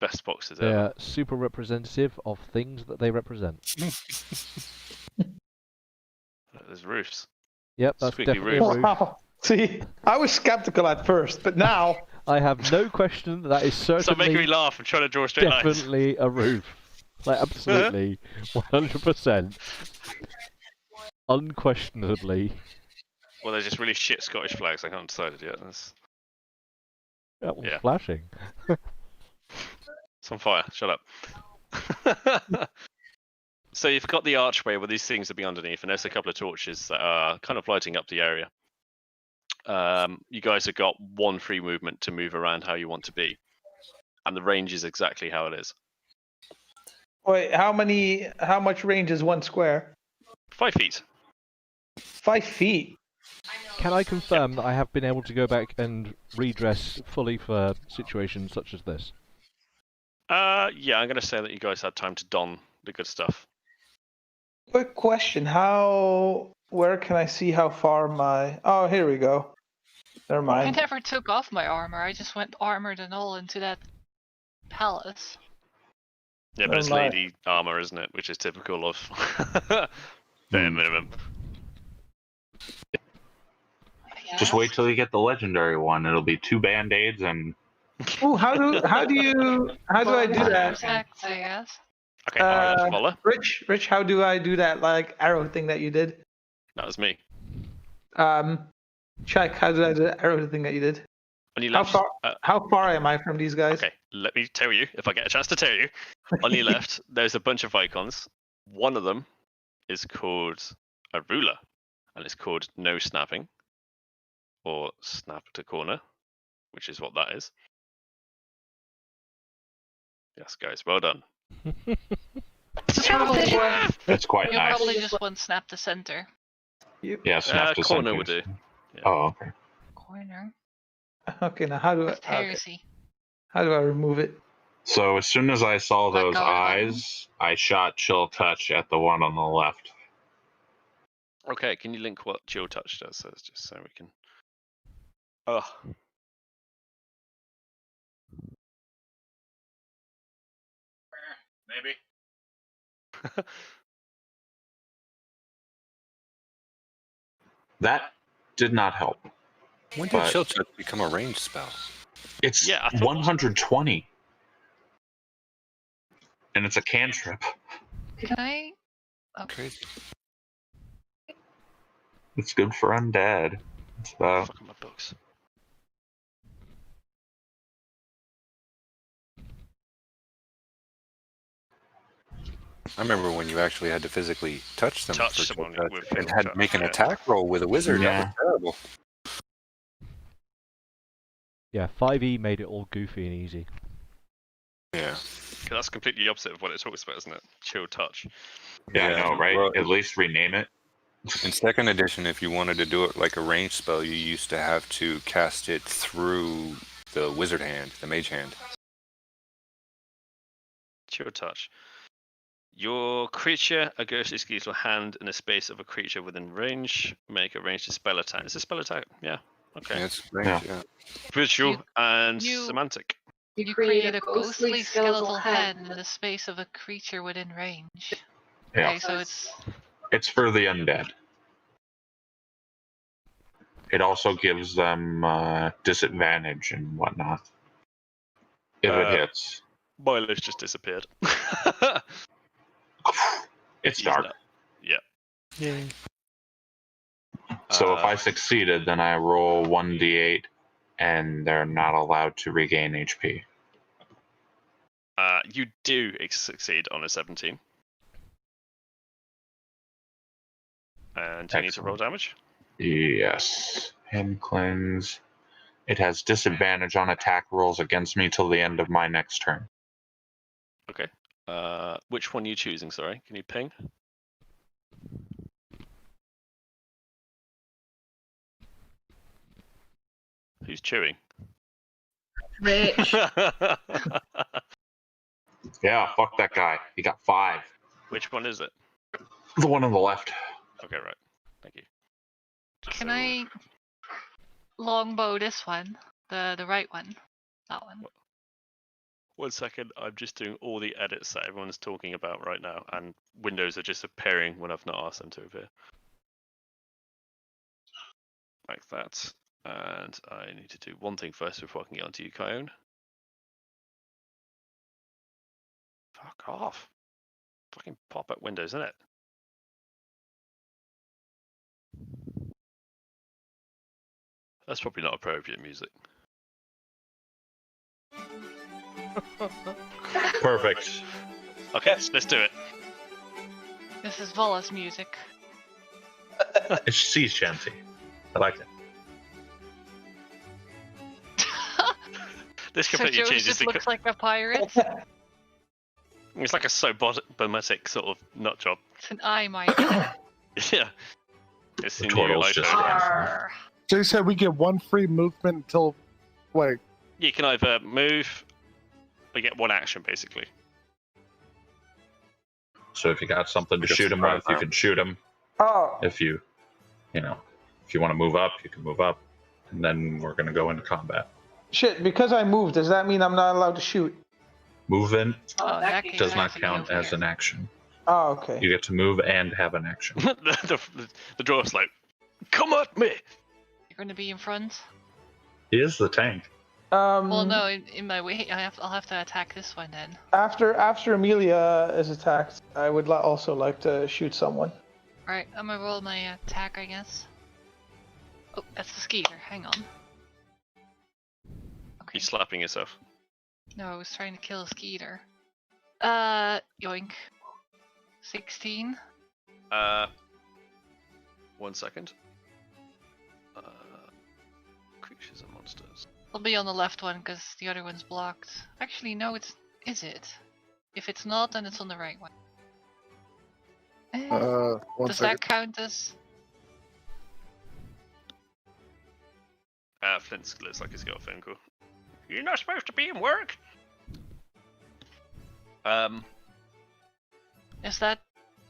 Speaker 1: Best boxes
Speaker 2: They're
Speaker 1: ever.
Speaker 2: super representative of things that they represent.
Speaker 1: There's roofs.
Speaker 2: Yep, that's
Speaker 1: Squeaky
Speaker 2: definitely
Speaker 1: roof.
Speaker 2: a roof.
Speaker 9: Wow. See, I was skeptical at first, but now
Speaker 2: I have no question that is
Speaker 1: Stop making me
Speaker 2: certainly
Speaker 1: laugh. I'm trying to draw straight lines.
Speaker 2: definitely a roof. Like, absolutely. 100%. Unquestionably.
Speaker 1: Well, they're just really shit Scottish flags. I haven't decided yet.
Speaker 2: That one's
Speaker 1: Yeah.
Speaker 2: flashing.
Speaker 1: It's on fire. Shut up. So you've got the archway where these things will be underneath, and there's a couple of torches that are kind of lighting up the area. You guys have got one free movement to move around how you want to be, and the range is exactly how it is.
Speaker 9: wait, how much range is one square?
Speaker 1: 5 feet.
Speaker 9: 5 feet.
Speaker 2: Can I confirm that I have been able to go back and redress fully for situations such as this?
Speaker 1: Yeah, I'm going to say that you guys had time to don the good stuff.
Speaker 9: Quick question: where can I see how far my? Oh, here we go. Never
Speaker 3: I
Speaker 9: mind.
Speaker 3: never took off my armor. I just went armored and all into that palace.
Speaker 1: Yeah, but it's
Speaker 9: Never mind.
Speaker 1: lady armor, isn't it? Which is typical of bare minimum.
Speaker 5: Just wait till you get the legendary one. It'll be 2 band-aids and
Speaker 9: Ooh, how do I do that?
Speaker 3: Exactly, I guess.
Speaker 1: Okay, alright, Voller.
Speaker 9: Rich, how do I do that like arrow thing that you did?
Speaker 1: That was me.
Speaker 9: Check, how did I do the arrow thing that you did?
Speaker 1: On your
Speaker 9: How
Speaker 1: left.
Speaker 9: far? How far am I from these guys?
Speaker 1: Okay, let me tell you, if I get a chance to tell you. On your left, there's a bunch of icons. One of them is called a ruler, and it's called no snapping, or snap to corner, which is what that is. Yes, guys, well done.
Speaker 5: it's quite
Speaker 3: You
Speaker 5: nice.
Speaker 3: probably just want snap to center.
Speaker 5: Yeah, snap to
Speaker 1: corner
Speaker 5: center.
Speaker 1: would do.
Speaker 5: Oh, okay.
Speaker 3: Corner.
Speaker 9: Okay, now how do I?
Speaker 3: That's
Speaker 9: Okay.
Speaker 3: heresy.
Speaker 9: How do I remove it?
Speaker 5: So as soon as I saw
Speaker 3: Let
Speaker 5: those
Speaker 3: go of the button.
Speaker 5: eyes, I shot chill touch at the one on the left.
Speaker 1: Okay, can you link what Chill Touch does? So it's just so we can. Oh.
Speaker 8: Maybe.
Speaker 5: That did not help.
Speaker 6: When did
Speaker 5: But-
Speaker 6: Chult become a ranged spell?
Speaker 5: It's
Speaker 1: Yeah, I thought-
Speaker 5: 120. And it's a cantrip.
Speaker 3: Can I? Oh,
Speaker 6: Crazy.
Speaker 5: It's good for undead. It's about
Speaker 1: Fuck my books.
Speaker 6: I remember when you actually had to physically touch them
Speaker 1: Touch
Speaker 6: for
Speaker 1: someone
Speaker 6: Chult
Speaker 1: with
Speaker 6: and
Speaker 1: physical
Speaker 6: had to
Speaker 1: touch,
Speaker 6: make an
Speaker 1: yeah.
Speaker 6: attack roll with a wizard.
Speaker 5: Yeah.
Speaker 6: That was terrible.
Speaker 2: Yeah, 5e made it all goofy and easy.
Speaker 6: Yeah.
Speaker 1: 'Cause that's completely the opposite of what it talks about, isn't it? Chill Touch.
Speaker 5: yeah, I
Speaker 6: Yeah,
Speaker 5: know, right?
Speaker 6: well,
Speaker 5: At least rename it.
Speaker 6: In second edition, if you wanted to do it like a ranged spell, you used to have to cast it through the wizard hand, the mage hand.
Speaker 1: Chill Touch. Your creature, a ghostly skeletal hand in the space of a creature within range. Make a ranged spell attack. It's a spell attack. Yeah. Okay.
Speaker 6: Yeah, it's ranged, yeah.
Speaker 1: Visual
Speaker 3: You-
Speaker 1: and
Speaker 3: you-
Speaker 1: semantic.
Speaker 3: You create a ghostly skeletal head in the space of a creature within range.
Speaker 5: Yeah.
Speaker 3: Okay, so it's
Speaker 5: It's for the undead. It also gives them disadvantage and whatnot. If it hits.
Speaker 1: My list just disappeared.
Speaker 5: It's
Speaker 1: He's
Speaker 5: dark.
Speaker 1: not- Yeah.
Speaker 2: Yay.
Speaker 5: So if I
Speaker 1: Uh,
Speaker 5: succeeded, then I roll 1d8, and they're not allowed to regain HP.
Speaker 1: You do succeed on a 17. And you need to roll
Speaker 5: Excellent.
Speaker 1: damage.
Speaker 5: Yes. Hand cleanse. It has disadvantage on attack rolls against me till the end of my next turn.
Speaker 1: Okay. Which one are you choosing? Sorry, can you ping? Who's chewing?
Speaker 7: Rich.
Speaker 5: Yeah, fuck that guy. He got 5.
Speaker 1: Which one is it?
Speaker 5: The one on the left.
Speaker 1: Okay, right. Thank you.
Speaker 3: Can
Speaker 1: So-
Speaker 3: I longbow this one? The right one? That one.
Speaker 1: 1 second, I'm just doing all the edits that everyone's talking about right now, and windows are just appearing when I've not asked them to appear. Like that. And I need to do one thing first before I can get onto you, Kyone. Fuck off. Fucking pop-up windows, isn't it? That's probably not appropriate music.
Speaker 5: Perfect.
Speaker 1: Okay, let's do it.
Speaker 3: This is Vala's music.
Speaker 5: It's sea shanty. I like it.
Speaker 1: This
Speaker 3: So
Speaker 1: completely
Speaker 3: Joe
Speaker 1: changes
Speaker 3: just
Speaker 1: the.
Speaker 3: looks like a pirate.
Speaker 1: It's like a sobomatic sort of nut job.
Speaker 3: It's an eye mic.
Speaker 1: Yeah. It's
Speaker 5: The
Speaker 1: the new
Speaker 5: turtle's just
Speaker 1: iPhone.
Speaker 3: Arr.
Speaker 4: Jay said we get one free movement until. Wait,
Speaker 1: You can either move or get one action, basically.
Speaker 5: So if you got something to
Speaker 6: We got
Speaker 5: shoot him
Speaker 6: surprise
Speaker 5: with, you
Speaker 6: now.
Speaker 5: can shoot him.
Speaker 9: Oh,
Speaker 5: If you want to move up, you can move up. And then we're going to go into combat.
Speaker 9: shit, because I moved, does that mean I'm not allowed to shoot?
Speaker 5: Movement
Speaker 3: Oh, in that case,
Speaker 5: does
Speaker 3: I
Speaker 5: not
Speaker 3: have to get
Speaker 5: count
Speaker 3: over
Speaker 5: as
Speaker 3: here.
Speaker 5: an action.
Speaker 9: Oh, okay.
Speaker 5: You get to move and have an action.
Speaker 1: the dwarf's like, come at me!
Speaker 3: You're going to be in front?
Speaker 5: He is the tank.
Speaker 3: Well, no, in my way, I'll have to attack this one then.
Speaker 9: After Amelia is attacked, I would also like to shoot someone.
Speaker 3: Alright, I'm gonna roll my attack, I guess. Oh, that's the skeeter. Hang on. Okay.
Speaker 1: You're slapping yourself.
Speaker 3: No, I was trying to kill a skeeter. Yoink. 16.
Speaker 1: 1 second. Creatures and monsters.
Speaker 3: I'll be on the left one because the other one's blocked. Actually, no, is it? If it's not, then it's on the right one.
Speaker 4: one
Speaker 3: Does
Speaker 4: second.
Speaker 3: that count as?
Speaker 1: Flint looks like he's got a phone call. You're not supposed to be in work!
Speaker 3: Does that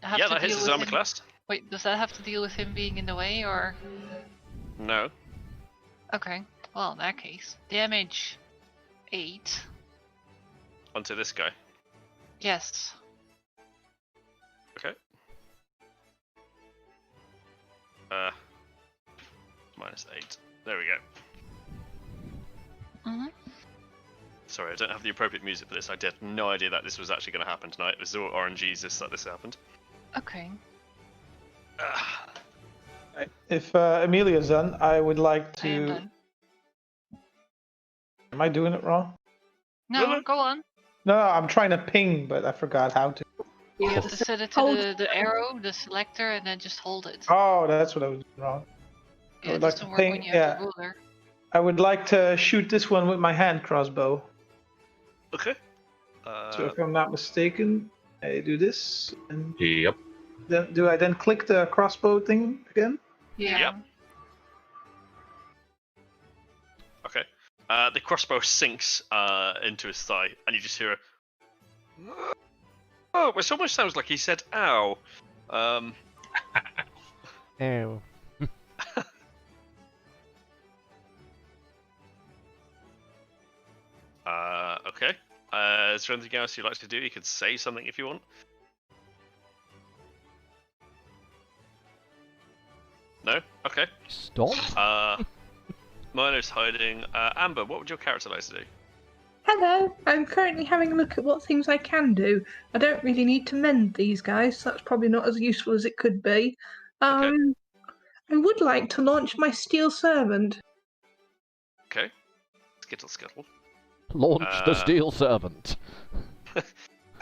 Speaker 3: have
Speaker 1: Yeah,
Speaker 3: to
Speaker 1: that hits
Speaker 3: deal
Speaker 1: his
Speaker 3: with
Speaker 1: armor
Speaker 3: him?
Speaker 1: class.
Speaker 3: Wait, does that have to deal with him being in the way, or?
Speaker 1: No.
Speaker 3: Okay. Well, in that case, damage 8.
Speaker 1: Onto this guy.
Speaker 3: Yes.
Speaker 1: Okay. -8. There we go.
Speaker 3: Mhm.
Speaker 1: Sorry, I don't have the appropriate music for this. I had no idea that this was actually going to happen tonight. It was all RNGs that this happened.
Speaker 3: Okay.
Speaker 9: If Amelia's done, I would like
Speaker 3: I am
Speaker 9: to.
Speaker 3: done.
Speaker 9: Am I doing it wrong?
Speaker 3: No, go on.
Speaker 9: No, I'm trying to ping, but I forgot how to.
Speaker 3: You have to set it to
Speaker 7: Hold.
Speaker 3: the arrow, the selector, and then just hold it.
Speaker 9: Oh, that's what I was doing wrong.
Speaker 3: Yeah,
Speaker 9: would
Speaker 3: it
Speaker 9: like
Speaker 3: doesn't
Speaker 9: to
Speaker 3: work when
Speaker 9: ping-
Speaker 3: you have
Speaker 9: yeah.
Speaker 3: the ruler.
Speaker 9: I would like to shoot this one with my hand crossbow.
Speaker 1: Okay.
Speaker 9: So if I'm not mistaken, I do this, and
Speaker 5: Yep.
Speaker 9: then do I then click the crossbow thing again?
Speaker 3: Yeah.
Speaker 1: Yep. Okay. The crossbow sinks into his thigh, and you just hear a. Oh, it almost sounds like he said "ow."
Speaker 2: Ew.
Speaker 1: Okay. Is there anything else you'd like to do? You could say something if you want. No? Okay.
Speaker 2: Stop.
Speaker 1: Milo's hiding. Amber, what would your character like to do?
Speaker 7: Hello, I'm currently having a look at what things I can do. I don't really need to mend these guys, so that's probably not as useful as it could be. I would like to launch my steel servant.
Speaker 1: Okay. Skittle skittle.
Speaker 2: Launch the steel servant.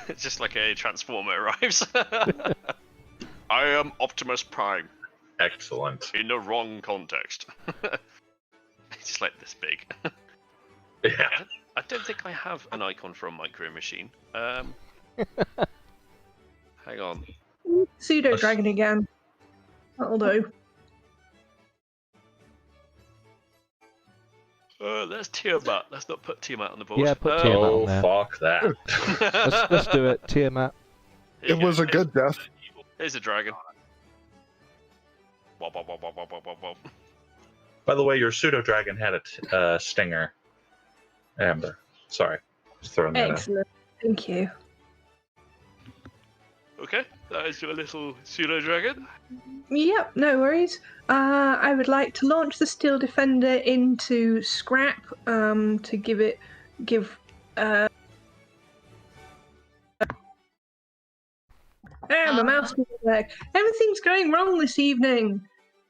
Speaker 1: It's just like a transformer arrives. I am Optimus Prime.
Speaker 5: Excellent.
Speaker 1: In the wrong context. It's just like this big.
Speaker 5: Yeah.
Speaker 1: I don't think I have an icon for a micro machine. Hang on.
Speaker 7: Pseudo dragon again. That'll do.
Speaker 1: Let's Tiamat. Let's not put Tiamat on the board.
Speaker 2: Yeah, put Tiamat on there.
Speaker 5: Fuck that.
Speaker 2: Let's do it, Tiamat.
Speaker 4: It was a good death.
Speaker 1: Here's a dragon. Wob, wob, wob, wob, wob, wob, wob.
Speaker 5: By the way, your pseudo dragon had a stinger. Amber. Sorry. Just throwing that out.
Speaker 7: Excellent. Thank you.
Speaker 1: Okay, that is your little pseudo dragon.
Speaker 7: Yep, no worries. I would like to launch the Steel Defender into scrap to give. My mouse didn't work. Everything's going wrong this evening.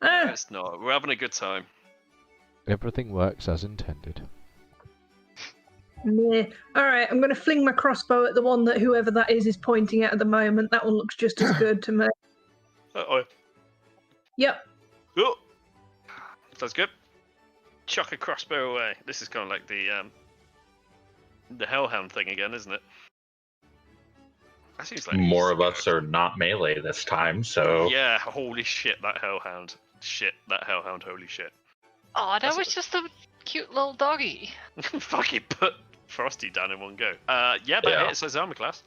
Speaker 1: No, it's not. We're having a good time.
Speaker 2: Everything works as intended.
Speaker 7: Meh. Alright, I'm going to fling my crossbow at the one that whoever that is pointing at the moment. That one looks just as good to me.
Speaker 1: Uh-oh.
Speaker 7: Yep.
Speaker 1: Oh. Sounds good. Chuck a crossbow away. This is kind of like the Hellhound thing again, isn't it? That seems like
Speaker 5: More of us are not melee this time, so...
Speaker 1: Yeah, holy shit, that Hellhound. Shit, that Hellhound, holy shit.
Speaker 3: Oh, that was just a cute little doggy.
Speaker 1: Fucking put Frosty down in one go. Yeah, that hits as armor class.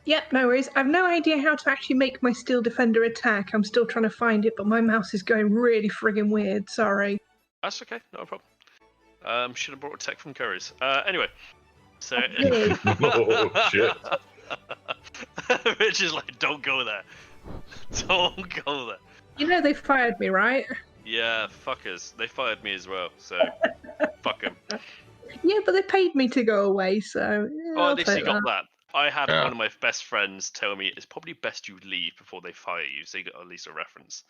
Speaker 7: Yep, no worries. I've no idea how to actually make my Steel Defender attack. I'm still trying to find it, but my mouse is going really friggin' weird. Sorry.
Speaker 1: That's okay, not a problem. Should have brought a tech from Curry's. Anyway, so...
Speaker 7: Really?
Speaker 5: Oh, shit.
Speaker 1: Rich is like, don't go there. Don't go there.
Speaker 7: You know they fired me, right?
Speaker 1: Yeah, fuckers. They fired me as well, so fuck them.
Speaker 7: Yeah, but they paid me to go away, so... Yeah,
Speaker 1: Oh,
Speaker 7: I'll
Speaker 1: at least you
Speaker 7: take
Speaker 1: got
Speaker 7: that.
Speaker 1: that. I had
Speaker 5: Yeah.
Speaker 1: one of my best friends tell me it's probably best you leave before they fire you, so you got at least a reference.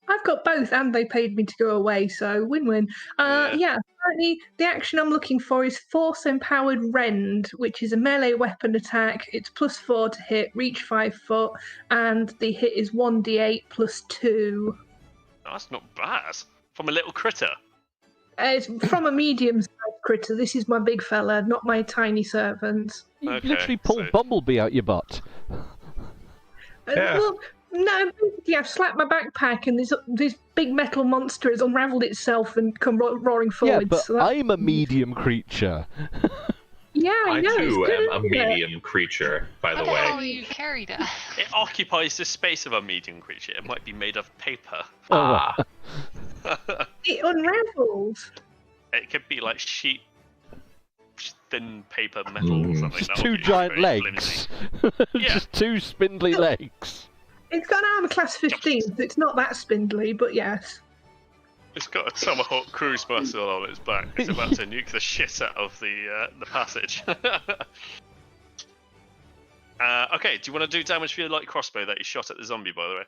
Speaker 7: I've got both, and they paid me to go away, so win-win. Yeah, apparently the action I'm looking for is Force Empowered Rend, which is a melee weapon attack. It's +4 to hit, reach 5 foot, and the hit is 1d8 +2.
Speaker 1: Oh, that's not bad. From a little critter.
Speaker 7: It's from a medium-sized critter. This is my big fella, not my tiny servant.
Speaker 2: You
Speaker 1: Okay,
Speaker 2: literally pulled
Speaker 1: so-
Speaker 2: Bumblebee out your butt.
Speaker 5: Yeah.
Speaker 7: Well, no, basically I've slapped my backpack and this big metal monster has unravelled itself and come roaring forward.
Speaker 2: Yeah, but
Speaker 7: so that's-
Speaker 2: I'm a medium creature.
Speaker 7: Yeah, I
Speaker 5: I
Speaker 7: know. it's
Speaker 5: too
Speaker 7: good,
Speaker 5: am a
Speaker 7: isn't it?
Speaker 5: medium creature, by the
Speaker 3: How the hell
Speaker 5: way.
Speaker 3: do you carry that?
Speaker 1: It occupies the space of a medium creature. It might be made of paper.
Speaker 5: Ah,
Speaker 7: It unravelled.
Speaker 1: It could be like sheet, thin paper metal or something.
Speaker 2: Just
Speaker 1: That would
Speaker 2: two
Speaker 1: be
Speaker 2: giant
Speaker 1: very
Speaker 2: legs.
Speaker 1: flimsy. Yeah.
Speaker 2: Just two spindly legs.
Speaker 7: It's got an armor class 15, so it's not that spindly, but yes.
Speaker 1: It's got a Tomahawk cruise missile on its back. It's about to nuke the shit out of the passage. Okay, do you want to do damage for your light crossbow that you shot at the zombie, by the way?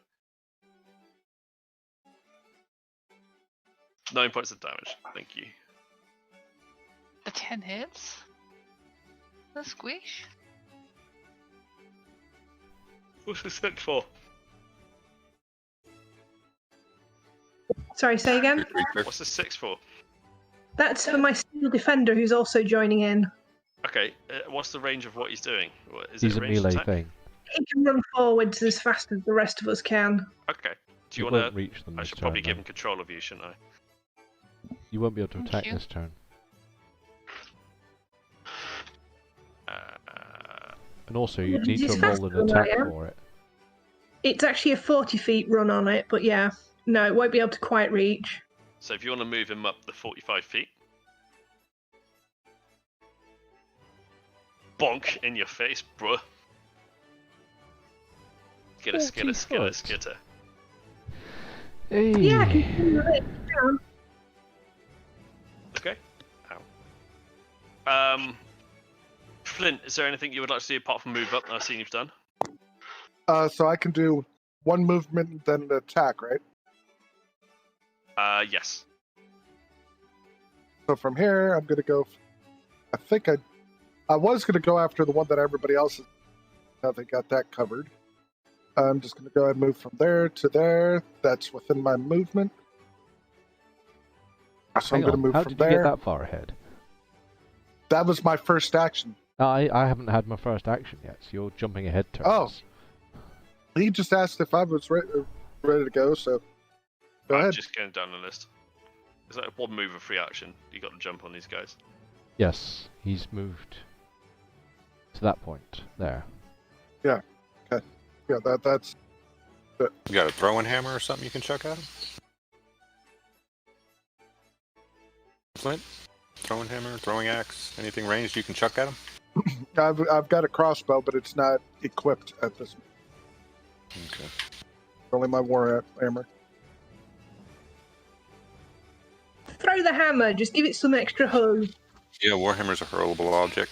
Speaker 1: 9 points of damage. Thank you.
Speaker 3: The 10 hits? The squish?
Speaker 1: What's the 6 for?
Speaker 7: Sorry, say again?
Speaker 1: What's the 6 for?
Speaker 7: That's for my Steel Defender who's also joining in.
Speaker 1: Okay, what's the range of what he's doing? Is
Speaker 2: He's
Speaker 1: it
Speaker 2: a
Speaker 1: ranged
Speaker 2: melee
Speaker 1: attack?
Speaker 2: thing.
Speaker 7: He can run forwards as fast as the rest of us can.
Speaker 1: Okay. Do
Speaker 2: You
Speaker 1: you
Speaker 2: won't
Speaker 1: want to?
Speaker 2: reach them
Speaker 1: I
Speaker 2: this
Speaker 1: should
Speaker 2: turn.
Speaker 1: probably give
Speaker 2: though.
Speaker 1: him control of you, shouldn't I?
Speaker 2: You won't be able to
Speaker 3: Thank
Speaker 2: attack
Speaker 3: you.
Speaker 2: this turn. And also, you
Speaker 7: He's
Speaker 2: need to
Speaker 7: faster
Speaker 2: roll an
Speaker 7: than I
Speaker 2: attack
Speaker 7: am.
Speaker 2: for it.
Speaker 7: It's actually a 40 feet run on it, but yeah. No, it won't be able to quite reach.
Speaker 1: So if you want to move him up the 45 feet. Bonk in your face, bruh. Get a
Speaker 2: 40
Speaker 1: skitter, skitter,
Speaker 2: foot.
Speaker 1: skitter.
Speaker 2: Hey.
Speaker 7: Yeah, I can do it.
Speaker 1: Okay. Ow. Flint, is there anything you would like to do apart from move up that I've seen you've done?
Speaker 4: So I can do one movement and then an attack, right?
Speaker 1: Yes.
Speaker 4: So from here, I'm gonna go. I think I was gonna go after the one that everybody else is. Now they got that covered. I'm just gonna go ahead and move from there to there. That's within my movement. So I'm
Speaker 2: Hang
Speaker 4: gonna
Speaker 2: on,
Speaker 4: move
Speaker 2: how
Speaker 4: from
Speaker 2: did
Speaker 4: there.
Speaker 2: you get that far ahead?
Speaker 4: That was my first action.
Speaker 2: I haven't had my first action yet, so you're jumping ahead turns.
Speaker 4: Oh. He just asked if I was ready to go, so go
Speaker 1: I'm
Speaker 4: ahead.
Speaker 1: just going down the list. Is that one move of free action? You got to jump on these guys.
Speaker 2: Yes, he's moved to that point there.
Speaker 4: Yeah, that's.
Speaker 6: You got a throwing hammer or something you can chuck at him? Flint? Throwing hammer, throwing axe, anything ranged you can chuck at him?
Speaker 4: I've got a crossbow, but it's not equipped at this moment.
Speaker 6: Okay.
Speaker 4: Only my war hammer.
Speaker 7: Throw the hammer, just give it some extra hurl.
Speaker 6: Yeah, Warhammer's a hurlable object.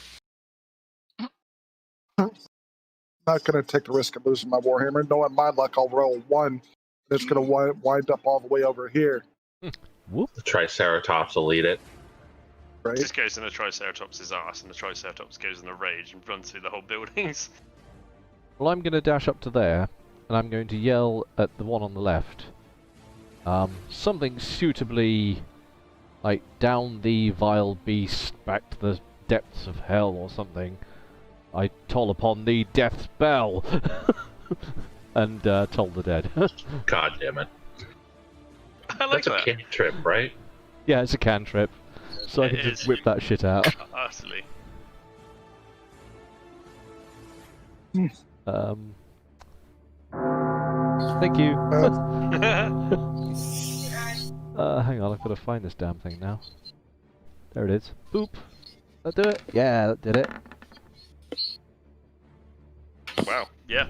Speaker 4: Not going to take the risk of losing my warhammer. Knowing my luck, I'll roll one. It's going to wind up all the way over here.
Speaker 2: Whoop.
Speaker 5: The Triceratops will eat it.
Speaker 4: Right?
Speaker 1: Just goes in the Triceratops' ass, and the Triceratops goes in a rage and runs through the whole buildings.
Speaker 2: Well, I'm going to dash up to there, and I'm going to yell at the one on the left. Something suitably, like, down the vile beast, back to the depths of hell or something. I toll upon the death spell! And toll the dead.
Speaker 5: God damn it.
Speaker 1: I like
Speaker 5: That's
Speaker 1: that.
Speaker 5: a cantrip, right?
Speaker 2: Yeah, it's a cantrip, so I
Speaker 1: It
Speaker 2: can just
Speaker 1: is.
Speaker 2: whip that shit out.
Speaker 1: Utterly.
Speaker 2: Thank you. Hang on, I've got to find this damn thing now. There it is. Boop. That do it? Yeah, that did it.
Speaker 1: Wow. Yeah.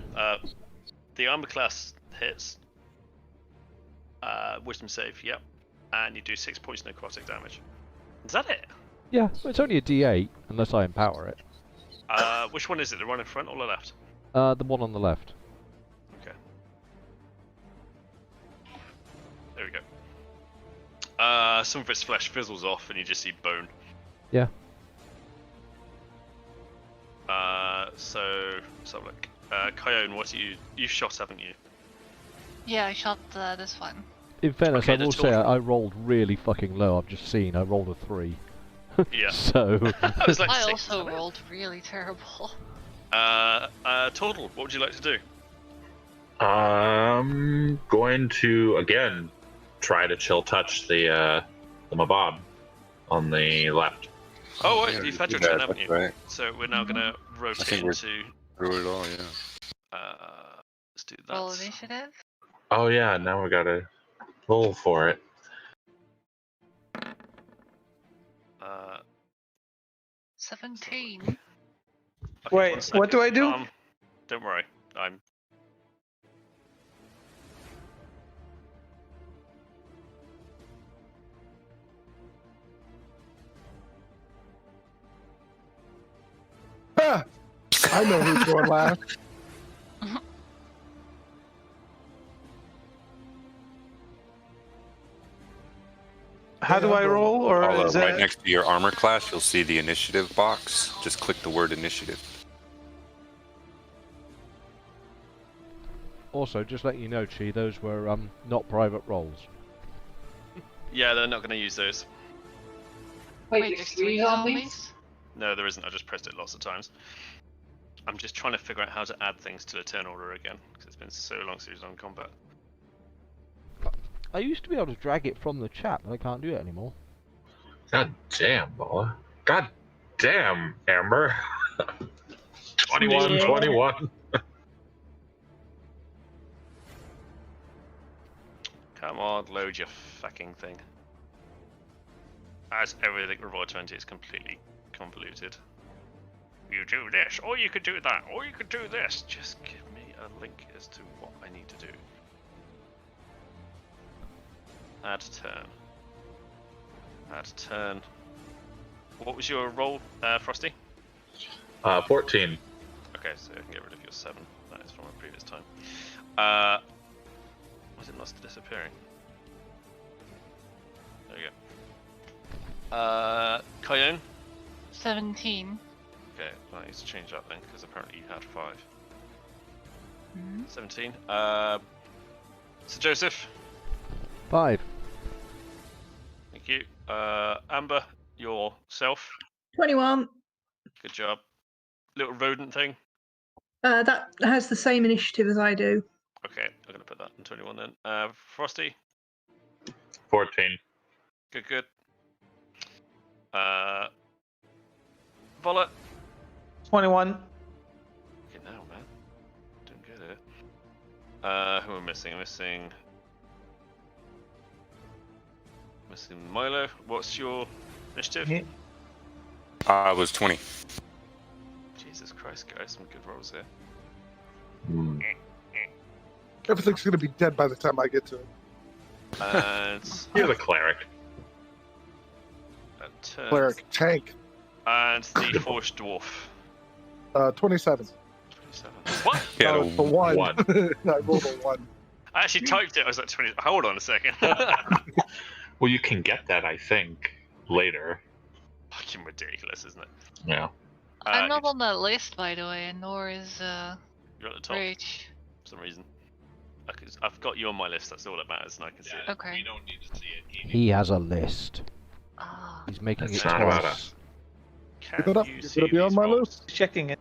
Speaker 1: The armor class hits. Wisdom save. Yep. And you do 6 points necrotic damage. Is that it?
Speaker 2: Yeah, it's only a D8 unless I empower it.
Speaker 1: Which one is it? The one in front or the left?
Speaker 2: The one on the left.
Speaker 1: Okay. There we go. Some of its flesh fizzles off, and you just see bone.
Speaker 2: Yeah.
Speaker 1: So let's have a look. Kyone, what you've shot, haven't you?
Speaker 3: Yeah, I shot this one.
Speaker 2: In fairness,
Speaker 1: Okay,
Speaker 2: I will
Speaker 1: that's
Speaker 2: say
Speaker 1: all.
Speaker 2: I rolled really fucking low. I've just seen I rolled a 3.
Speaker 1: Yeah.
Speaker 2: So
Speaker 1: I was like
Speaker 3: I
Speaker 1: 6,
Speaker 3: also
Speaker 1: wasn't it?
Speaker 3: rolled really terrible.
Speaker 1: Total, what would you like to do?
Speaker 5: I'm going to again try to chill touch the Mabob on the left.
Speaker 1: Oh, wait,
Speaker 6: Yeah,
Speaker 1: you've had your
Speaker 6: do
Speaker 1: turn,
Speaker 6: that,
Speaker 1: haven't you?
Speaker 6: that's right.
Speaker 1: So we're now gonna
Speaker 6: I
Speaker 1: rotate
Speaker 6: think we're-
Speaker 1: into.
Speaker 6: Through it all, yeah.
Speaker 1: Let's do that.
Speaker 3: Roll initiative.
Speaker 5: Oh yeah, now we gotta roll for it.
Speaker 3: 17.
Speaker 1: Okay,
Speaker 9: Wait,
Speaker 1: 1 second.
Speaker 9: what do I do?
Speaker 1: Don't worry, I'm.
Speaker 4: Ah, I know who's going last.
Speaker 9: How do I roll, or is
Speaker 6: Right
Speaker 9: it?
Speaker 6: next to your armor class, you'll see the initiative box. Just click the word initiative.
Speaker 2: also, just let you know, Chi, those were not private rolls.
Speaker 1: Yeah, they're not gonna use those.
Speaker 3: Wait, there's 3 zombies?
Speaker 1: No, there isn't. I just pressed it lots of times. I'm just trying to figure out how to add things to the turn order again because it's been so long since we've done combat.
Speaker 2: I used to be able to drag it from the chat, but I can't do it anymore.
Speaker 5: God damn, Bola. God damn, Amber. 21,
Speaker 7: Yeah.
Speaker 5: 21.
Speaker 1: Come on, load your fucking thing. As everything with roll 20 is completely convoluted. You do this, or you could do that, or you could do this. Just give me a link as to what I need to do. Add turn. Add turn. What was your roll, Frosty?
Speaker 5: 14.
Speaker 1: Okay, so I can get rid of your 7. That is from a previous time. Was it lost to disappearing? There we go. Cayenne?
Speaker 3: 17.
Speaker 1: Okay, I need to change that then, because apparently you had 5.
Speaker 3: Mhm.
Speaker 1: 17. Sir Joseph?
Speaker 2: 5.
Speaker 1: Thank you. Amber, yourself?
Speaker 7: 21.
Speaker 1: Good job. Little rodent thing?
Speaker 7: That has the same initiative as I do.
Speaker 1: Okay, I'm going to put that in 21 then. Frosty?
Speaker 5: 14.
Speaker 1: Good, good. Vola?
Speaker 9: 21.
Speaker 1: Okay, now, man. Doing good here. Who am I missing? Missing Milo. What's your initiative?
Speaker 9: Yeah.
Speaker 6: I was 20.
Speaker 1: Jesus Christ, guys, some good rolls here.
Speaker 5: Hmm.
Speaker 4: Everything's going to be dead by the time I get to it.
Speaker 1: And
Speaker 5: You're the cleric.
Speaker 1: that turns.
Speaker 4: Cleric, tank,
Speaker 1: And the forged dwarf.
Speaker 4: 27.
Speaker 1: 27. What?
Speaker 6: Yeah,
Speaker 4: No, it's the one.
Speaker 5: one.
Speaker 4: I rolled a 1.
Speaker 1: I actually typed it. I was like 20. Hold on a second.
Speaker 5: Well, you can get that, I think, later.
Speaker 1: Fucking ridiculous, isn't it?
Speaker 5: Yeah.
Speaker 3: I'm not on that list, by the way, and nor is
Speaker 1: You're at the top
Speaker 3: Rach.
Speaker 1: for some reason. I've got you on my list. That's all that matters, and I can see it.
Speaker 3: Okay.
Speaker 8: We don't need to see it.
Speaker 2: He has a list.
Speaker 3: Ah.
Speaker 2: He's making
Speaker 5: It's
Speaker 2: it
Speaker 5: not about
Speaker 2: twice.
Speaker 5: us.
Speaker 1: Can
Speaker 4: Is it up?
Speaker 1: you
Speaker 4: Is it
Speaker 1: see
Speaker 4: up beyond
Speaker 1: these
Speaker 4: my
Speaker 1: rolls?
Speaker 4: list?
Speaker 9: Checking it.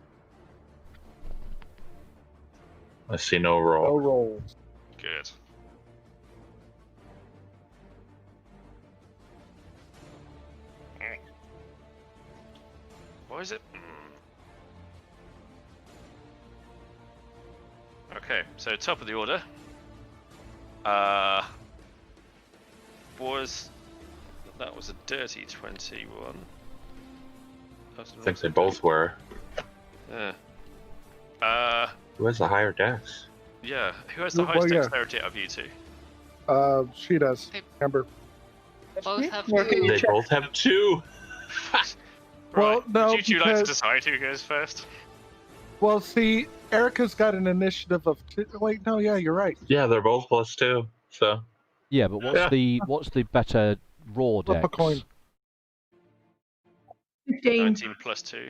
Speaker 5: I see no
Speaker 4: No
Speaker 5: roll.
Speaker 4: rolls.
Speaker 1: Good. Why is it? Okay, so top of the order. That was a dirty 21.
Speaker 5: I think they both were.
Speaker 1: Yeah.
Speaker 5: Who has the higher dex?
Speaker 1: Yeah. Who has the
Speaker 4: Well,
Speaker 1: highest
Speaker 4: yeah.
Speaker 1: dexterity out of you two?
Speaker 4: She does. Amber.
Speaker 3: Both have
Speaker 9: Working
Speaker 3: two.
Speaker 5: They both have 2.
Speaker 4: Well, no,
Speaker 1: Would you two like to
Speaker 4: because-
Speaker 1: decide who goes first?
Speaker 4: Well, see, Erica's got an initiative of 2. Wait, no, yeah, you're right.
Speaker 5: Yeah, they're both +2. So
Speaker 2: Yeah, but what's the better raw
Speaker 4: Flip a
Speaker 2: dex?
Speaker 4: coin.
Speaker 7: 15.
Speaker 1: 19 plus 2.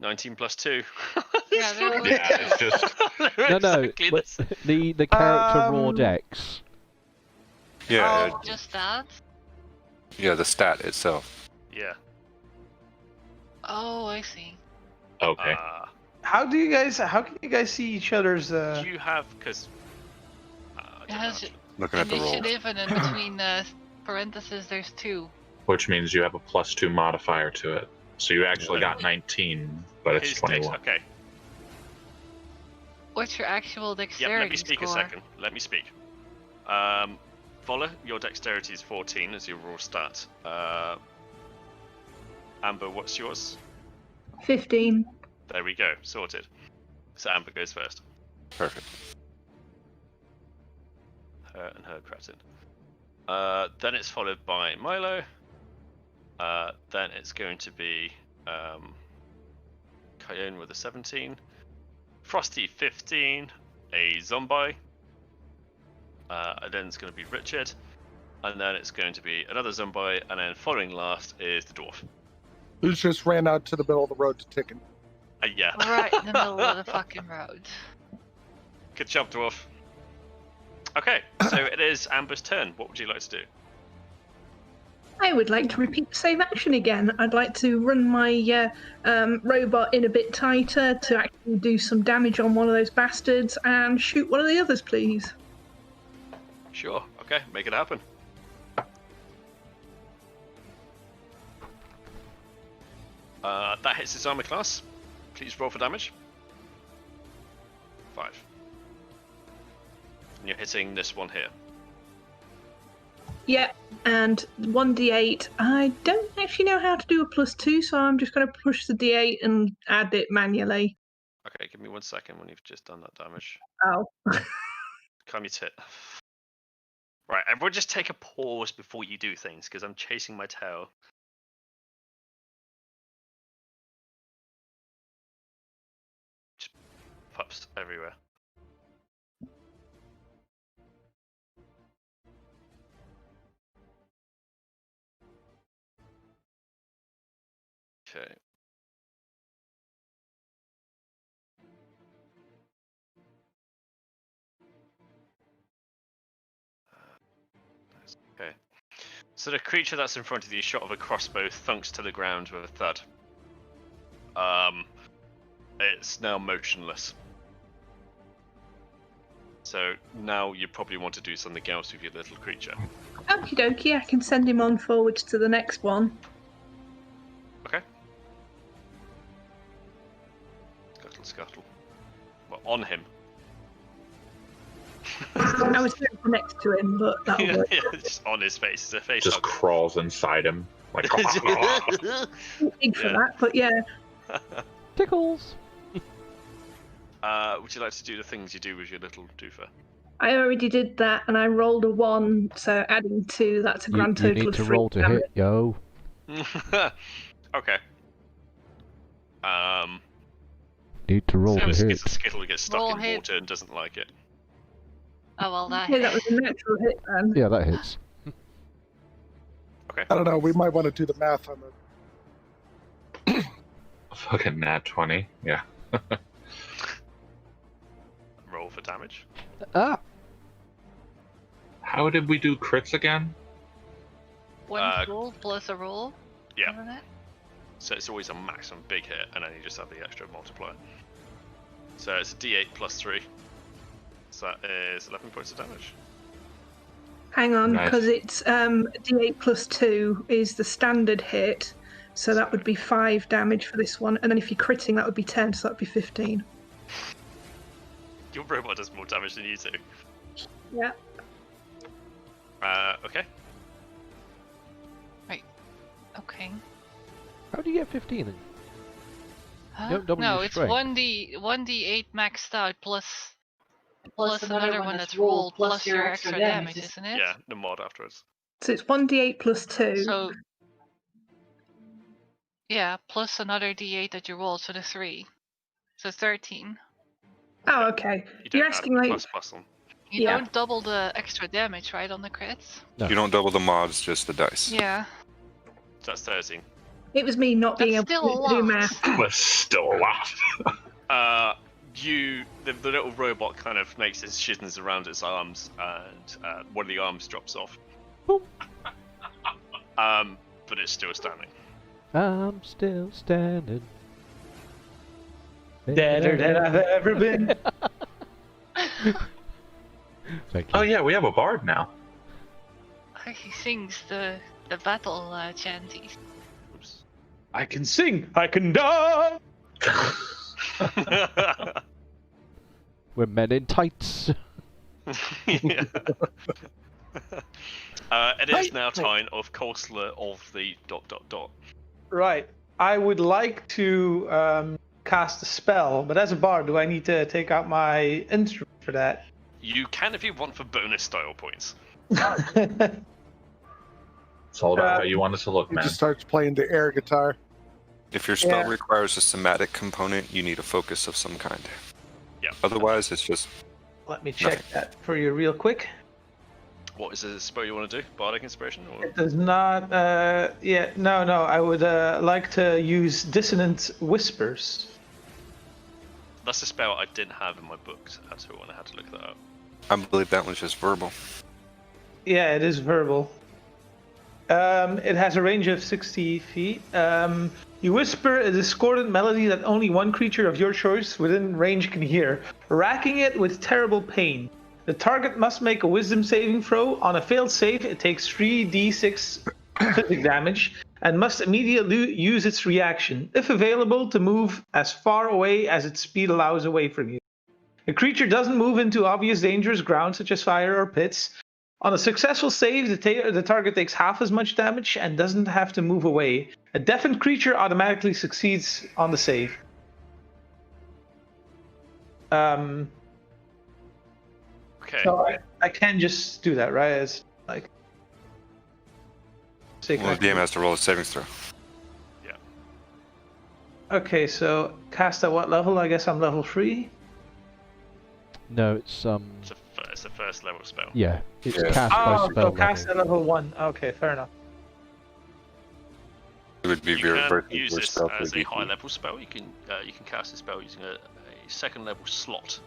Speaker 1: 19 plus 2.
Speaker 3: Yeah, they're all-
Speaker 5: yeah, it's just
Speaker 2: No,
Speaker 1: exactly
Speaker 2: but
Speaker 1: the same.
Speaker 2: the character raw
Speaker 9: Um,
Speaker 2: dex.
Speaker 6: Yeah,
Speaker 3: Oh, just that?
Speaker 6: yeah, the stat itself.
Speaker 1: Yeah.
Speaker 3: Oh, I see.
Speaker 5: okay.
Speaker 9: How can you guys see each other's
Speaker 1: Do you have, because...
Speaker 3: It has
Speaker 6: Looking at the roll.
Speaker 3: initiative, and then between parentheses, there's 2.
Speaker 5: Which means you have a +2 modifier to it. So you actually got 19, but it's 21.
Speaker 1: Okay.
Speaker 3: What's your actual
Speaker 1: Yep,
Speaker 3: dexterity
Speaker 1: let me speak
Speaker 3: score?
Speaker 1: a second. Let me speak. Vola, your dexterity is 14 as your raw stat. Amber, what's yours?
Speaker 7: 15.
Speaker 1: There we go, sorted. So Amber goes first.
Speaker 6: Perfect.
Speaker 1: Her and her Kratin. Then it's followed by Milo. Then it's going to be Cayenne with a 17. Frosty 15. A zombie. And then it's going to be Richard. And then it's going to be another zombie. And then following last is the dwarf.
Speaker 4: Who just ran out to the middle of the road to Ticken.
Speaker 1: Yeah.
Speaker 3: Right in the middle of the fucking road.
Speaker 1: Good job, dwarf. Okay, so it is Amber's turn. What would you like to do?
Speaker 7: I would like to repeat the same action again. I'd like to run my robot in a bit tighter to actually do some damage on one of those bastards and shoot one of the others, please.
Speaker 1: Sure. Okay, make it happen. That hits his armor class. Please roll for damage. 5. And you're hitting this one here.
Speaker 7: Yep, and 1d8. I don't actually know how to do a +2, so I'm just going to push the d8 and add it manually.
Speaker 1: Okay, give me 1 second when you've just done that damage.
Speaker 7: Oh.
Speaker 1: Calm your tit. Right, everyone just take a pause before you do things, because I'm chasing my tail. pop-ups everywhere. Okay. Okay. So the creature that's in front of you, shot of a crossbow, thunks to the ground with a thud. It's now motionless. So now you probably want to do something else with your little creature.
Speaker 7: Okie dokie, I can send him on forwards to the next one.
Speaker 1: Okay. Scuttle, scuttle. Well, on him.
Speaker 7: I was going to next to him, but that'll work.
Speaker 1: Yeah, just on his face. It's a face
Speaker 5: Just
Speaker 1: hug.
Speaker 5: crawls inside him. Like,
Speaker 7: Big for
Speaker 1: Yeah.
Speaker 7: that, but yeah.
Speaker 2: Tickles.
Speaker 1: Would you like to do the things you do with your little doofer?
Speaker 7: I already did that, and I rolled a 1, so adding 2, that's a grand
Speaker 2: You
Speaker 7: total
Speaker 2: need
Speaker 7: of
Speaker 2: to
Speaker 7: 3
Speaker 2: roll to
Speaker 7: damage.
Speaker 2: hit, yo.
Speaker 1: Okay.
Speaker 2: Need to roll
Speaker 1: So
Speaker 2: to hit.
Speaker 1: Skittle gets stuck
Speaker 3: Roll
Speaker 1: in
Speaker 3: hit.
Speaker 1: water and doesn't like it.
Speaker 3: Oh well, that.
Speaker 7: Okay, that was a natural hit then.
Speaker 2: Yeah, that hits.
Speaker 1: Okay.
Speaker 4: I don't know. We might want to do the math on it.
Speaker 5: fucking nat 20. Yeah.
Speaker 1: Roll for damage.
Speaker 2: Ah!
Speaker 5: How did we do crits again?
Speaker 3: One roll plus a roll.
Speaker 1: Yeah.
Speaker 3: Isn't it?
Speaker 1: So it's always a maximum big hit, and then you just have the extra multiplier. So it's a D8 plus 3. So that is 11 points of damage.
Speaker 7: Hang on,
Speaker 5: Nice.
Speaker 7: because it's D8 plus 2 is the standard hit, so that would be 5 damage for this one, and then if you're critting, that would be 10, so that would be 15.
Speaker 1: Your robot does more damage than you do.
Speaker 7: Yeah.
Speaker 1: Okay.
Speaker 3: Okay.
Speaker 2: How do you get 15 then?
Speaker 3: Huh?
Speaker 2: don't double
Speaker 3: No,
Speaker 2: your
Speaker 3: it's
Speaker 2: strength.
Speaker 3: 1d8 maxed out plus another one that's rolled plus your extra damage, isn't it?
Speaker 1: Yeah, the mod afterwards.
Speaker 7: So it's 1d8 plus 2.
Speaker 3: So yeah, plus another d8 that you rolled, so the 3. So 13.
Speaker 7: Oh, okay.
Speaker 1: You don't
Speaker 7: You're
Speaker 1: add
Speaker 7: asking
Speaker 1: the
Speaker 7: like...
Speaker 1: plus on.
Speaker 3: You
Speaker 7: Yeah.
Speaker 3: don't double the extra damage, right, on the crits?
Speaker 2: No.
Speaker 6: You don't double the mods, just the dice.
Speaker 3: Yeah.
Speaker 1: So that's 13.
Speaker 7: It was me not being
Speaker 3: That's
Speaker 7: able
Speaker 3: still a
Speaker 7: to do
Speaker 3: lot.
Speaker 7: math.
Speaker 5: Was still alive.
Speaker 1: The little robot kind of makes its shins around its arms, and one of the arms drops off.
Speaker 2: Boop.
Speaker 1: But it's still standing.
Speaker 2: I'm still standing.
Speaker 9: Deader than I've ever been.
Speaker 2: Thank you.
Speaker 5: Oh yeah, we have a bard now.
Speaker 3: He sings the battle chanties.
Speaker 1: Oops.
Speaker 9: I can sing. I can die.
Speaker 2: We're men in tights.
Speaker 1: Yeah. It is now time of Counselor of the ...
Speaker 9: Right. I would like to cast a spell, but as a bard, do I need to take out my instrument for that?
Speaker 1: You can if you want for bonus style points.
Speaker 5: It's all about how you want us to look,
Speaker 4: He
Speaker 5: man.
Speaker 4: just starts playing the air guitar.
Speaker 6: If your spell
Speaker 9: Yeah.
Speaker 6: requires a somatic component, you need a focus of some kind.
Speaker 1: Yeah.
Speaker 6: Otherwise, it's just
Speaker 9: Let me check that for you real quick.
Speaker 1: What is the spell you want to do? Bardic Inspiration? Or...
Speaker 9: It does not. No. I would like to use Dissonant Whispers.
Speaker 1: That's a spell I didn't have in my books at all, and I had to look that up.
Speaker 6: I believe that one's just verbal.
Speaker 9: Yeah, it is verbal. It has a range of 60 feet. You whisper a discordant melody that only one creature of your choice within range can hear, racking it with terrible pain. The target must make a wisdom saving throw. On a failed save, it takes 3d6 physic damage and must immediately use its reaction, if available, to move as far away as its speed allows away from you. The creature doesn't move into obvious dangerous ground such as fire or pits. On a successful save, the target takes half as much damage and doesn't have to move away. A deafened creature automatically succeeds on the save.
Speaker 1: Okay.
Speaker 9: So I can just do that, right? It's like...
Speaker 6: Well, the DM has to roll a saving throw.
Speaker 9: Okay, so cast at what level? I guess I'm level 3.
Speaker 2: No, it's
Speaker 1: It's a first level spell.
Speaker 2: yeah, it's
Speaker 6: Yeah.
Speaker 2: cast by
Speaker 9: Oh,
Speaker 2: spell
Speaker 9: so cast
Speaker 2: level.
Speaker 9: at level 1. Okay, fair enough.
Speaker 6: It would be
Speaker 1: You can
Speaker 6: versus
Speaker 1: use
Speaker 6: your
Speaker 1: this
Speaker 6: spell
Speaker 1: as
Speaker 6: for
Speaker 1: a
Speaker 6: DC.
Speaker 1: high level spell. You can cast a spell using a second level slot,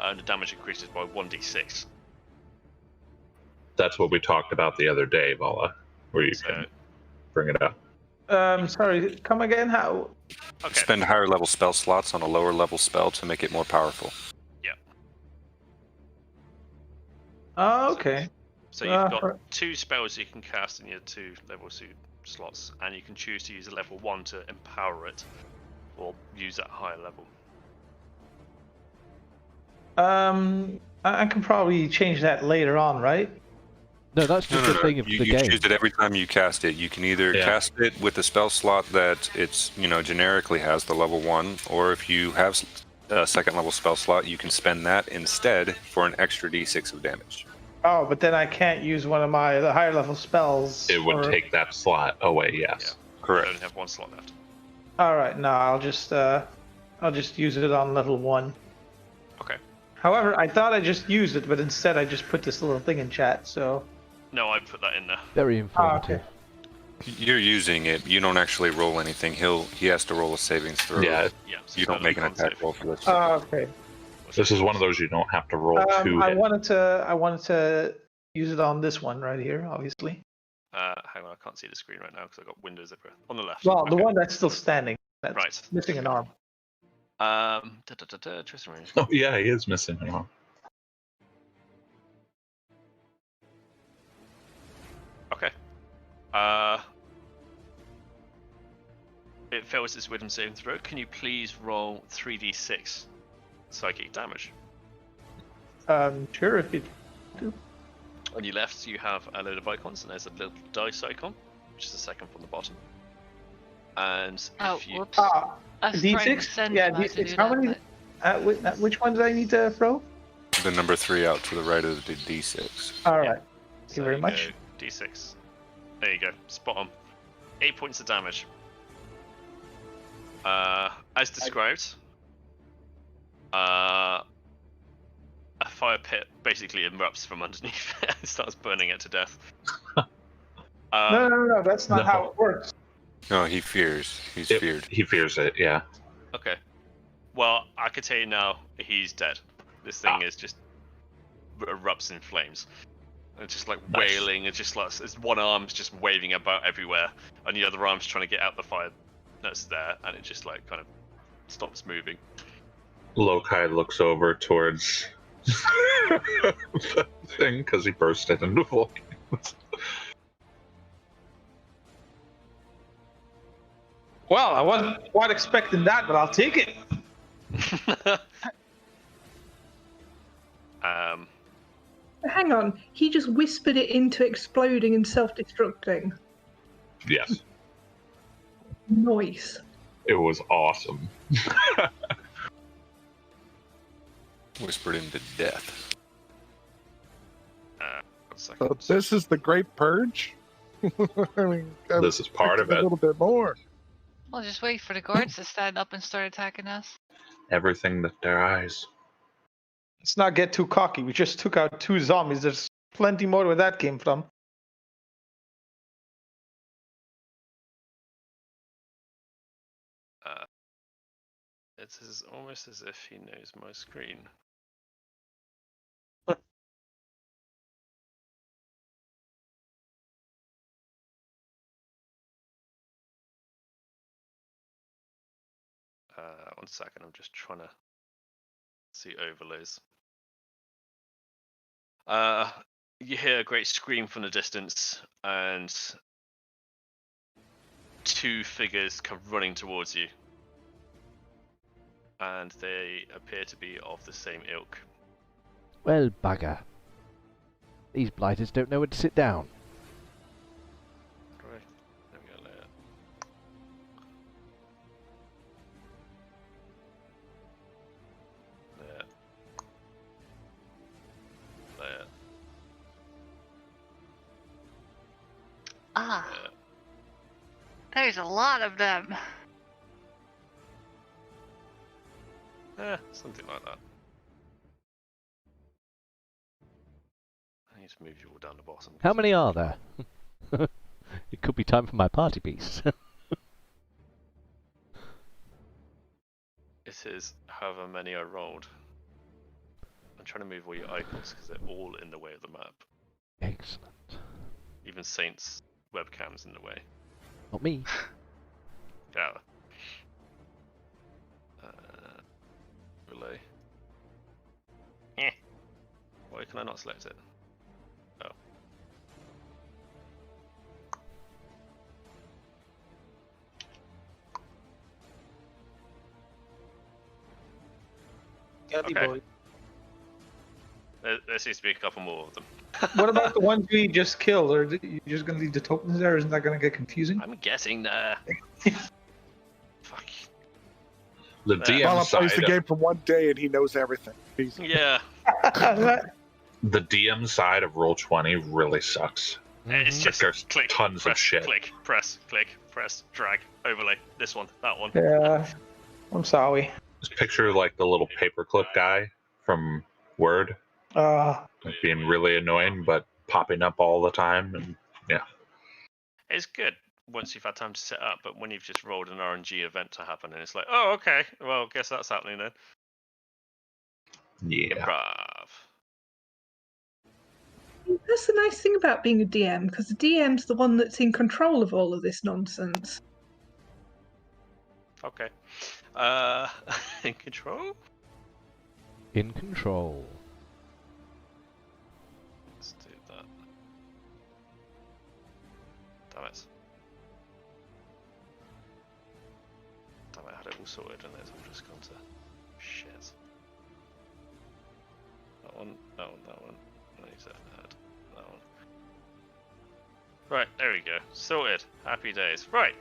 Speaker 1: and the damage increases by 1d6.
Speaker 5: That's what we talked about the other day, Vala, where you
Speaker 1: So,
Speaker 5: can bring it up.
Speaker 9: Sorry, come again? How?
Speaker 1: okay.
Speaker 6: Spend higher level spell slots on a lower level spell to make it more powerful.
Speaker 9: Oh, okay.
Speaker 1: So you've got
Speaker 9: right.
Speaker 1: 2 spells you can cast in your 2 level 2 slots, and you can choose to use a level 1 to empower it, or use that higher level.
Speaker 9: I can probably change that later on, right?
Speaker 2: No, that's just a thing of
Speaker 6: You,
Speaker 2: the
Speaker 6: you
Speaker 2: game.
Speaker 6: choose it every time you cast it. You can either cast it with the spell slot that it's generically has the level 1, or if you have a second level spell slot, you can spend that instead for an extra d6 of damage.
Speaker 9: Oh, but then I can't use one of the higher level spells.
Speaker 5: It would take that slot away. Yes.
Speaker 6: Correct.
Speaker 1: You only have 1 slot left.
Speaker 9: All right, no, I'll just use it on level 1.
Speaker 1: Okay.
Speaker 9: However, I thought I just used it, but instead I just put this little thing in chat. So.
Speaker 1: No, I put that in there.
Speaker 2: Very informative.
Speaker 9: okay.
Speaker 6: You're using it. You don't actually roll anything. He has to roll a savings throw.
Speaker 5: Yeah.
Speaker 1: Yeah. So
Speaker 6: You don't make an
Speaker 1: con
Speaker 6: attack
Speaker 1: save.
Speaker 6: roll for this.
Speaker 9: Okay.
Speaker 5: This is one of those you don't have to roll two.
Speaker 9: I wanted to use it on this one right here, obviously.
Speaker 1: Hang on, I can't see the screen right now because I've got windows everywhere. On the left.
Speaker 9: Well, the
Speaker 1: Okay.
Speaker 9: one that's still standing. That's
Speaker 1: Right.
Speaker 9: missing an arm.
Speaker 1: Tristan Range.
Speaker 5: Oh yeah, he is missing an arm.
Speaker 1: Okay. It fails its wisdom saving throw. Can you please roll 3d6 psychic damage?
Speaker 9: Sure, if you.
Speaker 1: On your left, you have a load of icons, and there's a little dice icon, which is the second from the bottom. And
Speaker 3: Oh,
Speaker 1: if you
Speaker 3: whoops.
Speaker 9: Ah,
Speaker 3: I was trying to
Speaker 9: D6?
Speaker 3: send
Speaker 9: Yeah,
Speaker 3: him out to
Speaker 9: D6.
Speaker 3: do
Speaker 9: How
Speaker 3: that,
Speaker 9: many?
Speaker 3: but-
Speaker 9: Which one do I need to throw?
Speaker 6: The number 3 out to the right of the d6.
Speaker 9: All right. Thank
Speaker 1: so
Speaker 9: you very
Speaker 1: you
Speaker 9: much.
Speaker 1: go, d6. There you go. Spot on. 8 points of damage. As described, a fire pit basically erupts from underneath it and starts burning it to death.
Speaker 9: No. That's not
Speaker 5: No.
Speaker 9: how it works.
Speaker 6: No, he fears. He's feared.
Speaker 5: He fears it. Yeah.
Speaker 1: Okay. Well, I can tell you now, he's dead. This thing is just erupts in flames. And it's just like
Speaker 5: Nice.
Speaker 1: wailing. It's just like his one arm's just waving about everywhere, and the other arm's trying to get out the fire that's there, and it just like kind of stops moving.
Speaker 5: Lokai looks over towards the thing because he bursted into flames.
Speaker 9: Well, I wasn't quite expecting that, but I'll take it.
Speaker 7: Hang on, he just whispered it into exploding and self-destructing.
Speaker 5: Yes,
Speaker 7: Nice.
Speaker 5: it was awesome.
Speaker 6: Whispered him to death.
Speaker 1: 1 second.
Speaker 4: So this is the Great Purge. I mean, I
Speaker 5: This is part of
Speaker 4: expected
Speaker 5: it.
Speaker 4: A little bit more.
Speaker 3: Well, just wait for the guards to stand up and start attacking us.
Speaker 5: Everything that their eyes.
Speaker 9: Let's not get too cocky. We just took out 2 zombies. There's plenty more where that came from.
Speaker 1: It is almost as if he knows my screen. One second, I'm just trying to see overlays. You hear a great scream from the distance, and 2 figures come running towards you. And they appear to be of the same ilk.
Speaker 2: Well, bugger. These blighters don't know when to sit down.
Speaker 1: Right. There we go. There.
Speaker 3: Ah, there's a lot of them.
Speaker 1: Something like that. need to move you all down the bottom.
Speaker 2: How many are there? It could be time for my party piece.
Speaker 1: It is however many I rolled. I'm trying to move all your icons because they're all in the way of the map.
Speaker 2: Excellent.
Speaker 1: Even Saint's webcam's in the way.
Speaker 2: Not me.
Speaker 1: Yeah. Relay. Why can I not select it? Oh. Okay. There seems to be a couple more of them.
Speaker 9: What about the ones we just killed? Are you just going to leave the tokens there? Isn't that going to get confusing?
Speaker 1: I'm getting there. Fuck.
Speaker 5: The
Speaker 1: Yeah.
Speaker 5: DM
Speaker 4: Bala
Speaker 5: side.
Speaker 4: plays the game for one day and he knows everything. He's,
Speaker 1: Yeah.
Speaker 5: The DM side of Roll20 really sucks.
Speaker 1: It's just
Speaker 5: There's
Speaker 1: click,
Speaker 5: tons
Speaker 1: press,
Speaker 5: of shit.
Speaker 1: click, press, drag, overlay. This one, that one.
Speaker 9: Yeah, I'm sorry.
Speaker 5: Just picture like the little paperclip guy from Word, like being really annoying, but popping up all the time. And yeah,
Speaker 1: It's good once you've had time to set up, but when you've just rolled an RNG event to happen, and it's like, oh, okay, well, guess that's happening then.
Speaker 5: yeah.
Speaker 1: Improv.
Speaker 7: That's the nice thing about being a DM, because the DM's the one that's in control of all of this nonsense.
Speaker 1: Okay. In control?
Speaker 2: In control.
Speaker 1: Let's do that. Damn it. Damn it, I had it all sorted and it's all just gone to shit. That one, that one, that one. I need to add that one. Right, there we go. Sorted. Happy days. Right.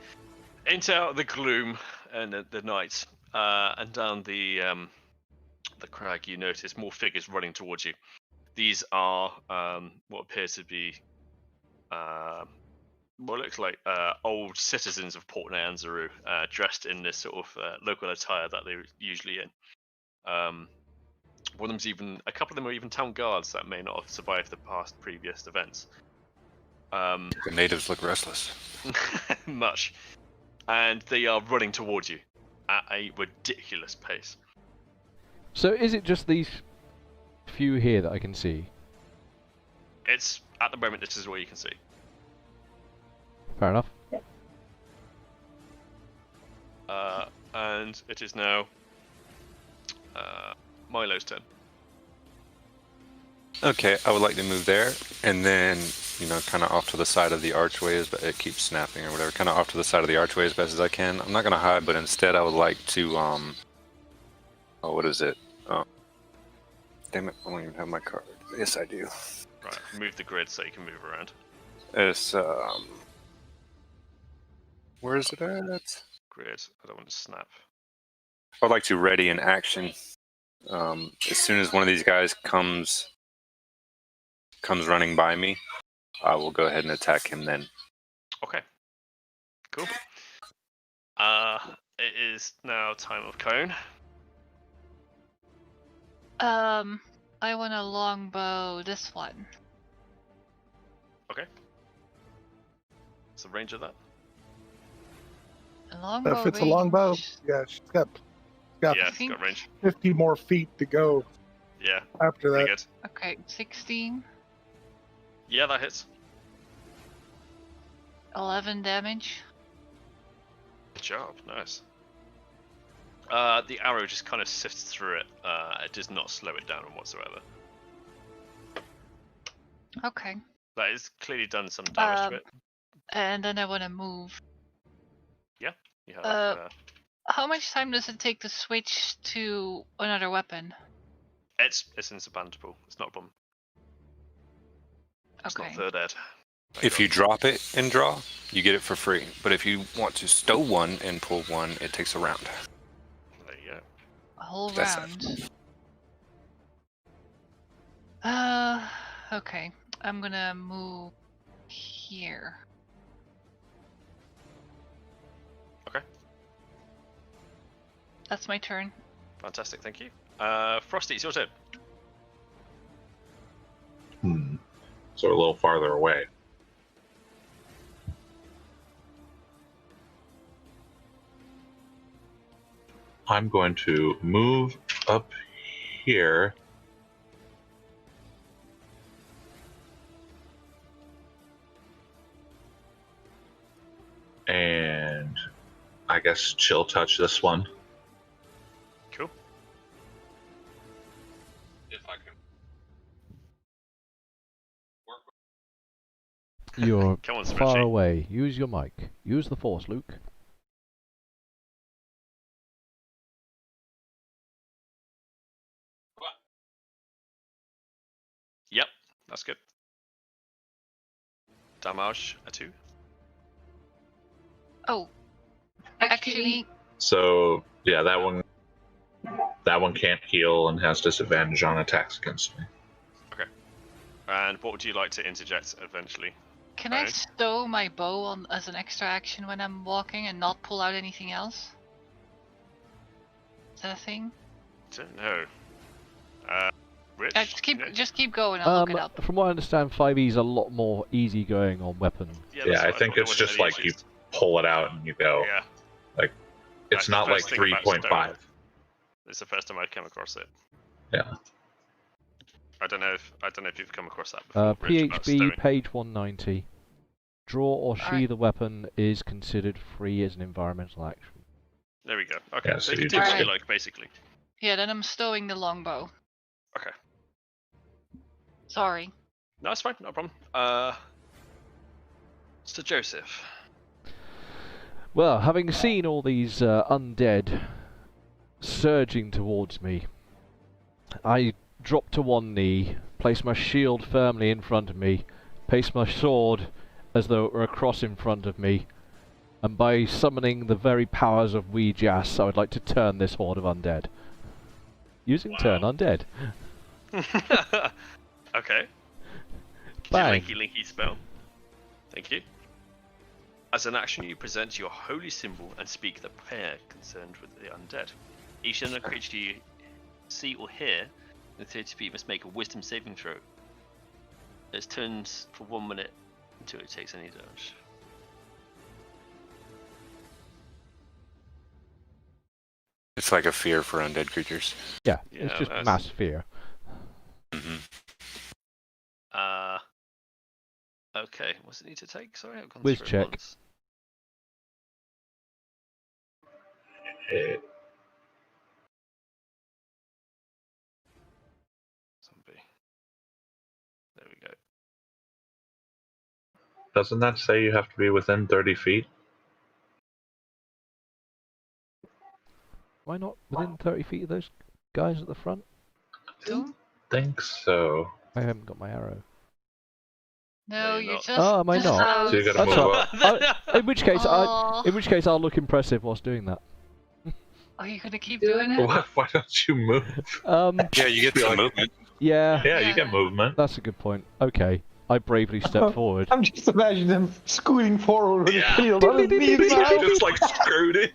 Speaker 1: Into the gloom and the night. And down the crag you notice more figures running towards you. These are what appears to be what looks like old citizens of Port Nyanzaru, dressed in this sort of local attire that they're usually in. One of them's even a couple of them are even town guards that may not have survived the past previous events.
Speaker 6: The natives look restless.
Speaker 1: Much, and they are running towards you at a ridiculous pace.
Speaker 2: So is it just these few here that I can see?
Speaker 1: It's at the moment this is what you can see.
Speaker 2: Fair enough.
Speaker 1: And it is now Milo's turn.
Speaker 6: Okay, I would like to move there, and then, you know, kind of off to the side of the archway, but it keeps snapping or whatever, kind of off to the side of the archway as best as I can. I'm not going to hide, but instead I would like to, oh, what is it? Damn it, I don't even have my card. Yes, I do.
Speaker 1: Right, move the grid so you can move around.
Speaker 6: It's, where is it at?
Speaker 1: Grid, I don't want to snap.
Speaker 6: I'd like to ready in action. As soon as one of these guys comes running by me, I will go ahead and attack him then.
Speaker 1: Okay. Cool. It is now time of cone.
Speaker 3: I want a longbow. This one.
Speaker 1: Okay. What's the range of that?
Speaker 3: A longbow.
Speaker 4: if it's a longbow, yeah, she's got
Speaker 1: Yeah, it's got range.
Speaker 4: 50 more feet to go
Speaker 1: Yeah,
Speaker 4: after
Speaker 1: pretty
Speaker 4: that.
Speaker 1: good.
Speaker 3: Okay, 16.
Speaker 1: Yeah, that hits.
Speaker 3: 11 damage.
Speaker 1: Good job, nice. The arrow just kind of sifts through it. It does not slow it down whatsoever.
Speaker 3: Okay.
Speaker 1: That has clearly done some damage to it.
Speaker 3: And then I want to move.
Speaker 1: You have,
Speaker 3: How much time does it take to switch to another weapon?
Speaker 1: it's insurmountable. It's not a problem. It's
Speaker 3: Okay.
Speaker 1: not third ed.
Speaker 6: If you drop it and draw, you get it for free. But if you want to stow one and pull one, it takes a round.
Speaker 1: There you go.
Speaker 3: A whole
Speaker 6: That's
Speaker 3: round. Okay. I'm gonna move here.
Speaker 1: Okay.
Speaker 3: That's my turn.
Speaker 1: Fantastic, thank you. Frosty, it's your turn.
Speaker 5: so we're a little farther away. I'm going to move up here. And I guess chill touch this one.
Speaker 1: Cool.
Speaker 8: If I can work with
Speaker 2: You're
Speaker 1: Come on,
Speaker 2: far
Speaker 1: spreadsheet.
Speaker 2: away. Use your mic. Use the force, Luke.
Speaker 1: Yep, that's good. Damage a 2.
Speaker 3: Oh, actually,
Speaker 5: So yeah, that one can't heal and has disadvantage on attacks against me.
Speaker 1: And what would you like to interject eventually?
Speaker 3: can I
Speaker 1: Right.
Speaker 3: stow my bow on as an extra action when I'm walking and not pull out anything else? Is that a thing?
Speaker 1: Don't know. Rich?
Speaker 3: Just keep going. I'll look it up.
Speaker 2: From what I understand, 5e's a lot more easygoing on weapon.
Speaker 5: Yeah,
Speaker 1: that's
Speaker 5: I
Speaker 1: what
Speaker 5: think
Speaker 1: thought.
Speaker 5: it's
Speaker 1: There
Speaker 5: just
Speaker 1: wasn't
Speaker 5: like
Speaker 1: any
Speaker 5: you
Speaker 1: issues.
Speaker 5: pull it out and you go.
Speaker 1: Yeah,
Speaker 5: It's
Speaker 1: That's the
Speaker 5: not like
Speaker 1: first thing about
Speaker 5: 3.5.
Speaker 1: it's the first time I came across it.
Speaker 5: Yeah.
Speaker 1: I don't know if you've come across that before. Rich, about
Speaker 2: PHB,
Speaker 1: stowing.
Speaker 2: page 190. Draw or sheathe a weapon is considered free as an environmental action.
Speaker 1: There we go. Okay,
Speaker 5: Yeah,
Speaker 1: so
Speaker 5: so
Speaker 1: you
Speaker 5: you
Speaker 1: can do what
Speaker 3: just-
Speaker 1: you like, basically.
Speaker 3: Yeah, then I'm stowing the longbow.
Speaker 1: Okay.
Speaker 3: Sorry.
Speaker 1: No, it's fine. No problem. Sir Joseph.
Speaker 2: Well, having seen all these undead surging towards me, I drop to one knee, place my shield firmly in front of me, place my sword as though it were a cross in front of me, and by summoning the very powers of Weejas, I would like to turn this horde of undead. Using turn undead.
Speaker 1: Okay.
Speaker 2: Bang.
Speaker 1: Linky spell. Thank you. As an action, you present your holy symbol and speak the prayer concerned with the undead. Each other creature you see or hear in 30 feet must make a wisdom saving throw. It turns for 1 minute until it takes any damage.
Speaker 6: It's like a fear for undead creatures.
Speaker 2: Yeah,
Speaker 1: Yeah,
Speaker 2: it's just
Speaker 1: that's-
Speaker 2: mass fear.
Speaker 6: Hmm.
Speaker 1: Okay, what's it need to take? Sorry, I've gone
Speaker 2: Whiz
Speaker 1: through it
Speaker 2: check.
Speaker 1: once. Zombie. There we go.
Speaker 5: Doesn't that say you have to be within 30 feet?
Speaker 2: Why not within 30 feet of those guys at the front?
Speaker 3: Don't.
Speaker 5: Think so.
Speaker 2: I haven't got my arrow.
Speaker 3: No,
Speaker 1: No, you're
Speaker 3: you're
Speaker 1: not.
Speaker 3: just.
Speaker 2: Oh, am I
Speaker 3: just
Speaker 2: not?
Speaker 3: out.
Speaker 5: So you gotta
Speaker 2: That's
Speaker 5: move
Speaker 2: all-
Speaker 5: up.
Speaker 2: In which case,
Speaker 3: Aw.
Speaker 2: I'll look impressive whilst doing that.
Speaker 3: Are you gonna keep doing it?
Speaker 5: Why don't you move?
Speaker 6: Yeah, you get some movement.
Speaker 2: Yeah,
Speaker 5: Yeah, you get movement.
Speaker 2: that's a good point. Okay, I bravely step forward.
Speaker 9: I'm just imagining them scooting forward with
Speaker 1: Yeah.
Speaker 9: the shield on his knees now.
Speaker 5: Just like screwed.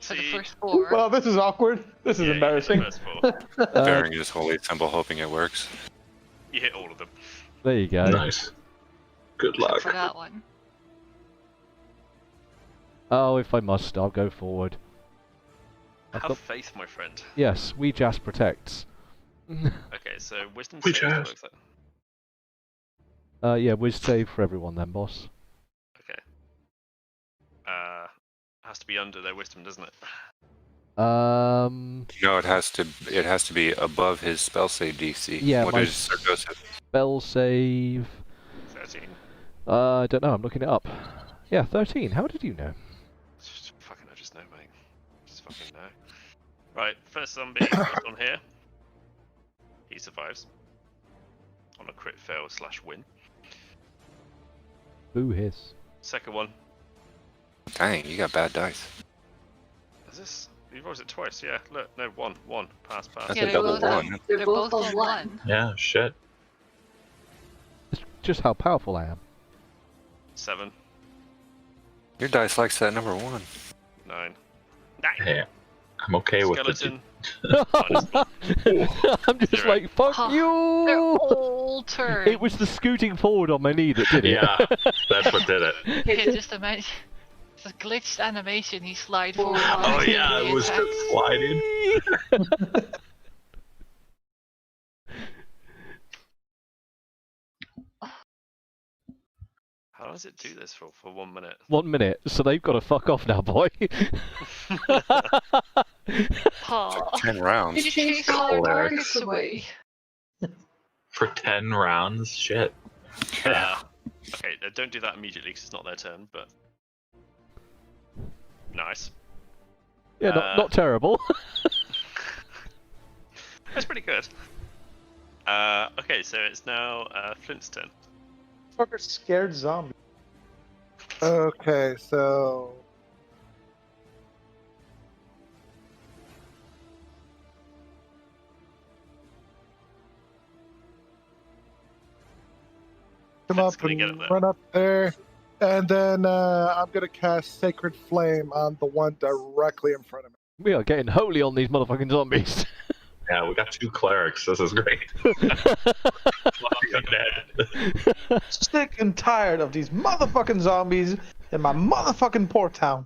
Speaker 3: For the
Speaker 1: See,
Speaker 3: first 4.
Speaker 9: Well, this is awkward. This is
Speaker 1: yeah,
Speaker 9: embarrassing.
Speaker 1: First four.
Speaker 6: Bearing his holy symbol, hoping it works.
Speaker 1: You hit all of them.
Speaker 2: There you go.
Speaker 5: Nice. Good luck.
Speaker 3: For that one.
Speaker 2: Oh, if I must, I'll go forward. I've
Speaker 1: Have
Speaker 2: got-
Speaker 1: faith, my friend.
Speaker 2: Yes, Weejas protects.
Speaker 1: Okay, so wisdom
Speaker 5: We
Speaker 1: saves.
Speaker 5: just-
Speaker 1: Looks like.
Speaker 2: Yeah, whiz save for everyone then, boss.
Speaker 1: Okay. Has to be under their wisdom, doesn't it?
Speaker 2: Um,
Speaker 6: No, it has to be above his spell save DC.
Speaker 2: Yeah,
Speaker 6: What
Speaker 2: my
Speaker 6: is Sir Joseph?
Speaker 2: spell save.
Speaker 1: 13.
Speaker 2: I don't know. I'm looking it up. Yeah, 13. How did you know?
Speaker 1: I just know, mate. Just fucking know. Right, first zombie goes on here. He survives. On a crit fail / win.
Speaker 2: Boo hiss.
Speaker 1: Second one.
Speaker 6: Dang, you got bad dice.
Speaker 1: Is this? You've rolled it twice, yeah. Look, no, one. Pass.
Speaker 6: That's
Speaker 3: Yeah,
Speaker 6: a
Speaker 3: they
Speaker 6: double
Speaker 3: both have-
Speaker 6: one.
Speaker 3: They're both on 1.
Speaker 5: Yeah, shit.
Speaker 2: It's just how powerful I am.
Speaker 1: 7,
Speaker 6: Your dice likes that number 1.
Speaker 1: 9.
Speaker 5: Hey, I'm okay with the
Speaker 1: Skeleton.
Speaker 2: I'm just
Speaker 1: Zero.
Speaker 2: like, fuck
Speaker 3: They're
Speaker 2: you!
Speaker 3: all turns.
Speaker 2: It was the scooting forward on my knee that did it.
Speaker 5: Yeah, that's what did it.
Speaker 3: Yeah, just imagine. It's a glitched animation. He slide forward.
Speaker 5: Oh yeah, it was just sliding.
Speaker 1: How does it do this for 1 minute?
Speaker 2: 1 minute, so they've got to fuck off now, boy.
Speaker 3: Paw.
Speaker 6: 10 rounds.
Speaker 3: Did you chase all our targets away?
Speaker 5: For 10 rounds, shit.
Speaker 1: Okay, don't do that immediately because it's not their turn, but nice.
Speaker 2: Yeah, not terrible.
Speaker 1: That's pretty good. Okay, so it's now Flint's turn.
Speaker 9: Fucker scared zombie.
Speaker 4: Okay, so come
Speaker 1: Flint's
Speaker 4: up
Speaker 1: gonna
Speaker 4: and
Speaker 1: get it there.
Speaker 4: run up there, and then I'm gonna cast Sacred Flame on the one directly in front of me.
Speaker 2: We are getting holy on these motherfucking zombies.
Speaker 5: Yeah, we got 2 clerics. This is great. Undead.
Speaker 9: Sick and tired of these motherfucking zombies in my motherfucking poor town.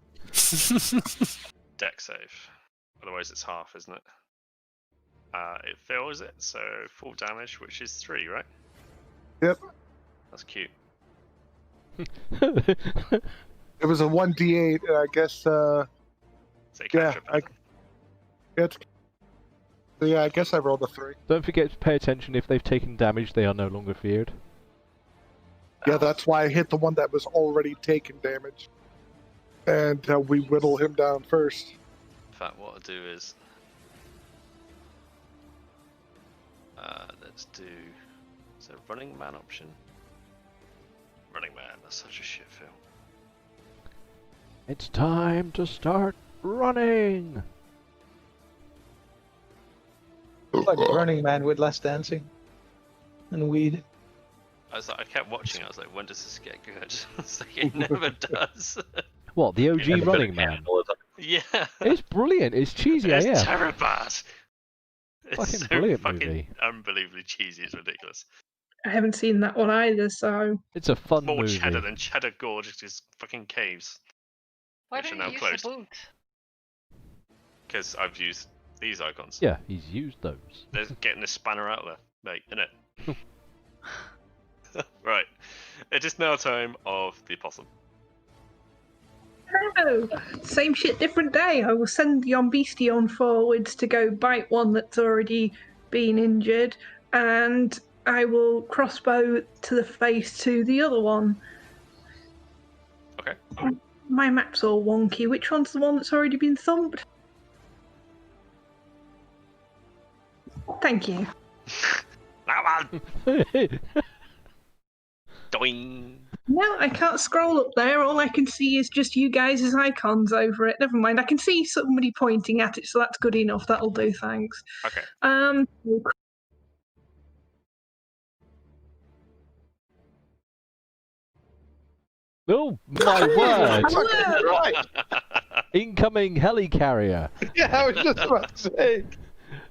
Speaker 1: Deck save. Otherwise, it's half, isn't it? It fails it, so full damage, which is 3, right?
Speaker 4: Yep.
Speaker 1: That's cute.
Speaker 4: It was a 1d8, and I guess
Speaker 1: So you
Speaker 4: yeah,
Speaker 1: capture it.
Speaker 4: I guess I rolled a 3.
Speaker 2: Don't forget to pay attention. If they've taken damage, they are no longer feared.
Speaker 4: Yeah, that's why I hit the one that was already taking damage, and we whittle him down first.
Speaker 1: In fact, what I'll do is let's do running man option. Running man, that's such a shit film.
Speaker 2: It's time to start running.
Speaker 9: It's like Burning Man with less dancing and weed.
Speaker 1: I kept watching. I was like, when does this get good? It's like it never does.
Speaker 2: What, the OG
Speaker 5: Yeah,
Speaker 2: Running Man?
Speaker 1: Yeah,
Speaker 2: It's brilliant. It's cheesy
Speaker 1: it's
Speaker 2: AF.
Speaker 1: terrible. It's
Speaker 2: Fucking
Speaker 1: so
Speaker 2: brilliant
Speaker 1: fucking
Speaker 2: movie.
Speaker 1: unbelievably cheesy. It's ridiculous.
Speaker 7: I haven't seen that one either, so
Speaker 2: It's a fun
Speaker 1: More
Speaker 2: movie.
Speaker 1: cheddar than Cheddar Gorge's fucking caves.
Speaker 3: Why
Speaker 1: Which
Speaker 3: don't
Speaker 1: are
Speaker 3: you
Speaker 1: now
Speaker 3: use
Speaker 1: closed.
Speaker 3: the boot?
Speaker 1: Because I've used these icons.
Speaker 2: Yeah, he's used those.
Speaker 1: They're getting this spanner out there, mate, innit? Right. It is now time of the opossum.
Speaker 7: oh, same shit, different day. I will send the Beastion forwards to go bite one that's already been injured, and I will crossbow to the face to the other one.
Speaker 1: Okay.
Speaker 7: My map's all wonky. Which one's the one that's already been thumped? Thank you.
Speaker 1: That one! Doing.
Speaker 7: No, I can't scroll up there. All I can see is just you guys' icons over it. Never mind. I can see somebody pointing at it, so that's good enough. That'll do, thanks.
Speaker 1: Okay.
Speaker 2: Oh my word!
Speaker 7: Whoa!
Speaker 9: Right.
Speaker 2: Incoming helicarrier.
Speaker 9: Yeah, I was just about to say.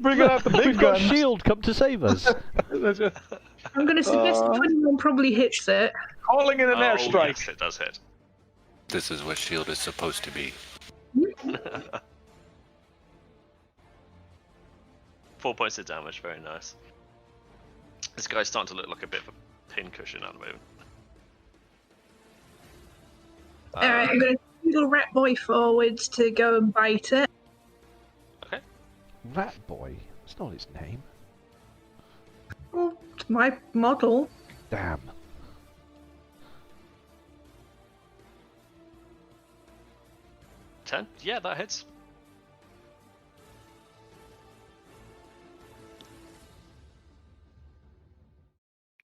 Speaker 9: Bring out the big
Speaker 2: We've got
Speaker 9: guns.
Speaker 2: Shield come to save us.
Speaker 7: I'm going to suggest the 21 probably hits it.
Speaker 9: Calling in an
Speaker 1: Oh,
Speaker 9: airstrike.
Speaker 1: yes, it does hit.
Speaker 6: This is what shield is supposed to be.
Speaker 1: 4 points of damage, very nice. This guy's starting to look like a bit of a pincushion at the moment.
Speaker 7: Alright, I'm going to single Rat Boy forwards to go and bite it.
Speaker 1: Okay.
Speaker 2: Rat Boy. That's not his name.
Speaker 7: Oh, it's my model.
Speaker 2: Damn.
Speaker 1: Ten? Yeah, that hits.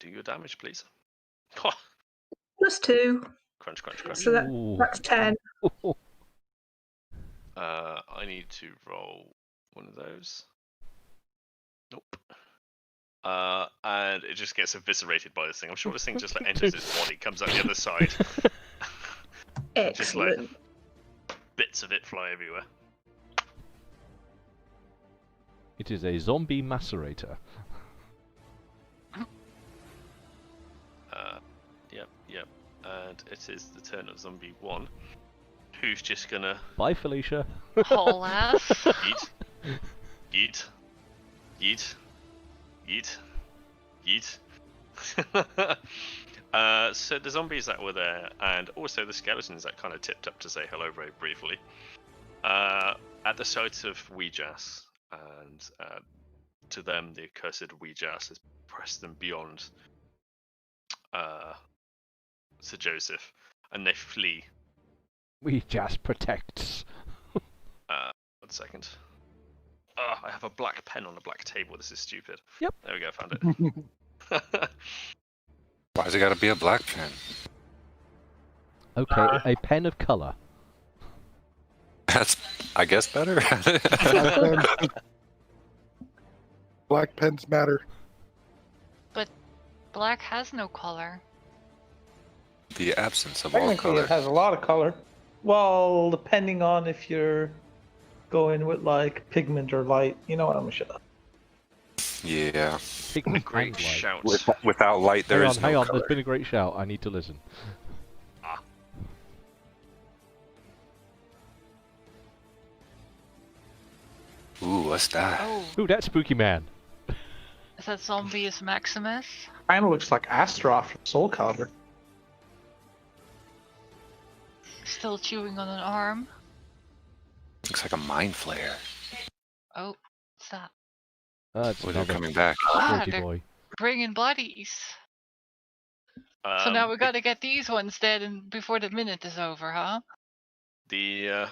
Speaker 1: Do your damage, please.
Speaker 7: +2.
Speaker 1: Crunch, crunch, crunch.
Speaker 7: So
Speaker 2: Ooh.
Speaker 7: that's 10.
Speaker 1: I need to roll one of those. Nope. And it just gets eviscerated by this thing. I'm sure this thing just like enters its body, comes out the other side. Just like
Speaker 7: Excellent.
Speaker 1: bits of it fly everywhere.
Speaker 2: It is a zombie macerator.
Speaker 1: Yep. And it is the turn of Zombie 1, who's just gonna
Speaker 2: Bye, Felicia.
Speaker 3: Haul ass.
Speaker 1: yeet. So the zombies that were there, and also the skeletons that kind of tipped up to say hello very briefly, at the sight of Ouijas, and to them the accursed Ouijas has pressed them beyond Sir Joseph, and they flee.
Speaker 2: We just protects.
Speaker 1: 1 second. I have a black pen on a black table. This is stupid.
Speaker 2: Yep.
Speaker 1: There we go. Found it.
Speaker 6: Why's it got to be a black pen?
Speaker 2: Okay, a pen of colour.
Speaker 6: That's, I guess, better.
Speaker 4: Black pens matter.
Speaker 3: But black has no color.
Speaker 6: The absence of all
Speaker 9: Technically,
Speaker 6: color.
Speaker 9: it has a lot of color. Well, depending on if you're going with like pigment or light. You know what? I'm gonna shut up.
Speaker 6: Yeah.
Speaker 2: Pigment
Speaker 1: Great
Speaker 2: and light.
Speaker 1: shout.
Speaker 6: Without light, there is
Speaker 2: Hang
Speaker 6: no
Speaker 2: on,
Speaker 6: color.
Speaker 2: there's been a great shout. I need to listen.
Speaker 6: Ooh, what's that?
Speaker 3: Oh,
Speaker 2: Ooh, that spooky man.
Speaker 3: is that zombie is Maximus?
Speaker 9: Kind of looks like Astaroth from Soul Calibur.
Speaker 3: Still chewing on an arm.
Speaker 6: Looks like a mind flare.
Speaker 3: Oh, what's that?
Speaker 2: It's
Speaker 6: Oh, they're
Speaker 2: another
Speaker 6: coming back.
Speaker 2: naughty
Speaker 3: they're
Speaker 2: boy.
Speaker 3: bringing bodies. So now we gotta get these ones dead and before the minute is over, huh?
Speaker 1: A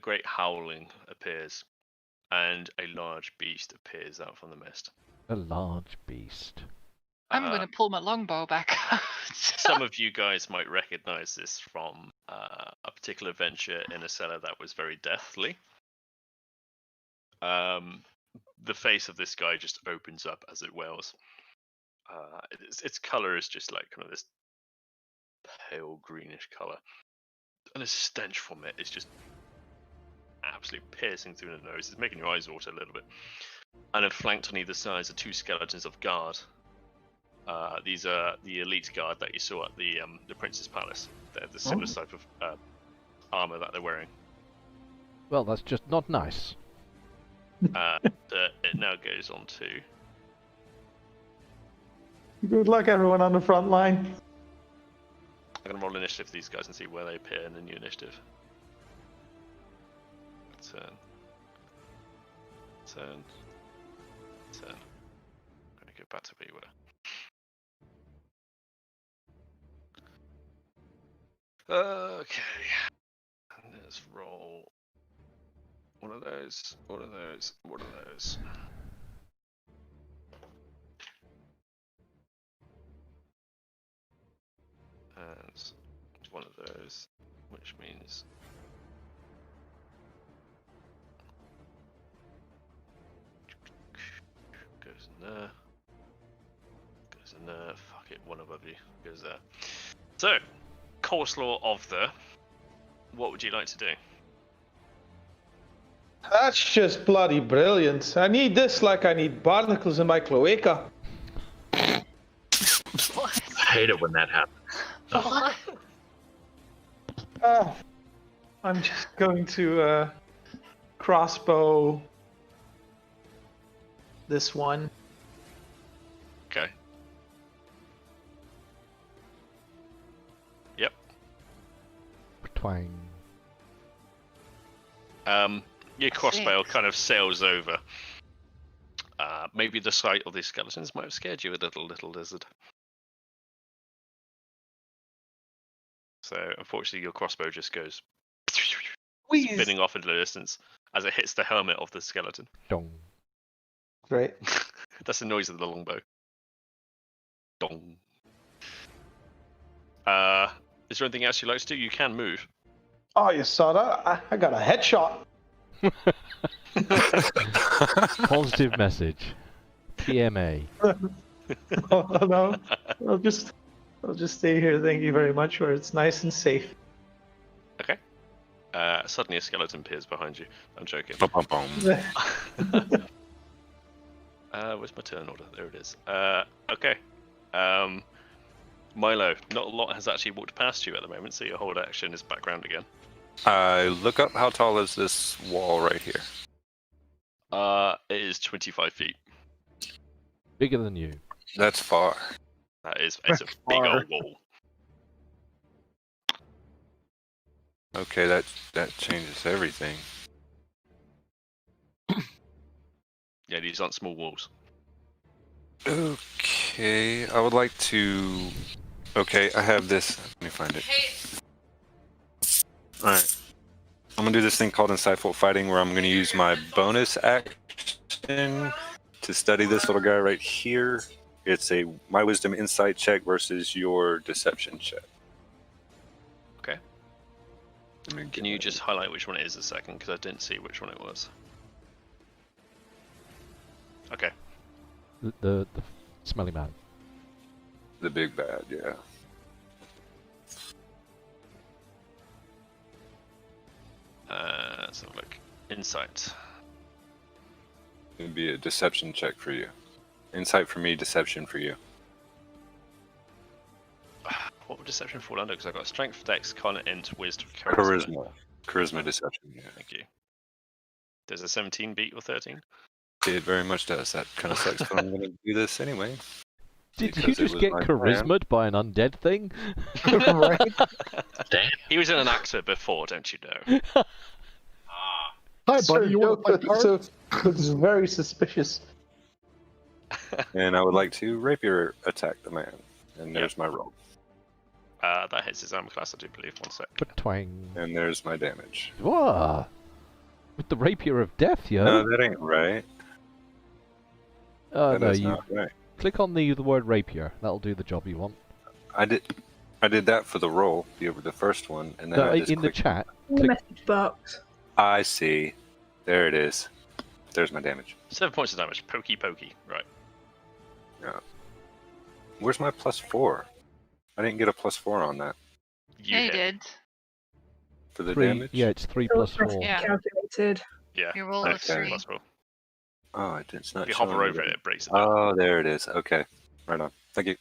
Speaker 1: great howling appears, and a large beast appears out from the mist.
Speaker 2: A large beast.
Speaker 3: I'm gonna pull my longbow back out.
Speaker 1: Some of you guys might recognize this from a particular adventure in a cellar that was very deathly. The face of this guy just opens up as it wails. Its color is just like kind of this pale greenish color, and the stench from it is just absolutely piercing through the nose. It's making your eyes water a little bit. And then flanked on either side are 2 skeletons of guard. These are the elite guard that you saw at the Prince's Palace. They're the similar type of armor that they're wearing.
Speaker 2: Well, that's just not nice.
Speaker 1: It now goes on to...
Speaker 9: Good luck, everyone on the front line.
Speaker 1: I'm going to roll initiative for these guys and see where they appear in the new initiative. Turn. I'm going to go back to where you were. Okay. Let's roll one of those. And one of those, which means goes in there. Fuck it, one above you goes there. So, coleslaw of the. What would you like to do?
Speaker 9: That's just bloody brilliant. I need this like I need barnacles in my cloaca.
Speaker 5: I hate it when that happens.
Speaker 3: What?
Speaker 9: I'm just going to crossbow this one.
Speaker 1: Okay. Yep.
Speaker 2: Twang.
Speaker 1: Your crossbow kind of sails over. Maybe the sight of these skeletons might have scared you a little lizard. So unfortunately, your crossbow just goes spinning off into the distance as it hits the helmet of the skeleton.
Speaker 2: Dong.
Speaker 9: Great.
Speaker 1: That's the noise of the longbow. Dong. Is there anything else you'd like to do? You can move.
Speaker 9: Oh, you saw that? I got a headshot.
Speaker 2: Positive message. PMA.
Speaker 9: Oh, no. I'll just stay here. Thank you very much. Where it's nice and safe.
Speaker 1: Okay. Suddenly a skeleton appears behind you. I'm joking.
Speaker 6: Bum, bum, bum.
Speaker 1: Where's my turn order? There it is. Okay. Milo, not a lot has actually walked past you at the moment, so your hold action is back round again.
Speaker 6: I look up. How tall is this wall right here?
Speaker 1: It is 25 feet.
Speaker 2: Bigger than you.
Speaker 6: That's far.
Speaker 1: It's a big old wall.
Speaker 6: Okay, that changes everything.
Speaker 1: Yeah, these aren't small walls.
Speaker 6: Okay, I would like to. Okay, I have this. Let me find it. All right, I'm gonna do this thing called Insightful Fighting, where I'm gonna use my bonus action to study this little guy right here. It's my wisdom insight check versus your deception check.
Speaker 1: Okay. Can you just highlight which one it is a second? Because I didn't see which one it was. Okay.
Speaker 2: The smelly man.
Speaker 6: The big bad, yeah.
Speaker 1: So look, insight.
Speaker 6: It'd be a deception check for you. Insight for me, deception for you.
Speaker 1: What would deception fall under? Because I've got strength, dex, con, and wisdom.
Speaker 6: Charisma deception, yeah.
Speaker 1: Thank you. Does a 17 beat or 13?
Speaker 6: It very much does. That kind of sucks, but I'm going to do this anyway.
Speaker 2: Did
Speaker 6: because
Speaker 2: you
Speaker 6: it
Speaker 2: just
Speaker 6: was
Speaker 2: get
Speaker 6: my plan.
Speaker 2: charisma'd by an undead thing?
Speaker 4: Right?
Speaker 8: Damn.
Speaker 1: He was an actor before, don't you know?
Speaker 8: Ah.
Speaker 4: Hi, buddy. You want to play cards?
Speaker 9: This is very suspicious.
Speaker 6: And I would like to rapier attack the man. And there's my roll.
Speaker 1: That hits his armor class, I do believe. One sec.
Speaker 2: But twang.
Speaker 6: And there's my damage.
Speaker 2: Whoa! With the rapier of death, yo.
Speaker 6: No, that ain't right.
Speaker 2: Oh
Speaker 6: That
Speaker 2: no,
Speaker 6: is
Speaker 2: you
Speaker 6: not right.
Speaker 2: click on the word rapier. That'll do the job you want.
Speaker 6: I did that for the roll, the first one, and then
Speaker 2: No,
Speaker 6: I just
Speaker 2: in the
Speaker 6: clicked.
Speaker 2: chat.
Speaker 7: In the
Speaker 2: Click.
Speaker 7: message box.
Speaker 6: I see. There it is. There's my damage.
Speaker 1: 7 points of damage. Pokey. Right.
Speaker 6: Where's my +4? I didn't get a +4 on that
Speaker 1: You
Speaker 3: Yeah, you
Speaker 1: hit.
Speaker 3: did.
Speaker 6: for the
Speaker 2: 3,
Speaker 6: damage.
Speaker 2: yeah, it's 3
Speaker 7: So
Speaker 2: plus
Speaker 7: it must
Speaker 2: 4.
Speaker 7: be
Speaker 3: Yeah.
Speaker 7: calculated.
Speaker 1: Yeah.
Speaker 3: You rolled a
Speaker 6: Okay.
Speaker 3: 3.
Speaker 1: Possible.
Speaker 6: Oh, it's not.
Speaker 1: If you
Speaker 6: showing
Speaker 1: hover
Speaker 6: me
Speaker 1: over
Speaker 6: that.
Speaker 1: it breaks it down.
Speaker 6: Oh, there it is. Okay, right on. Thank you.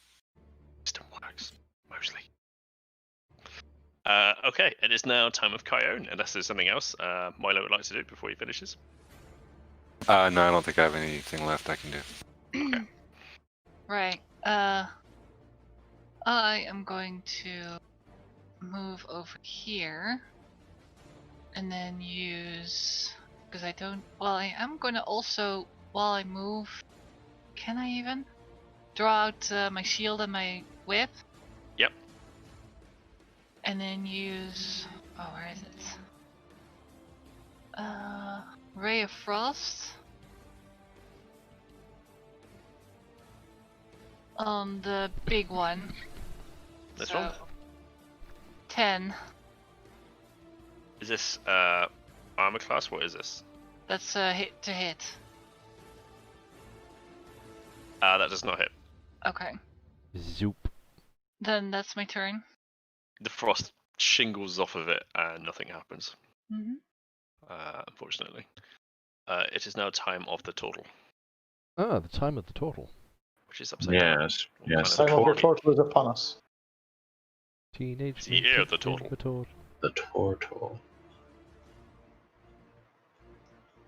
Speaker 1: Still works, mostly. Okay, it is now time of Kyone, unless there's something else Milo would like to do before he finishes.
Speaker 6: No, I don't think I have anything left I can do.
Speaker 3: Right. I am going to move over here and then use, because I don't, well, I am going to also, while I move, can I even draw out my shield and my whip?
Speaker 1: Yep.
Speaker 3: And then use, oh, where is it? Ray of Frost on the big one.
Speaker 1: This
Speaker 3: So,
Speaker 1: one?
Speaker 3: 10.
Speaker 1: Is this armor class? What is this?
Speaker 3: That's a hit to hit.
Speaker 1: That does not hit.
Speaker 3: Okay.
Speaker 2: Zoop.
Speaker 3: Then that's my turn.
Speaker 1: The frost shingles off of it and nothing happens,
Speaker 3: Mm-hmm.
Speaker 1: unfortunately. It is now time of the turtle,
Speaker 2: Ah, the time of the turtle.
Speaker 1: which is upside down.
Speaker 5: Yes.
Speaker 1: Kind
Speaker 5: Yes.
Speaker 1: of
Speaker 9: Time of the
Speaker 1: turtle.
Speaker 9: torture is upon us.
Speaker 2: Teenage.
Speaker 1: It's the ear of the
Speaker 2: Mutant
Speaker 1: turtle.
Speaker 2: Ninja
Speaker 5: The turtle.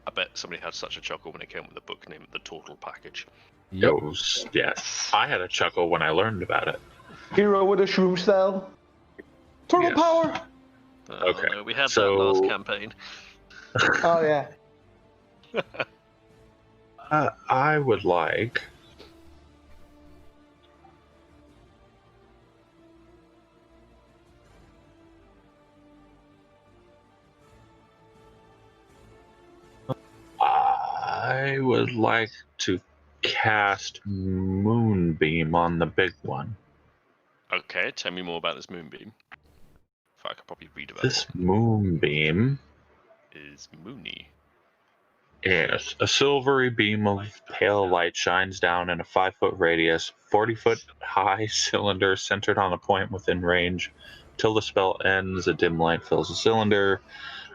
Speaker 1: I bet somebody had such a chuckle when it came with the book named The Turtle Package.
Speaker 2: Yep.
Speaker 5: It was, yes. I had a chuckle when I learned about it.
Speaker 9: Hero with a shroom style. Turtle
Speaker 5: Yes.
Speaker 9: power!
Speaker 5: Okay,
Speaker 1: No, we had
Speaker 5: so-
Speaker 1: that last campaign.
Speaker 9: Oh, yeah.
Speaker 5: I would like. I would like to cast Moonbeam on the big one.
Speaker 1: Okay, tell me more about this moonbeam. If I could probably read about
Speaker 5: This Moonbeam
Speaker 1: it. Is Moony.
Speaker 5: is a silvery beam of pale light shines down in a 5-foot radius, 40-foot high cylinder centered on a point within range. Till the spell ends, a dim light fills the cylinder.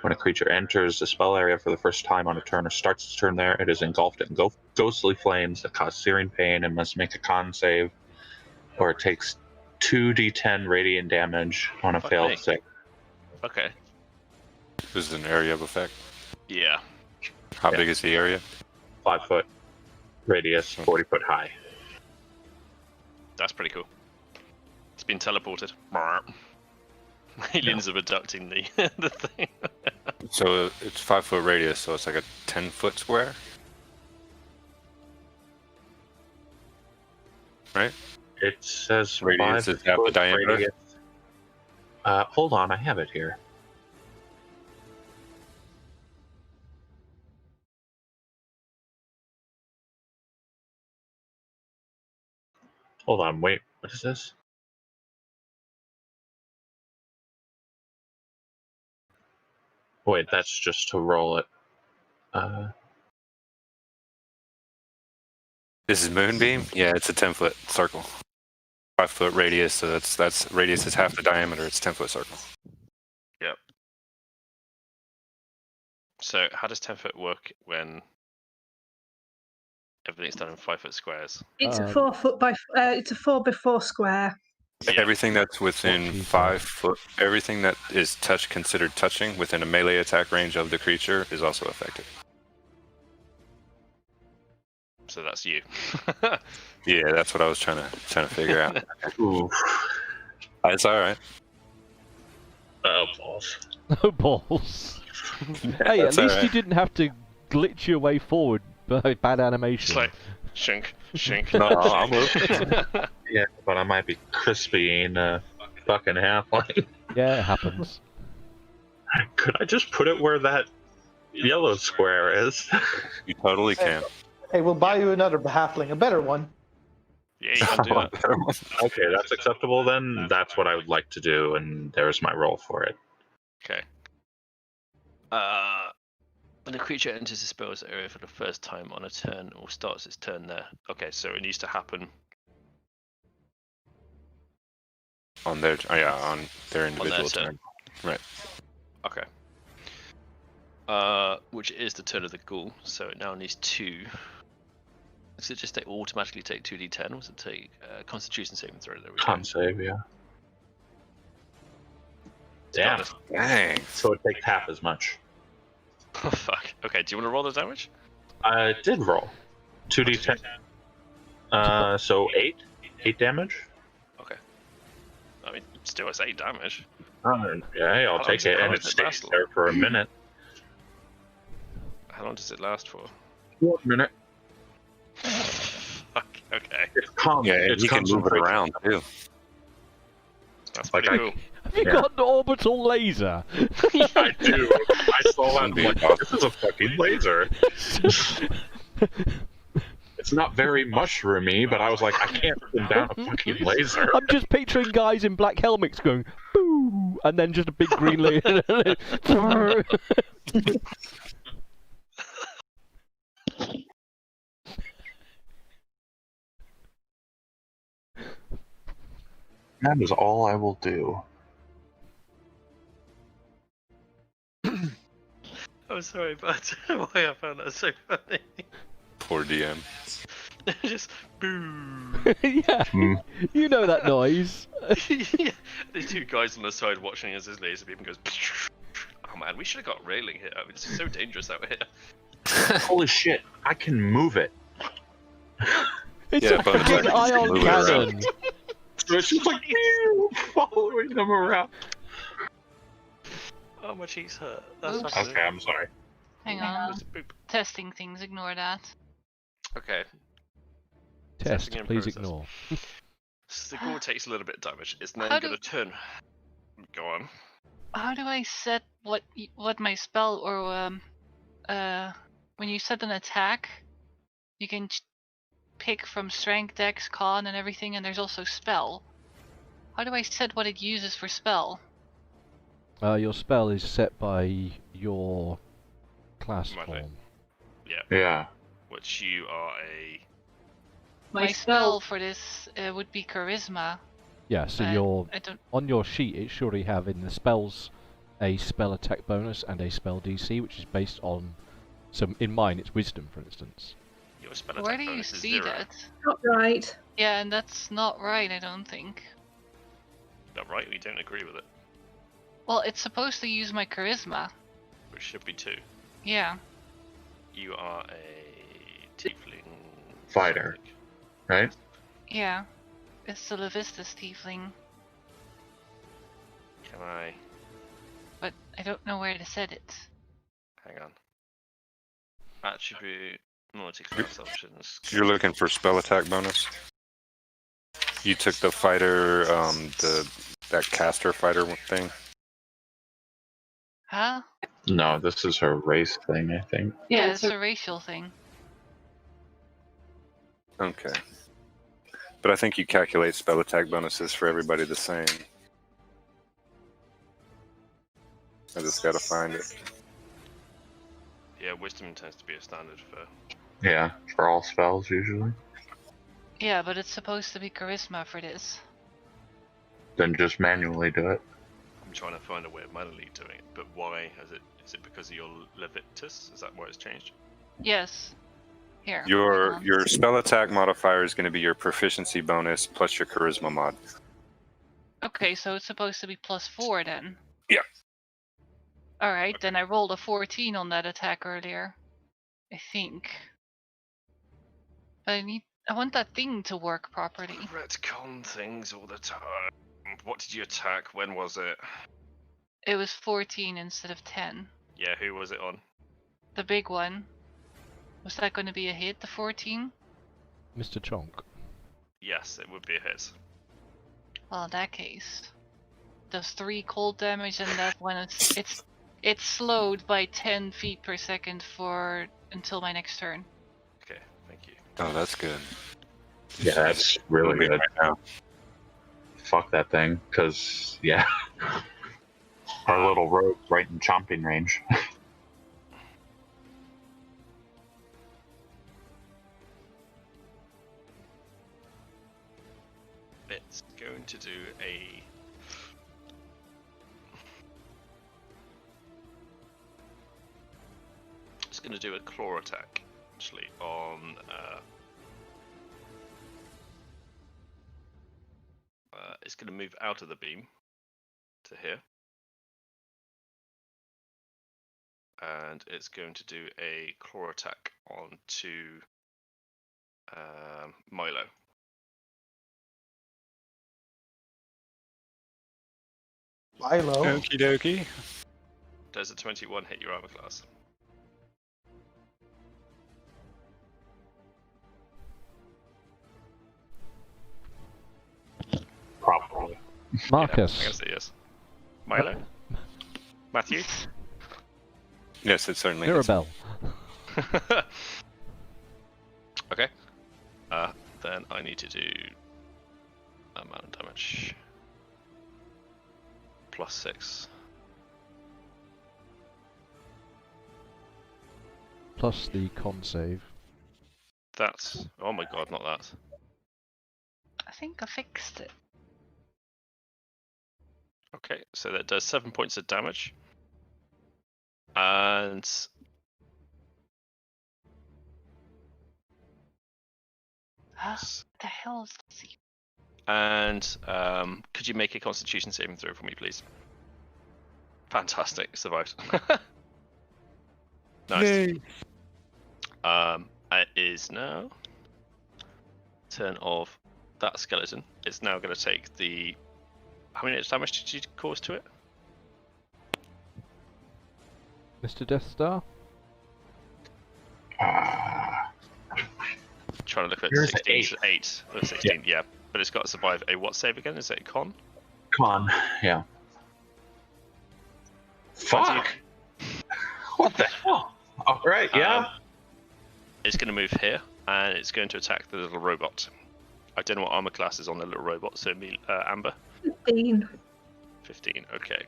Speaker 5: When a creature enters the spell area for the first time on a turn or starts its turn there, it is engulfed in ghostly flames that cause searing pain and must make a con save, or it takes 2d10 radiant damage on a
Speaker 1: Fuck
Speaker 5: failed
Speaker 1: me.
Speaker 5: save.
Speaker 1: Okay.
Speaker 6: This is an area of effect.
Speaker 1: Yeah.
Speaker 6: How
Speaker 5: Yeah.
Speaker 6: big is the area?
Speaker 5: 5 foot radius, 40 foot high.
Speaker 1: That's pretty cool. It's been teleported. Aliens are abducting the the thing.
Speaker 6: So it's 5 foot radius, so it's like a 10-foot square, right?
Speaker 5: It says
Speaker 6: Radius
Speaker 5: 5
Speaker 6: is half the
Speaker 5: foot
Speaker 6: diameter?
Speaker 5: radius. Hold on, I have it here. Hold on, wait, what is this? Wait, that's just to roll it.
Speaker 6: This is Moonbeam? Yeah, it's a 10-foot circle. 5 foot radius, so that's radius is half the diameter. It's 10-foot circle.
Speaker 1: Yep. So how does 10 foot work when everything's done in 5 foot squares?
Speaker 7: It's a 4 foot by. It's a 4 by 4 square.
Speaker 1: Yeah.
Speaker 6: Everything that's within 5 foot, everything that is considered touching within a melee attack range of the creature is also affected.
Speaker 1: So that's you.
Speaker 6: Yeah, that's what I was trying to figure out.
Speaker 5: Ooh.
Speaker 6: It's all right.
Speaker 5: Oh, balls.
Speaker 2: No balls. Hey, at
Speaker 6: That's
Speaker 2: least
Speaker 6: alright.
Speaker 2: you didn't have to glitch your way forward by bad animation.
Speaker 1: It's like shink, shink.
Speaker 6: No, I'll move.
Speaker 5: Yeah, but I might be crispy in a fucking halfling.
Speaker 2: Yeah, it happens.
Speaker 5: Could I just put it where that yellow square is?
Speaker 6: You totally can.
Speaker 9: Hey, we'll buy you another halfling, a better one.
Speaker 1: Yeah, you can do that.
Speaker 5: Okay, that's acceptable then. That's what I would like to do, and there's my roll for it.
Speaker 1: Okay. When a creature enters the spell's area for the first time on a turn or starts its turn there. Okay, so it needs to happen
Speaker 6: On their individual
Speaker 1: turn.
Speaker 6: turn. Right.
Speaker 1: Okay. Which is the turn of the ghoul, so it now needs 2. Does it just automatically take 2d10, or does it take Constitution saving throw? There we go.
Speaker 5: Con save, yeah.
Speaker 1: It's got
Speaker 5: Damn.
Speaker 1: this-
Speaker 6: Dang.
Speaker 5: So it takes half as much.
Speaker 1: Oh, fuck. Okay, do you want to roll the damage?
Speaker 5: I did roll 2d10. So 8 damage.
Speaker 1: Okay. I mean, still it's 8 damage.
Speaker 5: Yeah, I'll
Speaker 1: How
Speaker 5: take
Speaker 1: long
Speaker 5: it, and
Speaker 1: does
Speaker 5: it
Speaker 1: it
Speaker 5: stays
Speaker 1: last?
Speaker 5: there for a minute.
Speaker 1: How long does it last for?
Speaker 5: 1 minute.
Speaker 1: Fuck. Okay.
Speaker 5: It's calm.
Speaker 6: Yeah, and
Speaker 5: it's
Speaker 6: you can move it
Speaker 5: concentration.
Speaker 6: around too.
Speaker 1: That's
Speaker 5: Like
Speaker 1: pretty
Speaker 5: I-
Speaker 1: cool.
Speaker 2: Have you
Speaker 5: Yeah.
Speaker 2: got an orbital laser?
Speaker 5: I do. I saw that. I'm
Speaker 6: That'd
Speaker 5: like,
Speaker 6: be awesome.
Speaker 5: this is a fucking laser. It's not very mushroomy, but I was like, I can't put down a fucking laser.
Speaker 2: I'm just picturing guys in black helmets going boo, and then just a big green laser.
Speaker 5: That is all I will do.
Speaker 1: I'm sorry, but why I found that so funny.
Speaker 6: Poor DM.
Speaker 1: Just boo.
Speaker 2: Yeah,
Speaker 5: Mm.
Speaker 2: you know that noise.
Speaker 1: Yeah. There's 2 guys on the side watching as his laser beam goes. Oh man, we should have got railing here. I mean, it's so dangerous out here.
Speaker 5: Holy shit, I can move it.
Speaker 2: It's
Speaker 6: Yeah,
Speaker 2: a
Speaker 6: but it's
Speaker 2: fucking
Speaker 6: like-
Speaker 2: ion
Speaker 6: move it around.
Speaker 2: cannon.
Speaker 5: So it's just like following them around.
Speaker 1: Oh, my cheeks hurt. That's
Speaker 3: Oops.
Speaker 1: fascinating.
Speaker 5: Okay, I'm sorry.
Speaker 3: Hang on.
Speaker 1: Just boop.
Speaker 3: Testing things, ignore that.
Speaker 1: Okay.
Speaker 2: Test,
Speaker 1: Testing in
Speaker 2: please
Speaker 1: process.
Speaker 2: ignore.
Speaker 1: So the ghoul takes a little bit of damage. It's then
Speaker 3: How
Speaker 1: going to turn. Go on.
Speaker 3: How do I set what my spell or when you set an attack, you can pick from strength, dex, con, and everything, and there's also spell. How do I set what it uses for spell?
Speaker 2: Your spell is set by your class
Speaker 1: Right.
Speaker 2: form.
Speaker 5: Yeah.
Speaker 1: Which you are a.
Speaker 3: My spell for this would be charisma.
Speaker 2: Yeah, so
Speaker 3: but
Speaker 2: your
Speaker 3: I don't.
Speaker 2: on your sheet it should already have in the spells a spell attack bonus and a spell DC, which is based on. So in mine, it's wisdom, for instance.
Speaker 1: Your spell
Speaker 3: Where
Speaker 1: attack
Speaker 3: do you
Speaker 1: bonus is
Speaker 3: see
Speaker 1: 0.
Speaker 3: that?
Speaker 7: Not right.
Speaker 3: Yeah, and that's not right, I don't think.
Speaker 1: Not right? We don't agree with it.
Speaker 3: Well, it's supposed to use my charisma.
Speaker 1: Which should be 2.
Speaker 3: Yeah.
Speaker 1: You are a tiefling
Speaker 5: Fighter.
Speaker 1: psychic.
Speaker 5: Right?
Speaker 3: Yeah. It's the Levistus tiefling,
Speaker 1: Can I
Speaker 3: but I don't know where to set it.
Speaker 1: hang on? Attribute multi-class options.
Speaker 6: You're looking for spell attack bonus. You took the fighter, that caster fighter thing.
Speaker 3: Huh?
Speaker 5: No, this is her race thing, I think.
Speaker 3: Yeah, it's a racial thing.
Speaker 6: Okay. But I think you calculate spell attack bonuses for everybody the same. I just gotta find it.
Speaker 1: Yeah, wisdom tends to be a standard for.
Speaker 5: Yeah, for all spells usually.
Speaker 3: Yeah, but it's supposed to be charisma for this.
Speaker 5: Then just manually do it.
Speaker 1: I'm trying to find a way of manually doing it, but why? Is it because of your Levitus? Is that why it's changed?
Speaker 3: Yes. Here. hang
Speaker 6: Your
Speaker 3: on.
Speaker 6: your spell attack modifier is going to be your proficiency bonus plus your charisma mod.
Speaker 3: Okay, so it's supposed to be +4 then.
Speaker 6: Yeah.
Speaker 3: Alright, then I rolled a 14 on that attack earlier. I think. But I want that thing to work properly.
Speaker 1: Retcon things all the time. What did you attack? When was it?
Speaker 3: It was 14 instead of 10.
Speaker 1: Yeah, who was it on?
Speaker 3: The big one. Was that going to be a hit, the 14?
Speaker 2: Mr. Chonk.
Speaker 1: Yes, it would be a hit.
Speaker 3: Well, in that case, does 3 cold damage, and that one it's slowed by 10 feet per second until my next turn.
Speaker 1: Okay, thank you.
Speaker 6: Oh, that's good.
Speaker 5: Yeah, that's really good.
Speaker 6: Right now.
Speaker 5: Fuck that thing, because, yeah. Our little rogue right in chomping range.
Speaker 1: It's going to do a. It's going to do a claw attack, actually, on. It's going to move out of the beam to here. And it's going to do a claw attack onto Milo.
Speaker 9: Milo.
Speaker 6: Okie dokie.
Speaker 1: Does a 21 hit your armor class?
Speaker 5: Probably.
Speaker 2: Marcus.
Speaker 1: Yeah, I guess it is. Milo? Matthew?
Speaker 6: Yes, it certainly is.
Speaker 2: Mirabelle.
Speaker 1: Okay. Then I need to do amount of damage. +6.
Speaker 2: Plus the con save.
Speaker 1: That's. Oh my god, not that.
Speaker 3: I think I fixed it.
Speaker 1: Okay, so that does 7 points of damage. And.
Speaker 3: What the hell is this?
Speaker 1: And could you make a Constitution saving throw for me, please? Fantastic, survived. Nice. It is now turn of that skeleton. It's now going to take the. How many damage did you cause to it?
Speaker 2: Mr. Death Star?
Speaker 1: Trying to look at
Speaker 5: Here's
Speaker 1: 16.
Speaker 5: 8.
Speaker 1: So 8. 16, yeah. But it's got to survive a what save again? Is it a con?
Speaker 5: Con, yeah. Fuck! What the hell? Alright, yeah.
Speaker 1: It's going to move here, and it's going to attack the little robot. I don't know what armor class is on the little robot, so Amber?
Speaker 7: 15.
Speaker 1: 15, okay.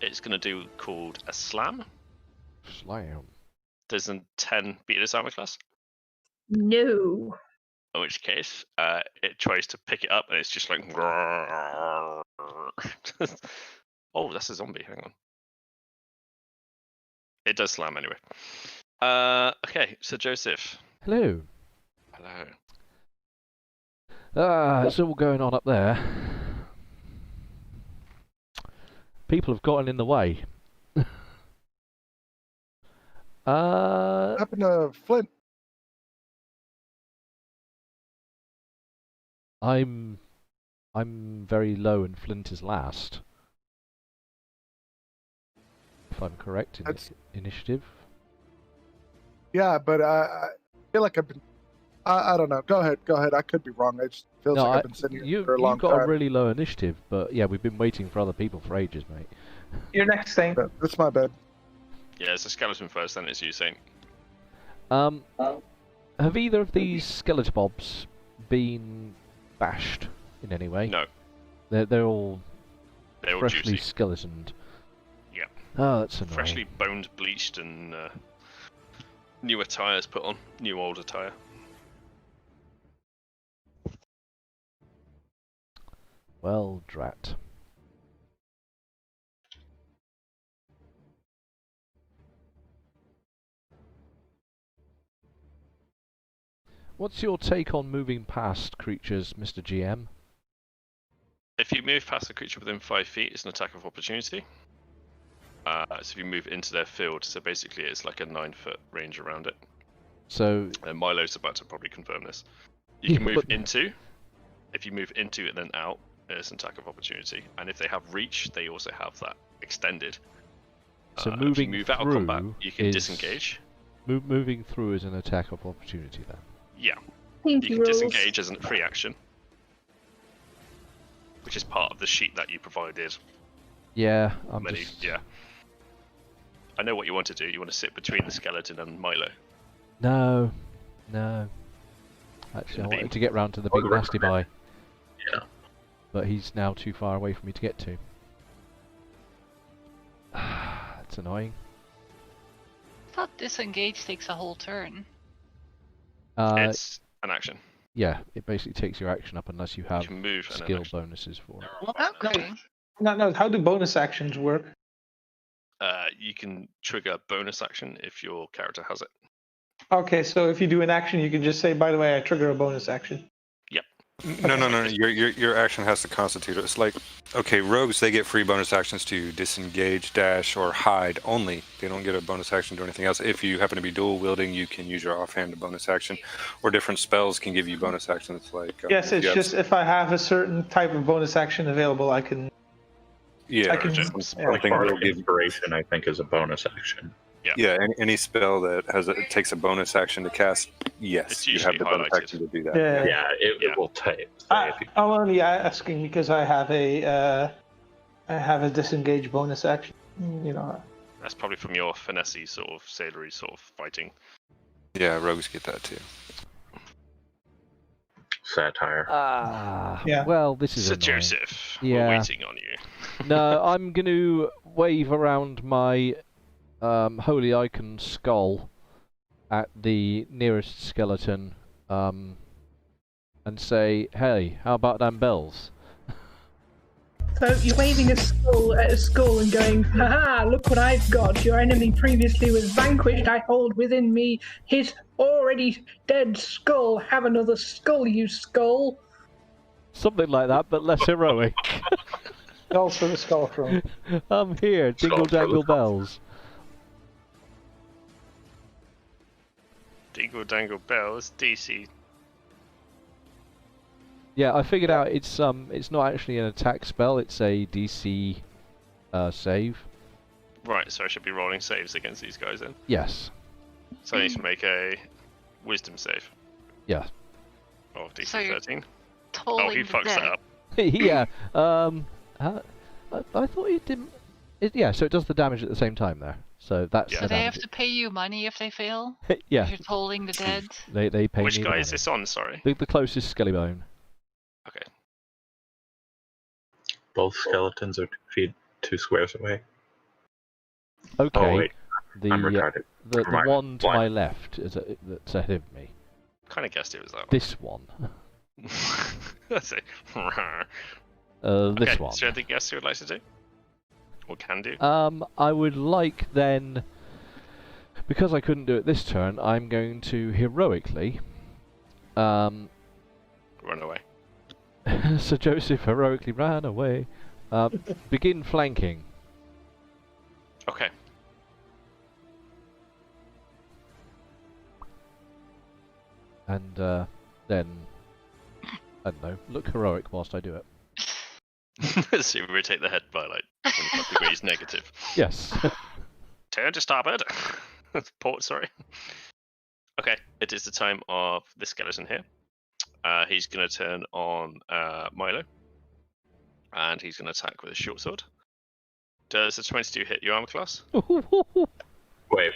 Speaker 1: It's going to do called a slam.
Speaker 2: Slam.
Speaker 1: Does a 10 beat this armor class?
Speaker 7: No.
Speaker 1: In which case, it tries to pick it up, and it's just like. Oh, that's a zombie. Hang on. It does slam anyway. Okay, so Joseph.
Speaker 2: Hello.
Speaker 1: Hello.
Speaker 2: It's all going on up there. People have gotten in the way.
Speaker 4: What happened to Flint?
Speaker 2: I'm very low and Flint is last. If I'm correct in initiative.
Speaker 4: Yeah, but I feel like I've been. I don't know. Go ahead. I could be wrong. It just feels like I've been sitting here for a long
Speaker 2: you've got
Speaker 4: time.
Speaker 2: a really low initiative, but yeah, we've been waiting for other people for ages, mate.
Speaker 9: Your next thing.
Speaker 4: That's my bad.
Speaker 1: Yeah, it's a skeleton first, then it's you, Saint.
Speaker 2: Have either of these skeletobobs been bashed in any way?
Speaker 1: No.
Speaker 2: They're all freshly
Speaker 1: juicy.
Speaker 2: skeletoned.
Speaker 1: Yeah.
Speaker 2: Oh, that's annoying.
Speaker 1: Freshly boned, bleached, and new attires put on. New old attire.
Speaker 2: Well, drat. What's your take on moving past creatures, Mr. GM?
Speaker 1: If you move past a creature within 5 feet, it's an attack of opportunity. So if you move into their field, so basically it's like a 9-foot range around it.
Speaker 2: So
Speaker 1: And Milo's about to probably confirm this. You can move into. If you move into it then out, it's an attack of opportunity. And if they have reach, they also have that extended.
Speaker 2: So
Speaker 1: if
Speaker 2: moving
Speaker 1: you move out of combat,
Speaker 2: through
Speaker 1: you can
Speaker 2: is-
Speaker 1: disengage.
Speaker 2: moving through is an attack of opportunity then.
Speaker 1: Yeah,
Speaker 7: Thank
Speaker 1: you
Speaker 7: you,
Speaker 1: can
Speaker 7: rules.
Speaker 1: disengage as a free action, which is part of the sheet that you provided.
Speaker 2: Yeah,
Speaker 1: Yeah. I know what you want to do. You want to sit between the skeleton and Milo.
Speaker 2: No. Actually, I
Speaker 1: The
Speaker 2: wanted
Speaker 1: beam.
Speaker 2: to get round to the big nasty boy.
Speaker 5: Yeah.
Speaker 2: But he's now too far away for me to get to. That's annoying.
Speaker 3: I thought disengage takes a whole turn.
Speaker 1: It's an action.
Speaker 2: Yeah, it basically takes your action up unless you have
Speaker 1: You can move and an
Speaker 2: skill
Speaker 1: action.
Speaker 2: bonuses for it.
Speaker 3: Okay.
Speaker 9: No. How do bonus actions work?
Speaker 1: You can trigger bonus action if your character has it.
Speaker 9: Okay, so if you do an action, you can just say, "By the way, I trigger a bonus action."
Speaker 6: No. Your action has to constitute it. It's like, okay, rogues, they get free bonus actions to disengage, dash, or hide only. They don't get a bonus action to do anything else. If you happen to be dual wielding, you can use your offhand bonus action, or different spells can give you bonus actions. Like
Speaker 9: Yes,
Speaker 6: if
Speaker 9: it's
Speaker 6: you have-
Speaker 9: just if I have a certain type of bonus action available, I can.
Speaker 6: yeah,
Speaker 9: I can-
Speaker 6: or
Speaker 9: yeah.
Speaker 6: something
Speaker 5: Bardic
Speaker 6: that'll give.
Speaker 5: Inspiration, I think, is a bonus action.
Speaker 6: Yeah, any spell that it takes a bonus action to cast, yes,
Speaker 1: It's
Speaker 6: you have
Speaker 1: usually
Speaker 6: the bonus
Speaker 1: highlighted.
Speaker 6: action to do that.
Speaker 9: Yeah.
Speaker 5: Yeah, it
Speaker 1: Yeah.
Speaker 5: will take.
Speaker 9: I'm only asking because I have a disengage bonus action. You know.
Speaker 1: That's probably from your finesse sort of sailory sort of fighting.
Speaker 6: Yeah, rogues get that too.
Speaker 5: Satire.
Speaker 9: Yeah.
Speaker 2: Well, this is
Speaker 1: So
Speaker 2: annoying.
Speaker 1: Joseph,
Speaker 2: Yeah.
Speaker 1: we're waiting on you.
Speaker 2: No, I'm going to wave around my holy icon skull at the nearest skeleton and say, hey, how about them bells?
Speaker 7: So you're waving a skull at a skull and going, haha, look what I've got. Your enemy previously was vanquished. I hold within me his already dead skull. Have another skull, you skull.
Speaker 2: Something like that, but less heroic.
Speaker 9: Also the skull throne.
Speaker 2: I'm here, jingle jangle bells.
Speaker 1: Dingle Dangle Bells, DC.
Speaker 2: Yeah, I figured out it's not actually an attack spell, it's a DC save.
Speaker 1: Right, so I should be rolling saves against these guys then.
Speaker 2: Yes.
Speaker 1: So I need to make a wisdom save.
Speaker 2: Yeah.
Speaker 1: Oh, DC
Speaker 3: So you're
Speaker 1: 13.
Speaker 3: Tolling
Speaker 1: Oh, he
Speaker 3: the
Speaker 1: fucks
Speaker 3: dead.
Speaker 1: that up.
Speaker 2: Yeah. I thought it didn't. Yeah, so it does the damage at the same time there. So that's
Speaker 1: Yeah.
Speaker 3: So
Speaker 2: the
Speaker 3: they
Speaker 2: damage.
Speaker 3: have to pay you money if they fail?
Speaker 2: Yeah,
Speaker 3: If you're tolling the dead?
Speaker 2: they pay
Speaker 1: Which
Speaker 2: me the
Speaker 1: guy is
Speaker 2: money.
Speaker 1: this on? Sorry.
Speaker 2: The closest skelly bone.
Speaker 1: Okay.
Speaker 5: Both skeletons are 2 feet 2 squares away.
Speaker 2: Okay.
Speaker 5: Oh wait,
Speaker 2: the
Speaker 5: I'm retarded.
Speaker 2: the
Speaker 5: Never mind.
Speaker 2: one to
Speaker 5: Blind.
Speaker 2: my left that's ahead of me.
Speaker 1: Kind of guessed it was that one.
Speaker 2: This one.
Speaker 1: That's it.
Speaker 2: This
Speaker 1: Okay,
Speaker 2: one.
Speaker 1: is there anything else you would like to do? Or can do?
Speaker 2: I would like then, because I couldn't do it this turn, I'm going to heroically.
Speaker 1: Run away.
Speaker 2: Sir Joseph heroically ran away. Begin flanking.
Speaker 1: Okay.
Speaker 2: And then, I don't know, look heroic whilst I do it.
Speaker 1: So you rotate the head by like 25 degrees negative.
Speaker 2: Yes.
Speaker 1: Turn to starboard. Port, sorry. Okay, it is the time of this skeleton here. He's going to turn on Milo. And he's going to attack with a short sword. Does the 22 hit your armor class?
Speaker 5: Wait.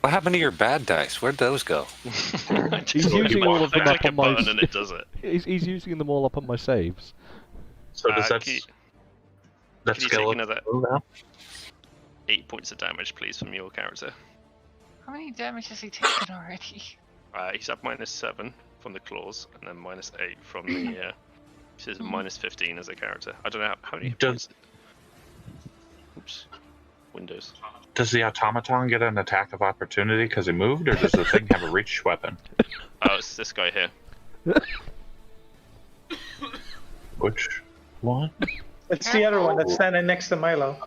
Speaker 6: What happened to your bad dice? Where'd those go?
Speaker 2: He's using all of them
Speaker 1: click
Speaker 2: up
Speaker 1: a
Speaker 2: on my...
Speaker 1: button and it does it.
Speaker 2: He's using them all up on my saves.
Speaker 5: So does that
Speaker 1: Can you take
Speaker 5: skeleton
Speaker 1: another
Speaker 5: move now?
Speaker 1: 8 points of damage, please, from your character?
Speaker 3: How many damage has he taken already?
Speaker 1: He's up -7 from the claws, and then -8 from the... This is -15 as a character. I don't know how many points... Oops. Windows.
Speaker 5: Does the automaton get an attack of opportunity because he moved, or does the thing have a reach weapon?
Speaker 1: Oh, it's this guy here.
Speaker 5: Which one?
Speaker 9: It's the other one that's standing next to Milo.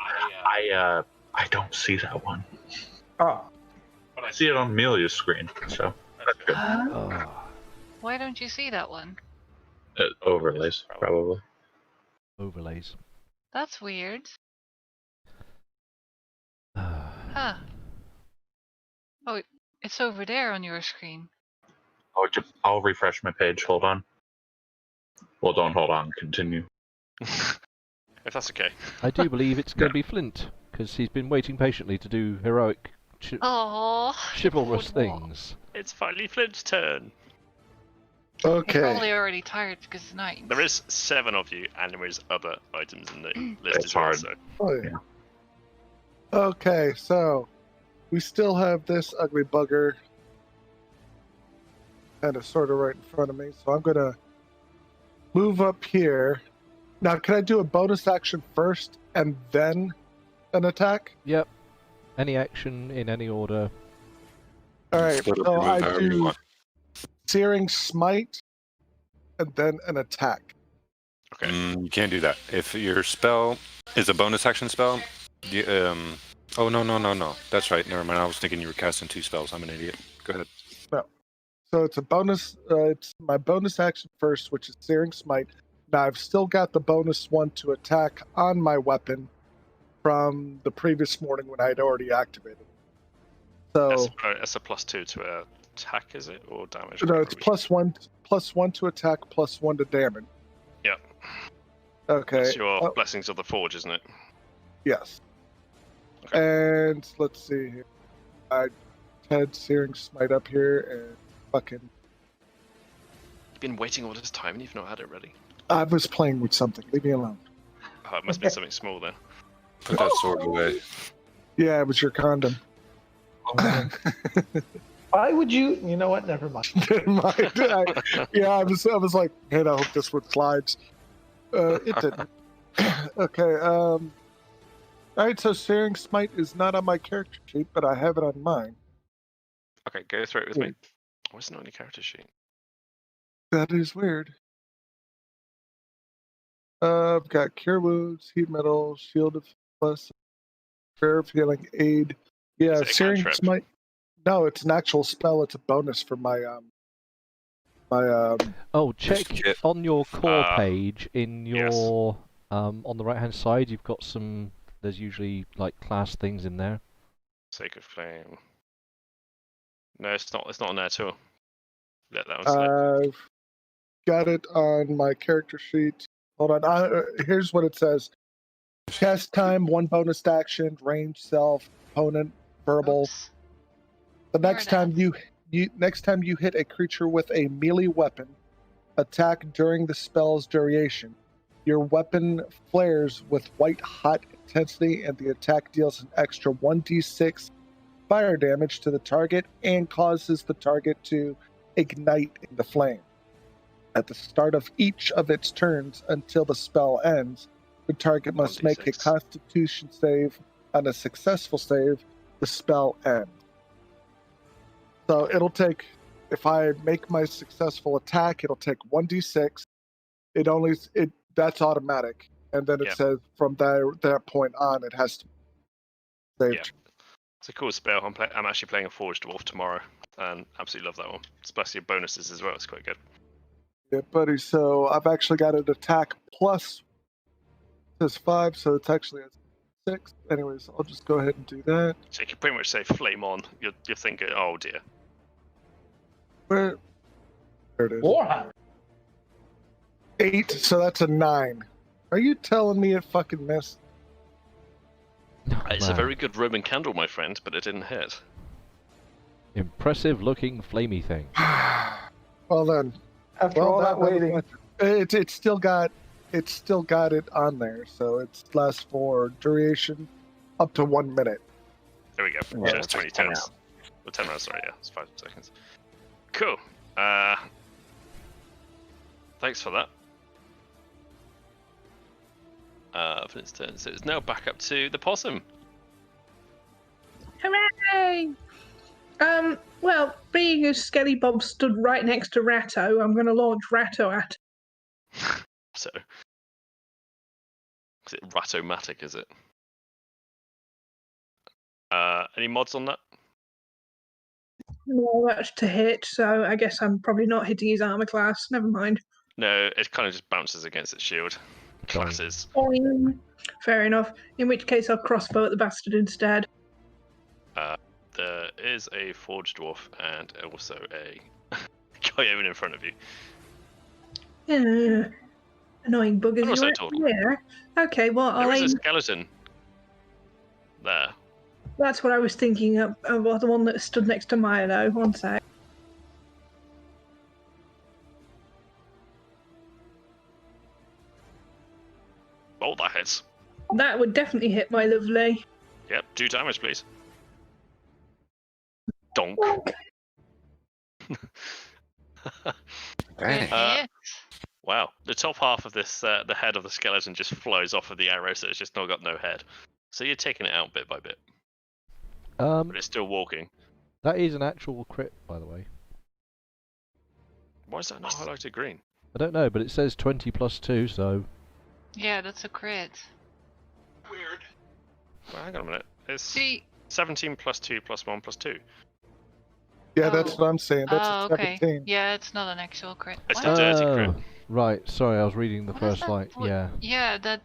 Speaker 5: I don't see that one.
Speaker 9: Oh.
Speaker 5: But I see it on Amelia's screen, so that's good.
Speaker 3: Why don't you see that one?
Speaker 5: Overlays, probably.
Speaker 2: Overlays.
Speaker 3: That's weird. Huh. Oh, it's over there on your screen.
Speaker 5: I'll refresh my page. Hold on. Well, don't hold on. Continue.
Speaker 1: If that's okay.
Speaker 2: I do believe it's going to be Flint, because he's been waiting patiently to do heroic, chivalrous things.
Speaker 1: It's finally Flint's turn.
Speaker 3: He's
Speaker 4: Okay.
Speaker 3: probably already tired because it's night.
Speaker 1: There is 7 of you, and there is other items in the list
Speaker 5: It's
Speaker 1: as well.
Speaker 5: hard.
Speaker 1: So.
Speaker 4: Oh, yeah. Okay, so we still have this ugly bugger kind of sort of right in front of me. So I'm going to move up here. Now, can I do a bonus action first and then an attack?
Speaker 2: Yep. Any action in any order.
Speaker 4: All right,
Speaker 6: Split up
Speaker 4: so
Speaker 6: your move
Speaker 4: I
Speaker 6: however you
Speaker 4: do
Speaker 6: want.
Speaker 4: Searing Smite and then an attack.
Speaker 1: Okay.
Speaker 6: You can't do that. If your spell is a bonus action spell, oh, no. That's right. Never mind. I was thinking you were casting 2 spells. I'm an idiot. Go ahead.
Speaker 4: So it's a bonus. It's my bonus action first, which is Searing Smite. Now I've still got the bonus one to attack on my weapon from the previous morning when I had already activated. So
Speaker 1: That's a +2 to attack, is it, or damage?
Speaker 4: no, it's +1 to attack, +1 to damage.
Speaker 1: Yep.
Speaker 4: Okay.
Speaker 1: It's your Blessings of the Forge, isn't it?
Speaker 4: Yes.
Speaker 1: Okay.
Speaker 4: And let's see here. I had Searing Smite up here and fucking.
Speaker 1: You've been waiting all this time and you've not had it ready.
Speaker 4: I was playing with something. Leave me alone.
Speaker 1: Oh, it must be something small then.
Speaker 6: Put that sword away.
Speaker 4: Yeah, it was your condom.
Speaker 9: Why would you? You know what? Never mind.
Speaker 4: Never mind. I was like, man, I hope this one slides. It didn't. Okay. All right. So Searing Smite is not on my character sheet, but I have it on mine.
Speaker 1: Okay, go through it with me. Why is it not on your character sheet?
Speaker 4: That is weird. I've got Cure Wounds, Heat Metal, Shield of Plus, Prayer of Healing, Aid. Yeah,
Speaker 1: Is it a
Speaker 4: Searing
Speaker 1: cantrip?
Speaker 4: Smite. No, it's an actual spell. It's a bonus for my
Speaker 2: Oh, check
Speaker 6: kit.
Speaker 2: on your core page in
Speaker 1: yes.
Speaker 2: your on the right hand side. You've got some. There's usually like class things in there.
Speaker 1: Sacred Flame. No, it's not. It's not on there at all. Let that one slip.
Speaker 4: I've got it on my character sheet. Hold on. Here's what it says: cast time, 1 bonus action, range, self, opponent, verbal.
Speaker 3: Oops.
Speaker 4: The next
Speaker 3: Fair
Speaker 4: time you hit a creature with a melee weapon, attack during the spell's duration. Your weapon flares with white hot intensity, and the attack deals an extra 1d6 fire damage to the target and causes the target to ignite in the flame. At the start of each of its turns until the spell ends, The target must make a
Speaker 1: 1d6.
Speaker 4: Constitution save. On a successful save, the spell ends. So it'll take, if I make my successful attack, it'll take 1d6. That's automatic, and then it
Speaker 1: Yep.
Speaker 4: says from that point on, it has to save.
Speaker 1: Yeah. It's a cool spell. I'm actually playing a Forged Dwarf tomorrow, and absolutely love that one. Especially bonuses as well. It's quite good.
Speaker 4: Yeah, buddy. So I've actually got an attack plus. It says 5, so it's actually a 6. Anyways, I'll just go ahead and do that.
Speaker 1: So you can pretty much say flame on. You're thinking, oh dear.
Speaker 4: Where? There it is.
Speaker 9: Warhammer.
Speaker 4: 8. So that's a 9. Are you telling me it fucking missed?
Speaker 1: It's a
Speaker 2: Man.
Speaker 1: very good Roman candle, my friend, but it didn't hit.
Speaker 2: Impressive looking flamey thing.
Speaker 4: Well then.
Speaker 9: After all that waiting.
Speaker 4: It's still got it on there, so it lasts for duration up to 1 minute.
Speaker 1: There we go.
Speaker 5: Yeah,
Speaker 1: So it's 20 turns. Well, 10 rounds, sorry, yeah. It's 5 seconds. Cool. Thanks for that. For its turn. So it's now back up to the possum.
Speaker 7: Hooray! Well, being as Skelly Bob stood right next to Ratto, I'm going to launch Ratto at
Speaker 1: So. Is it Ratomatic, is it? Any mods on that?
Speaker 7: No, that's to hit, so I guess I'm probably not hitting his armor class. Never mind.
Speaker 1: No, it kind of just bounces against its shield. Classes.
Speaker 7: Boing. Fair enough. In which case, I'll crossbow at the bastard instead.
Speaker 1: There is a Forged Dwarf and also a Coyote in front of you.
Speaker 7: Annoying buggers.
Speaker 1: I'm not so
Speaker 7: You're
Speaker 1: total.
Speaker 7: there. Okay, well,
Speaker 1: There
Speaker 7: I'll
Speaker 1: is a
Speaker 7: aim.
Speaker 1: skeleton. There.
Speaker 7: That's what I was thinking of the one that stood next to Milo. One sec.
Speaker 1: Oh, that hits.
Speaker 7: That would definitely hit my lovely.
Speaker 1: Yep, 2 damage, please. Donk.
Speaker 6: Dang.
Speaker 3: Hit.
Speaker 1: Wow. The top half of this, the head of the skeleton just flies off of the arrow, so it's just not got no head. So you're taking it out bit by bit, but it's still walking.
Speaker 2: That is an actual crit, by the way.
Speaker 1: Why is that not highlighted green?
Speaker 2: I don't know, but it says 20 plus 2, so
Speaker 3: Yeah, that's a crit.
Speaker 8: Weird.
Speaker 1: Well, hang on a minute. It's
Speaker 3: See.
Speaker 1: 17 plus 2 plus 1 plus 2.
Speaker 4: Yeah, that's what I'm saying. That's
Speaker 3: Oh,
Speaker 4: a
Speaker 3: okay.
Speaker 4: 17.
Speaker 3: Yeah, it's not an actual crit.
Speaker 1: It's
Speaker 3: What?
Speaker 1: a dirty crit.
Speaker 2: Right, sorry, I was reading the
Speaker 3: What is
Speaker 2: first
Speaker 3: that?
Speaker 2: line.
Speaker 3: What-
Speaker 2: Yeah,
Speaker 3: Yeah, that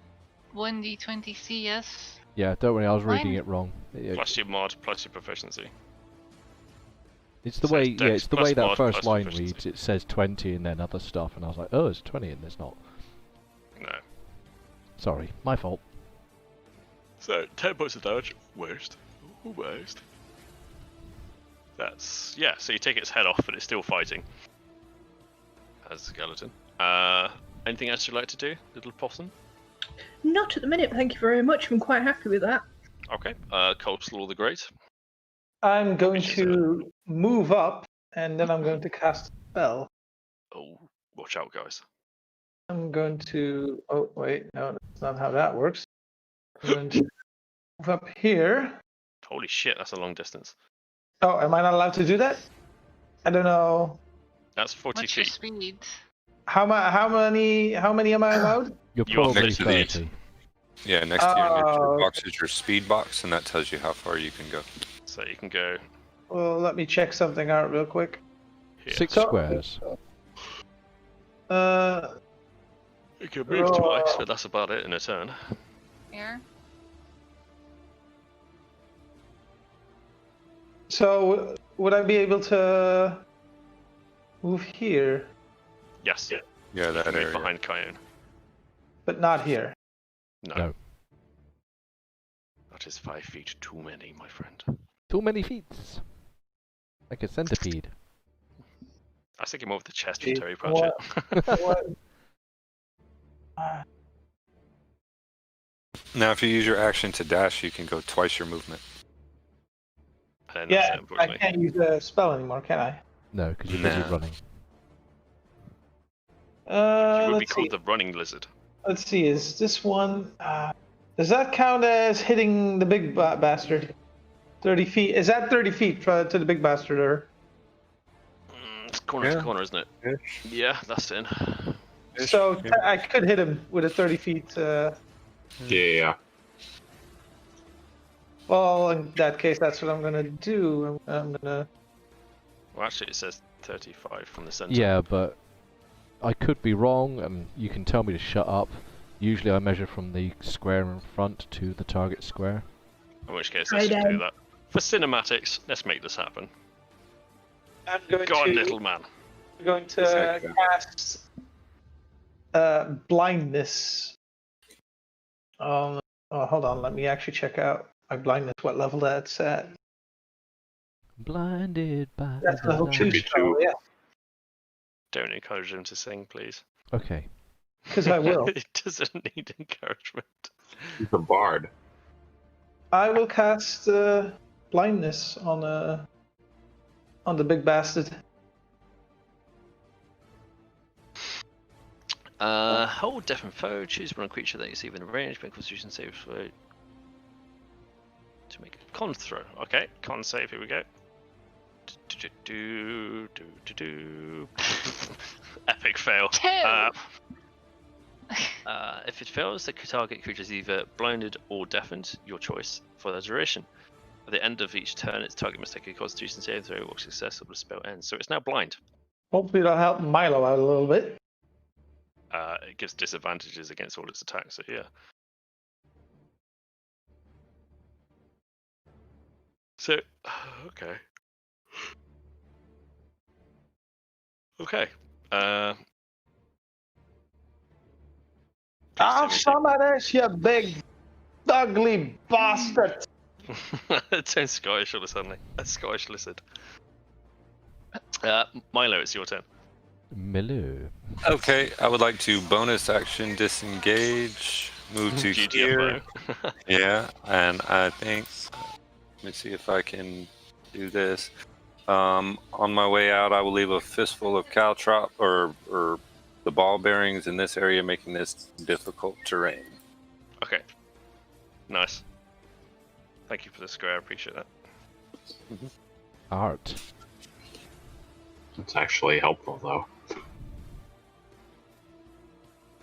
Speaker 3: 1d20 CS.
Speaker 2: yeah, don't worry, I was reading
Speaker 3: Mine-
Speaker 2: it wrong.
Speaker 1: Plus your mod, plus your proficiency.
Speaker 2: It's the
Speaker 1: so
Speaker 2: way,
Speaker 1: it's
Speaker 2: yeah,
Speaker 1: dex
Speaker 2: it's the
Speaker 1: plus
Speaker 2: way that
Speaker 1: mod
Speaker 2: first
Speaker 1: plus
Speaker 2: line
Speaker 1: proficiency.
Speaker 2: reads. It says 20 and then other stuff, and I was like, oh, it's 20 and there's not.
Speaker 1: No.
Speaker 2: Sorry, my fault.
Speaker 1: So 10 points of damage. Worst. Worst. That's yeah. So you take its head off, but it's still fighting as a skeleton. Anything else you'd like to do, little possum?
Speaker 7: Not at the minute, thank you very much. I'm quite happy with that.
Speaker 1: Okay. Coleslaw the Great.
Speaker 9: I'm going
Speaker 1: Which is
Speaker 9: to move up, and then I'm going to cast a spell.
Speaker 1: Oh, watch out, guys.
Speaker 9: I'm going to. Oh, wait, no, that's not how that works. I'm going to move up here.
Speaker 1: Holy shit, that's a long distance.
Speaker 9: Oh, am I not allowed to do that? I don't know.
Speaker 1: That's 40
Speaker 3: What's your
Speaker 1: feet.
Speaker 3: speed?
Speaker 9: How many am I allowed?
Speaker 2: You're
Speaker 1: You are
Speaker 2: probably
Speaker 6: next to the-
Speaker 2: 30.
Speaker 6: Yeah, next to your initiative
Speaker 9: Oh.
Speaker 6: box is your speed box, and that tells you how far you can go.
Speaker 1: So you can go
Speaker 9: Well, let me check something out real quick.
Speaker 1: here.
Speaker 2: 6
Speaker 9: So-
Speaker 2: squares.
Speaker 1: You can move twice, but that's about it in a turn.
Speaker 3: Here?
Speaker 9: So would I be able to move here,
Speaker 1: Yes.
Speaker 6: Yeah, that
Speaker 1: Move
Speaker 6: area.
Speaker 1: behind Cayenne.
Speaker 9: but not here?
Speaker 1: No.
Speaker 2: No.
Speaker 1: That is 5 feet too many, my friend.
Speaker 2: Too many feet. Like a centipede.
Speaker 1: I was thinking more of the chest for
Speaker 9: Feet.
Speaker 1: Terry Pratchett.
Speaker 9: What?
Speaker 6: Now, if you use your action to dash, you can go twice your movement.
Speaker 1: And then that's
Speaker 9: Yeah,
Speaker 1: it,
Speaker 9: I
Speaker 1: unfortunately.
Speaker 9: can't use the spell anymore, can I?
Speaker 2: No, because you're busy
Speaker 6: No.
Speaker 2: running.
Speaker 1: You would be
Speaker 9: Let's see.
Speaker 1: called the running lizard.
Speaker 9: Let's see, is this one... does that count as hitting the big bastard? 30 feet. Is that 30 feet to the big bastard, or?
Speaker 1: It's corner to
Speaker 5: Yeah.
Speaker 1: corner, isn't it?
Speaker 5: Ish.
Speaker 1: Yeah, that's in.
Speaker 9: So
Speaker 5: Yeah.
Speaker 9: I could hit him with a 30 feet.
Speaker 5: Yeah.
Speaker 9: Well, in that case, that's what I'm gonna do. I'm gonna.
Speaker 1: Well, actually, it says 35 from the center.
Speaker 2: Yeah, but I could be wrong, and you can tell me to shut up. Usually I measure from the square in front to the target square.
Speaker 1: In which case, let's just do that. For cinematics, let's make this happen.
Speaker 9: I'm going
Speaker 1: Go on,
Speaker 9: to.
Speaker 1: little man.
Speaker 9: I'm going to
Speaker 5: Exactly.
Speaker 9: cast blindness. Oh, hold on. Let me actually check out my blindness. What level that's at?
Speaker 2: Blinded by
Speaker 9: That's
Speaker 2: the
Speaker 9: level
Speaker 2: light.
Speaker 9: 2
Speaker 5: Should be
Speaker 9: spell.
Speaker 5: 2.
Speaker 9: Yeah,
Speaker 1: Don't encourage him to sing, please.
Speaker 2: Okay.
Speaker 9: because I will.
Speaker 1: It doesn't need encouragement.
Speaker 5: He's a bard.
Speaker 9: I will cast blindness on the big bastard.
Speaker 1: Hold deafen foe. Choose one creature that you see within range. Make Constitution save for to make a con throw. Okay, con save. Here we go. Epic fail. If it fails, the target creature is either blinded or deafened, your choice, for the duration. At the end of each turn, its target must take a Constitution save throw or success, or the spell ends. So it's now blind.
Speaker 9: Hopefully, that'll help Milo out a little bit.
Speaker 1: It gives disadvantages against all its attacks. So yeah. So okay. Okay.
Speaker 9: Have some of this, you big, ugly bastard!
Speaker 1: It turns Scottish all of a sudden. A Scottish lizard. Milo, it's your turn.
Speaker 2: Milo.
Speaker 6: Okay, I would like to bonus action disengage, move to here.
Speaker 1: GTFO.
Speaker 6: Yeah, and I think, let me see if I can do this. On my way out, I will leave a fistful of caltrop or the ball bearings in this area, making this difficult terrain.
Speaker 1: Okay. Nice. Thank you for the square. I appreciate that.
Speaker 2: Art.
Speaker 5: It's actually helpful, though.
Speaker 1: Can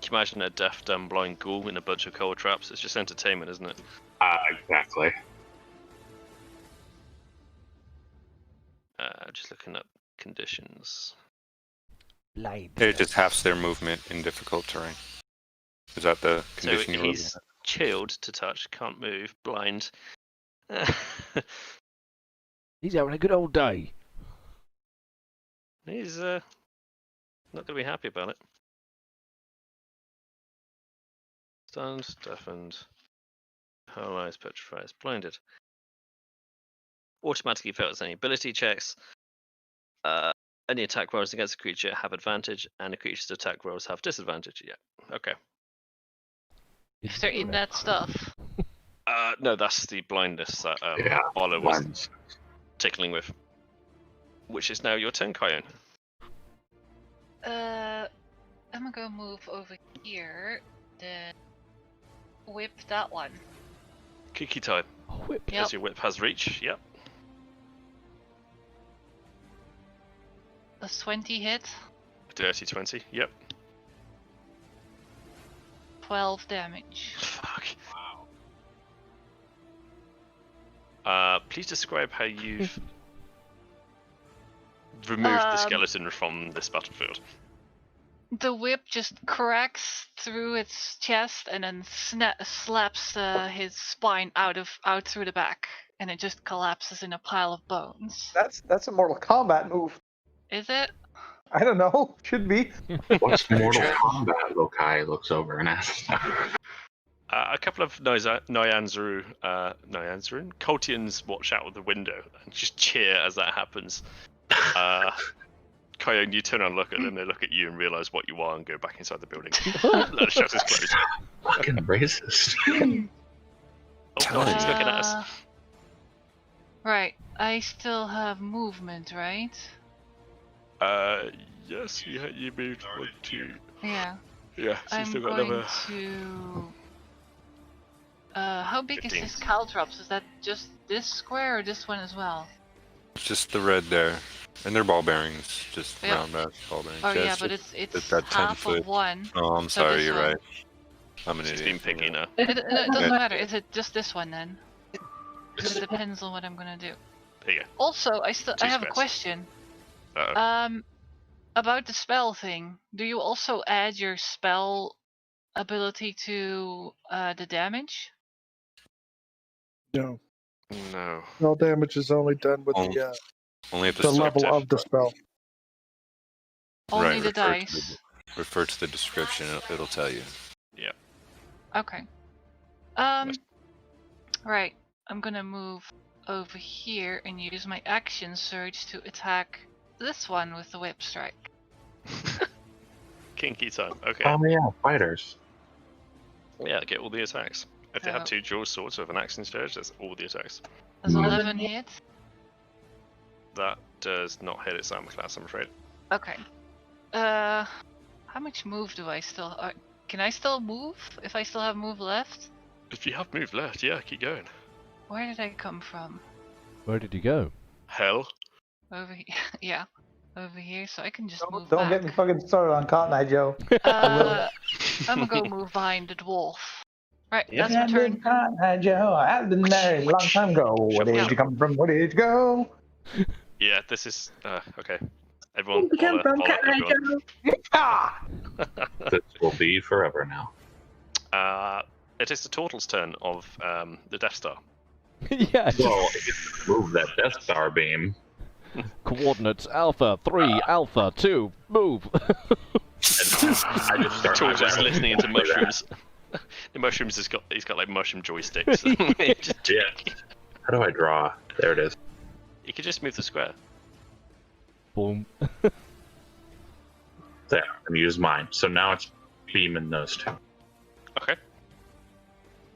Speaker 1: you imagine a deaf, dumb, blind ghoul in a bunch of cold traps? It's just entertainment, isn't it?
Speaker 5: Exactly.
Speaker 1: Just looking up conditions.
Speaker 6: It just halves their movement in difficult terrain. Is that the condition
Speaker 1: So
Speaker 6: you're looking
Speaker 1: he's
Speaker 6: at?
Speaker 1: chilled to touch, can't move, blind.
Speaker 2: He's having a good old day.
Speaker 1: He's not going to be happy about it. Stunned, deafened, paralyzed, petrified, blinded. Automatically fails any ability checks. Any attack rolls against a creature have advantage, and the creature's attack rolls have disadvantage. Yeah. Okay.
Speaker 3: If they're in that stuff.
Speaker 1: No, that's the blindness that
Speaker 5: Yeah,
Speaker 1: Arlo was
Speaker 5: ones.
Speaker 1: tickling with. Which is now your turn, Kyan.
Speaker 3: I'm gonna go move over here. Then whip that one.
Speaker 1: Kiki time.
Speaker 2: Whip.
Speaker 3: Yep.
Speaker 1: As your whip has reach. Yep.
Speaker 3: A 20 hit.
Speaker 1: Dirty 20. Yep.
Speaker 3: 12 damage.
Speaker 1: Fuck. Please describe how you've removed the skeleton from this battlefield.
Speaker 3: The whip just cracks through its chest and then slaps his spine out through the back, and it just collapses in a pile of bones.
Speaker 9: That's a Mortal Kombat move.
Speaker 3: Is it?
Speaker 9: I don't know. Should be.
Speaker 5: What's Mortal Kombat? Lokai looks over and asks.
Speaker 1: A couple of Nyanzaru Coltians watch out of the window and just cheer as that happens. Kyone, you turn and look at them, they look at you and realise what you are and go back inside the building. Let the shutters close.
Speaker 5: Fucking racist.
Speaker 1: Oh god, he's looking at us.
Speaker 3: Right. I still have movement, right?
Speaker 1: Yes, you moved 1, 2.
Speaker 3: Yeah.
Speaker 1: Yeah, so
Speaker 3: I'm
Speaker 1: still got
Speaker 3: going
Speaker 1: another.
Speaker 3: to. How big
Speaker 1: 15.
Speaker 3: is this caltrops? Is that just this square or this one as well?
Speaker 6: Just the red there. And they're ball bearings. Just
Speaker 3: Yeah.
Speaker 6: round ass ball bearings.
Speaker 3: Oh yeah,
Speaker 6: it's
Speaker 3: but
Speaker 6: just-
Speaker 3: it's
Speaker 6: that 10
Speaker 3: half
Speaker 6: foot.
Speaker 3: of one.
Speaker 6: Oh, I'm
Speaker 3: So
Speaker 6: sorry,
Speaker 3: this
Speaker 6: you're
Speaker 3: one.
Speaker 6: right. I'm an
Speaker 1: She's
Speaker 6: idiot.
Speaker 1: being picky now.
Speaker 3: No, it doesn't
Speaker 6: Yeah.
Speaker 3: matter. Is it just this one then? 'Cause it depends on what I'm gonna do.
Speaker 1: There you go.
Speaker 3: Also, I
Speaker 1: Two
Speaker 3: have a
Speaker 1: squares.
Speaker 3: question.
Speaker 1: Uh-oh.
Speaker 3: About the spell thing. Do you also add your spell ability to the damage?
Speaker 4: No.
Speaker 1: No.
Speaker 4: Spell damage is only done with
Speaker 6: Only-
Speaker 4: the
Speaker 6: Only if
Speaker 4: the level
Speaker 1: descriptive.
Speaker 4: of the spell.
Speaker 3: Only
Speaker 6: Right,
Speaker 3: the
Speaker 6: refer to
Speaker 3: dice.
Speaker 6: refer to the description. It'll tell you.
Speaker 3: Okay. Right. I'm gonna move over here and use my action surge to attack this one with the whip strike.
Speaker 1: Kinky time. Okay.
Speaker 5: Oh yeah, fighters.
Speaker 1: Yeah, get all the attacks. If they have
Speaker 3: Oh.
Speaker 1: 2 dual swords with an action surge, that's all the attacks.
Speaker 3: Does 11 hit?
Speaker 1: That does not hit its armor class, I'm afraid.
Speaker 3: Okay. How much move do I still? Can I still move if I still have move left?
Speaker 1: If you have move left, yeah, keep going.
Speaker 3: Where did I come from?
Speaker 2: Where did you go?
Speaker 1: Hell.
Speaker 3: Over here. Yeah. Over here, so I can just move
Speaker 9: Don't
Speaker 3: back.
Speaker 9: get me fucking started on Cotton Eye Joe.
Speaker 3: I'm gonna go move behind the dwarf. Right,
Speaker 1: Yeah.
Speaker 3: that's my turn.
Speaker 9: Cotton Eye Joe, I have been married a long time ago. Where did you come from? Where did you go?
Speaker 1: Yeah, this is okay. Everyone,
Speaker 7: We come
Speaker 1: holler,
Speaker 7: from
Speaker 1: holler,
Speaker 7: Cat Eye
Speaker 1: everyone.
Speaker 7: Joe.
Speaker 9: Ah!
Speaker 5: This will be forever now.
Speaker 1: It is the Turtle's turn of the Death Star.
Speaker 2: Yeah. just
Speaker 5: Well, move that Death Star beam.
Speaker 2: Coordinates Alpha 3, Alpha 2, move.
Speaker 5: And I just start
Speaker 1: George is listening into
Speaker 5: like that.
Speaker 1: mushrooms. The mushrooms he's got like mushroom joysticks.
Speaker 5: Yeah. How do I draw? There it is.
Speaker 1: You could just move the square.
Speaker 2: Boom.
Speaker 5: There. And use mine. So now it's beaming those two.
Speaker 1: Okay.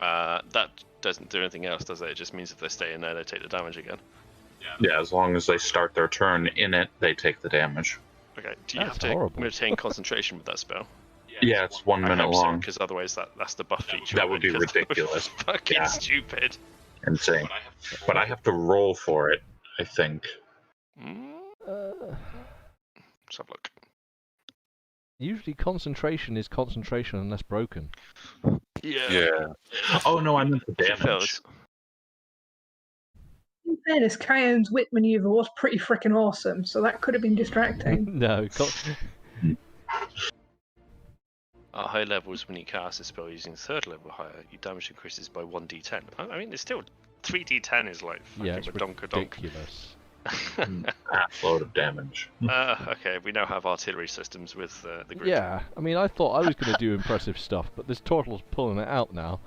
Speaker 1: That doesn't do anything else, does it? It just means if they stay in there, they take the damage again.
Speaker 5: Yeah, as long as they start their turn in it, they take the damage.
Speaker 1: Okay. Do you
Speaker 2: That's
Speaker 1: have to
Speaker 2: horrible.
Speaker 1: retain concentration with that spell?
Speaker 5: Yeah, it's 1 minute long.
Speaker 1: Because otherwise that's the buff feature.
Speaker 5: That
Speaker 1: of
Speaker 5: would
Speaker 1: it,
Speaker 5: be
Speaker 1: 'cause that would be
Speaker 5: ridiculous.
Speaker 1: Fucking
Speaker 5: Yeah.
Speaker 1: stupid.
Speaker 5: Insane. But I have to roll for it, I think.
Speaker 1: Let's have a look.
Speaker 2: Usually concentration is concentration unless broken.
Speaker 6: Yeah.
Speaker 5: Oh no, I meant the
Speaker 1: If it
Speaker 5: damage.
Speaker 1: fails,
Speaker 7: In fairness, Kyan's whip maneuver was pretty freaking awesome, so that could have been distracting.
Speaker 2: No.
Speaker 1: at high levels, when you cast a spell using 3rd level higher, your damage increases by 1d10. I mean, it's still 3d10 is like fucking
Speaker 2: Yeah, it's
Speaker 1: redonka-donk.
Speaker 2: ridiculous.
Speaker 5: Load of damage.
Speaker 1: Okay, we now have artillery systems with the group.
Speaker 2: Yeah, I mean, I thought I was going to do impressive stuff, but this turtle's pulling it out now.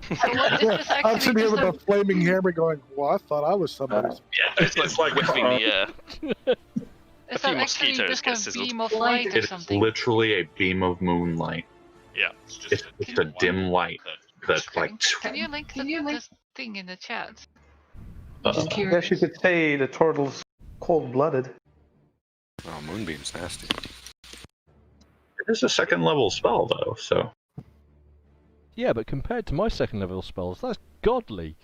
Speaker 3: What, is this
Speaker 4: I'm
Speaker 3: actually
Speaker 4: sitting here
Speaker 3: just
Speaker 4: with a flaming hammer going, well, I thought I was somebody's.
Speaker 1: Yeah, it's like whipping the air.
Speaker 3: is
Speaker 1: few
Speaker 3: that actually
Speaker 1: mosquitoes
Speaker 3: just
Speaker 1: get
Speaker 3: a
Speaker 1: sizzled.
Speaker 3: beam of light or
Speaker 5: It's
Speaker 3: something?
Speaker 5: literally a beam of moonlight.
Speaker 1: Yeah.
Speaker 5: It's just a dim light that's like.
Speaker 3: Can you link this thing in the chat?
Speaker 5: Uh,
Speaker 3: Just
Speaker 9: I guess you could say the turtle's cold-blooded.
Speaker 6: Oh, Moonbeam's nasty.
Speaker 5: It is a 2nd level spell though, so.
Speaker 2: Yeah, but compared to my 2nd level spells, that's godly.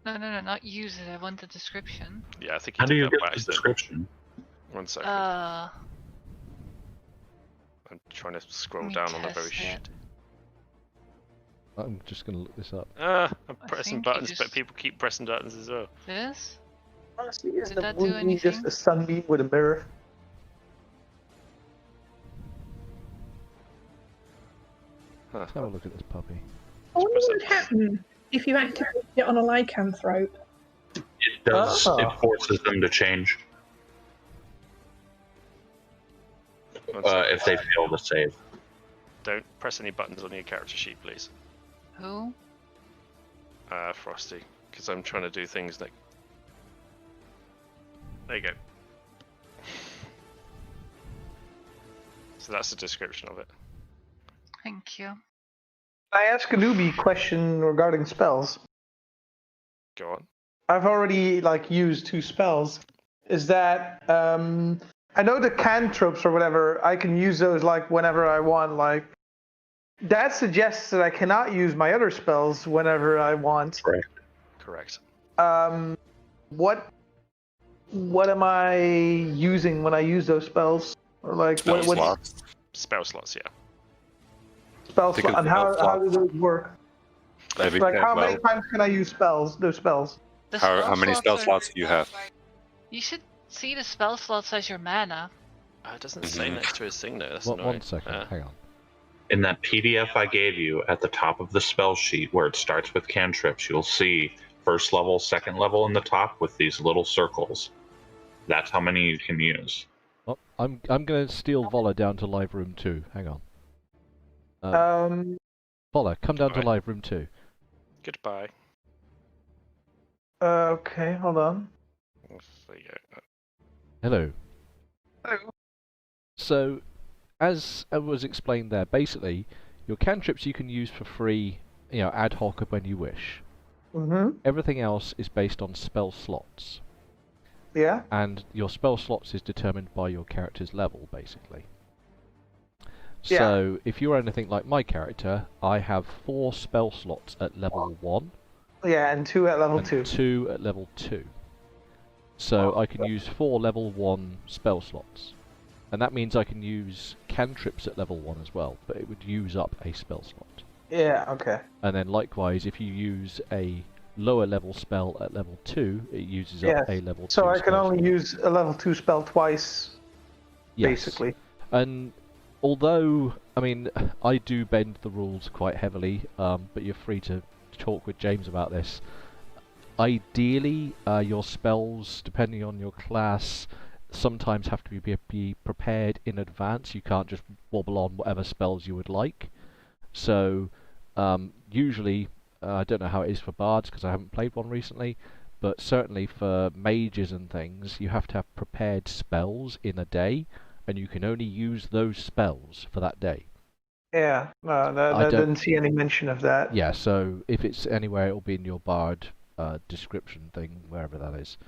Speaker 3: No, not use it. I want the description.
Speaker 1: Yeah, I think
Speaker 5: How do
Speaker 1: did
Speaker 5: you
Speaker 1: that
Speaker 5: get
Speaker 1: by
Speaker 5: the
Speaker 1: accident.
Speaker 5: description?
Speaker 1: 1 second.
Speaker 3: Let
Speaker 1: I'm trying to scroll
Speaker 3: me
Speaker 1: down on the very
Speaker 3: test it.
Speaker 1: shit.
Speaker 2: I'm just going to look this up.
Speaker 1: I'm
Speaker 3: I
Speaker 1: pressing
Speaker 3: think you
Speaker 1: buttons, but
Speaker 3: just-
Speaker 1: people keep pressing buttons as well.
Speaker 3: This?
Speaker 9: Honestly, isn't
Speaker 3: Did
Speaker 9: the
Speaker 3: that do
Speaker 9: moonbeam just
Speaker 3: anything?
Speaker 9: a sunbeam with a mirror?
Speaker 2: Let's have a look at this puppy.
Speaker 7: I wonder what would happen if you activate it on a lycanthrope.
Speaker 5: It does.
Speaker 9: Oh.
Speaker 5: It forces them to change
Speaker 1: 1 second.
Speaker 5: if they fail to save.
Speaker 1: Don't press any buttons on your character sheet, please.
Speaker 3: Who?
Speaker 1: Frosty, because I'm trying to do things like. There you go. So that's the description of it.
Speaker 3: Thank you.
Speaker 9: I ask a newbie question regarding spells.
Speaker 1: Go on.
Speaker 9: I've already used 2 spells. Is that I I know the cantrips or whatever, I can use those like whenever I want. Like that suggests that I cannot use my other spells whenever I want.
Speaker 1: Correct.
Speaker 9: What am I using when I use those spells? Or like
Speaker 6: Spell
Speaker 9: what
Speaker 6: slots.
Speaker 1: Spell slots, yeah.
Speaker 9: spell
Speaker 6: Think of
Speaker 9: slot, and
Speaker 6: spell
Speaker 9: how do
Speaker 6: slots.
Speaker 9: those work?
Speaker 6: Every,
Speaker 9: Like how many
Speaker 6: well,
Speaker 9: times can I use those spells?
Speaker 3: The
Speaker 6: how many spell slots do you have?
Speaker 3: You should see the spell slots as your mana.
Speaker 1: It doesn't say next to his thing though. That's
Speaker 2: One
Speaker 1: annoying.
Speaker 2: second, hang on.
Speaker 5: In that PDF I gave you at the top of the spell sheet where it starts with cantrips, you'll see first level, second level in the top with these little circles. That's how many you can use.
Speaker 2: Well, I'm gonna steal Vola down to live room 2. Hang on. Vola, come down to
Speaker 1: Alright.
Speaker 2: live room 2.
Speaker 1: Goodbye.
Speaker 9: Okay, hold on.
Speaker 1: There you go.
Speaker 2: Hello.
Speaker 9: Hello.
Speaker 2: So, as was explained there, basically, your cantrips you can use for free, ad hoc when you wish.
Speaker 9: Mm-hmm.
Speaker 2: Everything else is based on spell slots.
Speaker 9: Yeah.
Speaker 2: And your spell slots is determined by your character's level, basically.
Speaker 9: Yeah.
Speaker 2: So, if you're anything like my character, I have 4 spell slots at level 1.
Speaker 9: Yeah, and 2 at level
Speaker 2: and
Speaker 9: 2.
Speaker 2: 2 at level 2. So I can use 4 level 1 spell slots. And that means I can use cantrips at level 1 as well, but it would use up a spell slot.
Speaker 9: Yeah, okay.
Speaker 2: And then likewise, if you use a lower level spell at level 2, it uses up a level 2
Speaker 9: So I can
Speaker 2: spell
Speaker 9: only
Speaker 2: slot.
Speaker 9: use a level 2 spell twice,
Speaker 2: Yes.
Speaker 9: basically.
Speaker 2: And although, I do bend the rules quite heavily, but you're free to talk with James about this. Ideally, your spells, depending on your class, sometimes have to be prepared in advance. You can't just wobble on whatever spells you would like. So, usually, I don't know how it is for bards because I haven't played one recently, but certainly for mages and things, you have to have prepared spells in a day, and you can only use those spells for that day.
Speaker 9: Yeah, no, I didn't see any mention of that.
Speaker 2: Yeah, so if it's anywhere, it'll be in your bard description thing, wherever that is.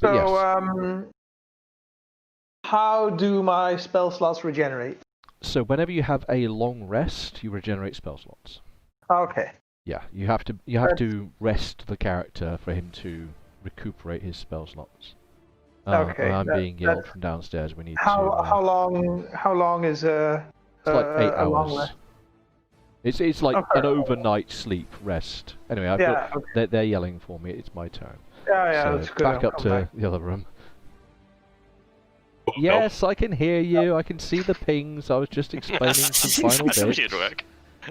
Speaker 2: But
Speaker 9: So, how do my spell slots regenerate?
Speaker 2: So whenever you have a long rest, you regenerate spell slots.
Speaker 9: Okay.
Speaker 2: Yeah, you have to rest the character for him to recuperate his spell slots.
Speaker 9: Okay.
Speaker 2: I'm being yelled from downstairs. We need to.
Speaker 9: How long is
Speaker 2: It's like 8
Speaker 9: a long
Speaker 2: hours.
Speaker 9: rest?
Speaker 2: It's like
Speaker 9: Okay.
Speaker 2: an overnight sleep rest. Anyway, they're yelling for me. It's my turn.
Speaker 9: Yeah,
Speaker 2: So
Speaker 9: that's good.
Speaker 2: back
Speaker 9: I'll
Speaker 2: up
Speaker 9: come
Speaker 2: to
Speaker 9: back.
Speaker 2: the other room. Yes, I can hear you. I can see the pings. I was just explaining some final
Speaker 1: I told you
Speaker 2: bits.
Speaker 1: it'd work.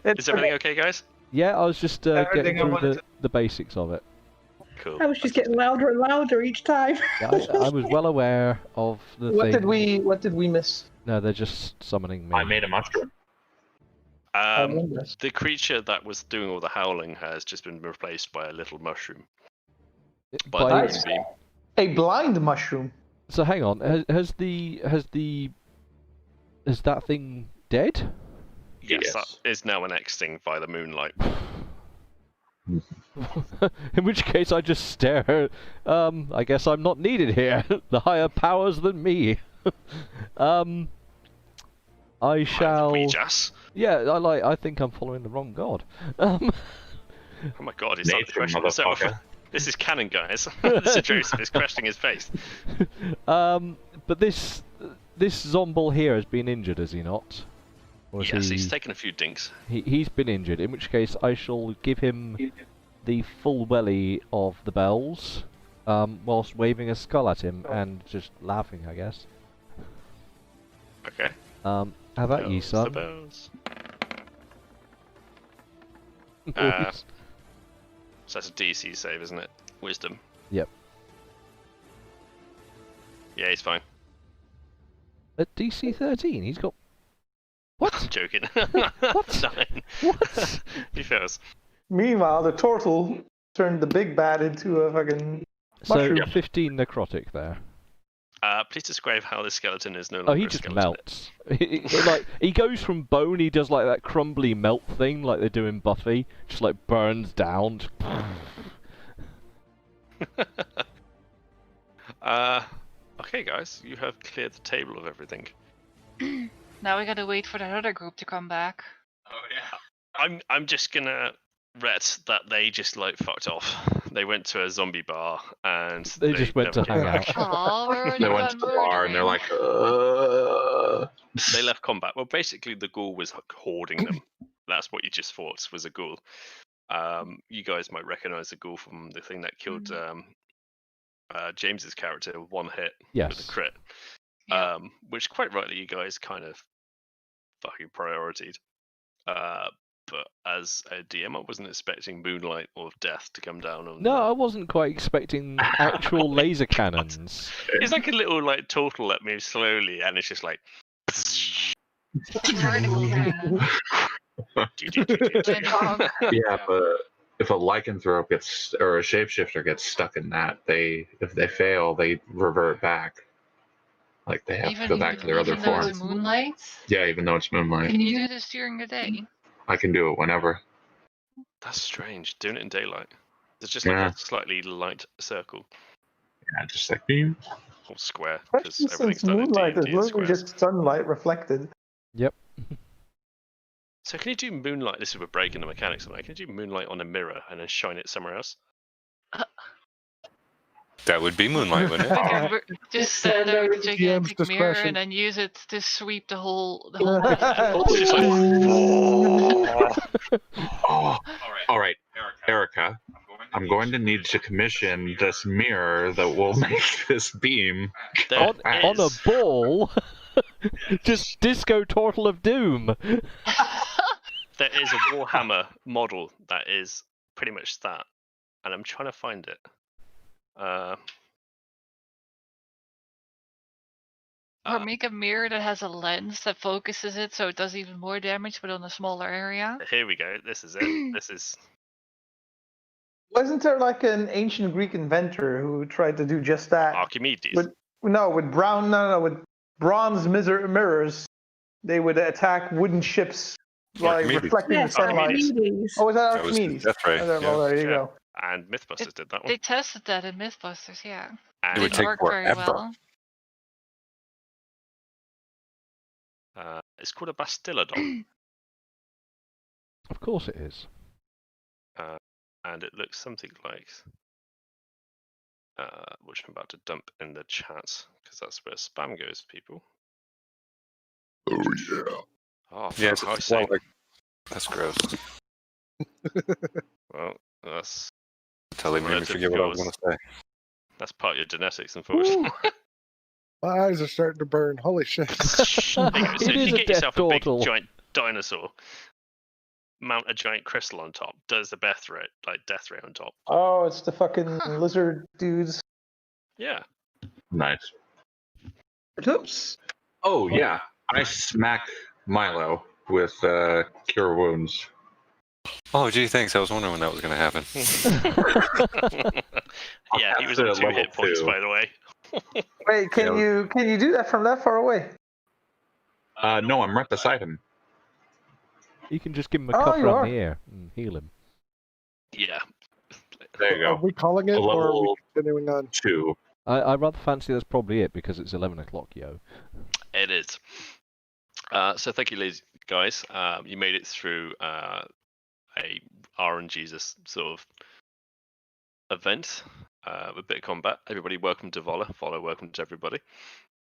Speaker 9: It's
Speaker 1: Is everything okay, guys?
Speaker 2: Yeah, I was just getting
Speaker 9: Everything I
Speaker 2: through
Speaker 9: wanted
Speaker 2: the basics of it.
Speaker 1: Cool.
Speaker 7: I was just getting louder and louder each time.
Speaker 2: Yeah, I was well aware of the
Speaker 9: What
Speaker 2: thing.
Speaker 9: did we miss?
Speaker 2: No, they're just summoning me.
Speaker 5: I made a mushroom.
Speaker 1: The creature that was doing all the howling has just been replaced by a little mushroom. By the
Speaker 9: Nice.
Speaker 1: moonbeam.
Speaker 9: A blind mushroom.
Speaker 2: So hang on, has that thing dead?
Speaker 1: Yes, that is now an extinct by the moonlight.
Speaker 2: In which case I just stare. I guess I'm not needed here. The higher powers than me. I shall.
Speaker 1: Weejas.
Speaker 2: Yeah, I think I'm following the wrong god.
Speaker 1: Oh my god, he's not
Speaker 5: Nature,
Speaker 1: questioning himself.
Speaker 5: motherfucker.
Speaker 1: This is canon, guys. This Joseph is questioning his face.
Speaker 2: But this Zomble here has been injured, has he not? Or is
Speaker 1: Yes, he's taken a few dinks.
Speaker 2: He's been injured, in which case I shall give him the full welly of the bells, whilst waving a skull at him and just laughing, I guess.
Speaker 1: Okay.
Speaker 2: How about you,
Speaker 1: Bells,
Speaker 2: son?
Speaker 1: the bells. So that's a DC save, isn't it? Wisdom.
Speaker 2: Yep.
Speaker 1: Yeah, he's fine.
Speaker 2: At DC 13, he's got... What?
Speaker 1: I'm joking.
Speaker 2: What?
Speaker 1: 9.
Speaker 2: What?
Speaker 1: He fails.
Speaker 9: Meanwhile, the turtle turned the big bad into a fucking
Speaker 2: So,
Speaker 9: mushroom.
Speaker 2: 15 necrotic there.
Speaker 1: Please describe how this skeleton is no longer
Speaker 2: Oh, he
Speaker 1: a
Speaker 2: just
Speaker 1: skeleton.
Speaker 2: melts. He goes from bone, he does like that crumbly melt thing like they do in Buffy. Just like burns down.
Speaker 1: Okay, Okay, guys, you have cleared the table of everything.
Speaker 3: Now we gotta wait for that other group to come back.
Speaker 8: Oh yeah.
Speaker 1: I'm just gonna bet that they just like fucked off. They went to a zombie bar and
Speaker 2: They just went
Speaker 1: never
Speaker 2: to
Speaker 1: came
Speaker 2: hang
Speaker 1: back.
Speaker 2: out.
Speaker 3: Oh, we're already
Speaker 5: They went to the bar and they're like,
Speaker 1: They left combat. Well, basically, the ghoul was hoarding them. That's what you just thought was a ghoul. You guys might recognize the ghoul from the thing that killed James's character with one hit with
Speaker 2: Yes.
Speaker 1: a crit.
Speaker 3: Yeah.
Speaker 1: Which quite rightly you guys kind of fucking prioritied. But as a DM, I wasn't expecting moonlight or death to come down on.
Speaker 2: No, I wasn't quite expecting actual laser cannons.
Speaker 1: It's like a little like turtle that moves slowly, and it's just like.
Speaker 3: Vertical cannon. Windhog.
Speaker 5: yeah, but if a lycanthrope gets or a shapeshifter gets stuck in that, if they fail, they revert back. Like they have to go back to their other
Speaker 3: even though
Speaker 5: form.
Speaker 3: it's moonlight?
Speaker 5: Yeah, even though it's moonlight,
Speaker 3: Can you do this during the day?
Speaker 5: I can do it whenever.
Speaker 1: That's strange. Doing it in daylight. It's just like a slightly light circle
Speaker 5: Yeah, just like beam.
Speaker 1: or square. Because
Speaker 9: Especially
Speaker 1: everything's
Speaker 9: since
Speaker 1: done in
Speaker 9: moonlight is
Speaker 1: D&D in
Speaker 9: literally
Speaker 1: squares.
Speaker 9: just sunlight reflected.
Speaker 2: Yep.
Speaker 1: So can you do moonlight? This is we're breaking the mechanics of that. Can you do moonlight on a mirror and then shine it somewhere else?
Speaker 6: That would be moonlight, wouldn't it?
Speaker 3: Okay, just stand there with a
Speaker 4: DM's
Speaker 3: gigantic mirror
Speaker 4: discretion.
Speaker 3: and then use it to sweep the whole
Speaker 1: It's just like,
Speaker 5: Oh, all right, Erica.
Speaker 8: I'm going to need to commission this mirror that will make this beam.
Speaker 1: there
Speaker 2: On a
Speaker 1: is-
Speaker 2: ball? Just Disco Turtle of Doom.
Speaker 1: there is a Warhammer model that is pretty much that, and I'm trying to find it.
Speaker 3: Or make a mirror that has a lens that focuses it so it does even more damage but on a smaller area.
Speaker 1: Here we go. This is it. This is
Speaker 9: Wasn't there like an ancient Greek inventor who tried to do just that?
Speaker 1: Archimedes.
Speaker 9: With with bronze mirrors, they would attack wooden ships like
Speaker 6: Archimedes.
Speaker 9: reflecting the
Speaker 7: Yes,
Speaker 9: sunlight.
Speaker 7: Archimedes.
Speaker 9: Oh, was that
Speaker 6: That was
Speaker 9: Archimedes?
Speaker 6: Death Ray.
Speaker 9: Oh,
Speaker 6: Yeah.
Speaker 9: well, there you
Speaker 1: Yeah.
Speaker 9: go.
Speaker 1: And Mythbusters did that one.
Speaker 3: They tested that in Mythbusters, yeah.
Speaker 1: And
Speaker 6: It would
Speaker 3: Didn't
Speaker 6: take
Speaker 3: work very
Speaker 6: forever.
Speaker 3: well.
Speaker 1: it's called a Bastillodon,
Speaker 2: Of course it is.
Speaker 1: and it looks something like which I'm about to dump in the chat because that's where spam goes, people.
Speaker 4: Oh yeah.
Speaker 1: Oh,
Speaker 6: Yeah,
Speaker 1: fuck,
Speaker 6: it's
Speaker 1: I
Speaker 6: well,
Speaker 1: say.
Speaker 6: like, that's gross.
Speaker 1: Well, that's
Speaker 6: Totally made me forget what I was going to say.
Speaker 1: that's part of your genetics, unfortunately.
Speaker 4: My eyes are starting to burn. Holy shit.
Speaker 1: There you go. So
Speaker 2: It
Speaker 1: if
Speaker 2: is
Speaker 1: you
Speaker 2: a
Speaker 1: get
Speaker 2: death
Speaker 1: yourself a big
Speaker 2: turtle.
Speaker 1: giant dinosaur, mount a giant crystal on top, does the death ray on top.
Speaker 9: Oh, it's the fucking lizard dudes.
Speaker 1: Yeah.
Speaker 5: Nice.
Speaker 9: Oops.
Speaker 5: Oh yeah, I smack Milo with cure wounds.
Speaker 6: Oh, gee, thanks. I was wondering when that was going to happen.
Speaker 1: Yeah, he was
Speaker 5: After
Speaker 1: on 2
Speaker 5: level
Speaker 1: hit points,
Speaker 5: 2.
Speaker 1: by the way.
Speaker 9: Wait, can you do that from that far away?
Speaker 5: No, I'm right beside him.
Speaker 2: You can just give him a
Speaker 9: Oh,
Speaker 2: cuff
Speaker 9: you
Speaker 2: around
Speaker 9: are.
Speaker 2: the ear and heal him.
Speaker 1: Yeah.
Speaker 5: There you
Speaker 4: Are
Speaker 5: go.
Speaker 4: we calling it or are we
Speaker 5: Level
Speaker 4: continuing on?
Speaker 5: 2.
Speaker 2: I rather fancy that's probably it because it's 11 o'clock, yo.
Speaker 1: It is. So thank you, ladies, guys. You made it through a RNGesus sort of event. A bit of combat. Everybody, welcome to Vola. Vola, welcome to everybody.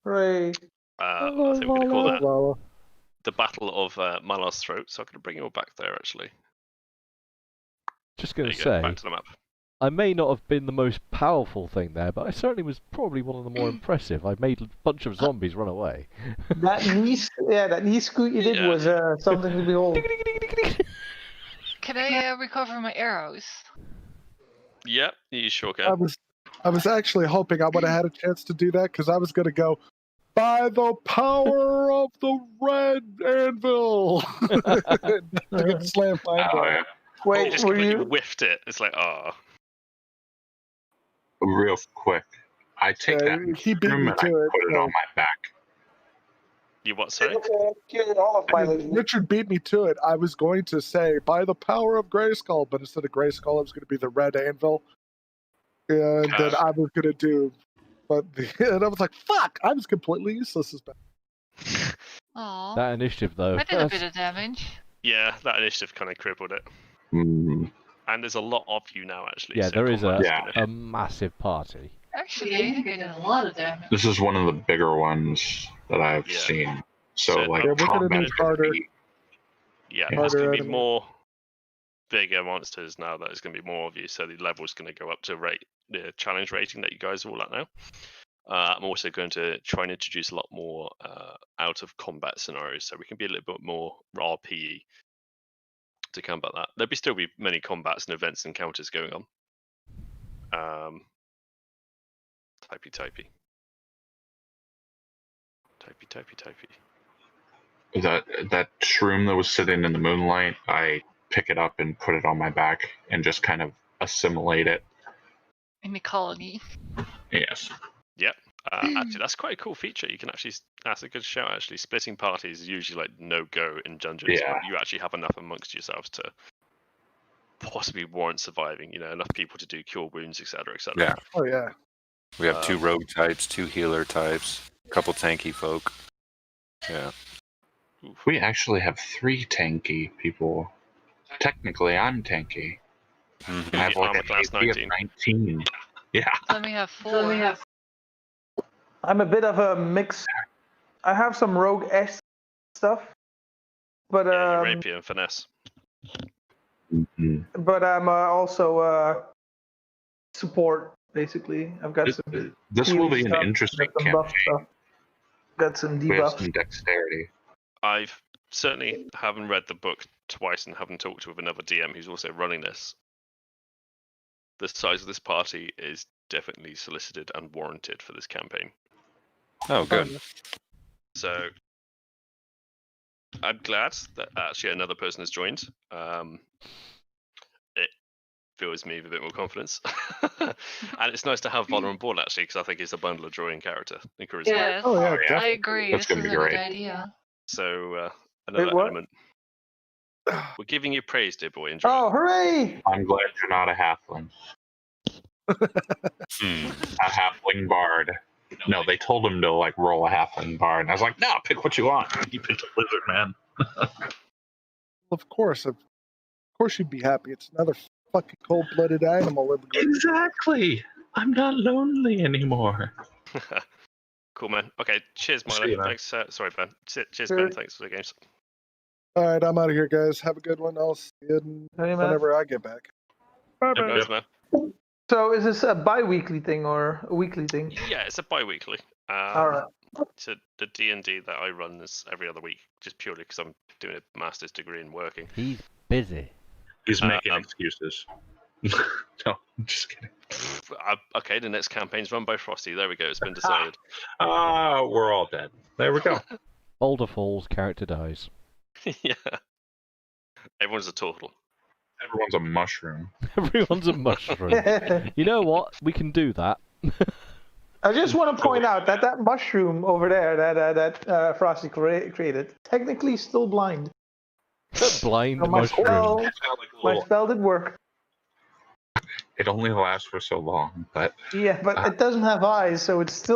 Speaker 9: Right.
Speaker 1: I think we're going to call that
Speaker 4: Well,
Speaker 1: the Battle of Malar's Throat. So I'm going to bring you all back there, actually.
Speaker 2: Just
Speaker 1: There
Speaker 2: going
Speaker 1: you
Speaker 2: to
Speaker 1: go,
Speaker 2: say,
Speaker 1: back to the map.
Speaker 2: I may not have been the most powerful thing there, but I certainly was probably one of the more impressive. I made a bunch of zombies run away.
Speaker 9: That knee scoot you did
Speaker 1: Yeah.
Speaker 9: was something to behold.
Speaker 3: Can I recover my arrows?
Speaker 1: Yep, you sure
Speaker 4: I
Speaker 1: can.
Speaker 4: was actually hoping I would have had a chance to do that because I was going to go by the power of the red anvil. To get slammed by
Speaker 5: Oh, yeah.
Speaker 9: Wait,
Speaker 1: You just
Speaker 9: were
Speaker 1: completely
Speaker 9: you?
Speaker 1: whiffed it. It's like, oh.
Speaker 5: Real quick. I take
Speaker 4: Yeah,
Speaker 5: that
Speaker 4: he beat
Speaker 5: room
Speaker 4: me
Speaker 5: and I
Speaker 4: to it,
Speaker 5: put it
Speaker 4: so-
Speaker 5: on my back.
Speaker 1: You what, sorry?
Speaker 9: Killed all of my little.
Speaker 4: Richard beat me to it. I was going to say by the power of Grayskull, but instead of Grayskull, it was going to be the red anvil. And then I was going to do But and I was like, "Fuck!" I was completely useless as bad.
Speaker 3: Aw.
Speaker 2: That initiative, though.
Speaker 3: I did a bit of damage.
Speaker 1: Yeah, that initiative kind of crippled it.
Speaker 5: Mm,
Speaker 1: And there's a lot of you now, actually.
Speaker 2: Yeah,
Speaker 1: so
Speaker 2: there is
Speaker 1: combat's
Speaker 5: Yeah.
Speaker 1: gonna-
Speaker 2: a massive party.
Speaker 3: Actually, I think I did a lot of damage.
Speaker 5: this is one of the bigger ones that I've
Speaker 1: Yeah.
Speaker 5: seen. So,
Speaker 1: So,
Speaker 5: like,
Speaker 4: Yeah, we're gonna
Speaker 5: combat
Speaker 4: need
Speaker 5: is gonna
Speaker 4: harder.
Speaker 5: be-
Speaker 1: Yeah,
Speaker 5: Yeah.
Speaker 1: there's going
Speaker 4: Harder
Speaker 1: to be
Speaker 4: enemy.
Speaker 1: more bigger monsters now. That there's going to be more of you, so the level's going to go up to the challenge rating that you guys are all at now. I'm also going to try and introduce a lot more out of combat scenarios, so we can be a little bit more RPE to combat that. There'll still be many combats and events and encounters going on. Typey.
Speaker 5: that shroom that was sitting in the moonlight, I pick it up and put it on my back and just kind of assimilate it.
Speaker 3: In the colony.
Speaker 5: Yes.
Speaker 1: Actually, that's quite a cool feature. You can actually, that's a good shout. Actually, splitting parties is usually like no go in dungeons.
Speaker 5: Yeah.
Speaker 1: But you actually have enough amongst yourselves to possibly warrant surviving. Enough people to do cure wounds, etc., etc.
Speaker 6: Yeah.
Speaker 4: Oh yeah.
Speaker 6: We have 2 rogue types, 2 healer types, a couple tanky folk. Yeah.
Speaker 5: We actually have 3 tanky people. Technically, I'm tanky.
Speaker 6: Mhm.
Speaker 5: I have like
Speaker 1: Armor
Speaker 5: an
Speaker 1: class
Speaker 5: AP of 19. Yeah.
Speaker 3: Let me have 4.
Speaker 9: I'm a bit of a mix. I have some rogue-esque stuff, but
Speaker 1: Yeah, your rapier and finesse.
Speaker 5: Mhm.
Speaker 9: but I'm also support basically. I've got
Speaker 5: This,
Speaker 9: some.
Speaker 5: this will be an
Speaker 9: stuff,
Speaker 5: interesting
Speaker 9: got some buff
Speaker 5: campaign.
Speaker 9: stuff. Got some
Speaker 5: We have
Speaker 9: debuffs.
Speaker 5: some dexterity.
Speaker 1: I've certainly haven't read the book twice and haven't talked with another DM who's also running this. The size of this party is definitely solicited and warranted for this campaign.
Speaker 6: Oh, good.
Speaker 1: So I'm glad that actually another person has joined. It fills me with a bit more confidence. And it's nice to have Valor on board actually, because I think he's a bundle of joy and character and charisma.
Speaker 3: Yes.
Speaker 4: Oh yeah.
Speaker 5: yeah.
Speaker 3: I
Speaker 4: Definitely.
Speaker 3: agree.
Speaker 5: That's
Speaker 3: This
Speaker 5: gonna
Speaker 3: is
Speaker 5: be
Speaker 3: a good
Speaker 5: great.
Speaker 3: idea.
Speaker 1: So another
Speaker 9: what?
Speaker 1: element. We're giving you praise, dear boy. Enjoy.
Speaker 9: Oh, hooray!
Speaker 5: I'm glad you're not a halfling. A halfling bard. No, they told him to like roll a halfling bard, and I was like, no, pick what you want. He picked a lizard man.
Speaker 4: Of course you'd be happy. It's another fucking cold-blooded animal.
Speaker 5: Exactly. I'm not lonely anymore.
Speaker 1: Cool, man. Okay, cheers,
Speaker 5: See
Speaker 1: Milo.
Speaker 5: you, man.
Speaker 1: Thanks. Sorry, Ben. Cheers,
Speaker 9: Sure.
Speaker 1: Ben. Thanks for the games.
Speaker 4: All right, I'm out of here, guys. Have a good one. I'll see you
Speaker 9: Hey, man.
Speaker 4: whenever I get back. Bye bye.
Speaker 1: Nice, man.
Speaker 9: So is this a bi-weekly thing or a weekly thing?
Speaker 1: Yeah, it's a bi-weekly.
Speaker 9: All right.
Speaker 1: So the D&D that I run is every other week, just purely because I'm doing a master's degree and working.
Speaker 2: He's busy.
Speaker 5: He's making
Speaker 1: um,
Speaker 5: excuses. No, I'm just kidding.
Speaker 1: Okay, the next campaign's run by Frosty. There we go. It's been decided.
Speaker 5: We're all dead. There we go.
Speaker 2: Boulder falls, character dies.
Speaker 1: Yeah. Everyone's a turtle.
Speaker 5: Everyone's a mushroom.
Speaker 2: Everyone's a mushroom. You know what? We can do that.
Speaker 9: I just want to point out that mushroom over there that Frosty created, technically still blind.
Speaker 2: Blind
Speaker 9: So my
Speaker 2: mushroom.
Speaker 9: spell did work.
Speaker 5: It only lasts for so long, but
Speaker 9: Yeah, but it doesn't have eyes, so it's still